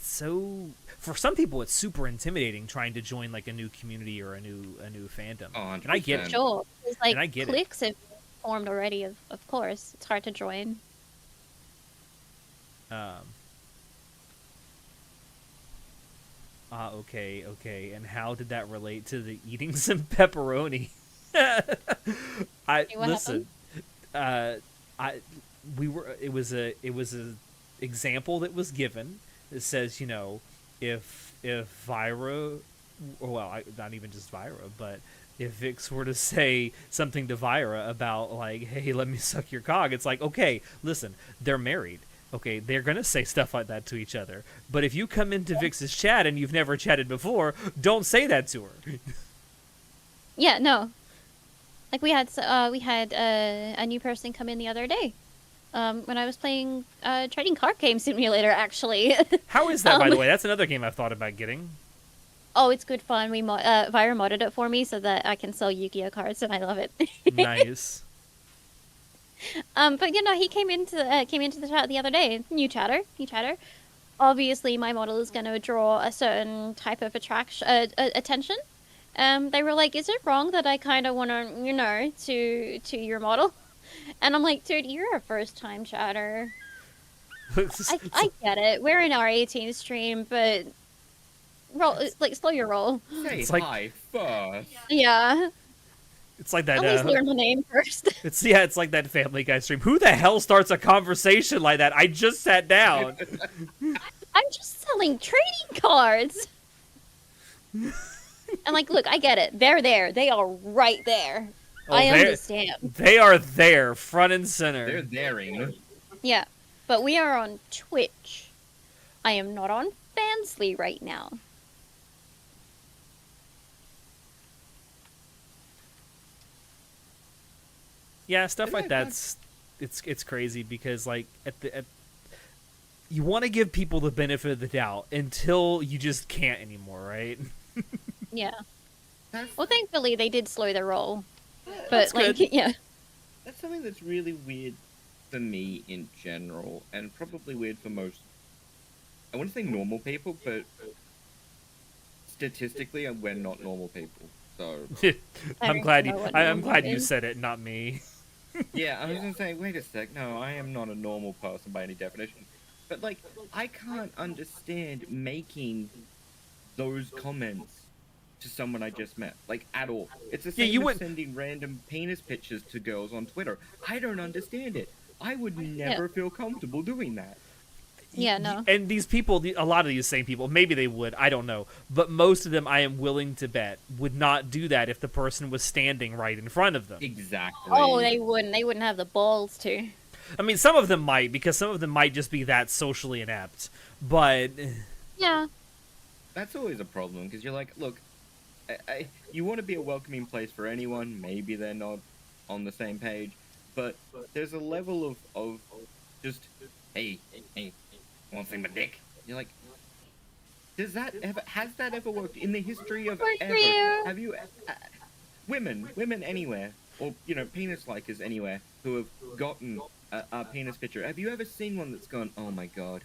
so, for some people it's super intimidating trying to join like a new community or a new fandom. Oh, and I get it. Sure. There's like And I get it. cliques have formed already, of course. It's hard to join. Okay. And how did that relate to the eating some pepperoni? What Listen. It was a example that was given that says, you know, if Vyra, well, not even just Vyra, but if Vix were to say something to Vyra about like, hey, let me suck your cock, it's like, okay, listen, they're married. Okay, they're gonna say stuff like that to each other. But if you come into Vix's chat and you've never chatted before, don't say that to her. Yeah, no. Like we had a new person come in the other day. When I was playing Trading Card Game Simulator, actually. How is that, by the way? That's another game I've thought about getting. Oh, it's good fun. Vyra modded it for me so that I can sell Yu-Gi-Oh cards, and I love it. Nice. But you know, he came into the chat the other day. New chatter. Obviously, my model is going to draw a certain type of attention. They were like, "Is it wrong that I kind of want to, you know, to your model?" And I'm like, "Dude, you're a first-time chatter. I get it. We're in our 18 stream, but slow your roll." Say It's like- hi first. Yeah. It's like that. At least learn the name first. It's like that Family Guy stream. Who the hell starts a conversation like that? I just sat down. I'm just selling trading cards. And like, look, I get it. They're there. They are right there. Oh, I they're- understand. They are there, front and center. They're daring. Yeah, but we are on Twitch. I am not on Fansly right now. Yeah, stuff Didn't like I that's it's crazy because like you want to give people the benefit of the doubt until you just can't anymore, right? Yeah. That's, Well, thankfully they did slow their roll. But That's like, good. yeah. that's something that's really weird for me in general, and probably weird for most. I wouldn't say normal people, but statistically, we're not normal people. So I'm don't glad know you what I'm normal glad you is. said it, not me. yeah, I was gonna say, wait a sec. No, I am not a normal person by any definition. But like, I can't understand making those comments to someone I just met, like at all. It's the Yeah, same you as would- sending random penis pictures to girls on Twitter. I don't understand it. I would never feel comfortable doing that. Yeah, no. And these people, a lot of these same people, maybe they would, I don't know. But most of them, I am willing to bet, would not do that if the person was standing right in front of them. Exactly. Oh, they wouldn't. They wouldn't have the balls to. I mean, some of them might, because some of them might just be that socially inept. But Yeah. That's always a problem, because you're like, look, you want to be a welcoming place for anyone. Maybe they're not on the same page, but there's a level of just, hey, want to see my dick? You're like, has that ever worked in the history of Worked for ever? you. Have you, women anywhere, or you know, penis likers anywhere who have gotten a penis picture? Have you ever seen one that's gone, oh my god,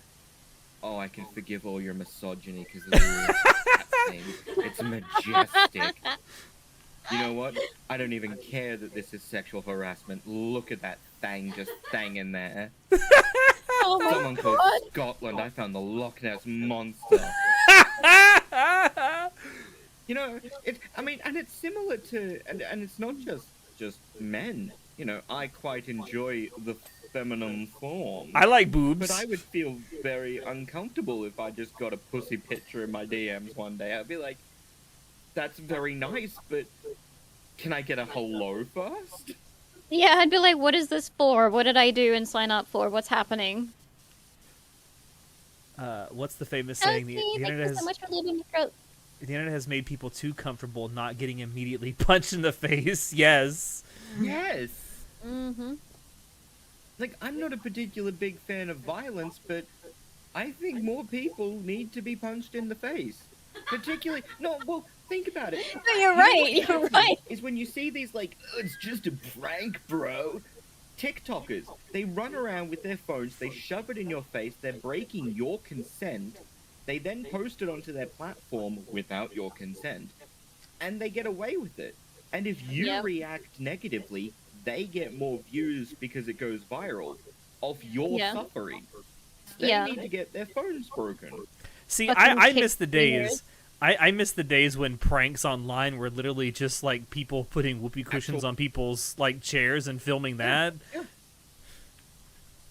oh I can forgive all your misogyny because that thing, it's majestic. You know what? I don't even care that this is sexual harassment. Look at that thing just thanging there. Oh my Someone called god. Scotland. I found the Loch Ness monster. You know, and it's similar to, and it's not just men. You know, I quite enjoy the feminine form. I like boobs. But I would feel very uncomfortable if I just got a pussy picture in my DMs one day. I'd be like, that's very nice, but can I get a hello first? Yeah, I'd be like, what is this for? What did I do and sign up for? What's happening? What's the famous saying? The Thank internet you has so much for leaving my throat. the internet has made people too comfortable not getting immediately punched in the face. Yes. Yes. Mm-hmm. Like, I'm not a particular big fan of violence, but I think more people need to be punched in the face. Particularly, no, well, think about it. No, you're You know right. what You're gets me right. Is when you see these, like, "Oh, it's just a prank, bro." TikTokers, they run around with their phones, they shove it in your face, they're breaking your consent, they then post it onto their platform without your consent, and they get away with it. And if you Yep. react negatively, they get more views because it goes viral of your Yeah. suffering. They Yeah. need to get their phones broken. See, Fucking I kick miss the fingers. days. I miss the days when pranks online were literally just like people putting whoopee cushions Actual- on people's like chairs and filming that.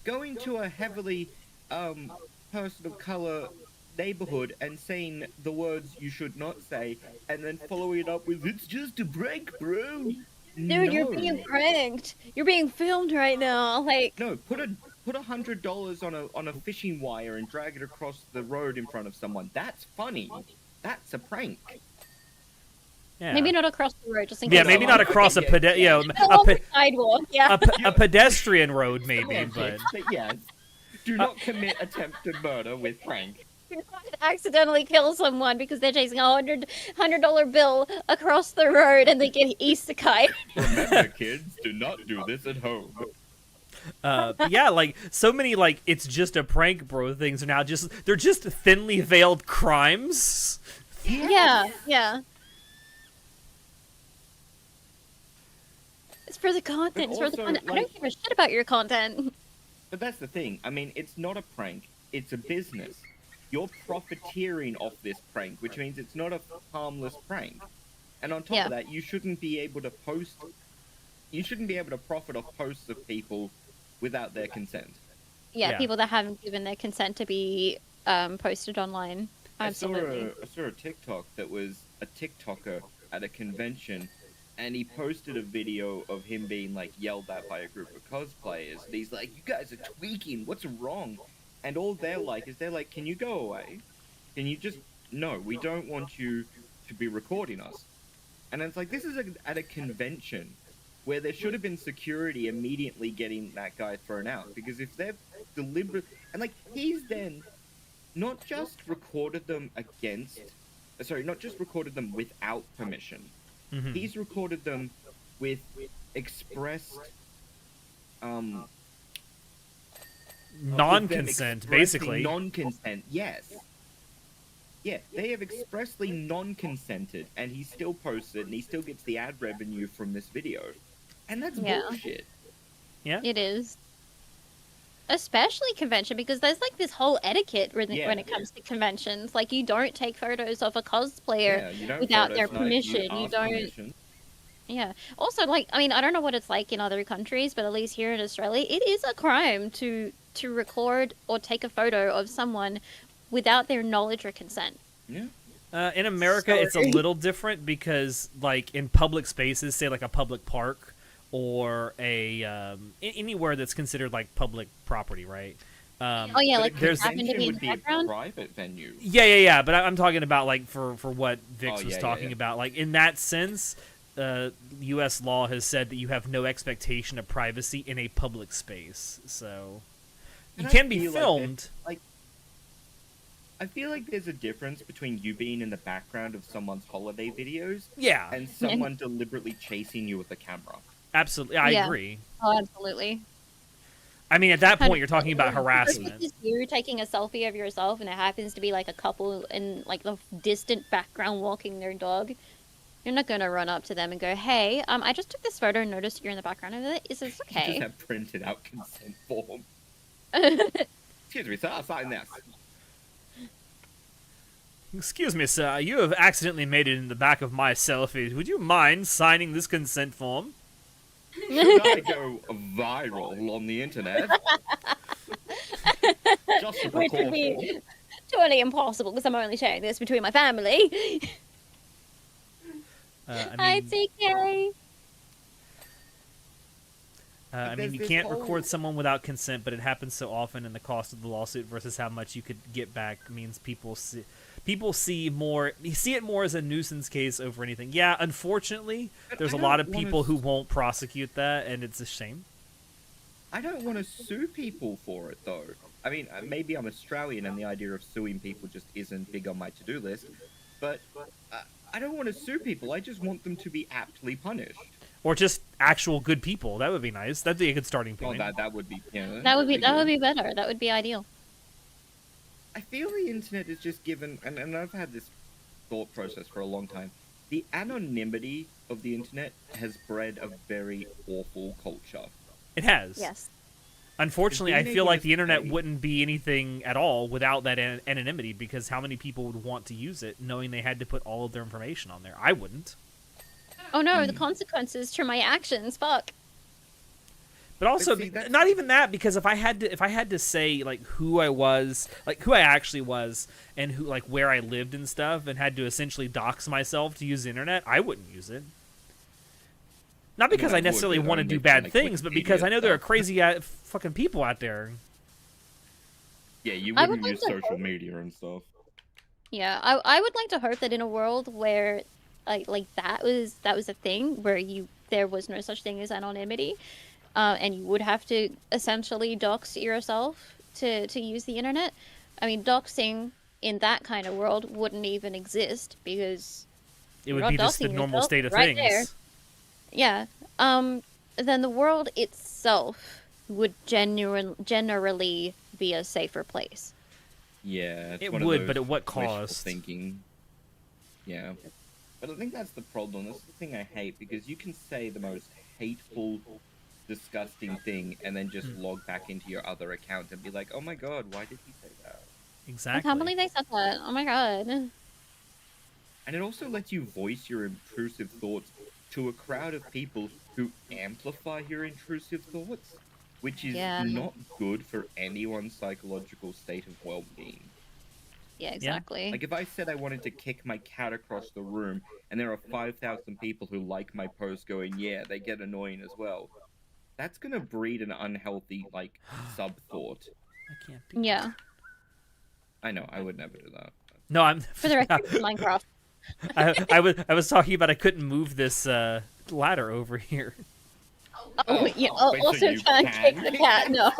Going to a heavily person of color neighborhood and saying the words you should not say, and then following it up with "It's just a prank, bro." Dude, you're being pranked. You're being filmed right now. Like, No, put $100 on a fishing wire and drag it across the road in front of someone. That's funny. That's a prank. Yeah. maybe not across the road, just in Yeah, case. maybe not across a Along the sidewalk. Yeah. a pedestrian road, maybe, Yeah, but but yes, do not commit attempted murder with prank. You're not gonna accidentally kill someone because they're chasing a $100 bill across the road and they get isekai. Remember, kids, do not do this at home. but yeah, like so many like it's just a prank, bro. Things are now they're just thinly veiled crimes. Yeah, yeah. It's for the content. It's for the also, fun. I like- don't give a shit about your content. But that's the thing. I mean, it's not a prank. It's a business. You're profiteering off this prank, which means it's not a harmless prank. And on top Yeah. of that, you shouldn't be able to post. You shouldn't be able to profit off posts of people without their consent. Yeah, Yeah. people that haven't given their consent to be posted online. Absolutely. I saw a TikTok that was a TikToker at a convention, and he posted a video of him being like yelled at by a group of cosplayers. And he's like, "You guys are tweaking. What's wrong?" And all they're like, "Can you go away? Can you just no? We don't want you to be recording us." And it's like, this is at a convention where there should have been security immediately getting that guy thrown out, because if they're deliberate and like he's then not just recorded them not just recorded them without permission. Mhm. He's recorded them with expressed Non-consent, basically. Non-consent, yes. Yeah, they have expressly non-consented, and he still posts it, and he still gets the ad revenue from this video. And that's Yeah. bullshit. It is. Especially convention, because there's like this whole etiquette when Yeah. it comes to conventions. Like, you don't take photos of a cosplayer. Yeah, you don't without photo their snipe, permission, you ask don't- permission. Yeah. Also, like, I mean, I don't know what it's like in other countries, but at least here in Australia, it is a crime to record or take a photo of someone without their knowledge or consent. Yeah. In America, it's a Sorry. little different because, like, in public spaces, say like a public park or anywhere that's considered like public property, right? Oh yeah, But like a there's- happened to convention be in would the be a background. private venue. Yeah. But I'm talking about like for what Vix Oh, was yeah, talking yeah. about. Like in that sense, U.S. law has said that you have no expectation of privacy in a public space, so you And I can be feel like filmed. I feel like there's a difference between you being in the background of someone's holiday videos Yeah, and someone deliberately chasing you with a camera. absolutely. I Yeah. agree. Oh, absolutely. I mean, at that point, 100%. you're talking about If it's harassment. just you taking a selfie of yourself, and it happens to be like a couple in like the distant background walking their dog. You're not gonna run up to them and go, "Hey, I just took this photo and noticed you're in the background of it. Is this You just okay?" have printed out consent form. Excuse me, sir, I'll sign this. Excuse me, sir. You have accidentally made it in the back of my selfie. Would you mind signing this consent form? Should I go viral on the internet? Just a Which would precaution. be totally impossible because I'm only sharing this between my family. Hi, TK. I mean, you There's can't this record whole- someone without consent, but it happens so often, and the cost of the lawsuit versus how much you could get back means people see it more as a nuisance case over anything. Yeah, unfortunately, But there's I a lot don't of wanna people who s- won't prosecute that, and it's a shame. I don't want to sue people for it, though. I mean, maybe I'm Australian and the idea of suing people just isn't big on my to-do list, but I don't want to sue people. I just want them to be aptly punished. Or just actual good people. That would be nice. That'd be a good starting Oh, point. that would be, yeah. That would be good. better. That would be ideal. I feel the internet is just given, and I've had this thought process for a long time. The anonymity of the internet has bred a very awful culture. It has. Yes. Unfortunately, I being feel able like to the internet say- wouldn't be anything at all without that anonymity, because how many people would want to use it knowing they had to put all of their information on there? I wouldn't. Oh no, the consequences to my actions. Fuck. But also, see, that's- not even that, because if I had to say like who I was, like who I actually was, and who like where I lived and stuff, and had to essentially dox myself to use the internet, I wouldn't use it. Not because I I would, necessarily but want to I'm do like bad like things, but Wikipedia because I know there are stuff. crazy fucking people out there. Yeah, you I would wouldn't like use to- social media and stuff. Yeah, I would like to hope that in a world where like that was a thing where there was no such thing as anonymity, and you would have to essentially dox yourself to use the internet. I mean, doxing in that kind of world wouldn't even exist because It you're would not be just the doxing normal yourself state of right things. there. Yeah. Then the world itself would generally be a safer place. Yeah, it's It one of would, those but at what wishful cost? Thinking. Yeah, but I think that's the problem. That's the thing I hate, because you can say the most hateful, disgusting thing, and then just log back into your other account and be like, "Oh my god, why did he say that?" I Exactly. can't believe they said that. Oh my god. And it also lets you voice your intrusive thoughts to a crowd of people who amplify your intrusive thoughts, which is Yeah. not good for anyone's psychological state of well-being. Yeah, exactly. Like, if I said I wanted to kick my cat across the room, and there are 5,000 people who like my post going, yeah, they get annoying as well, that's gonna breed an unhealthy, like, sub-thought. I can't do Yeah. I know, I would never do that. No, I'm. For the record, Minecraft. I was talking about I couldn't move this ladder over here. Oh, yeah. wait, so Also you trying to kick can? the cat. No.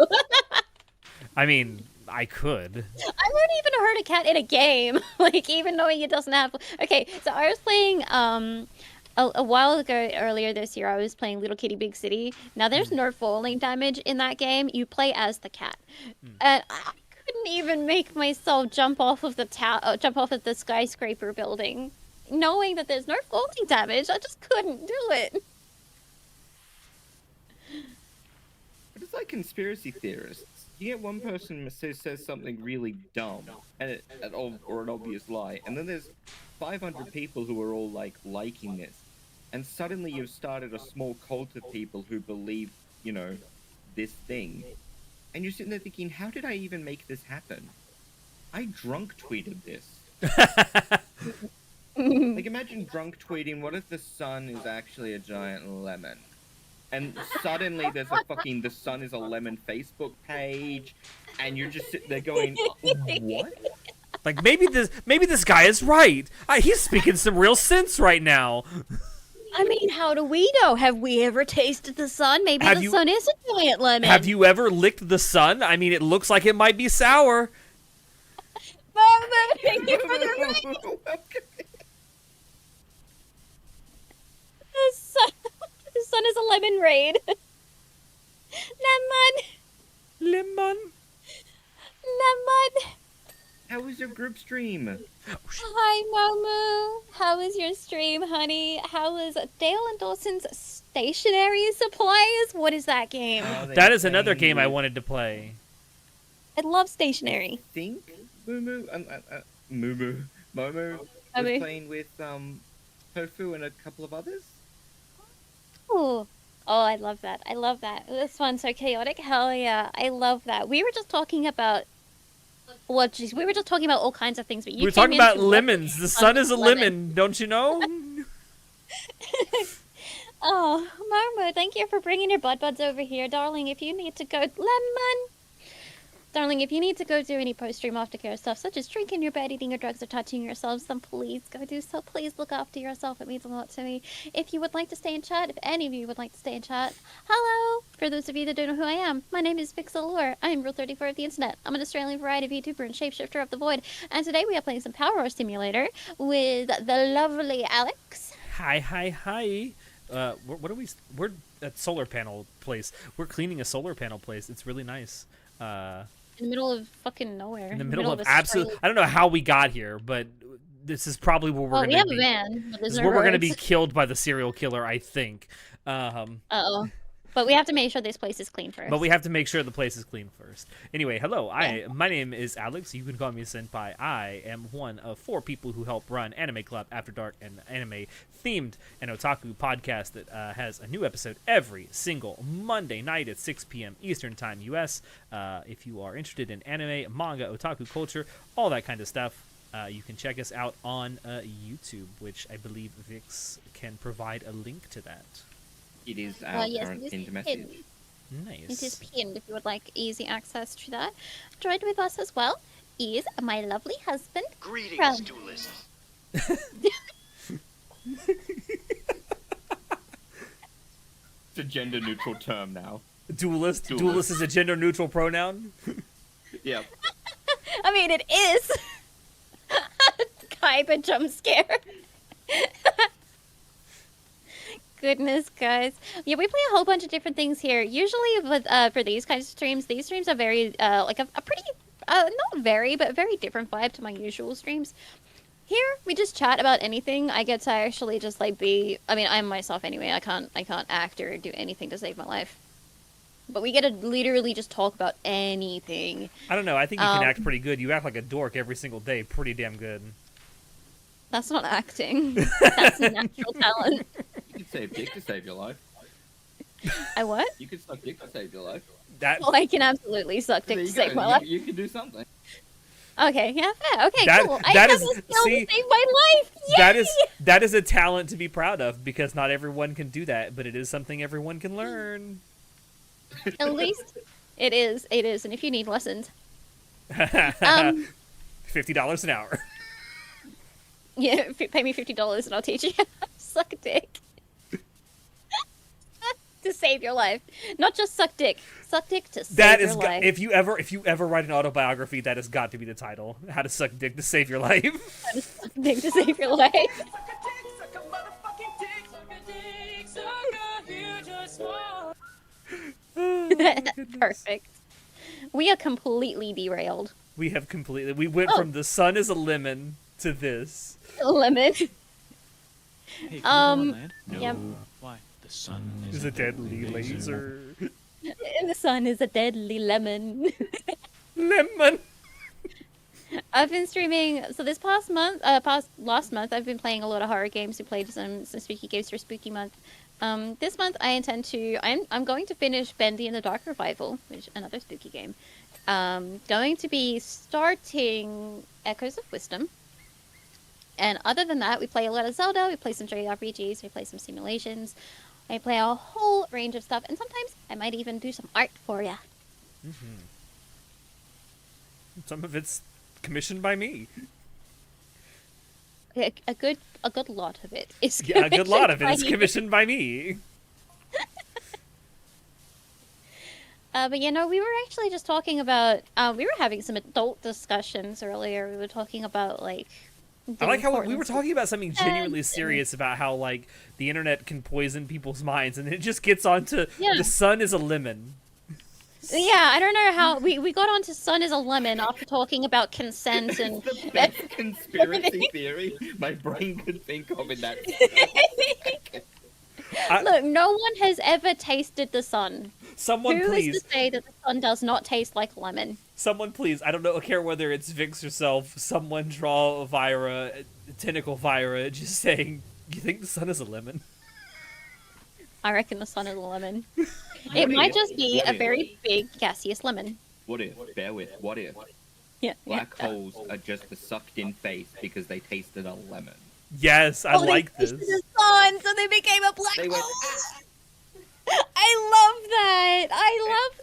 I mean, I could. I wouldn't even hurt a cat in a game. Like, even knowing it doesn't have. Okay, so I was playing a while ago, earlier this year, I was playing Little Kitty Big City. Now, there's no falling damage in that game. You play as the cat, and I couldn't even make myself jump off of the skyscraper building, knowing that there's no falling damage. I just couldn't do it. But it's like conspiracy theorists. You get one person who says something really dumb, and or an obvious lie, and then there's 500 people who are all like liking this, and suddenly you've started a small cult of people who believe, this thing, and you're sitting there thinking, how did I even make this happen? I drunk tweeted this. Like, imagine drunk tweeting, what if the sun is actually a giant lemon? And suddenly there's the sun is a lemon Facebook page, and you're just sitting there going, what? Like maybe this guy is right. He's speaking some real sense right now. I mean, how do we know? Have we ever tasted the sun? Maybe Have the you- sun is a giant lemon. Have you ever licked the sun? I mean, it looks like it might be sour. Mama, thank you for the rain. The sun is a lemon raid. Lemon. How was your group stream? Hi, Momu. How was your stream, honey? How was Dale and Dawson's stationery supplies? What is that game? That is another game I wanted to play. I love stationery. I think Momu was Momu. playing with Tofu and a couple of others. Ooh. Oh, I love that. I love that. This one's so chaotic. Hell yeah. I love that. We were just talking about... Well, geez, we were just talking about all kinds of things, but you We were came talking about into lemons. The sun is a lemon. lemon, don't you know? Oh, Marmo, thank you for bringing your buds over here, darling. If you need to go, lemon. Darling, if you need to go do any post-stream aftercare stuff, such as drinking your bed, eating your drugs, or touching yourselves, then please go do so. Please look after yourself. It means a lot to me. If you would like to stay in chat, if any of you would like to stay in chat, hello! For those of you that don't know who I am, my name is Vixalore. I am Rule 34 of the internet. I'm an Australian variety VTuber and shapeshifter of the void. And today we are playing some PowerWash Simulator with the lovely Alex. Hi. What are we? We're at solar panel place. We're cleaning a solar panel place. It's really nice. In the middle of fucking nowhere. In the middle of absolute. I don't know how we got here, but this is probably where we're we going have to a be. van, but This there's is no where we're going to roads. be killed by the serial killer, I think. Uh-oh. But we have to make sure this place is clean first. But we have to make sure the place is clean first. Anyway, hello. My name is Alex. You can call me Senpai. I am one of 4 people who help run Anime Club After Dark, an anime-themed and otaku podcast that has a new episode every single Monday night at 6 p.m. Eastern Time, U.S. If you are interested in anime, manga, otaku culture, all that kind of stuff, you can check us out on YouTube, which I believe Vix can provide a link to that. It is our yes, current it is pinned pinned. message. Nice. It is pinned if you would like easy access to that. Joined with us as well is my lovely husband. Greetings, duelists. It's a gender neutral term now. Duelist. Duelist. Duelist is a gender-neutral pronoun. Yep. I mean, it is. Kaiba jump scare. Goodness, guys. Yeah, we play a whole bunch of different things here. Usually with for these kinds of streams, these streams are very like a pretty not very, but very different vibe to my usual streams. Here we just chat about anything. I get to actually just like be. I mean, I'm myself anyway. I can't act or do anything to save my life. But we get to literally just talk about anything. I don't know. I think you can act pretty good. You act like a dork every single day. Pretty damn good. That's not acting. That's natural talent. You could save dick to save your life. I what? You could suck dick to save your life. That Well, I can absolutely suck dick There to you save go. my life. You can do something. Okay, yeah, fair. Okay, That- cool. that I is- have a skill see, to save my life. Yay! that is a talent to be proud of because not everyone can do that, but it is something everyone can learn. At least it is. It is. And if you need lessons, $50 an hour. yeah, pay me $50 and I'll teach you how to suck dick. To save your life, not just suck dick. Suck dick to save That your is life. if you ever write an autobiography, that has got to be the title. How to suck dick to save your life. Suck dick to save your life. Perfect. We are completely derailed. We have completely. We went from the sun is a lemon to this. Lemon. Hey, can we go on land? No. Yep. Why? The sun Is a deadly laser. And the sun is a deadly lemon. Lemon. I've been streaming. So this last month, I've been playing a lot of horror games. We played some spooky games for Spooky Month. This month I intend to. I'm going to finish Bendy and the Dark Revival, which is another spooky game. Going to be starting Echoes of Wisdom. And other than that, we play a lot of Zelda. We play some JRPGs. We play some simulations. I play a whole range of stuff, and sometimes I might even do some art for ya. Some of it's commissioned by me. A good lot of it is. Yeah, a good lot of it is commissioned by you. commissioned by me. But you know, we were actually just talking about. We were having some adult discussions earlier. We were talking about like. I like how we were importance of talking about something genuinely and- serious about how like the internet can poison people's minds, and it just gets onto Yeah. the sun is a lemon. Yeah, I don't know how we got onto sun is a lemon after talking about consent and. It's the best conspiracy theory my brain could think of in that. Look, no one has ever tasted the sun. Someone Who please, is to say that the sun does not taste like lemon? someone please. I don't know. I care whether it's Vix herself. Someone draw Vira, tentacle Vira, just saying. You think the sun is a lemon? I reckon the sun is a lemon. It might just be a very big gaseous lemon. What if? Bear with. What if Yeah. black holes are just the sucked-in face because they tasted a lemon? Yes, I Oh, they like switched this. to the sun, so they became a black They went, hole. I love that. I love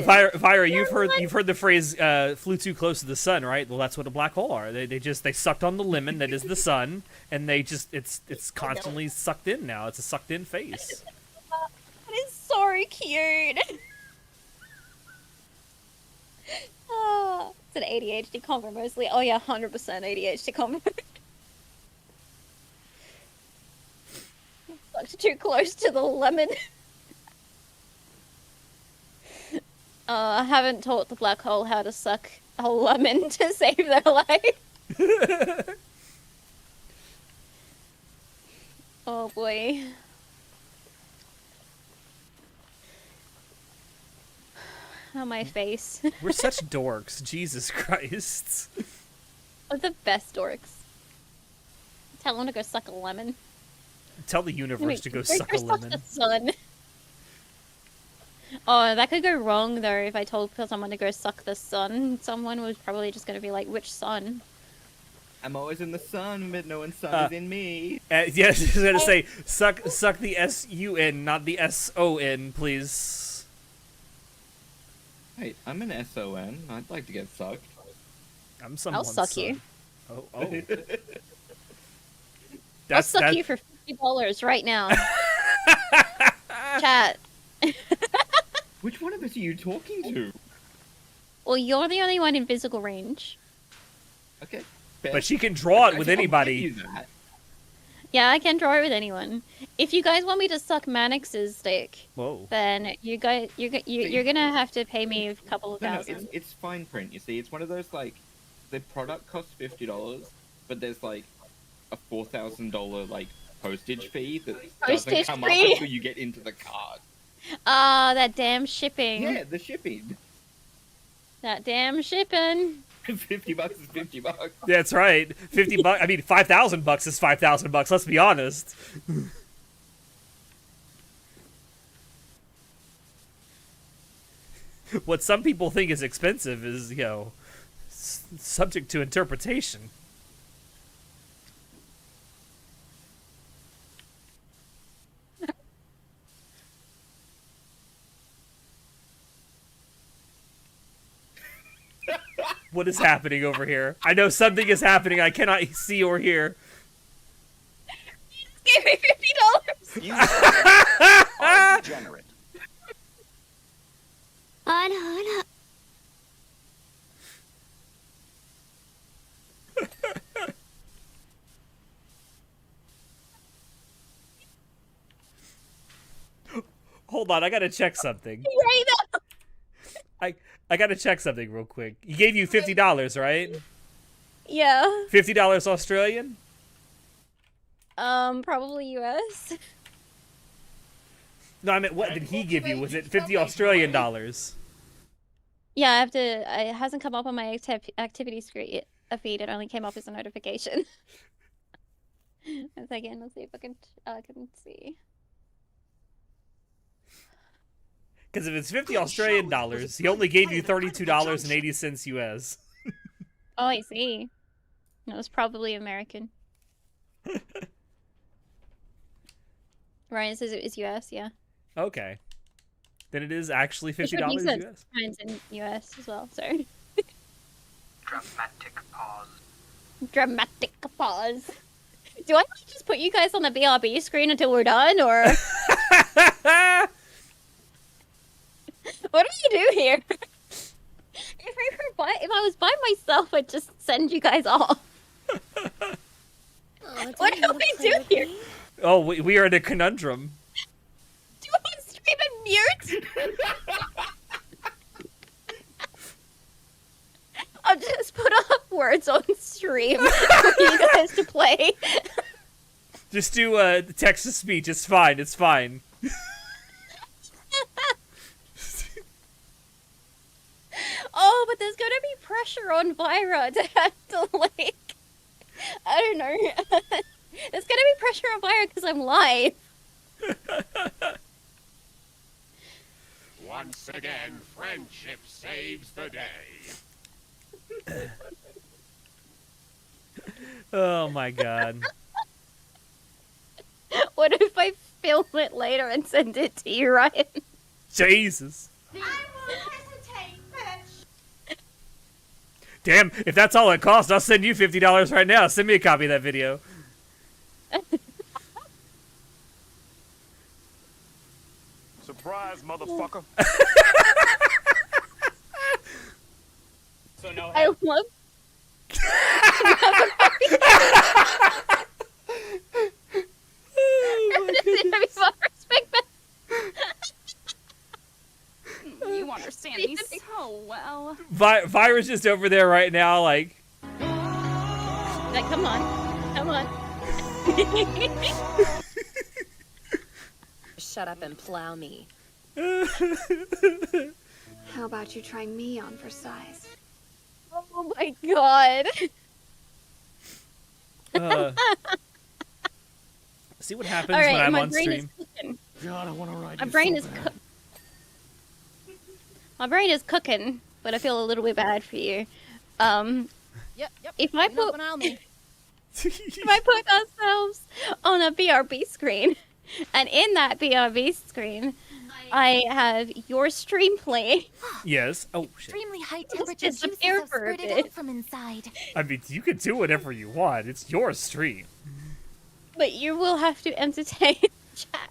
that. Vira, you've heard the phrase "flew too close to the sun," right? Well, that's what a black hole are. They sucked on the lemon that is the sun, and it's constantly sucked in now. It's a sucked in face. That is so cute. Oh, it's an ADHD comment mostly. Oh yeah, 100% ADHD comment. Sucked too close to the lemon. I haven't taught the black hole how to suck a lemon to save their life. Oh boy. Oh, my face. We're such dorks. Jesus Christ. We're the best dorks. Tell them to go suck a lemon. Tell the universe to go suck a lemon. The sun. Oh, that could go wrong though if I told someone to go suck the sun. Someone was probably just going to be like, which sun? I'm always in the sun, but no one's sun is in me. Yeah, I was gonna say suck the S-U-N, not the S-O-N, please. Hey, I'm an S-O-N. I'd like to get sucked. I'll suck you. Oh. I'll suck you for $50 right now. Chat. Which one of us are you talking to? Well, you're the only one in physical range. Okay. But she can draw it with I'll anybody. give you that. Yeah, I can draw it with anyone. If you guys want me to suck Mannix's dick, Whoa. then you're gonna have to pay me a couple of No, thousand. it's fine print. You see, it's one of those like, the product costs $50, but there's like a $4,000 like postage fee that doesn't Postage come fee? up until you get into the card. Ah, that damn shipping. Yeah, the shipping. That damn shipping. $50 is $50. That's right. $50. I mean, $5,000 is $5,000. Let's be honest. What some people think is expensive is, subject to interpretation. What is happening over here? I know something is happening I cannot see or hear. Give me $50. You are degenerate. Hold on, I gotta check something. Right now. I gotta check something real quick. He gave you $50, right? Yeah. $50 Australian? Probably US. No, I meant what did he give you? Was it 50 Australian dollars? Yeah, I have to. It hasn't come up on my activity screen feed. It only came up as a notification. Once again, let's see if I can see. Because if it's 50 Australian dollars, he only gave you $32.80 US. Oh, I see. That was probably American. Ryan says it was US, yeah. Okay. Then it is actually $50 US. Ryan's in US as well, so. Dramatic pause. Dramatic pause. Do I just put you guys on the BRB screen until we're done, or? What do you do here? If I was by myself, I'd just send you guys off. What do we do here? Oh, we are in a conundrum. Do I stream and mute? I'll just put up words on stream for you guys to play. Just do text to speech. It's fine. It's fine. Oh, but there's gonna be pressure on Vira to have to, like, I don't know. There's gonna be pressure on Vira because I'm live. Once again, friendship saves the day. Oh my god. film it later and send it to you, Ryan. Jesus. I won't hesitate, bitch. Damn, if that's all it costs, I'll send you $50 right now. Send me a copy of that video. Surprise, motherfucker. So no I love. You understand me so well. Vira's just over there right now, like. Like, come on, come on. Shut up and plow me. How about you try me on for size? Oh my god. See what happens All right, when I'm my on brain stream. Is cooking. God, I want to ride My you brain so is bad. My brain is cooking, but I feel a little bit bad for you. Yep. If I Clean up put an almond. if I put ourselves on a BRB screen, and in that BRB screen, I have your stream playing. Yes. Oh shit. Extremely high temperature Just juices disappear have for a spurted bit. out from inside. I mean, you can do whatever you want. It's your stream. But you will have to entertain chat.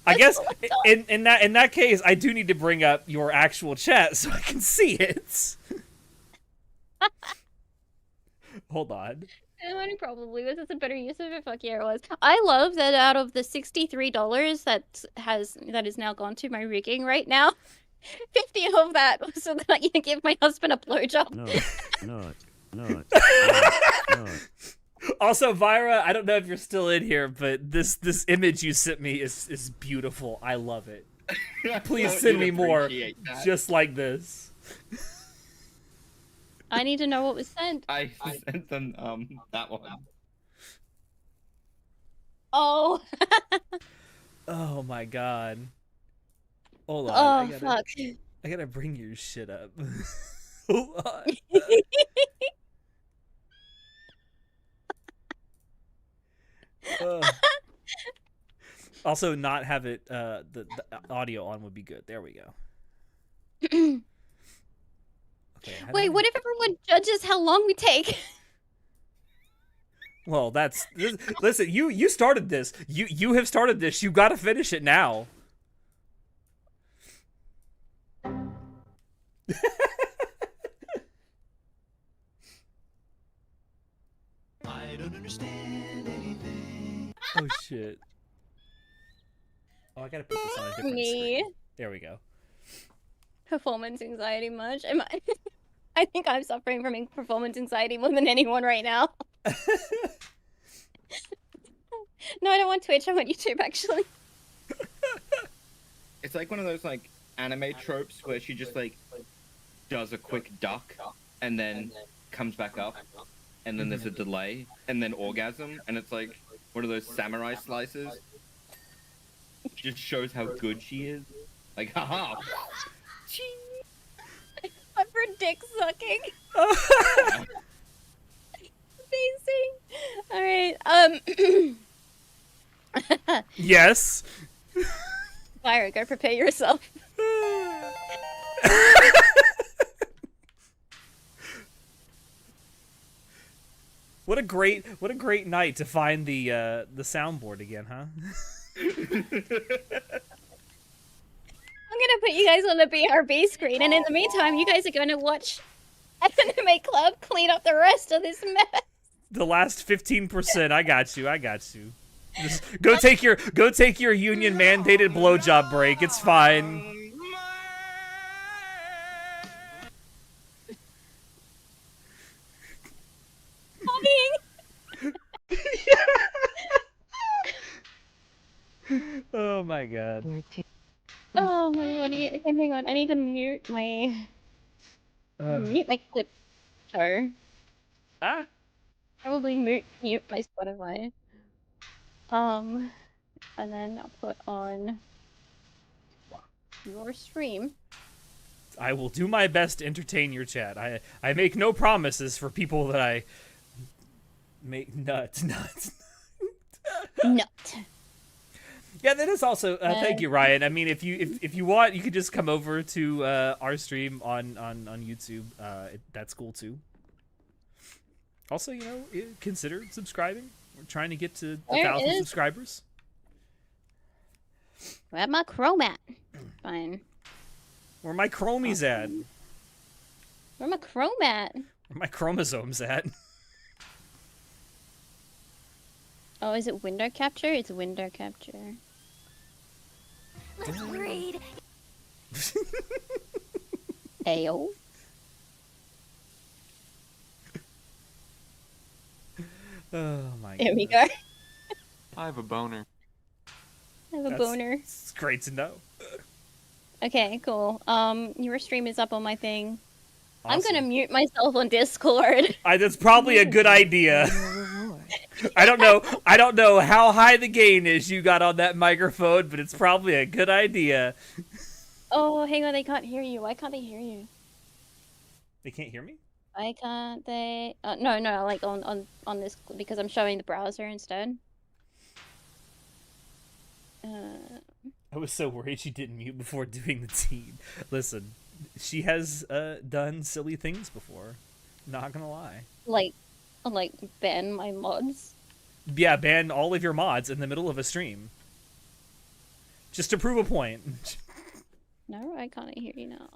I guess in that case, I do need to bring up your actual chat so I can see it. Hold on. Probably was this a better use of it? Fuck yeah, it was. I love that out of the $63 that is now gone to my rigging right now, 50 of that was so that I can give my husband a blowjob. No. Also, Vira, I don't know if you're still in here, but this image you sent me is beautiful. I love it. Please send me more, just like this. I need to know what was sent. I sent them that one. Oh. Oh my god. Hold on. Oh, fuck. I gotta bring your shit up. Hold on. Also, not have it the audio on would be good. There we go. Okay, Wait, what if everyone judges how long we take? Well, listen. You started this. You have started this. You got to finish it now. I don't understand anything. Oh shit. Oh, I gotta put this on a different Me. screen. There we go. Performance anxiety much? Am I? I think I'm suffering from performance anxiety more than anyone right now. No, I don't want Twitch. I want YouTube, actually. It's like one of those like anime tropes where she just like does a quick duck and then comes back up, and then there's a delay, and then orgasm, and it's like one of those samurai slices. Just shows how good she is. Like, haha. I'm for dick sucking. Amazing. All right. Yes. Byron, go prepare yourself. What a great night to find the soundboard again, huh? I'm gonna put you guys on the BRB screen, and in the meantime, you guys are gonna watch Anime Club clean up the rest of this mess. The last 15%. I got you. Just go take your union mandated blowjob break. It's fine. Oh my god. Oh my god, hang on, I need to mute my clip show. Probably mute my Spotify. And then I'll put on your stream. I will do my best to entertain your chat. I make no promises for people that I make nuts. Nut. Yeah, that is also. Thank you, Ryan. I mean, if you want, you could just come over to our stream on YouTube. That's cool too. Also, consider subscribing. We're trying to get to 1,000 subscribers. Where's my chromat? Fine. Where my chromies at? Where's my chromat? Where my chromosomes at? Oh, is it window capture? It's window capture. Let's read. Ayo. Oh my god. There we go. I have a boner. I have a boner. It's great to know. Okay, cool. Your stream is up on my thing. Awesome. I'm gonna mute myself on Discord. That's probably a good idea. I don't know how high the gain is you got on that microphone, but it's probably a good idea. Oh, hang on, they can't hear you. Why can't they hear you? They can't hear me? Why can't they? No, like on this, because I'm showing the browser instead. I was so worried she didn't mute before doing the team. Listen, she has done silly things before. Not gonna lie. Like ban my mods. Yeah, ban all of your mods in the middle of a stream. Just to prove a point. No, I can't hear you now.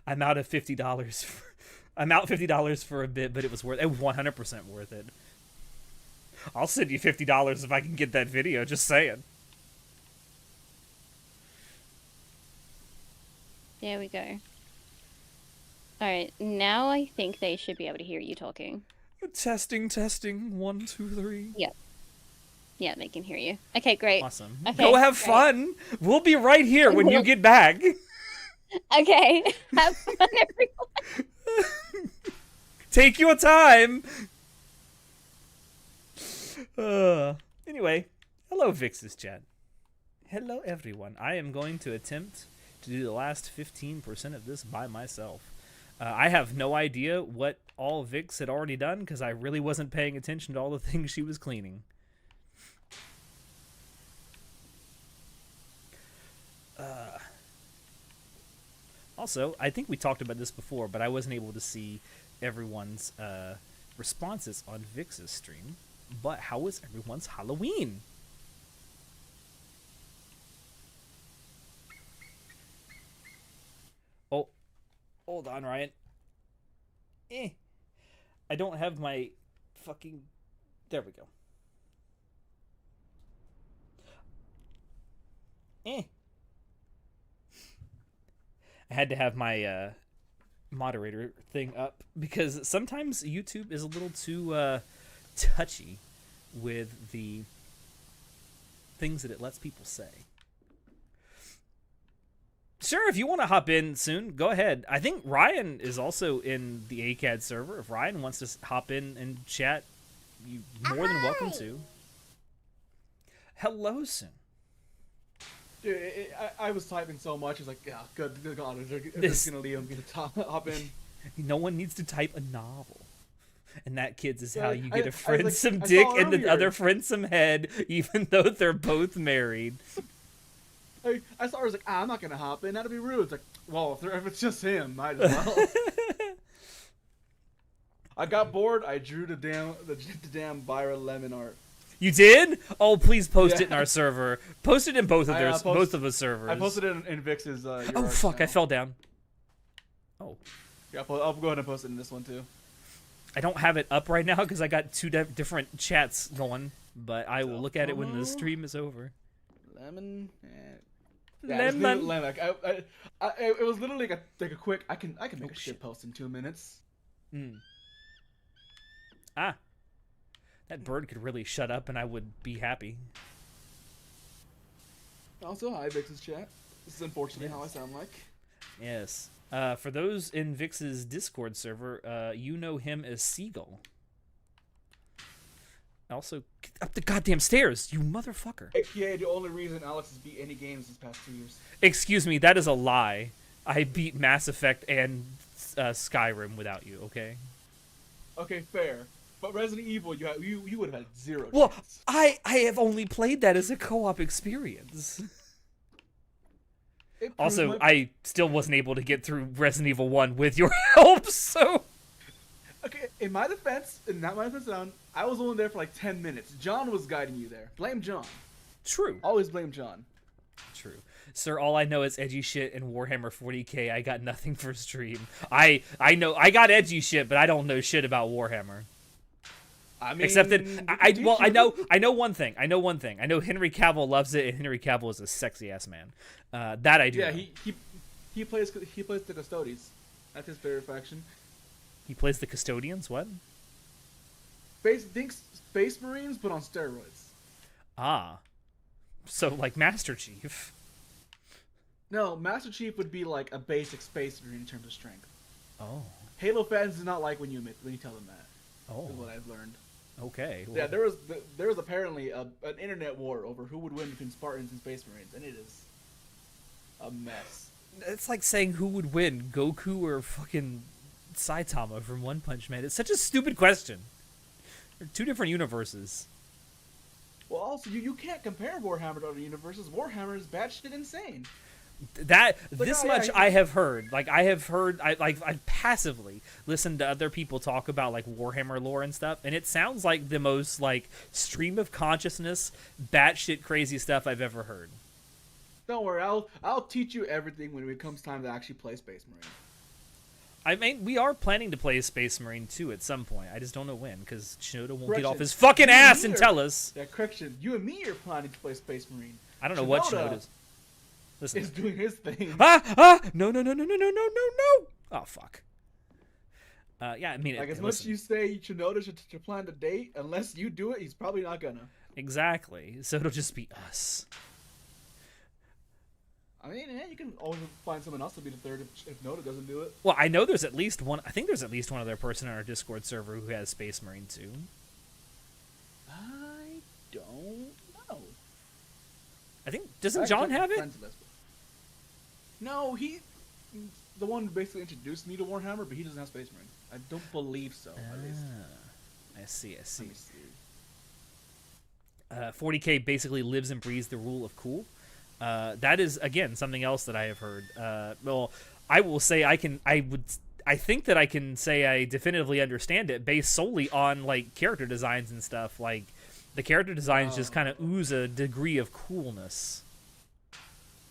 I'm out of $50. I'm out $50 for a bit, but it was 100% worth it. I'll send you $50 if I can get that video. Just saying. There we go. Alright, now I think they should be able to hear you talking. Testing. 1, 2, 3. Yep. Yeah, they can hear you. Okay, great. Awesome. Okay, Go have fun. We'll be right here when you get back. Okay. Have fun, everyone. Take your time. Anyway, hello Vix's chat. Hello everyone. I am going to attempt to do the last 15% of this by myself. I have no idea what all Vix had already done because I really wasn't paying attention to all the things she was cleaning. Also, I think we talked about this before, but I wasn't able to see everyone's responses on Vix's stream. But how was everyone's Halloween? Oh, hold on, Ryan. I don't have my fucking... There we go. I had to have my moderator thing up because sometimes YouTube is a little too touchy with the things that it lets people say. Sure, if you want to hop in soon, go ahead. I think Ryan is also in the ACAD server. If Ryan wants to hop in and chat, you're more than welcome to. Hello, soon. Dude, I was typing so much. It's like, yeah, good God, they're gonna leave. I'm gonna hop in. No one needs to type a novel. And that, kids, is how you I get a friend like, some I dick saw and the earlier. other friend some head, even though they're both married. I saw her, I was like, I'm not gonna hop in. That'd be rude. It's like, well, if it's just him, might as well. I got bored. I drew the damn Byra lemon art. You did? Oh, please post Yeah. it in our server. Post it in both of both of the servers. I posted it in Vix's. Oh fuck! I fell down. Oh. Yeah, I'll go ahead and post it in this one too. I don't have it up right now because I got two different chats going, but I will look at it when the stream is over. Lemon. Yeah, Lemon. Like, it was literally like a quick. I can make a shit post in 2 minutes. Ah. That bird could really shut up and I would be happy. Also, hi Vix's chat. This is unfortunately how I sound like. Yes. For those in Vix's Discord server, you know him as Seagull. Also, get up the goddamn stairs, you motherfucker. Yeah, the only reason Alex has beat any games this past 2 years. Excuse me, that is a lie. I beat Mass Effect and Skyrim without you, okay? Okay, fair. But Resident Evil, you would have had zero. Well, chance. I have only played that as a co-op experience. Also, I still wasn't able to get through Resident Evil 1 with your help, so... Okay, in my defense, I was only there for like 10 minutes. John was guiding you there. Blame John. True. Always blame John. True. Sir, all I know is edgy shit and Warhammer 40k. I got nothing for stream. I know I got edgy shit, but I don't know shit about Warhammer. I mean, except that I know one thing. I know Henry Cavill loves it, and Henry Cavill is a sexy ass man. That I do. Yeah, know. he plays the Custodians. That's his favorite faction. He plays the Custodians. What? Think Space Marines, but on steroids. Ah, so like Master Chief. No, Master Chief would be like a basic Space Marine in terms of strength. Oh. Halo fans do not like when you tell them that. Oh. Is what I've learned. Okay. Well. Yeah, there was apparently an internet war over who would win between Spartans and Space Marines, and it is a mess. It's like saying who would win, Goku or fucking Saitama from One Punch Man. It's such a stupid question. They're two different universes. Well, also, you can't compare Warhammer to other universes. Warhammer is batshit insane. I have heard. I passively listened to other people talk about like Warhammer lore and stuff, and it sounds like the most like stream of consciousness, batshit crazy stuff I've ever heard. Don't worry, I'll teach you everything when it comes time to actually play Space Marine. I mean, we are planning to play Space Marine 2 at some point. I just don't know when, because Shinoda won't get off his fucking ass and tell us. Yeah, correction. You and me are planning to play Space Marine. I don't know what Shinoda's. Listen. Is doing his thing. No. Oh, fuck. Yeah, I mean... Like, as much as you say Shinoda should plan to date, unless you do it, he's probably not gonna. Exactly. So it'll just be us. I mean, yeah, you can always find someone else to be the third if Noda doesn't do it. Well, I know there's at least one... I think there's at least one other person on our Discord server who has Space Marine 2. I don't know. I think... Doesn't John have it? No, he... The one who basically introduced me to Warhammer, but he doesn't have Space Marine. I don't believe so, at least. I see. 40k basically lives and breathes the rule of cool. That is, again, something else that I have heard. Well, I will say I think that I can say I definitively understand it based solely on, like, character designs and stuff. Like, the character designs just kind of ooze a degree of coolness.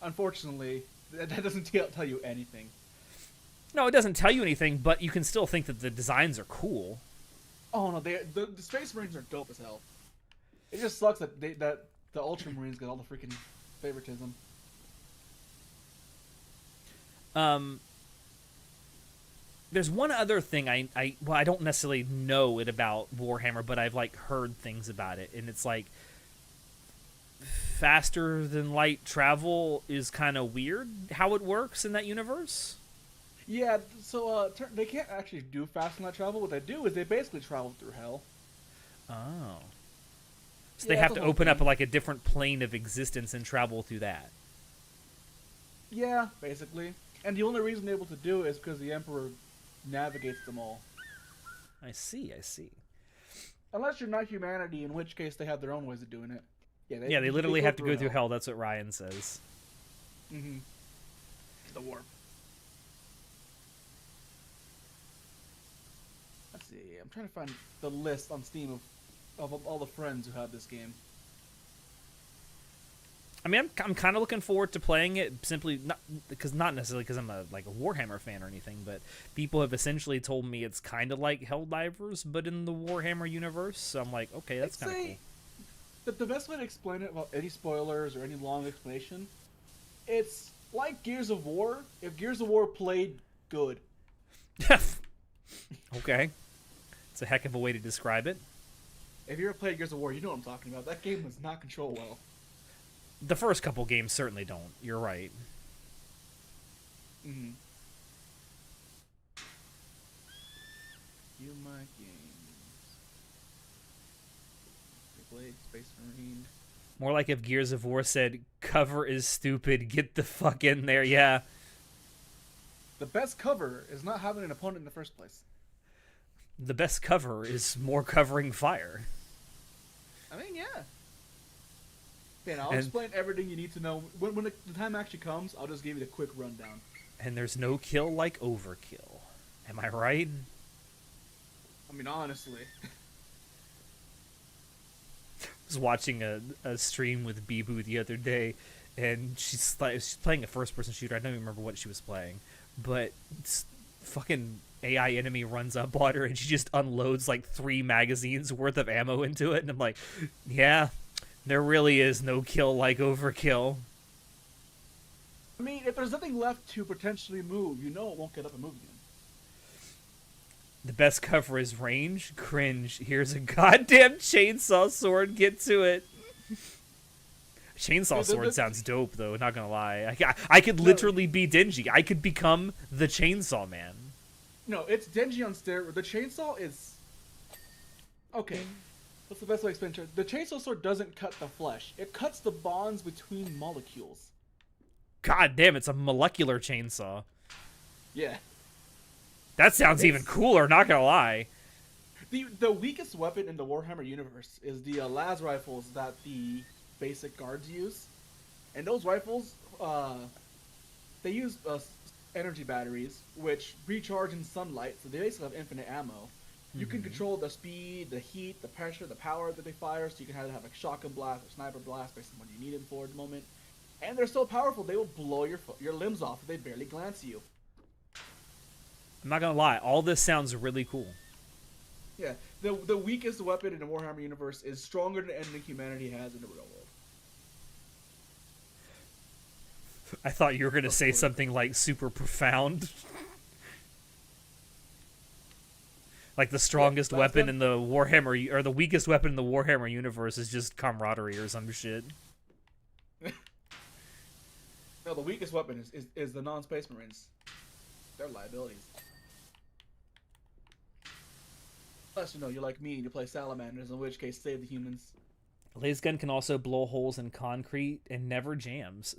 Unfortunately, that doesn't tell you anything. No, it doesn't tell you anything, but you can still think that the designs are cool. Oh, no, the Space Marines are dope as hell. It just sucks that the Ultramarines get all the freaking favoritism. There's one other thing I don't necessarily know it about Warhammer, but I've like heard things about it, and it's like faster than light travel is kind of weird how it works in that universe. Yeah, so they can't actually do fast than light travel. What they do is they basically travel through hell. Oh. So they have to open up like a different plane of existence and travel through that. Yeah, basically. And the only reason they're able to do it is because the Emperor navigates them all. I see. Unless you're not humanity, in which case they have their own ways of doing it. Yeah, they literally have to go through hell. That's what Ryan says. Mm-hmm. The warp. Let's see. I'm trying to find the list on Steam of all the friends who have this game. I mean, I'm kind of looking forward to playing it simply not necessarily because I'm a Warhammer fan or anything, but people have essentially told me it's kind of like Helldivers, but in the Warhammer universe. So I'm like, okay, that's kind of cool. The best way to explain it without any spoilers or any long explanation, it's like Gears of War if Gears of War played good. Okay, it's a heck of a way to describe it. If you ever played Gears of War, you know what I'm talking about. That game does not control well. The first couple games certainly don't. You're right. Mm-hmm. You my games. They played Space Marine. More like if Gears of War said, "Cover is stupid. Get the fuck in there." Yeah. The best cover is not having an opponent in the first place. The best cover is more covering fire. I mean, yeah. Okay, now I'll And- explain everything you need to know. When the time actually comes, I'll just give you the quick rundown. And there's no kill like overkill. Am I right? I mean, honestly. I was watching a stream with Bibu the other day, and she's playing a first-person shooter. I don't even remember what she was playing, but fucking AI enemy runs up on her, and she just unloads like 3 magazines worth of ammo into it, and I'm like, yeah, there really is no kill like overkill. I mean, if there's nothing left to potentially move, you know it won't get up and move again. The best cover is range. Cringe. Here's a goddamn chainsaw sword. Get to it. Chainsaw sword sounds dope, though. Not gonna lie. I could literally be Denji. I could become the Chainsaw Man. No, it's Denji on steroids. The chainsaw is... Okay. What's the best way to explain it? The chainsaw sword doesn't cut the flesh. It cuts the bonds between molecules. God damn, it's a molecular chainsaw. Yeah. That sounds even cooler, not gonna lie. The weakest weapon in the Warhammer universe is the las rifles that the basic guards use. And those rifles, they use energy batteries, which recharge in sunlight, so they basically have infinite ammo. You can control the speed, the heat, the pressure, the power that they fire, so you can either have a shotgun blast or sniper blast based on what you need them for at the moment. And they're so powerful, they will blow your limbs off if they barely glance at you. I'm not gonna lie, all this sounds really cool. Yeah, the weakest weapon in the Warhammer universe is stronger than anything humanity has in the real world. I thought you were gonna say something like super profound. Like the strongest weapon in the Warhammer, or the weakest weapon in the Warhammer universe is just camaraderie or some shit. No, the weakest weapon is the non-space marines. They're liabilities. Plus, you know, you're like me and you play salamanders, in which case save the humans. Laser gun can also blow holes in concrete and never jams.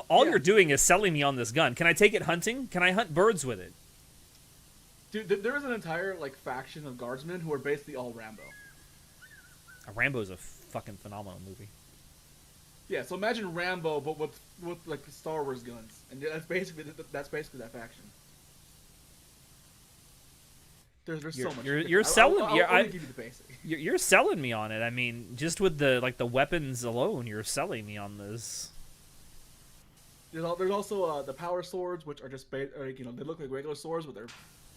All you're doing is selling me on this gun. Can I take it hunting? Can I hunt birds with it? Dude, there is an entire faction of guardsmen who are basically all Rambo. Rambo's a fucking phenomenal movie. Yeah, so imagine Rambo, but with like Star Wars guns, and that's basically that faction. There's so much. You're selling. I'll give you the basic. You're selling me on it. I mean, just with the weapons alone, you're selling me on this. There's also the power swords, which are just they look like regular swords, but they're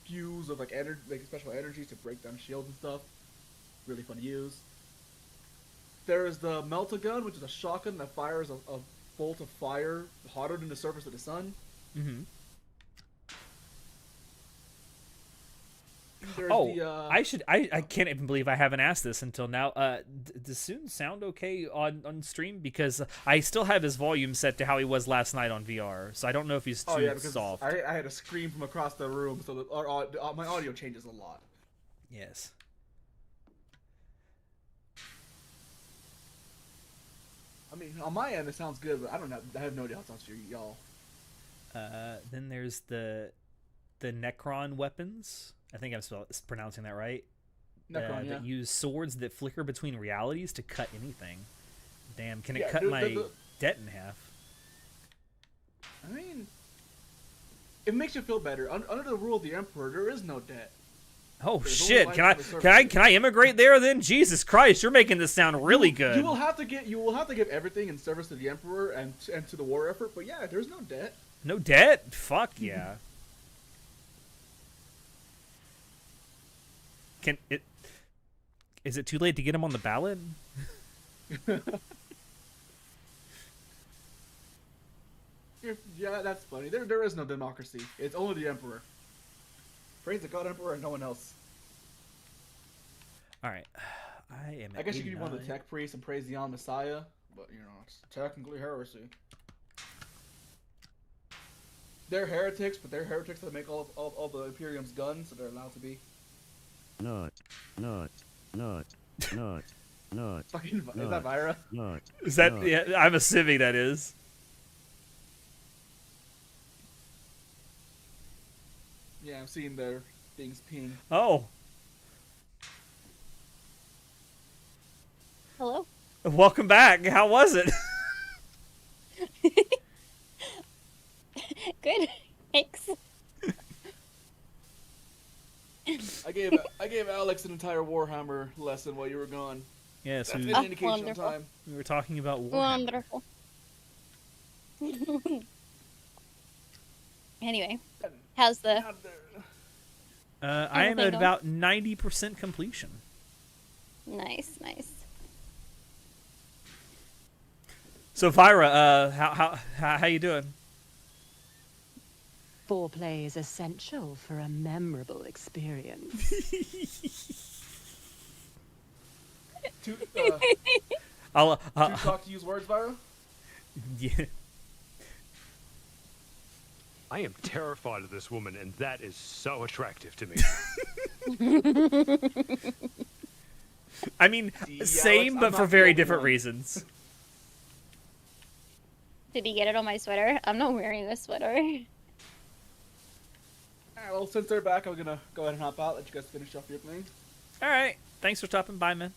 fused with special energies to break down shields and stuff. Really fun to use. There's the Melt-A-Gun, which is a shotgun that fires a bolt of fire hotter than the surface of the sun. Mm-hmm. There's I can't even believe I haven't asked this until now. Does Soon sound okay on stream? Because I still have his volume set to how he was last night on VR, so I don't know if he's too soft. I had a scream from across the room, so my audio changes a lot. Yes. I mean, on my end it sounds good, but I have no idea how it sounds to y'all. Then there's the Necron weapons. I think I'm pronouncing that right. Necron, that use swords that flicker between realities to cut anything. Damn, can it cut my debt in half? I mean, it makes you feel better. Under the rule of the Emperor, there is no debt. Oh shit! Can I immigrate there then? Jesus Christ! You're making this sound really good. You will have to give everything in service to the Emperor and to the war effort. But yeah, there's no debt. No debt? Fuck yeah. Is it too late to get him on the ballot? Yeah, that's funny. There is no democracy. It's only the Emperor. Praise the God Emperor and no one else. Alright. I guess you could be one of the tech priests and praise the Messiah, but it's technically heresy. They're heretics, but they're heretics that make all the Imperium's guns, so they're allowed to be. Not. Fucking, is that Myra? Not. Is that? Yeah, I'm assuming that is. Yeah, I'm seeing their things ping. Oh, Welcome back. How was it? Good. Thanks. I gave Alex an entire Warhammer lesson while you were gone. Yes, That's we, an indication of wonderful. time. we were talking about Warhammer. Wonderful. Anyway, how's the? I am Everything at going? about 90% completion. Nice, nice. So Vyra, how you doing? Foreplay is essential for a memorable experience. Too I'll shocked to use words, Vyra? yeah. I am terrified of this woman, and that is so attractive to me. I mean, Yeah, same, Alex, but I'm for not the very only different one. reasons. Did he get it on my sweater? I'm not wearing this sweater. Alright, well, since they're back, I'm gonna go ahead and hop out, let you guys finish off your thing. All right. Thanks for stopping by, man.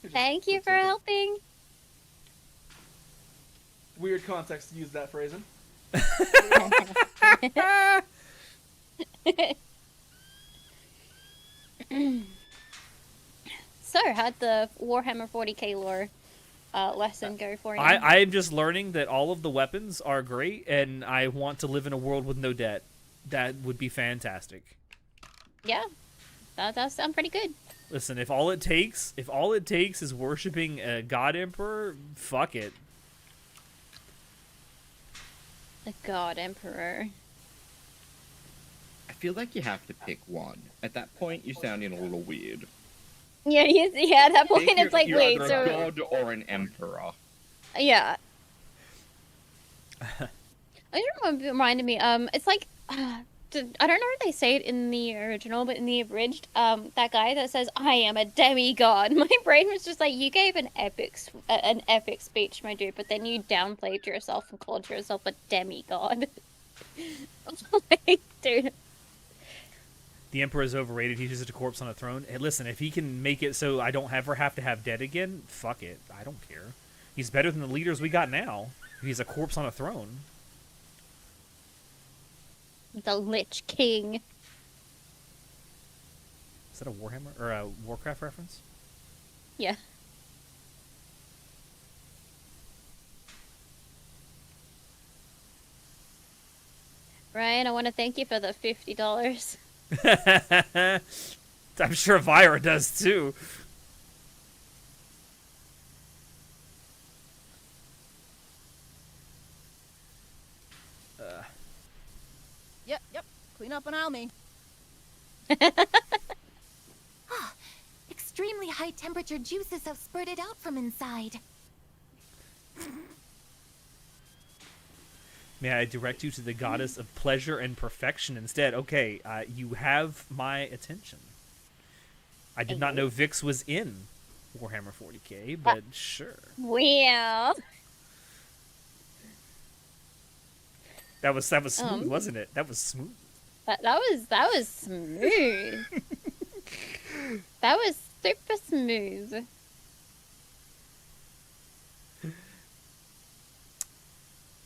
Thank you for helping. Weird context to use that phrase in. So, how'd the Warhammer 40k lore lesson go for you? I am just learning that all of the weapons are great, and I want to live in a world with no debt. That would be fantastic. Yeah, that does sound pretty good. Listen, if all it takes is worshiping a god emperor, fuck it. The God Emperor. I feel like you have to pick one. At that point, you're sounding a little weird. Yeah, at that point Think it's like, you're wait, either so... a god or an emperor. Yeah. It reminded me, it's like, I don't know if they say it in the original, but in the abridged, that guy that says, I am a demigod. My brain was just like, you gave an epic speech, my dude, but then you downplayed yourself and called yourself a demigod. Like, dude. The emperor is overrated. He's just a corpse on a throne. Hey, listen, if he can make it so I don't ever have to have dead again, fuck it. I don't care. He's better than the leaders we got now. He's a corpse on a throne. The Lich King. Is that a Warhammer or a Warcraft reference? Yeah. Ryan, I want to thank you for the $50. I'm sure Vyra does too. Yep. Clean up and I'll me. Extremely high temperature juices have spurted out from inside. May I direct you to the goddess of pleasure and perfection instead? Okay, you have my attention. I did not know Vix was in Warhammer 40k, but sure. Wow. That was smooth, wasn't it? That was smooth. That was smooth. That was super smooth.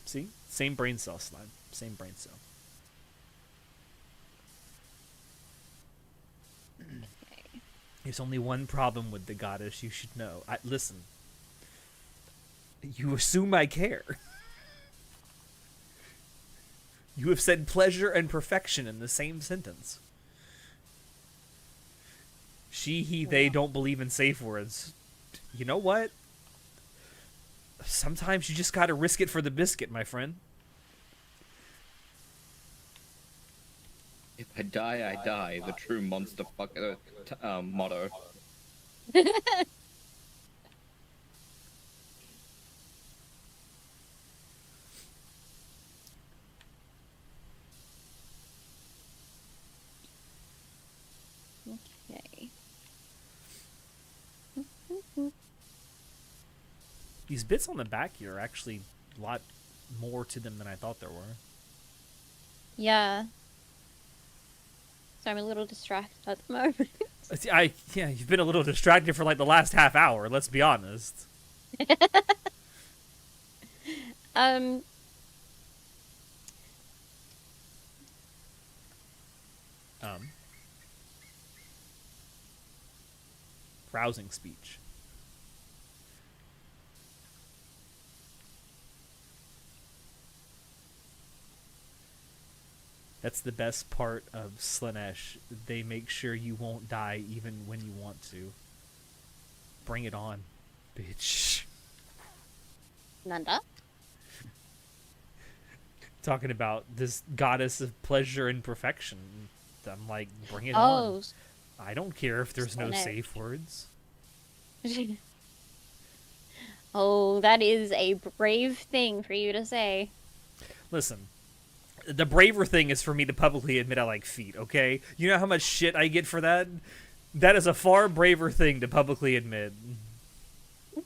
See? Same brain cell, Slime. Same brain cell. There's only one problem with the goddess you should know. Listen. You assume I care. You have said pleasure and perfection in the same sentence. She, he, they don't believe in safe words. You know what? Sometimes you just gotta risk it for the biscuit, my friend. If I die, I die. The true monster fucker motto. Okay. These bits on the back here are actually a lot more to them than I thought there were. Yeah. So I'm a little distracted at the moment. Yeah, you've been a little distracted for like the last half hour. Let's be honest. Um. Rousing speech. That's the best part of Slanesh. They make sure you won't die even when you want to. Bring it on, bitch. Nanda? Talking about this goddess of pleasure and perfection. I'm like, bring it Oh. on. I don't care if there's no Slanesh. safe words. Oh, that is a brave thing for you to say. Listen, the braver thing is for me to publicly admit I like feet, okay? You know how much shit I get for that? That is a far braver thing to publicly admit.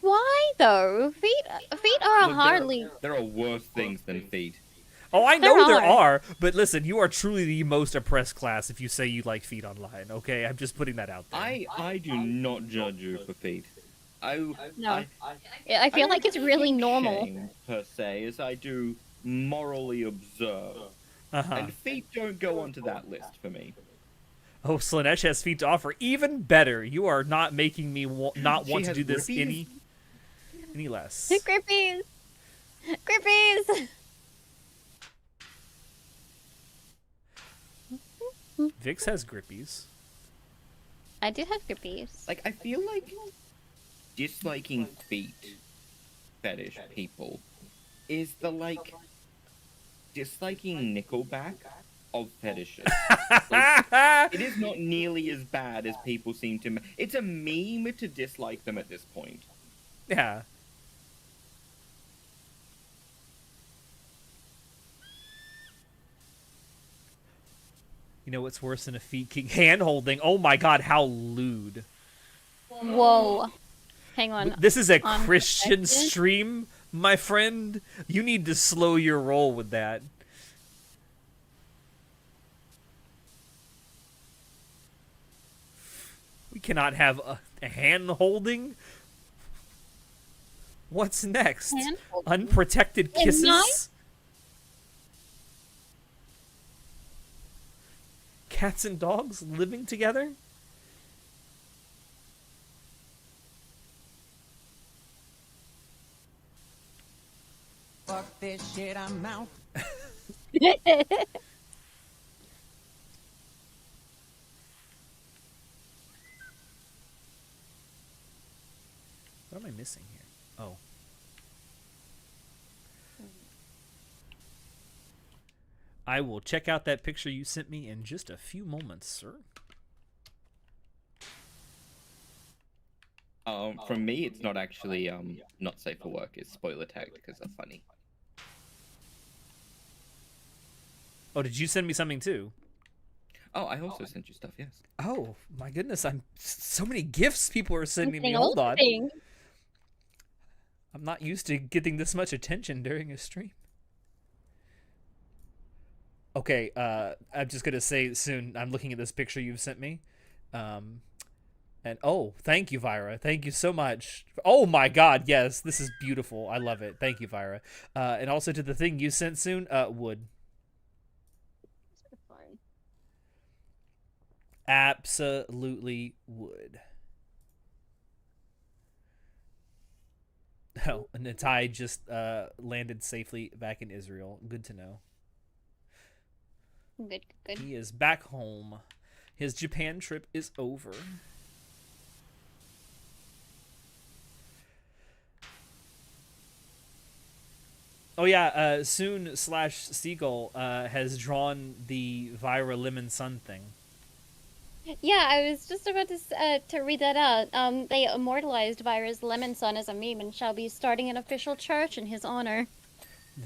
Why though? Feet are Look, hardly. There are worse things than feet. Oh, I know there are. are, but listen, you are truly the most oppressed class if you say you like feet online, okay? I'm just putting that out there. I do not judge you for feet. No. I I feel like it's really don't normal. shame, per se, as I do morally observe. And feet don't go onto that list for me. Oh, Slanesh has feet to offer. Even better. You are not making me not She want to has do this grippies? any less. Grippies! Grippies! Vix has grippies. I do have grippies. Like, I feel like disliking feet fetish people is the, like, disliking Nickelback of fetishes. Like, it is not nearly as bad as people seem to... It's a meme to dislike them at this point. Yeah. You know what's worse than a feet king? Hand holding. Oh my god, how lewd. Whoa. Hang on. This is a On Christian perspective? stream, my friend. You need to slow your roll with that. We cannot have a hand holding. What's next? Hand-holding? Unprotected And kisses? knife? Cats and dogs living together? Fuck this shit, I'm out. What am I missing here? Oh. I will check out that picture you sent me in just a few moments, sir. From me, it's not actually not safe for work. It's spoiler tagged because they're funny. Oh, did you send me something too? Oh, I also sent you stuff. Yes. Oh my goodness! I'm so many gifts people are sending me. Something Hold on. thing. I'm not used to getting this much attention during a stream. Okay, I'm just gonna say soon. I'm looking at this picture you've sent me, and oh, thank you, Vira. Thank you so much. Oh my God, yes, this is beautiful. I love it. Thank you, Vira. And also to the thing you sent soon, wood. Absolutely would. Oh, and Natai just landed safely back in Israel. Good to know. Good, good. He is back home. His Japan trip is over. Oh yeah, soon slash Seagull has drawn the Vira Lemon Sun thing. Yeah, I was just about to read that out. They immortalized Vira's lemon sun as a meme and shall be starting an official church in his honor.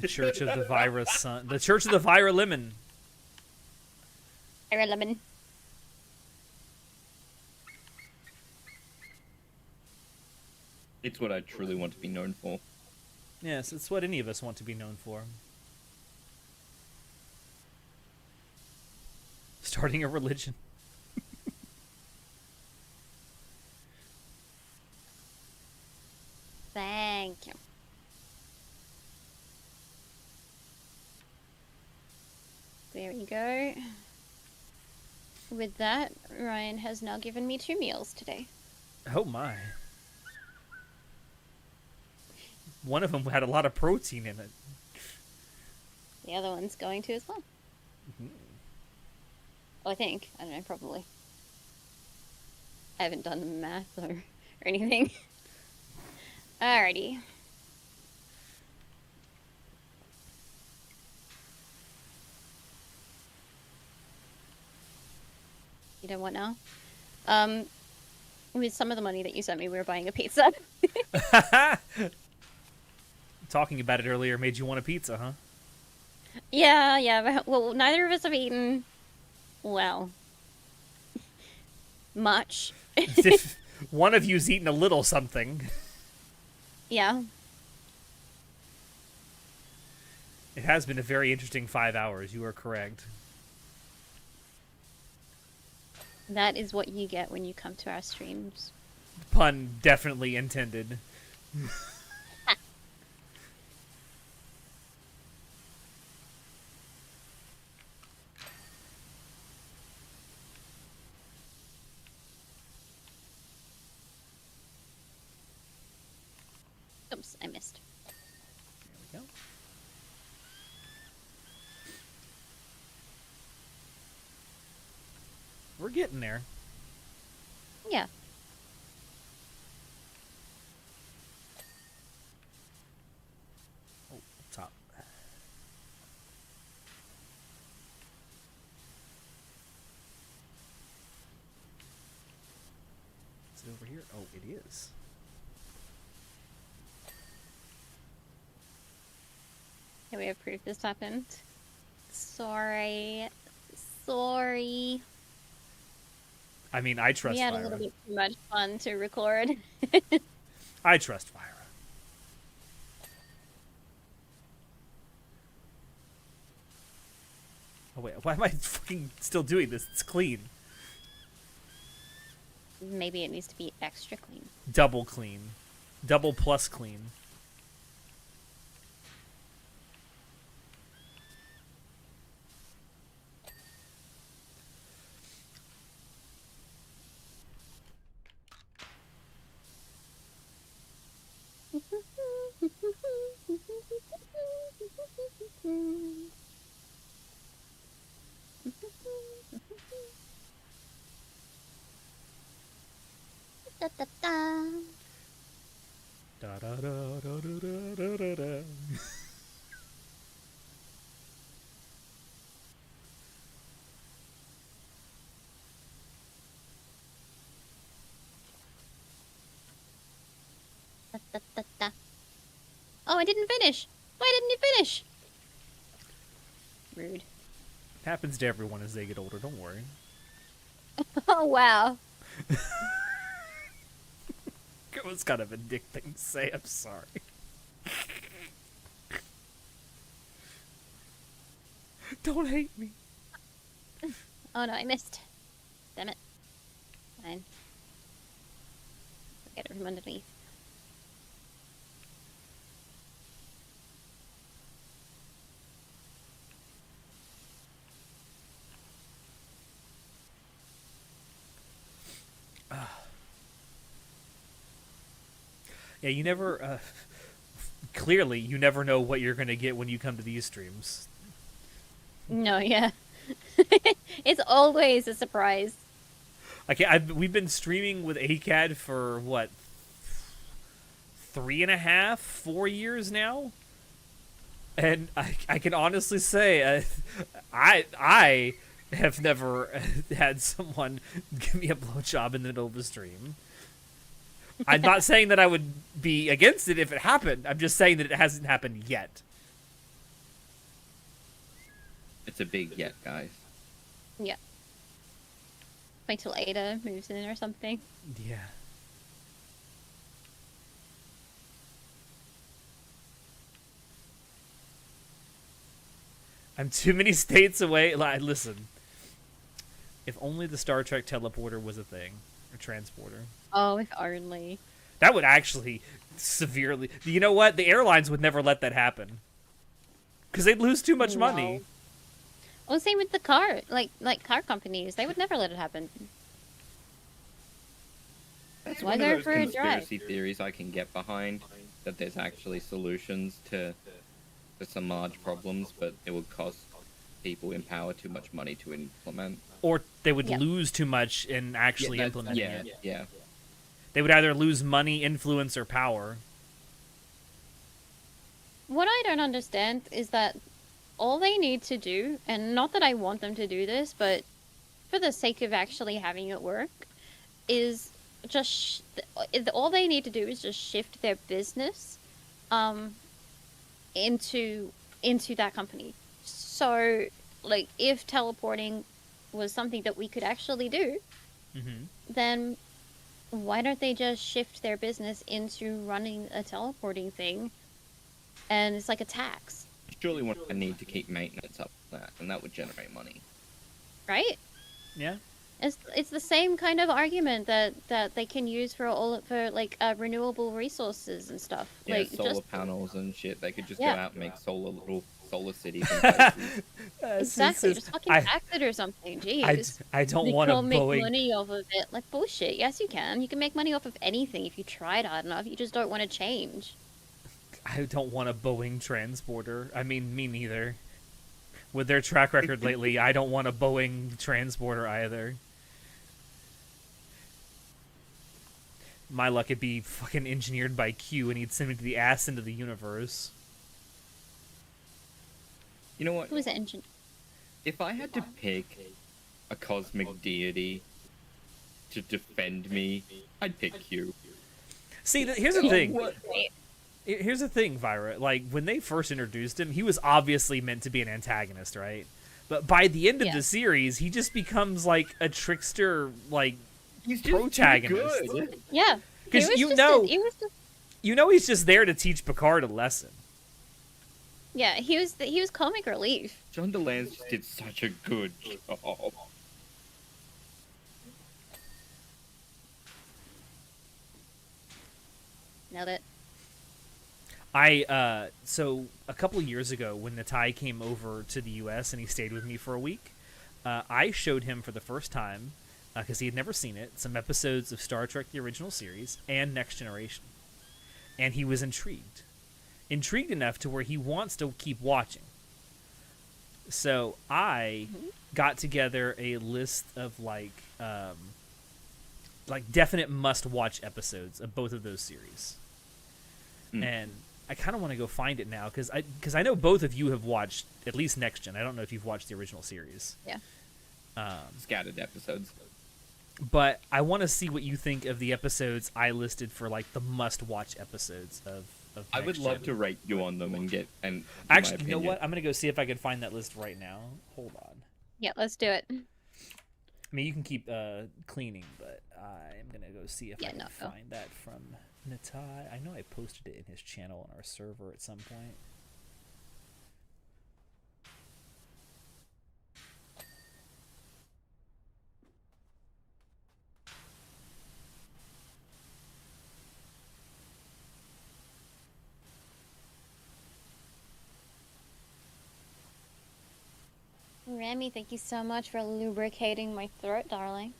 The Church of the Vira Sun. The Church of the Vira Lemon. Vira lemon. It's what I truly want to be known for. Yes, it's what any of us want to be known for. Starting a religion. Thank you. There we go. With that, Ryan has now given me 2 meals today. Oh my. One of them had a lot of protein in it. The other one's going to as well. Oh, I think. I don't know, probably. I haven't done the math or anything. Alrighty. You know what now? With some of the money that you sent me, we were buying a pizza. Talking about it earlier made you want a pizza, huh? Yeah. Well, neither of us have eaten, well, much. One of you's eaten a little something. Yeah. It has been a very interesting 5 hours. You are correct. That is what you get when you come to our streams. Pun definitely intended. Oops, I missed. There we go. We're getting there. Yeah. Oh, top. Is it over here? Oh, it is. Can we have proof this happened? Sorry. Sorry. I mean, I trust We had Fyra. a little bit too much fun to record. I trust Fyra. Oh wait, why am I fucking still doing this? It's clean. Maybe it needs to be extra clean. Double clean. Double plus clean. Da, da, da. Da da da da da da da da. Da, da, da, da. Oh, I didn't finish. Why didn't you finish? Rude. Happens to everyone as they get older, don't worry. Oh, wow. It was kind of a dick thing to say, I'm sorry. Don't hate me. Oh no, I missed. Damn it. Fine. Get it from underneath. Yeah, you never, clearly, you never know what you're going to get when you come to these streams. No, yeah. It's always a surprise. Like, we've been streaming with ACAD for, what, 3.5, 4 years now? And I can honestly say, I have never had someone give me a blowjob in the middle of a stream. I'm not saying that I would be against it if it happened. I'm just saying that it hasn't happened yet. It's a big yet, guys. Yeah. Wait till Ada moves in or something. Yeah. I'm too many states away. Listen. If only the Star Trek teleporter was a thing. Or transporter. Oh, if only. That would actually severely. You know what? The airlines would never let that happen because they'd lose too much money. Well, same with the car, like car companies. They would never let it happen. That's Why one of go those for a drive? conspiracy theories I can get behind, that there's actually solutions to some large problems, but it would cost people in power too much money to implement. Or they would lose too much in actually implementing it. Yeah. They would either lose money, influence, or power. What I don't understand is that all they need to do, and not that I want them to do this, but for the sake of actually having it work, is just all they need to do is just shift their business into that company. So, like, if teleporting was something that we could actually do, then why don't they just shift their business into running a teleporting thing? And it's like a tax. Surely one would need to keep maintenance up on that, and that would generate money. Right? Yeah. It's the same kind of argument that they can use for renewable resources and stuff. Yeah, like solar just panels and shit. They could just Yeah. go out and make little solar cities and places. exactly, just fucking tax it or something. Jeez. I don't You want to can't make Boeing. money off of it. Like bullshit. Yes, you can. You can make money off of anything if you tried hard enough. You just don't want to change. I don't want a Boeing transporter. I mean, me neither. With their track record lately, I don't want a Boeing transporter either. My luck, it'd be fucking engineered by Q, and he'd send me to the ass into the universe. You know what? Who's the engine? If I had to pick a cosmic deity to defend me, I'd pick Q. See, here's the thing. What? Here's the thing, Vyra. Like, when they first introduced him, he was obviously meant to be an antagonist, right? But by the end of the series, he just becomes, like, a trickster, like, he's just protagonist. too good. Yeah. Because you know he's just there to teach Picard a lesson. Yeah, he was comic relief. John DeLance just did such a good job. Nailed it. So a couple of years ago, when Natai came over to the U.S. and he stayed with me for a week, I showed him for the first time, because he had never seen it, some episodes of Star Trek: The Original Series and Next Generation, and he was intrigued enough to where he wants to keep watching. So I got together a list of like definite must-watch episodes of both of those series, and I kind of want to go find it now because I know both of you have watched at least Next Gen. I don't know if you've watched the original series. Yeah. Scattered episodes. But I want to see what you think of the episodes I listed for like the must-watch episods of I would Next love Gen. to rate you on them and get and Actually, you know what? I'm gonna go see if I can find that list right now. Hold on. Yeah, let's do it. I mean, you can keep cleaning, but I'm gonna go see if I can find that from Natai. I know I posted it in his channel on our server at some point. Remy, thank you so much for lubricating my throat, darling.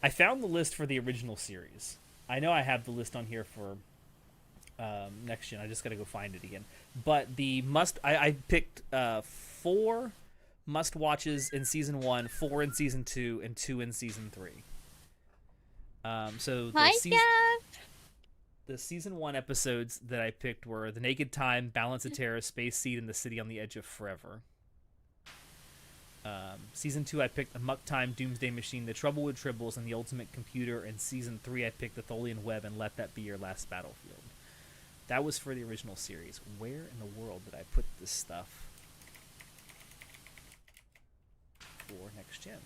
I found the list for the original series. I know I have the list on here for Next Gen. I just got to go find it again. But the I picked 4 must watches in season 1, 4 in season 2, and 2 in season 3. So the season 1 episodes that I picked were The Naked Time, Balance of Terror, Space Seed, and The City on the Edge of Forever. Season 2, I picked Amok Time, Doomsday Machine, The Trouble with Tribbles, and The Ultimate Computer. And season 3, I picked The Tholian Web and Let That Be Your Last Battlefield. That was for the original series. Where in the world did I put this stuff for Next Gen?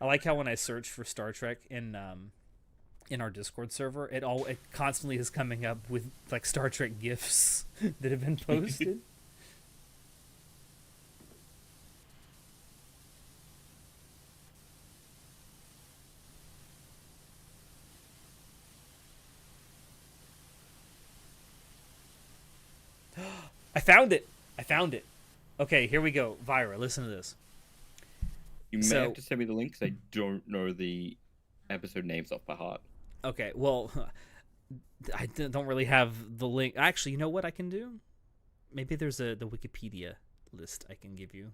I like how when I search for Star Trek in our Discord server, it constantly is coming up with like Star Trek gifs that have been posted. I found it. Okay, here we go. Vyra, listen to this. You may have to send me the link because I don't know the episode names off by heart. Okay, well, I don't really have the link. Actually, you know what I can do? Maybe there's the Wikipedia list I can give you.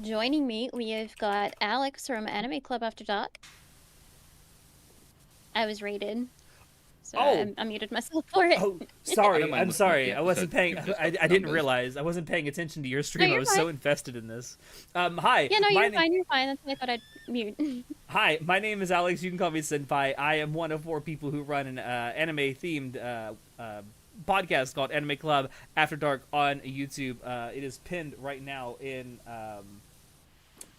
Joining me, we have got Alex from Anime Club After Dark. I was rated. So I muted myself for it. Oh, sorry. I'm sorry. I wasn't paying. I didn't realize. I wasn't paying attention to your stream. No, I was so invested in this. Hi. Yeah, no, you're fine. You're fine. That's why I thought I'd mute. Hi, my name is Alex. You can call me Senpai. I am one of 4 people who run an anime-themed podcast called Anime Club After Dark on YouTube. It is pinned right now in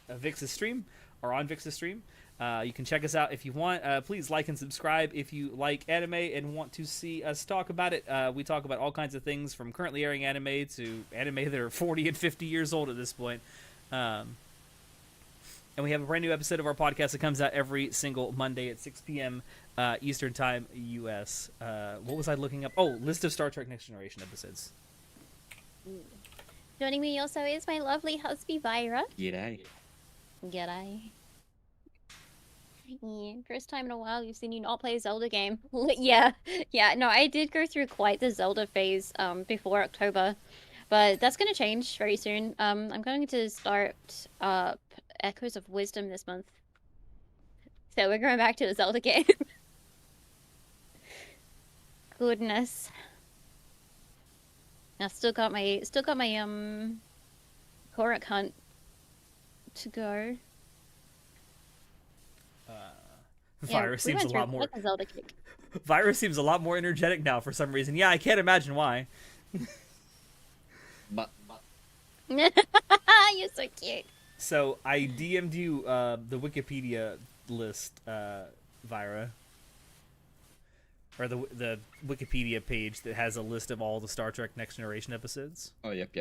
Vix's stream, or on Vix's stream. You can check us out if you want. Please like and subscribe if you like anime and want to see us talk about it. We talk about all kinds of things from currently airing anime to anime that are 40 and 50 years old at this point. And we have a brand new episode of our podcast that comes out every single Monday at 6 p.m. Eastern Time, U.S. What was I looking up? Oh, list of Star Trek Next Generation episodes. Joining me also is my lovely husband, Vyra. G'day. G'day. Yeah, first time in a while you've seen you not play a Zelda game. Yeah, no, I did go through quite the Zelda phase before October, but that's going to change very soon. I'm going to start up Echoes of Wisdom this month. So we're going back to the Zelda game. Goodness. I still got my Korok hunt to go. Virus seems a lot more. Virus seems a lot more energetic now for some reason. Yeah, I can't imagine why. But you're so cute. So I DM'd you the Wikipedia list, Vyra, or the Wikipedia page that has a list of all the Star Trek Next Generation episodes. Oh, yep.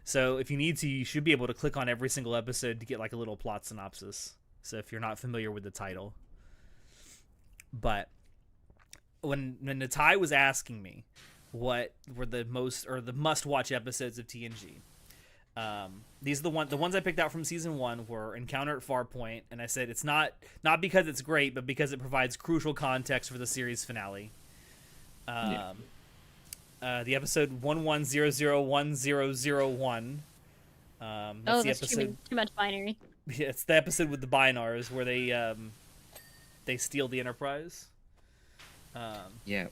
So if you need to, you should be able to click on every single episode to get like a little plot synopsis. So if you're not familiar with the title. But when Natai was asking me what were the most or the must-watch episodes of TNG, these are the ones I picked out from season 1 were Encounter at Farpoint, and I said it's not because it's great, but because it provides crucial context for the series finale. The episode 11001001. That's the episode. Too much binary. Yeah, it's the episode with the Binars where they steal the Enterprise. Yeah.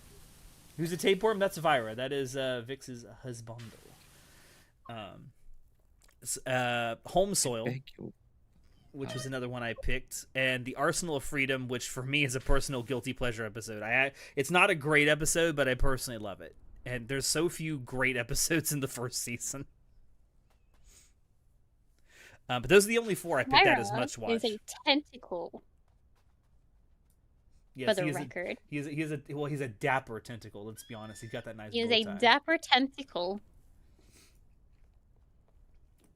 Who's a tapeworm? That's Vyra. That is Vix's husbando. Home Soil, which was another one I picked, and the Arsenal of Freedom, which for me is a personal guilty pleasure episode. It's not a great episode, but I personally love it. And there's so few great episodes in the first season. But those are the only 4 I picked out as much watch. Is a tentacle. Yes, for the record. He's a dapper tentacle. Let's be honest. He's got that nice. He is a dapper tentacle.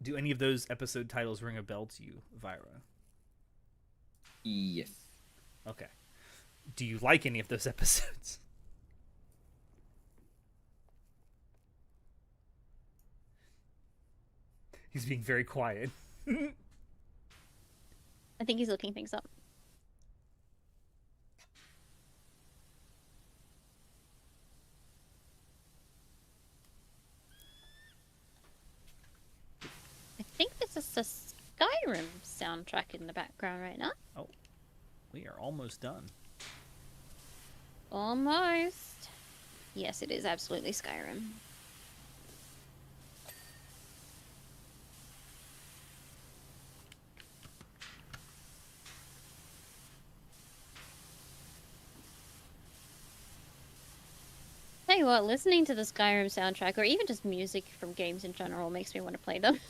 Do any of those episode titles ring a bell to you, Vyra? Yes. Okay. Do you like any of those episodes? He's being very quiet. I think he's looking things up. I think this is a Skyrim soundtrack in the background right now. Oh, we are almost done. Almost. Yes, it is absolutely Skyrim. Tell you what, listening to the Skyrim soundtrack, or even just music from games in general, makes me want to play them.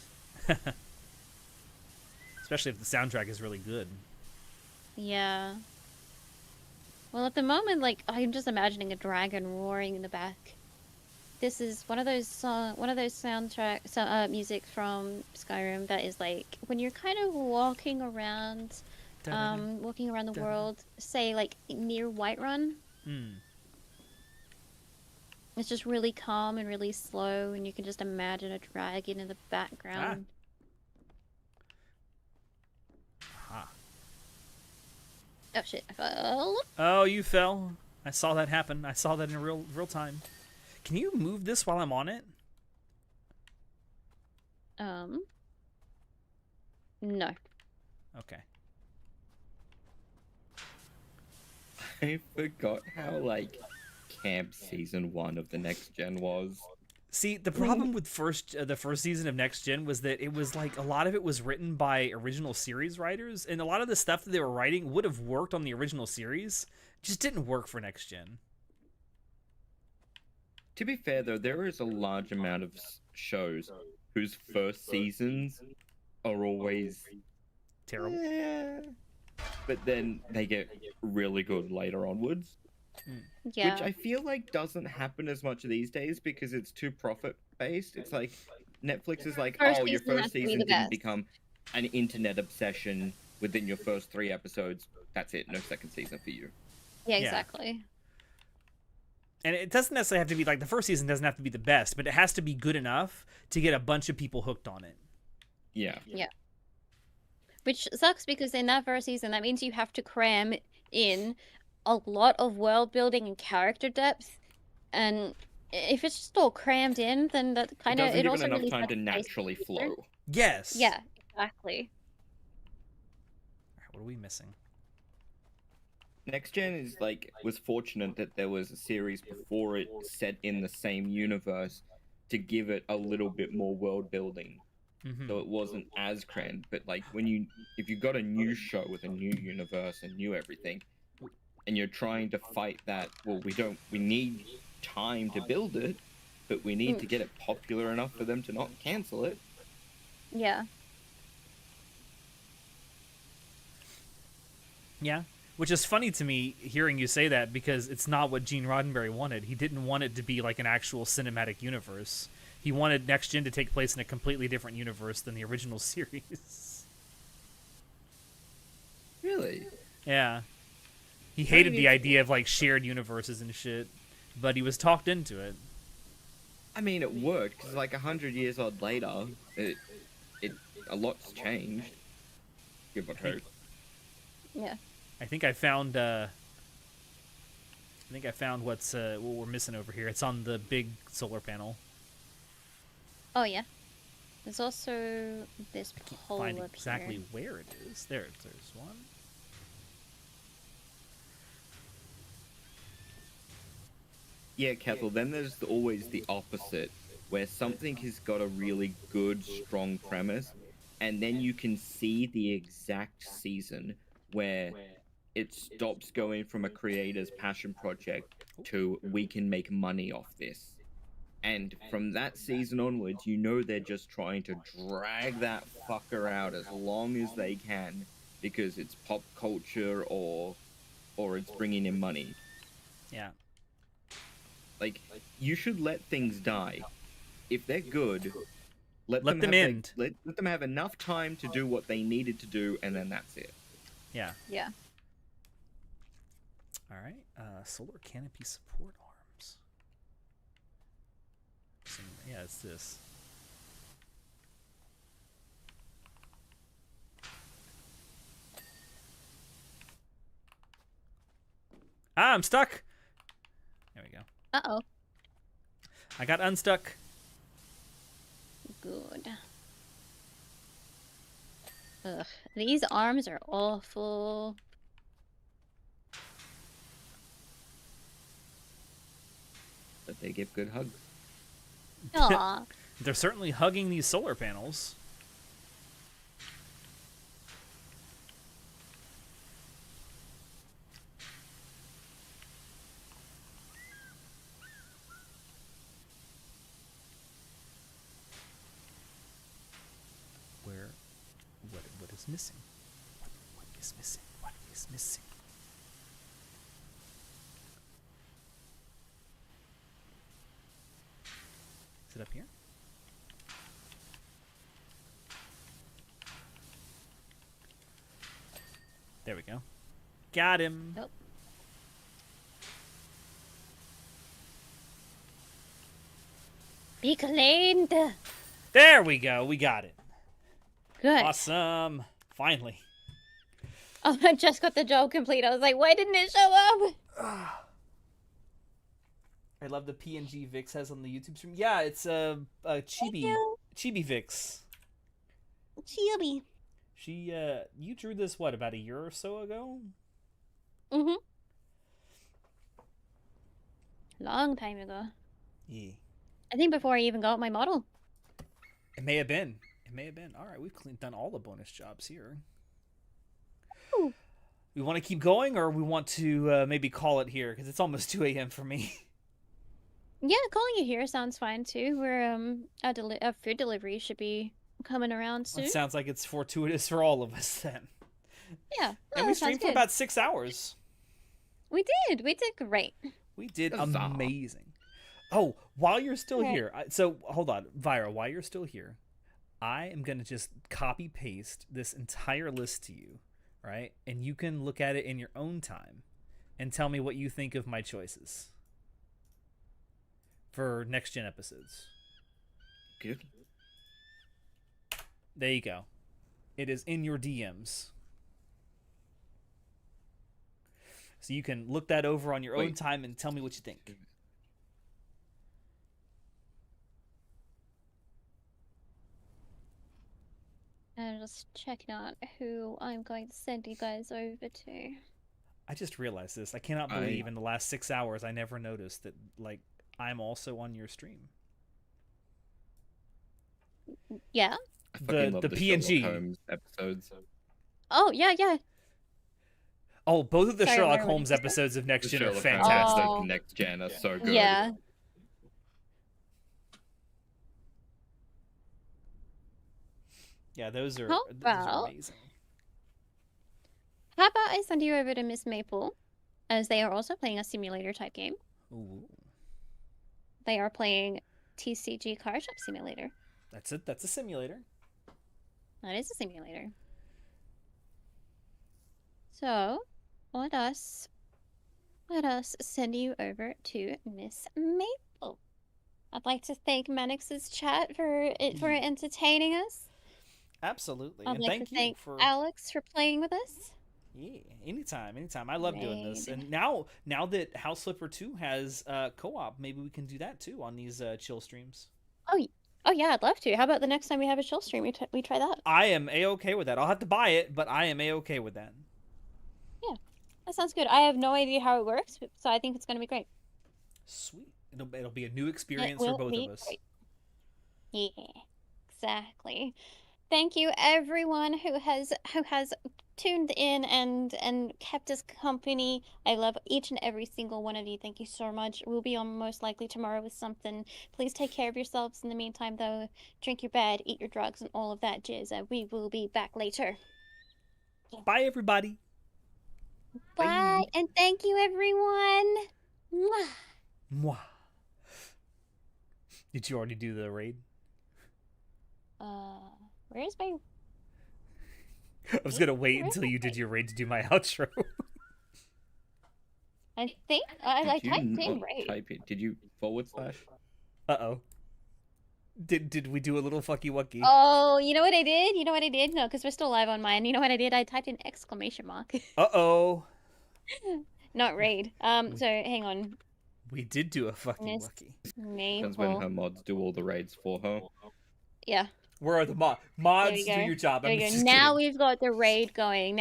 It's especially if the soundtrack is really good. Yeah. Well, at the moment, like, I'm just imagining a dragon roaring in the back. This is one of those soundtrack music from Skyrim that is like when you're kind of walking around the world, say like near Whiterun. It's just really calm and really slow, and you can just imagine a dragon in the background. Oh shit, I fell. Oh, you fell. I saw that happen. I saw that in real time. Can you move this while I'm on it? No. Okay. I forgot how, like, camp season 1 of the next gen was. See, the problem with the first season of Next Gen was that it was like a lot of it was written by original series writers, and a lot of the stuff that they were writing would have worked on the original series, just didn't work for Next Gen. To be fair, though, there is a large amount of shows whose first seasons are always terrible. But then they get really good later onwards. Yeah. Which I feel like doesn't happen as much these days because it's too profit-based. It's like Netflix is like, First oh, your season has first to be season the didn't best. become an internet obsession within your first 3 episodes. That's it. No second season for you. Yeah, exactly. And it doesn't necessarily have to be like the first season doesn't have to be the best, but it has to be good enough to get a bunch of people hooked on it. Yeah. Yeah. Which sucks because in that first season, that means you have to cram in a lot of world building and character depth. And if it's just all crammed in, then that kind of doesn't it give also enough really time sets to the pace naturally for the flow. future. Yes. Yeah, exactly. Alright, what are we missing? Next Gen is like was fortunate that there was a series before it set in the same universe to give it a little bit more world building. So it wasn't as crammed, but like if you got a new show with a new universe and new everything, and you're trying to fight that, well, we need time to build it, but we need to get it popular enough for them to not cancel it. Yeah. Yeah. Which is funny to me hearing you say that because it's not what Gene Roddenberry wanted. He didn't want it to be like an actual cinematic universe. He wanted Next Gen to take place in a completely different universe than the original series. Really? Yeah. He hated the idea of like shared universes and shit, but he was talked into it. I mean, it worked because like 100 years odd later, a lot's changed. Give or take. Yeah. I think I found what's what we're missing over here. It's on the big solar panel. Oh yeah. There's also this pole Find up exactly here. where it is. There's one. Yeah, Kethel, then there's always the opposite, where something has got a really good, strong premise, and then you can see the exact season where it stops going from a creator's passion project to we can make money off this. And from that season onwards, you know they're just trying to drag that fucker out as long as they can because it's pop culture or it's bringing in money. Yeah. Like, you should let things die. If they're good, let them end. Let them have enough time to do what they needed to do, and then that's it. Yeah. Yeah. All right. Solar canopy support arms. Yeah, it's this. Ah, I'm stuck. There we go. Uh-oh. I got unstuck. Good. Ugh, these arms are awful. But they give good hugs. Aw. They're certainly hugging these solar panels. What is missing? What is missing? What is missing? Is it up here? There we go. Got him. Nope. Be cleaned. There we go. We got it. Good. Awesome. Finally. Oh, I just got the job complete. I was like, why didn't it show up? I love the PNG Vix has on the YouTube stream. Yeah, it's a Chibi Vix. Chibi. She you drew this what, about a year or so ago? Mm-hmm. Long time ago. Yeah. I think before I even got my model. It may have been. It may have been. All right, we've done all the bonus jobs here. Ooh. We want to keep going, or we want to maybe call it here because it's almost 2 a.m. for me. Yeah, calling you here sounds fine too. We're our food delivery should be coming around soon. It sounds like it's fortuitous for all of us then. Yeah, And we streamed for about 6 hours. We did great. We did amazing. Oh, while you're still here, so hold on, Vira, while you're still here, I am going to just copy paste this entire list to you, right? And you can look at it in your own time and tell me what you think of my choices for next gen episodes. Good. There you go. It is in your DMs. So you can look that over on your own time and tell me what you think. I'm just checking out who I'm going to send you guys over to. I just realized this. I cannot believe in the last 6 hours I never noticed that, like, I'm also on your stream. Yeah? I fucking love the PNG Sherlock Holmes episodes. Oh, yeah. Oh, both of the Sorry, Sherlock Laura, what Holmes did you say? episodes of Next Gen are Sherlock fantastic. Holmes of Next Gen are so good. Yeah. Yeah, those are, How those about- are amazing. How about I send you over to Miss Maple, as they are also playing a simulator type game. Ooh, They are playing TCG Car Shop Simulator. that's it. That's a simulator. That is a simulator. So, let us send you over to Miss Maple. I'd like to thank Manix's chat for entertaining us. Absolutely. I'd And like thank to you thank for Alex for playing with us. Yeah, anytime. I love doing this. And now that House Flipper 2 has co-op, maybe we can do that too on these chill streams. Oh yeah, I'd love to. How about the next time we have a chill stream, we try that? I am a-okay with that. I'll have to buy it, but I am a-okay with that. Yeah, that sounds good. I have no idea how it works, so I think it's going to be great. Sweet. It'll be a new experience for both of us. Great. Yeah, exactly. Thank you everyone who has tuned in and kept us company. I love each and every single one of you. Thank you so much. We'll be on most likely tomorrow with something. Please take care of yourselves in the meantime, though. Drink your bed, eat your drugs, and all of that jizz. We will be back later. Bye, everybody. Bye, and thank you, everyone. Mwah. Mwah. Did you already do the raid? Where's my... I was gonna wait until you did your raid to do my outro. I think I Did you typed in not right. Type it. Did you /? Uh-oh. Did we do a little fucky wucky? Oh, you know what I did? No, because we're still live on mine. You know what I did? I typed in exclamation mark. Uh-oh. Not raid. So hang on. We did do a fucky Miss wucky. Depends when her mods do all the raids for her. Yeah. Where are the mods? There Mods, we do go. your job. There I'm we go. just Now kidding. we've got the raid going.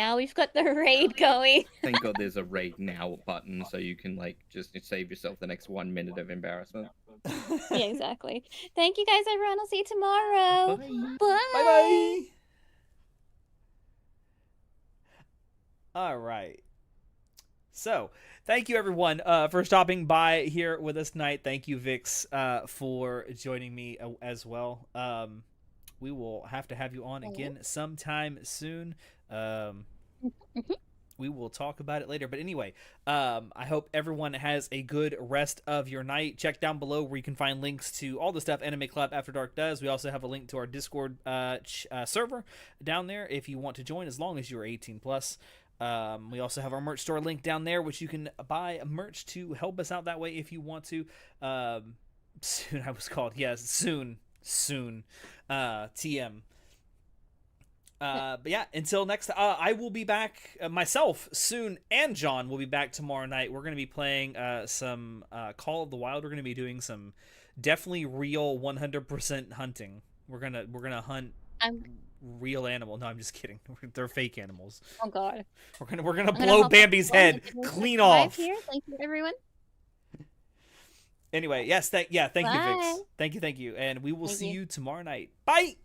Thank God there's a raid now button so you can like just save yourself the next 1 minute of embarrassment. Yeah, exactly. Thank you guys, everyone. I'll see you tomorrow. Bye. Bye-bye. All right. So, thank you everyone for stopping by here with us tonight. Thank you, Vix, for joining me as well. we will have to have you on again sometime soon. We will talk about it later. But anyway, I hope everyone has a good rest of your night. Check down below where you can find links to all the stuff Anime Club After Dark does. We also have a link to our Discord server down there if you want to join, as long as you're 18 plus. We also have our merch store link down there, which you can buy merch to help us out that way if you want to. Soon, I was called. Yes, soon. TM. But yeah, until next I will be back myself soon, and John will be back tomorrow night. We're going to be playing some Call of the Wild. We're going to be doing some definitely real 100% hunting. We're going to hunt real animal. No, I'm just kidding. They're fake animals. Oh god. We're going to blow Bambi's head clean off. Here. Thank you everyone. Anyway, yes, thank you, Vix. Bye. Thank you. And we will see you tomorrow night. Bye.